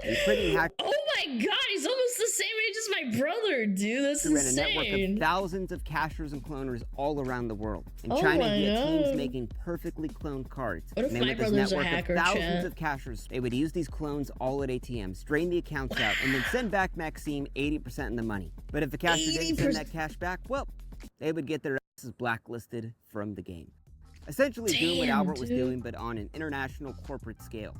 He pretty hacked. Oh my god, he's almost the same age as my brother, dude. That's He ran a network of insane. thousands of cashers and cloners all around the world. In Oh China, my he had teams God. making perfectly cloned cards. What if And then my with his brother's a network hacker, of thousands chat? of cashers, they would use these clones all at ATMs, drain the accounts out, and then send back Maxime 80% of the money. But if the casher didn't send that cash back, well, they would get their asses blacklisted from the game. Essentially doing what Damn, Albert was dude. doing, but on an international corporate scale.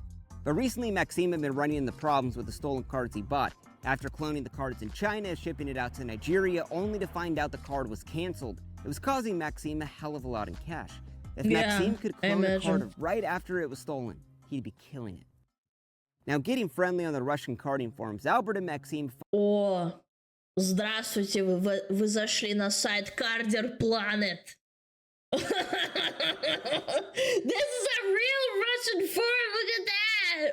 But recently, Maxime had been running into problems with the stolen cards he bought. After cloning the cards in China, shipping it out to Nigeria, only to find out the card was canceled. It was causing Maxime a hell of a lot in cash. If Yeah, Maxime could I clone a imagine. card right after it was stolen, he'd be killing it. Now, getting friendly on the Russian carding forums, Albert and Maxime О, здравствуйте, вы зашли на сайт Carder Planet. This is a real Russian forum, look at that!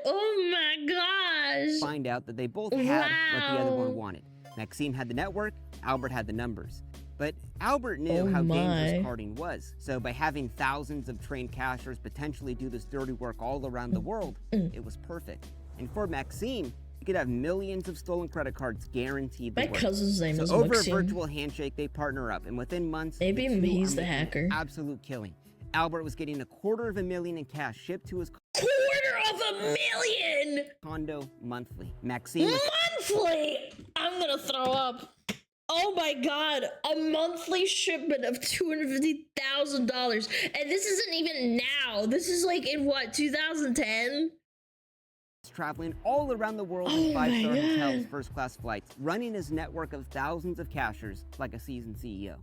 Oh my gosh! find out that they both had what the other one wanted. Maxime had the network, Albert had the numbers. But Albert knew Oh how dangerous my. carding was, so by having thousands of trained cashers potentially do this dirty work all around the world, it was perfect. And for Maxime, he could have millions of stolen credit cards guaranteed to My work. cousin's name So is over Maxime. a virtual handshake, they partner up, and within months, Maybe the two he's are the making an hacker. absolute killing. Albert was getting $250,000 in cash shipped to his $250,000 condo monthly. Maxime was monthly. I'm gonna throw up. Oh my god, a monthly shipment of $250,000, and this isn't even now. This is like in what, 2010? traveling all around the world Oh in my five-star hotels, God. first-class flights, running his network of thousands of cashers like a seasoned CEO.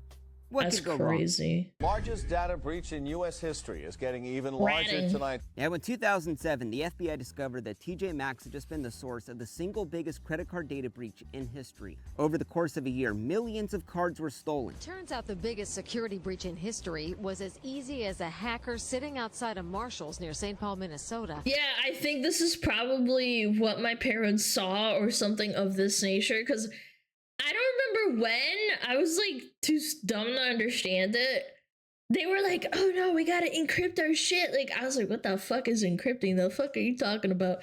What That's could go wrong? crazy. Largest data breach in U.S. history is getting even larger Ratting. tonight. Now, in 2007, the FBI discovered that TJ Maxx had just been the source of the single biggest credit card data breach in history. Over the course of a year, millions of cards were stolen. Turns out the biggest security breach in history was as easy as a hacker sitting outside a Marshall's near St. Paul, Minnesota. Yeah, I think this is probably what my parents saw or something of this nature, because I don't remember when. I was like too dumb to understand it. They were like, oh no, we gotta encrypt our shit. Like, I was like, what the fuck is encrypting? The fuck are you talking about?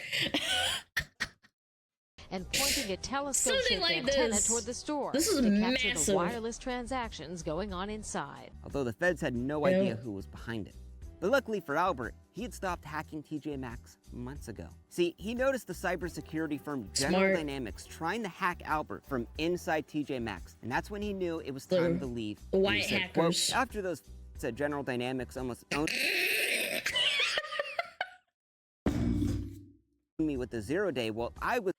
And pointing a telescope Something shaped like antenna this. toward the store This is to capture massive. the wireless transactions going on inside. Although the feds had no Yeah. idea who was behind it. But luckily for Albert, he had stopped hacking TJ Maxx months ago. See, he noticed the cybersecurity firm General Smart. Dynamics trying to hack Albert from inside TJ Maxx, and that's when he knew it was time to leave. the And white he said, quote, hackers. after those at General Dynamics almost owned me with the 0 day, well, I was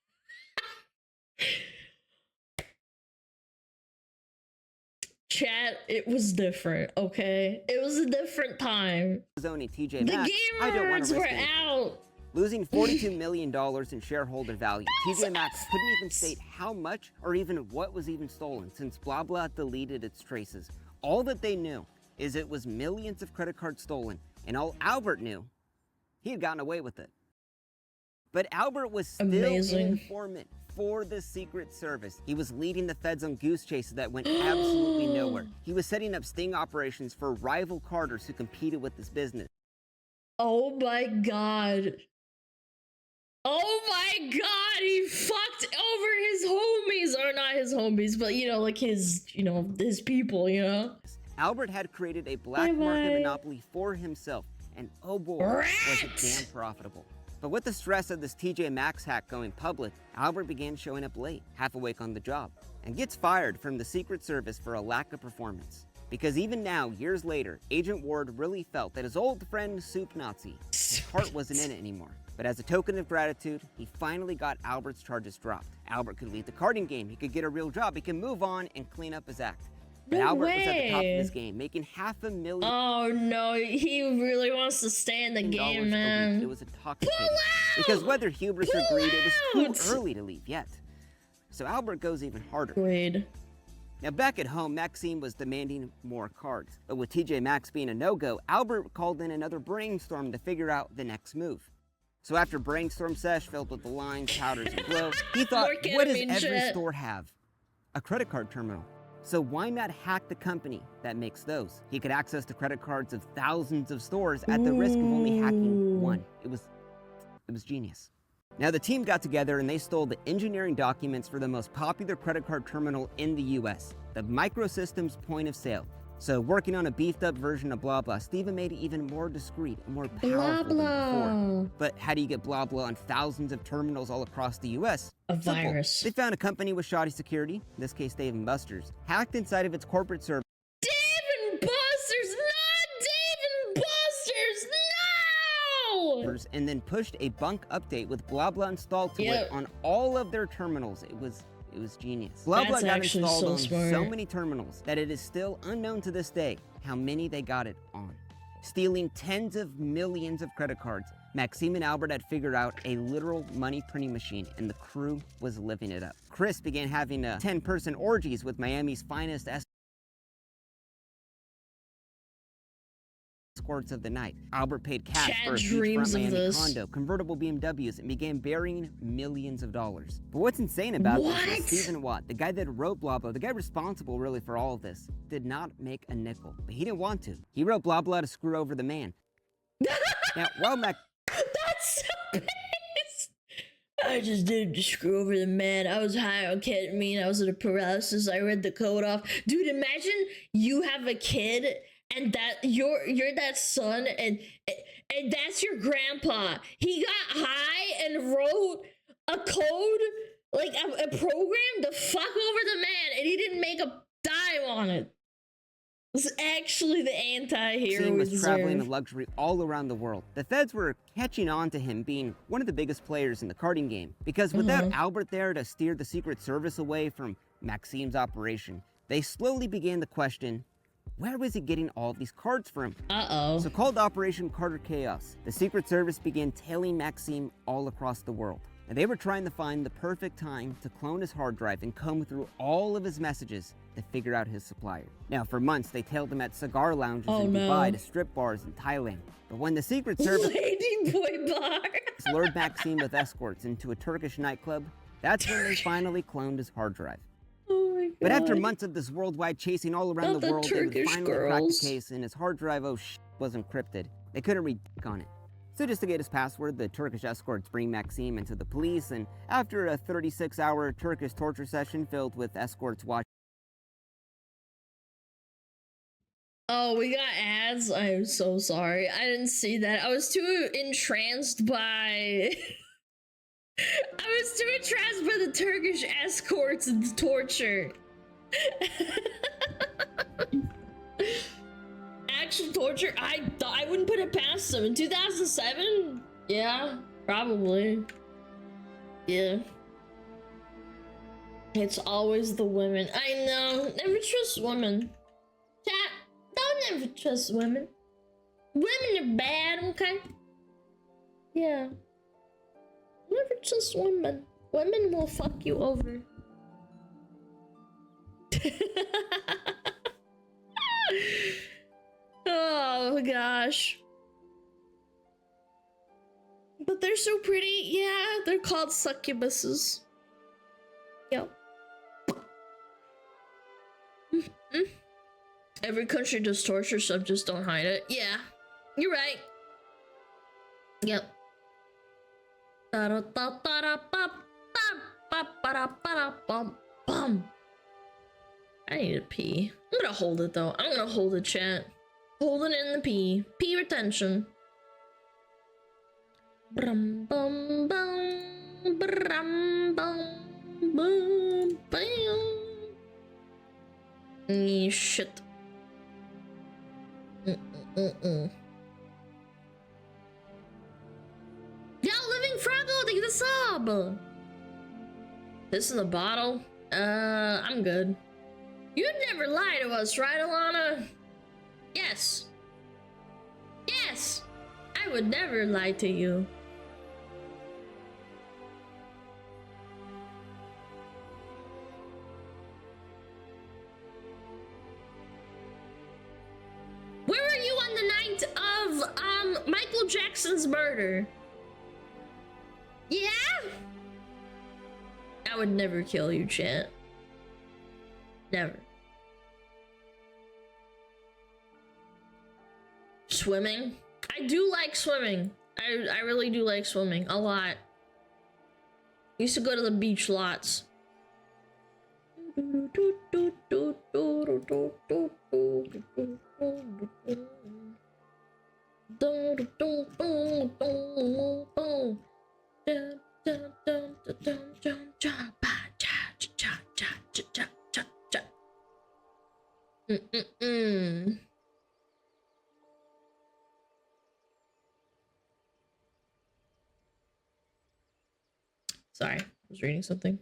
Chat, it was different, okay? It was a different time. owning TJ The Maxx. I don't want gamers to were risk anything. out. Losing $42 million in shareholder value, TJ Maxx couldn't even state how much or even what was even stolen since blah blah deleted its traces. All that they knew is it was millions of credit cards stolen, and all Albert knew, he had gotten away with it. But Albert was still Amazing. an informant for the Secret Service. He was leading the feds on goose chases that went absolutely nowhere. He was setting up sting operations for rival carders who competed with this business. Oh my god. Oh my god, he fucked over his homies, or not his homies, but you know, like his, you know, his people, you know? Albert had created a black market monopoly for himself, and oh boy, was it damn profitable. But with the stress of this TJ Maxx hack going public, Albert began showing up late, half awake on the job, and gets fired from the Secret Service for a lack of performance. Because even now, years later, Agent Ward really felt that his old friend Soup Nazi, his heart wasn't in it anymore. But as a token of gratitude, he finally got Albert's charges dropped. Albert could leave the carding game, he could get a real job, he could move on and clean up his act. But No Albert was at the top of way. his game, making $500,000 Oh no, he really wants to stay in the game, a man. week. It was intoxicating. Because whether hubris or greed, it was too early to leave yet. So Albert goes even harder. Greed. Now back at home, Maxime was demanding more cards. But with TJ Maxx being a no-go, Albert called in another brainstorm to figure out the next move. So after brainstorm sesh filled with the lines, powders, and glow, he thought, More what does ketamine every shit. store have? A credit card terminal. So why not hack the company that makes those? He could access the credit cards of thousands of stores at the risk of only hacking one. It was genius. Now the team got together and they stole the engineering documents for the most popular credit card terminal in the US, the Microsystems point of sale. So working on a beefed up version of blah blah, Steven made it even more discreet and more powerful than before. But how do you get blah blah on thousands of terminals all across the US? A Simple. virus. They found a company with shoddy security, in this case Dave & Buster's, hacked inside of its corporate server. Dave and Buster's, not Dave and Buster's, no! And then pushed a bunk update with blah blah installed to it on all of their terminals. It was genius. Blah blah That's got actually installed so on smart. so many terminals that it is still unknown to this day how many they got it on. Stealing tens of millions of credit cards, Maxime and Albert had figured out a literal money printing machine, and the crew was living it up. Chris began having 10-person orgies with Miami's finest escorts of the night. Albert paid cash Chad for a dreams beachfront of Miami this. condo, convertible BMWs, and began burying millions of dollars. But what's insane about this is Stephen Watt, the guy that wrote Blah Blah, the guy responsible really for all of this, did not make a nickel. But he didn't want to. He wrote Blah Blah to screw over the man. Now, while That's so pissed. I just did to screw over the man. I was high on ketamine. I was in a paralysis. I read the code off. Dude, imagine you have a kid and that you're that son and that's your grandpa. He got high and wrote a code, like a program to fuck over the man, and he didn't make a dime on it. It's actually the anti-hero Maxime we was traveling deserve. in luxury all around the world. The feds were catching on to him being one of the biggest players in the carding game. Because without Albert there to steer the Secret Service away from Maxime's operation, they slowly began to question, where was he getting all of these cards from? So called Operation Carter Chaos, the Secret Service began tailing Maxime all across the world. And they were trying to find the perfect time to clone his hard drive and comb through all of his messages to figure out his supplier. Now, for months, they tailed him at cigar lounges in Dubai to strip bars in Thailand. But when the Secret Service Lady Boy Bar lured Maxime with escorts into a Turkish nightclub, that's when they finally cloned his hard drive. Oh my god. But after months of this worldwide chasing all around Not the the world, they would Turkish finally crack girls. the case, and his hard drive, was encrypted. They couldn't read on it. So just to get his password, the Turkish escorts bring Maxime into the police, and after a 36-hour Turkish torture session filled with escorts watching Oh, we got ads. I'm so sorry. I didn't see that. I was too entranced by the Turkish escorts and the torture. Actual torture? I wouldn't put it past them. In 2007? Yeah, probably. Yeah. It's always the women. I know. Never trust women. Chat, don't never trust women. Women are bad, okay? Yeah. Never trust women. Women will fuck you over. Oh gosh. But they're so pretty. Yeah, they're called succubuses. Yep. Every country does torture, some just don't hide it. Yeah, you're right. Yep. I need to pee. I'm gonna hold it though. I'm gonna hold it, chat. Holding in the pee. Pee retention. Brum bum bum. Brum bum bum bam. Shit. Yo, Living Froggle, thank you for the sub. This in the bottle? I'm good. You'd never lie to us, right, Alana? Yes. Yes. I would never lie to you. Where were you on the night of Michael Jackson's murder? Yeah? I would never kill you, chat. Never. Swimming? I do like swimming. I really do like swimming a lot. Used to go to the beach lots. Sorry, I was reading something.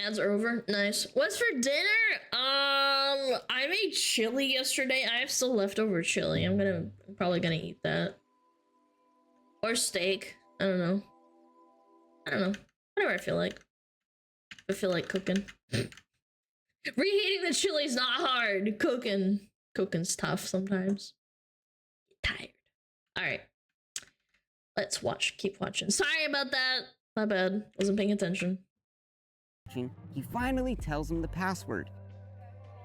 Ads are over. Nice. What's for dinner? I made chili yesterday. I have still leftover chili. I'm probably gonna eat that. Or steak. I don't know. Whatever I feel like. If I feel like cooking. Reheating the chili's not hard. Cooking's tough sometimes. Get tired. Alright. Let's keep watching. Sorry about that. My bad. Wasn't paying attention. He finally tells him the password.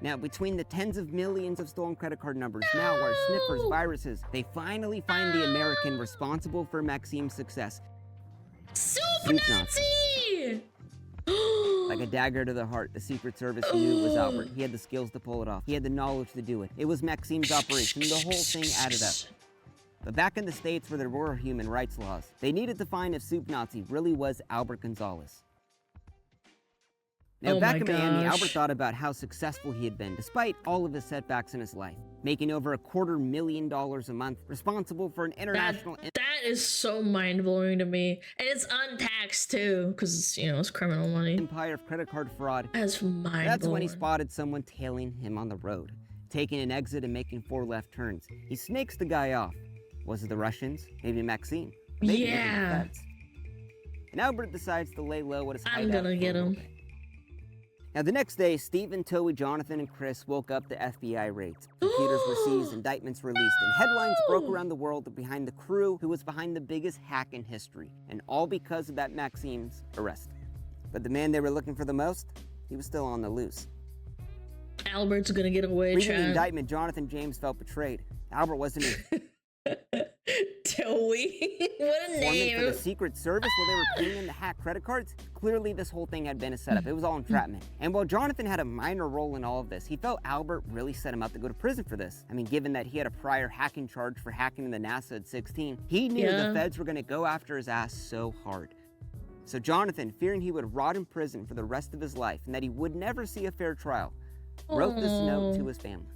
Now, between the tens of millions of stolen credit card numbers, malware, sniffers, viruses, they finally find the American responsible for Maxim's success. Soup Nazi! Like a dagger to the heart, the Secret Service knew it was Albert. He had the skills to pull it off. He had the knowledge to do it. It was Maxim's operation. The whole thing added up. But back in the States where there were human rights laws, they needed to find if Soup Nazi really was Albert Gonzalez. Now, back in Miami, Albert thought about how successful he had been, despite all of his setbacks in his life. Making over $250,000 a month, responsible for an international... That is so mind-blowing to me. And it's untaxed, too, because it's, it's criminal money. Empire of credit card fraud. That's mind-blowing. That's when he spotted someone tailing him on the road, taking an exit and making 4 left turns. He snakes the guy off. Was it the Russians? Maybe Maxime? Maybe even the feds. And Albert decides to lay low at his hideout. I'm gonna get him. Now, the next day, Stephen, Toey, Jonathan, and Chris woke up to FBI raids. Computers were seized, indictments released, and headlines broke around the world behind the crew who was behind the biggest hack in history. And all because of that Maxime's arrest. But the man they were looking for the most, he was still on the loose. Albert's gonna get away, Reading the indictment, Jonathan James felt betrayed. Albert wasn't Toey. What a name. For the Secret Service while they were paying him to hack credit cards. Clearly, this whole thing had been a setup. It was all entrapment. And while Jonathan had a minor role in all of this, he felt Albert really set him up to go to prison for this. I mean, given that he had a prior hacking charge for hacking the NASA at 16, he knew the feds were going to go after his ass so hard. So Jonathan, fearing he would rot in prison for the rest of his life and that he would never see a fair trial, wrote this note to his family.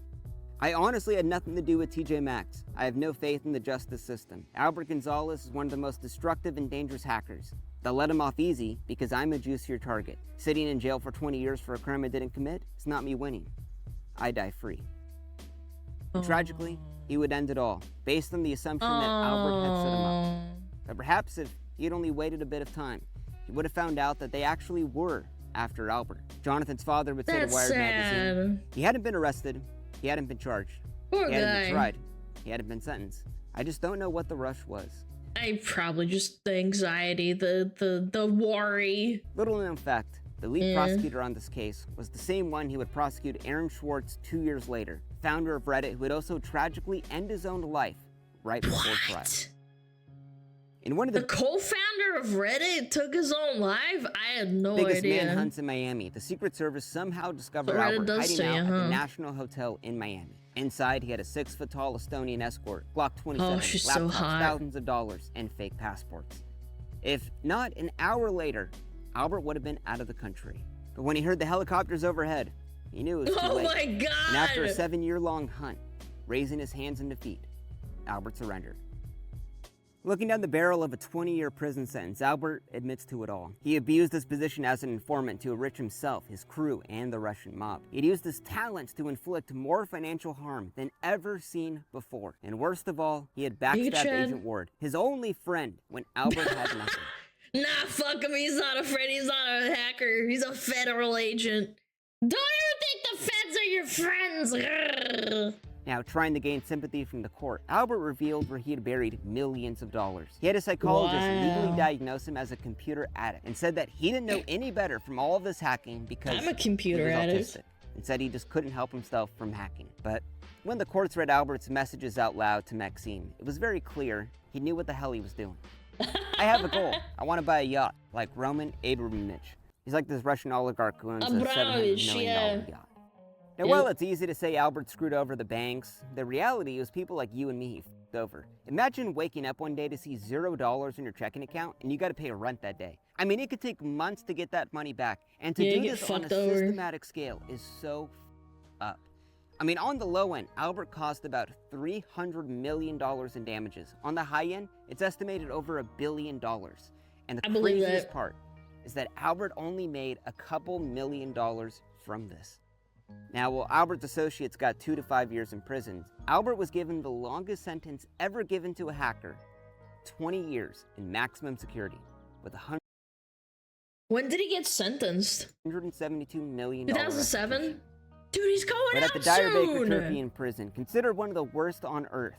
I honestly had nothing to do with TJ Maxx. I have no faith in the justice system. Albert Gonzalez is one of the most destructive and dangerous hackers. They'll let him off easy because I'm a juicier target. Sitting in jail for 20 years for a crime I didn't commit is not me winning. I die free. Tragically, he would end it all, based on the assumption that Albert had set him up. But perhaps if he had only waited a bit of time, he would have found out that they actually were after Albert. Jonathan's father would say to Wired magazine, he hadn't been arrested. He hadn't been charged. Poor he hadn't guy. been tried. He hadn't been sentenced. I just don't know what the rush was. I probably just the anxiety, the worry. Little known fact, the lead prosecutor on this case was the same one who would prosecute Aaron Swartz 2 years later, founder of Reddit, who would also tragically end his own life right before trial. In one of the co-founder of Reddit took his own life? I had no biggest idea. manhunts in Miami, the Secret Service somehow discovered So Reddit Albert does hiding to you, out at the huh? National Hotel in Miami. Inside, he had a 6-foot-tall Estonian escort, Glock 27, Oh, she's laptops, so hot. thousands of dollars, and fake passports. If not an hour later, Albert would have been out of the country. But when he heard the helicopters overhead, he knew it was too Oh late. my God! And after a 7-year-long hunt, raising his hands in defeat, Albert surrendered. Looking down the barrel of a 20-year prison sentence, Albert admits to it all. He abused his position as an informant to enrich himself, his crew, and the Russian mob. He'd used his talents to inflict more financial harm than ever seen before. And worst of all, he had backstabbed Agent Ward, his only friend, when Albert had nothing. Nah, fuck him. He's not a friend. He's not a hacker. He's a federal agent. Don't ever think the feds are your friends. Grr. Now, trying to gain sympathy from the court, Albert revealed where he had buried millions of dollars. He had a psychologist legally diagnose him as a computer addict and said that he didn't know any better from all of this hacking because I'm a computer he was addict. autistic, and said he just couldn't help himself from hacking. But when the courts read Albert's messages out loud to Maxime, it was very clear he knew what the hell he was doing. I have a goal. I want to buy a yacht like Roman Abramovich. He's like this Russian oligarch who owns a $700 million yacht. Now, while it's easy to say Albert screwed over the banks, the reality is people like you and me he f***ed over. Imagine waking up one day to see $0 in your checking account and you got to pay rent that day. I mean, it could take months to get that money back, and to do this on a systematic scale is so up. I mean, on the low end, Albert cost about $300 million in damages. On the high end, it's estimated over $1 billion. And the craziest part is that Albert only made a couple $1 million from this. Now, while Albert's associates got 2 to 5 years in prison, Albert was given the longest sentence ever given to a hacker, 20 years in maximum security, with When did he get sentenced? $172 million. 2007? Dude, he's going but out at the Dyer Baker soon! Turkian prison, considered one of the worst on earth,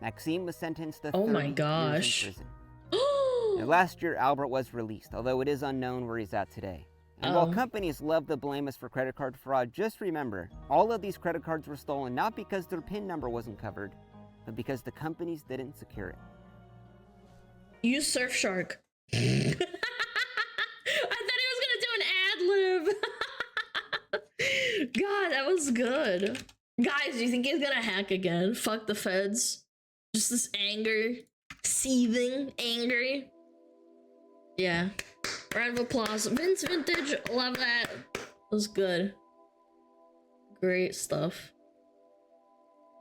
Maxime was sentenced to 30 years in prison. Now, last year, Albert was released, although it is unknown where he's at today. And while companies love to blame us for credit card fraud, just remember, all of these credit cards were stolen not because their PIN number wasn't covered, but because the companies didn't secure it. Use Surfshark. I thought he was gonna do an ad-lib. God, that was good. Guys, do you think he's gonna hack again? Fuck the feds. Just this anger. Seething, angry. Yeah. Round of applause. Vince Vintage, love that. Was good. Great stuff.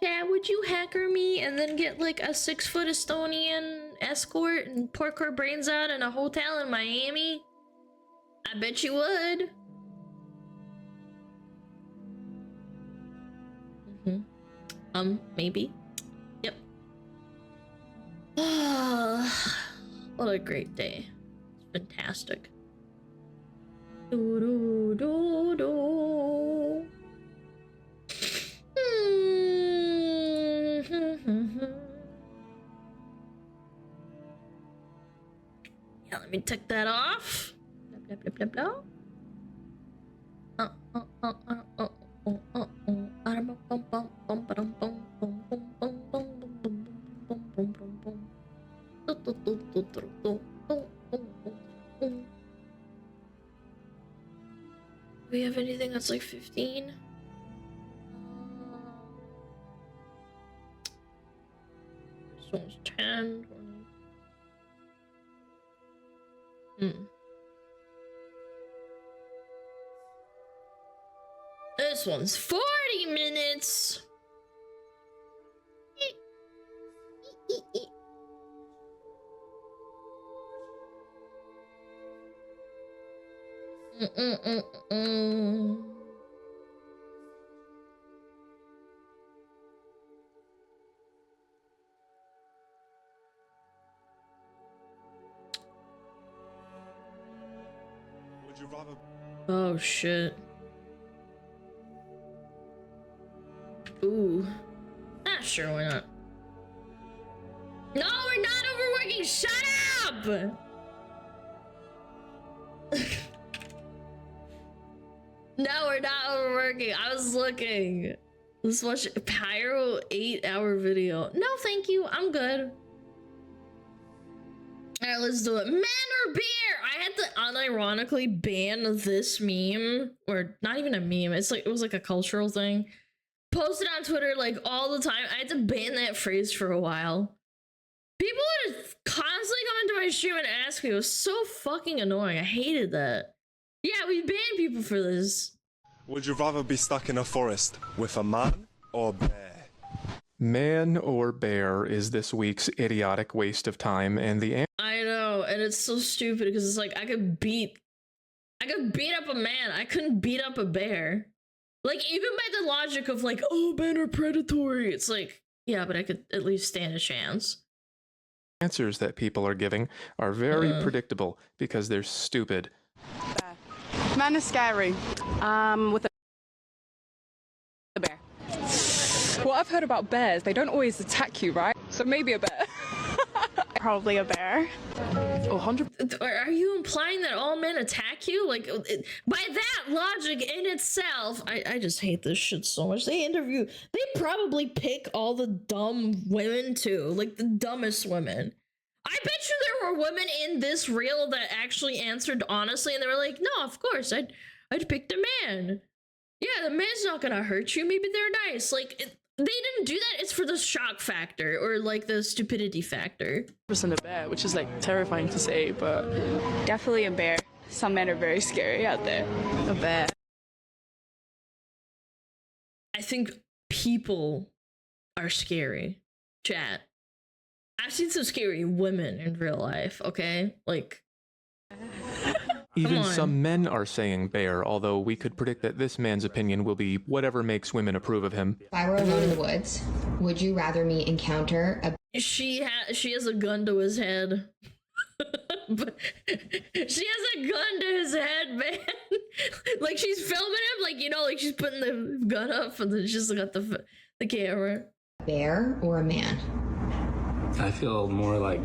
Yeah, would you hacker me and then get like a 6-foot Estonian escort and pork her brains out in a hotel in Miami? I bet you would. Maybe. Yep. What a great day. Fantastic. Do do do do. Yeah, let me take that off. Blah blah blah blah Do we have anything that's like 15? This one's 10. This one's 40 minutes. Would you rather? Oh shit. Ooh. Ah, sure, why not? No, we're not overworking! Shut up! No, we're not overworking. I was looking. Let's watch Pyro 8-hour video. No, thank you. I'm good. Alright, let's do it. Man or beer? I had to unironically ban this meme. Or not even a meme. It's like it was like a cultural thing. Posted on Twitter like all the time. I had to ban that phrase for a while. People would constantly come into my stream and ask me. It was so fucking annoying. I hated that. Yeah, we ban people for this. Would you rather be stuck in a forest with a man or a bear? Man or bear is this week's idiotic waste of time, and the I know, and it's so stupid because it's like I could beat up a man. I couldn't beat up a bear. Like, even by the logic of like, oh, men are predatory. It's like, yeah, but I could at least stand a chance. answers that people are giving are very predictable because they're stupid. Man is scary. With a bear. What I've heard about bears, they don't always attack you, right? So maybe a bear. Probably a bear. 100. Are you implying that all men attack you? Like, by that logic in itself, I just hate this shit so much. They probably pick all the dumb women too, like the dumbest women. I bet you there were women in this reel that actually answered honestly, and they were like, no, of course, I'd pick the man. Yeah, the man's not gonna hurt you. Maybe they're nice. Like, they didn't do that. It's for the shock factor or like the stupidity factor. A bear, which is like terrifying to say, but definitely a bear. Some men are very scary out there. A bear. I think people are scary. Chat. I've seen some scary women in real life, okay? Like, Even some men are saying bear, although we could predict that this man's opinion will be whatever makes women approve of him. If I were alone in the woods, would you rather me encounter a... She has a gun to his head. But she has a gun to his head, man. Like, she's filming him, like, you know, like she's putting the gun up and then she's got the camera. bear or a man? I feel more like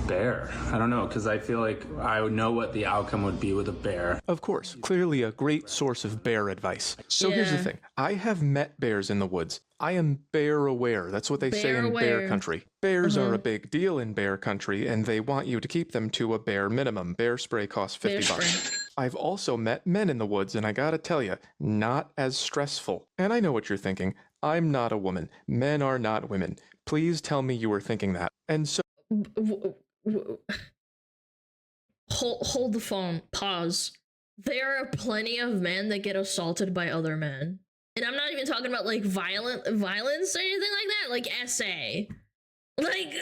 bear. I don't know, because I feel like I would know what the outcome would be with a bear. Of course, clearly a great source of bear advice. So here's the thing. I have met bears in the woods. I am bear aware. That's what they say in bear country. Bears are a big deal in bear country, and they want you to keep them to a bare minimum. Bear spray costs $50. I've also met men in the woods, and I gotta tell you, not as stressful. And I know what you're thinking. I'm not a woman. Men are not women. Please tell me you were thinking that. And so... Hold the phone. Pause. There are plenty of men that get assaulted by other men. And I'm not even talking about like violence or anything like that. Like SA. Like,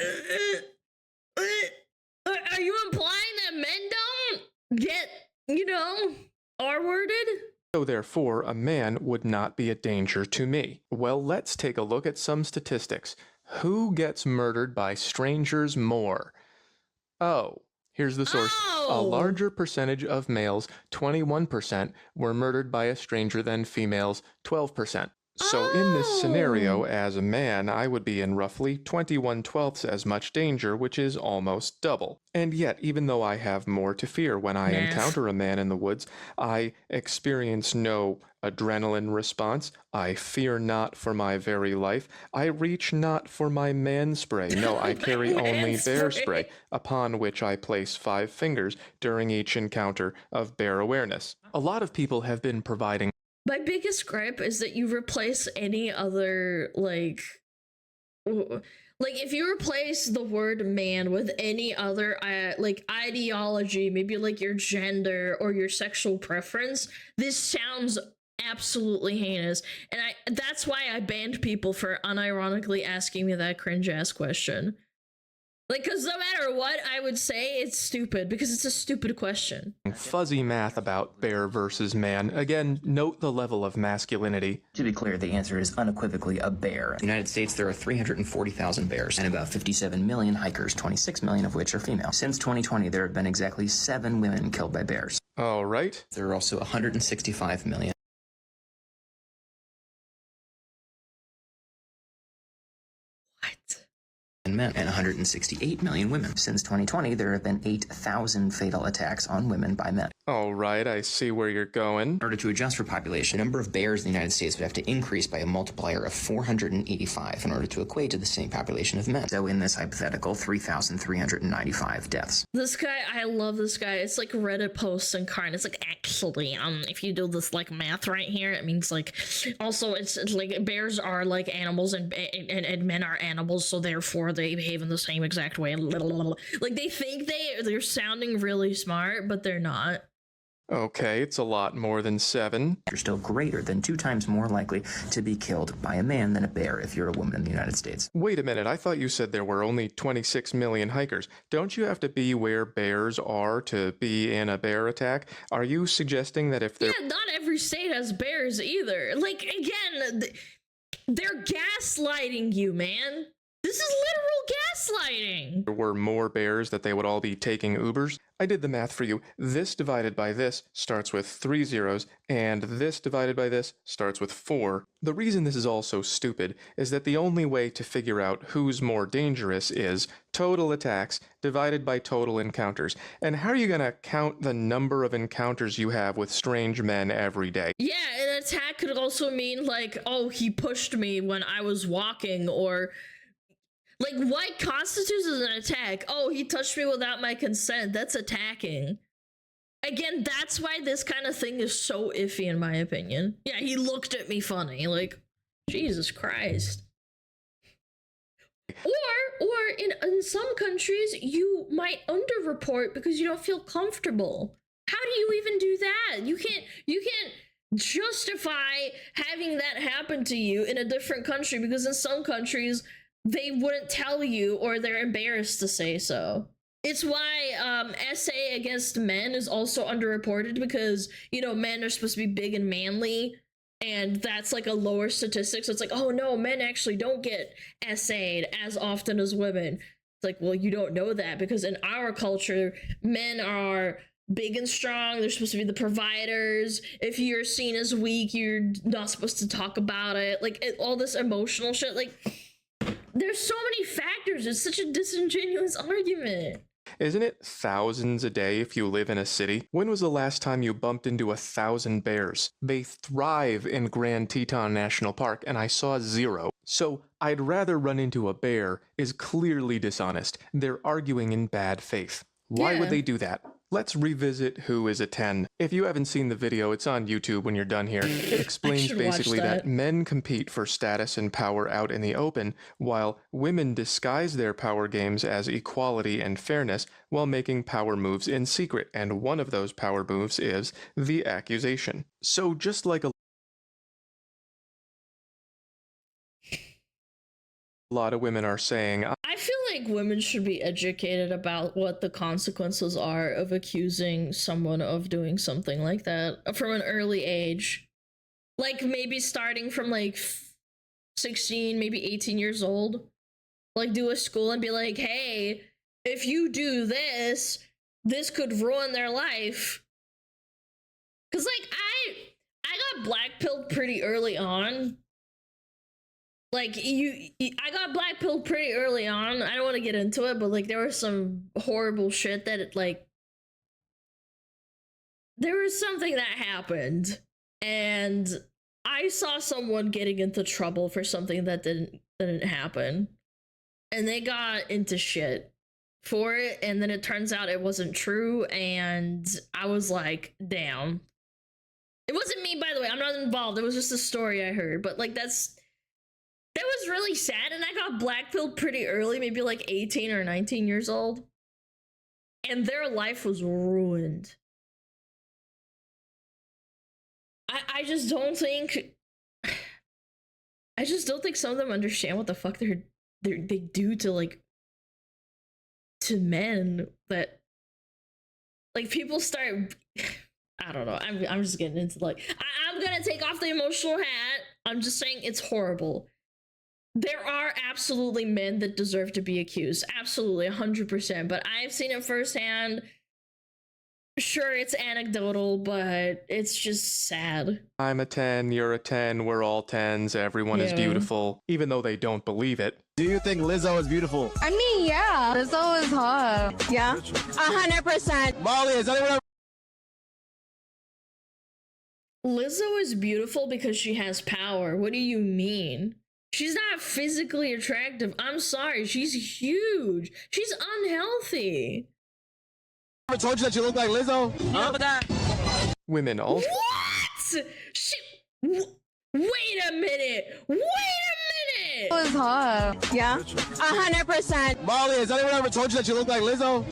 are you implying that men don't get, you know, R-worded? So therefore, a man would not be a danger to me. Well, let's take a look at some statistics. Who gets murdered by strangers more? Oh, here's the source. A larger percentage of males, 21%, were murdered by a stranger than females, 12%. So in this scenario, as a man, I would be in roughly 21/12 as much danger, which is almost double. And yet, even though I have more to fear when I encounter a man in the woods, I experience no adrenaline response. I fear not for my very life. I reach not for my man spray. No, I carry only bear spray, upon which I place 5 fingers during each encounter of bear awareness. A lot of people have been providing... My biggest gripe is that you replace any other, like, if you replace the word man with any other, like, ideology, maybe like your gender or your sexual preference, this sounds absolutely heinous. And that's why I banned people for unironically asking me that cringe-ass question. Like, because no matter what I would say, it's stupid, because it's a stupid question. Fuzzy math about bear versus man. Again, note the level of masculinity. To be clear, the answer is unequivocally a bear. In the United States, there are 340,000 bears and about 57 million hikers, 26 million of which are female. Since 2020, there have been exactly 7 women killed by bears. All right. There are also 165 million. Men and 168 million women. Since 2020, there have been 8,000 fatal attacks on women by men. All right, I see where you're going. In order to adjust for population, the number of bears in the United States would have to increase by a multiplier of 485 in order to equate to the same population of men. So in this hypothetical, 3,395 deaths. This guy, I love this guy. It's like Reddit posts incarnate. It's like, actually, if you do this like math right here, it means like, also it's like bears are like animals and men are animals, so therefore they behave in the same exact way. Like, they think they're sounding really smart, but they're not. Okay, it's a lot more than 7. You're still greater than 2 times more likely to be killed by a man than a bear if you're a woman in the United States. Wait a minute, I thought you said there were only 26 million hikers. Don't you have to be where bears are to be in a bear attack? Are you suggesting that if they're... Yeah, not every state has bears either. Like, again, they're gaslighting you, man. This is literal gaslighting. there were more bears, that they would all be taking Ubers? I did the math for you. This divided by this starts with 3 zeros, and this divided by this starts with 4. The reason this is all so stupid is that the only way to figure out who's more dangerous is total attacks divided by total encounters. And how are you gonna count the number of encounters you have with strange men every day? Yeah, an attack could also mean, like, oh, he pushed me when I was walking, or... like, what constitutes as an attack? Oh, he touched me without my consent. That's attacking. Again, that's why this kind of thing is so iffy, in my opinion. Yeah, he looked at me funny. Like, Jesus Christ. Or in some countries, you might underreport because you don't feel comfortable. How do you even do that? You can't justify having that happen to you in a different country, because in some countries, they wouldn't tell you, or they're embarrassed to say so. It's why SA against men is also underreported, because, you know, men are supposed to be big and manly, and that's like a lower statistic. So it's like, oh no, men actually don't get SA'd as often as women. It's like, well, you don't know that, because in our culture, men are big and strong. They're supposed to be the providers. If you're seen as weak, you're not supposed to talk about it. Like, all this emotional shit, like... there's so many factors. It's such a disingenuous argument. Isn't it thousands a day if you live in a city? When was the last time you bumped into 1,000 bears? They thrive in Grand Teton National Park, and I saw 0. So, I'd rather run into a bear is clearly dishonest. They're arguing in bad faith. Why would they do that? Let's revisit Who is a 10. If you haven't seen the video, it's on YouTube when you're done here. It explains basically that men compete for status and power out in the open, while women disguise their power games as equality and fairness while making power moves in secret, and one of those power moves is the accusation. So just like a lot of women are saying, I feel like women should be educated about what the consequences are of accusing someone of doing something like that from an early age. Like, maybe starting from like 16, maybe 18 years old. Like, do a school and be like, hey, if you do this, this could ruin their life. Cause like, I got blackpilled pretty early on. Like, I got blackpilled pretty early on. I don't want to get into it, but like, there was some horrible shit that there was something that happened, and I saw someone getting into trouble for something that didn't happen, and they got into shit for it, and then it turns out it wasn't true, and I was like, damn. It wasn't me, by the way. I'm not involved. It was just a story I heard, but like, that was really sad, and I got blackpilled pretty early, maybe like 18 or 19 years old. And their life was ruined. I just don't think some of them understand what the fuck they do to like to men, that like people start I don't know. I'm just getting into like I'm gonna take off the emotional hat. I'm just saying it's horrible. There are absolutely men that deserve to be accused. Absolutely, 100%. But I've seen it firsthand. Sure, it's anecdotal, but it's just sad. I'm a 10, you're a 10, we're all 10s, everyone is beautiful, even though they don't believe it. Do you think Lizzo is beautiful? I mean, yeah. Lizzo is hot. Yeah? 100%. Molly, is anyone... Lizzo is beautiful because she has power. What do you mean? She's not physically attractive. I'm sorry. She's huge. She's unhealthy. Ever told you that you look like Lizzo? Women also... What? Wait a minute. Wait a minute. Lizzo is hot. Yeah? 100%. Molly, has anyone ever told you that you look like Lizzo?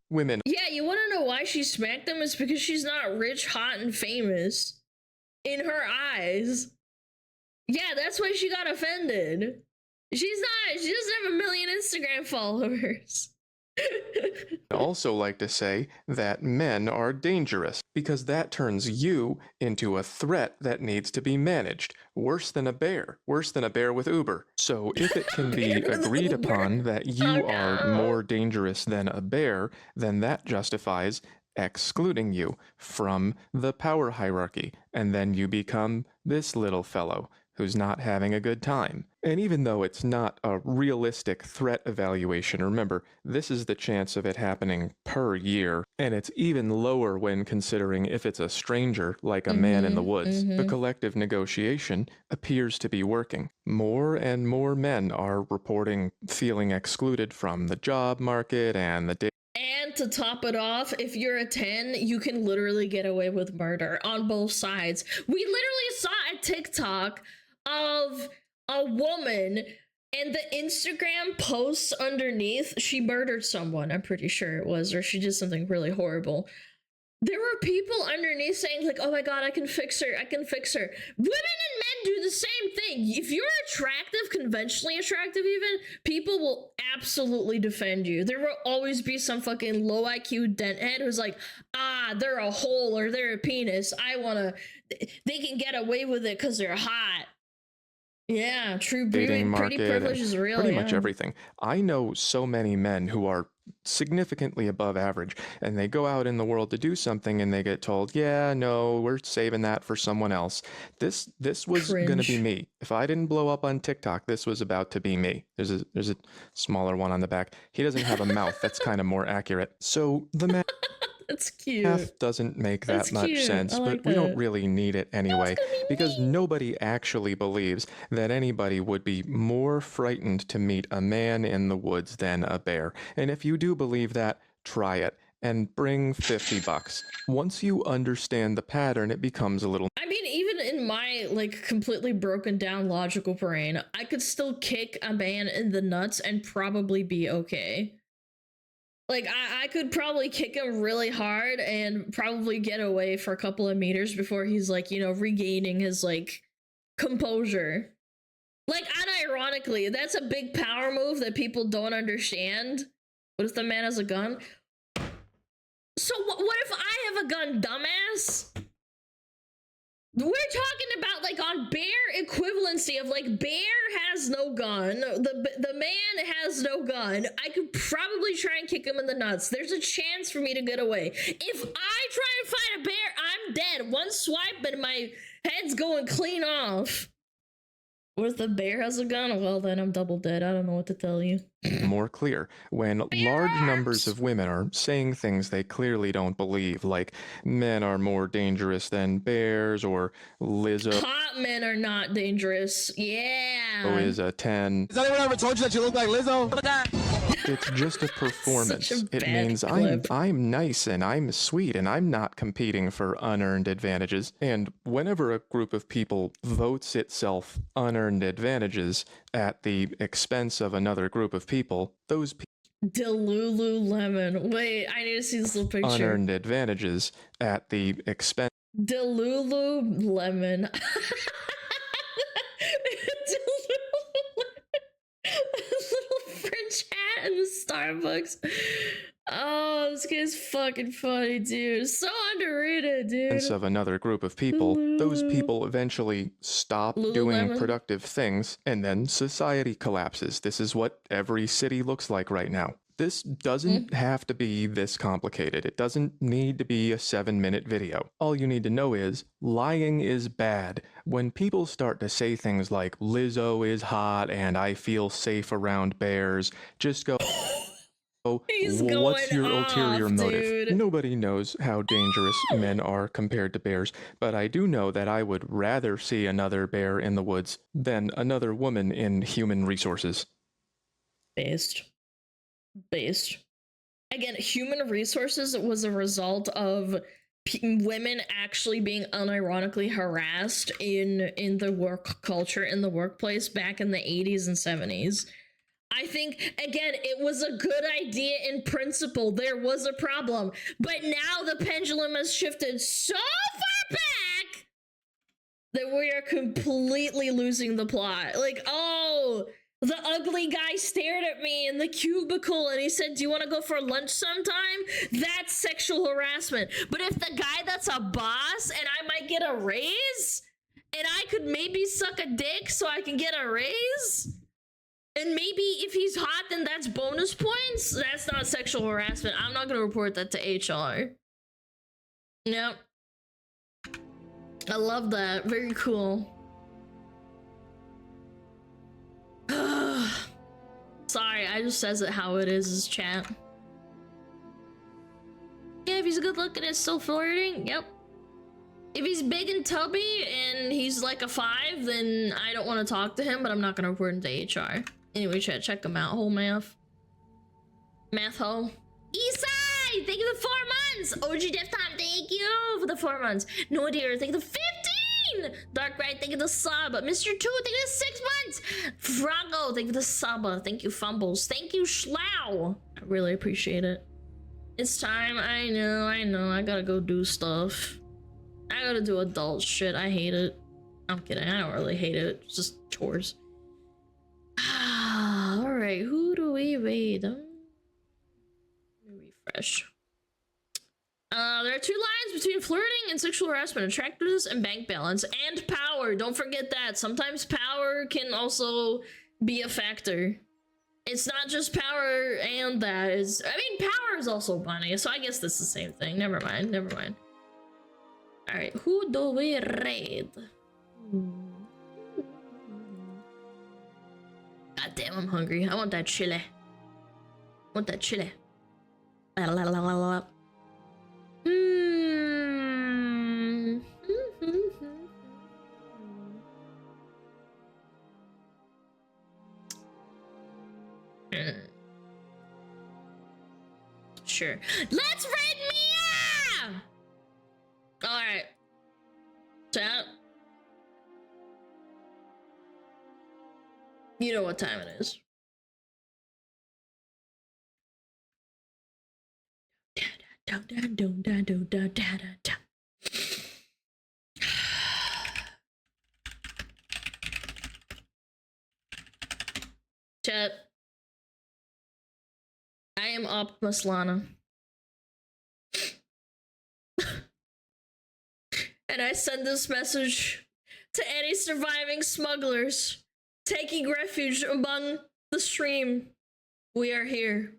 Women. Yeah, you want to know why she smacked him? It's because she's not rich, hot, and famous in her eyes. Yeah, that's why she got offended. She doesn't have a million Instagram followers. I also like to say that men are dangerous because that turns you into a threat that needs to be managed. Worse than a bear with Uber. So if it can be agreed upon that you are more dangerous than a bear, then that justifies excluding you from the power hierarchy, and then you become this little fellow who's not having a good time. And even though it's not a realistic threat evaluation, remember, this is the chance of it happening per year, and it's even lower when considering if it's a stranger, like a man in the woods. The collective negotiation appears to be working. More and more men are reporting feeling excluded from the job market and the And to top it off, if you're a 10, you can literally get away with murder on both sides. We literally saw a TikTok of a woman, and the Instagram posts underneath, she murdered someone, I'm pretty sure it was, or she did something really horrible. There were people underneath saying like, oh my god, I can fix her. Women and men do the same thing. If you're attractive, conventionally attractive even, people will absolutely defend you. There will always be some fucking low IQ denthead who's like, they're a hole or they're a penis. They can get away with it because they're hot. Yeah, true. dating market, pretty privilege is real. pretty much everything. I know so many men who are significantly above average, and they go out in the world to do something and they get told, yeah, no, we're saving that for someone else. This was going to be me. If I didn't blow up on TikTok, this was about to be me. There's a smaller one on the back. He doesn't have a mouth. That's kind of more accurate. So the math That's cute. Math doesn't make that That's much cute. sense, I like but we don't that. really need it anyway, because nobody actually believes that anybody would be more frightened to meet a man in the woods than a bear. And if you do believe that, try it and bring $50. Once you understand the pattern, it becomes a little. I mean, even in my like completely broken down logical brain, I could still kick a man in the nuts and probably be okay. Like, I could probably kick him really hard and probably get away for a couple of meters before he's, like, you know, regaining his, like, composure. Like, unironically, that's a big power move that people don't understand. What if the man has a gun? So, what if I have a gun, dumbass? We're talking about, like, on bear equivalency of, like, bear has no gun, the man has no gun. I could probably try and kick him in the nuts. There's a chance for me to get away. If I try and fight a bear, I'm dead. One swipe and my head's going clean off. What if the bear has a gun? Well, then I'm double dead. I don't know what to tell you. More clear when large numbers of women are saying things they clearly don't believe, like men are more dangerous than bears, or Lizzo Hot men are not dangerous. Yeah. is a 10. Has anyone ever told you that you look like Lizzo? It's just a performance. Such a It bad means clip. I'm nice and I'm sweet and I'm not competing for unearned advantages. And whenever a group of people votes itself unearned advantages at the expense of another group of people, those Delululemon. Wait, I need to see this little picture. unearned advantages at the expense Delululemon. Little French hat in the Starbucks. Oh, this guy's fucking funny, dude. So underrated, dude. of another group of people, those people eventually stop doing Lululemon. productive things, and then society collapses. This is what every city looks like right now. This doesn't have to be this complicated. It doesn't need to be a 7-minute video. All you need to know is lying is bad. When people start to say things like Lizzo is hot and I feel safe around bears, just go, He's what's going your ulterior off, motive? dude. Nobody knows how dangerous men are compared to bears, but I do know that I would rather see another bear in the woods than another woman in human resources. Based. Again, human resources was a result of women actually being unironically harassed in the work culture, in the workplace back in the 80s and 70s. I think, again, it was a good idea in principle. There was a problem. But now the pendulum has shifted so far back that we are completely losing the plot. Like, oh, the ugly guy stared at me in the cubicle and he said, do you want to go for lunch sometime? That's sexual harassment. But if the guy that's a boss and I might get a raise and I could maybe suck a dick so I can get a raise, and maybe if he's hot, then that's bonus points. That's not sexual harassment. I'm not going to report that to HR. Yep. I love that. Very cool. Sorry, I just says it how it is chat. Yeah, if he's good looking and still flirting, yep. If he's big and tubby and he's like a 5, then I don't want to talk to him, but I'm not going to report him to HR. Anyway, chat, check him out. Whole math. Math hole. Eastside! Thank you for 4 months! OG Def Time, thank you for the 4 months. No dear, thank you for 15! Dark Bright, thank you for the sub. Mr. 2, thank you for 6 months! Franco, thank you for the sub. Thank you, Fumbles. Thank you, Schlau. I really appreciate it. It's time. I know. I gotta go do stuff. I gotta do adult shit. I hate it. I'm kidding. I don't really hate it. It's just chores. Alright, who do we read? Let me refresh. There are 2 lines between flirting and sexual harassment: attractiveness and bank balance, and power. Don't forget that. Sometimes power can also be a factor. It's not just power and that. I mean, power is also money, so I guess that's the same thing. Never mind. Alright, who do we read? God damn, I'm hungry. I want that chili. La, la, la, la, la. Sure. Let's raid Mia! Alright. Chat. You know what time it is. Chat. I am SmugAlana. And I send this message to any surviving smugglers taking refuge among the stream. We are here.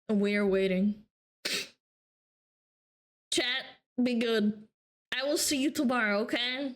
And we are waiting. Chat, be good. I will see you tomorrow, okay?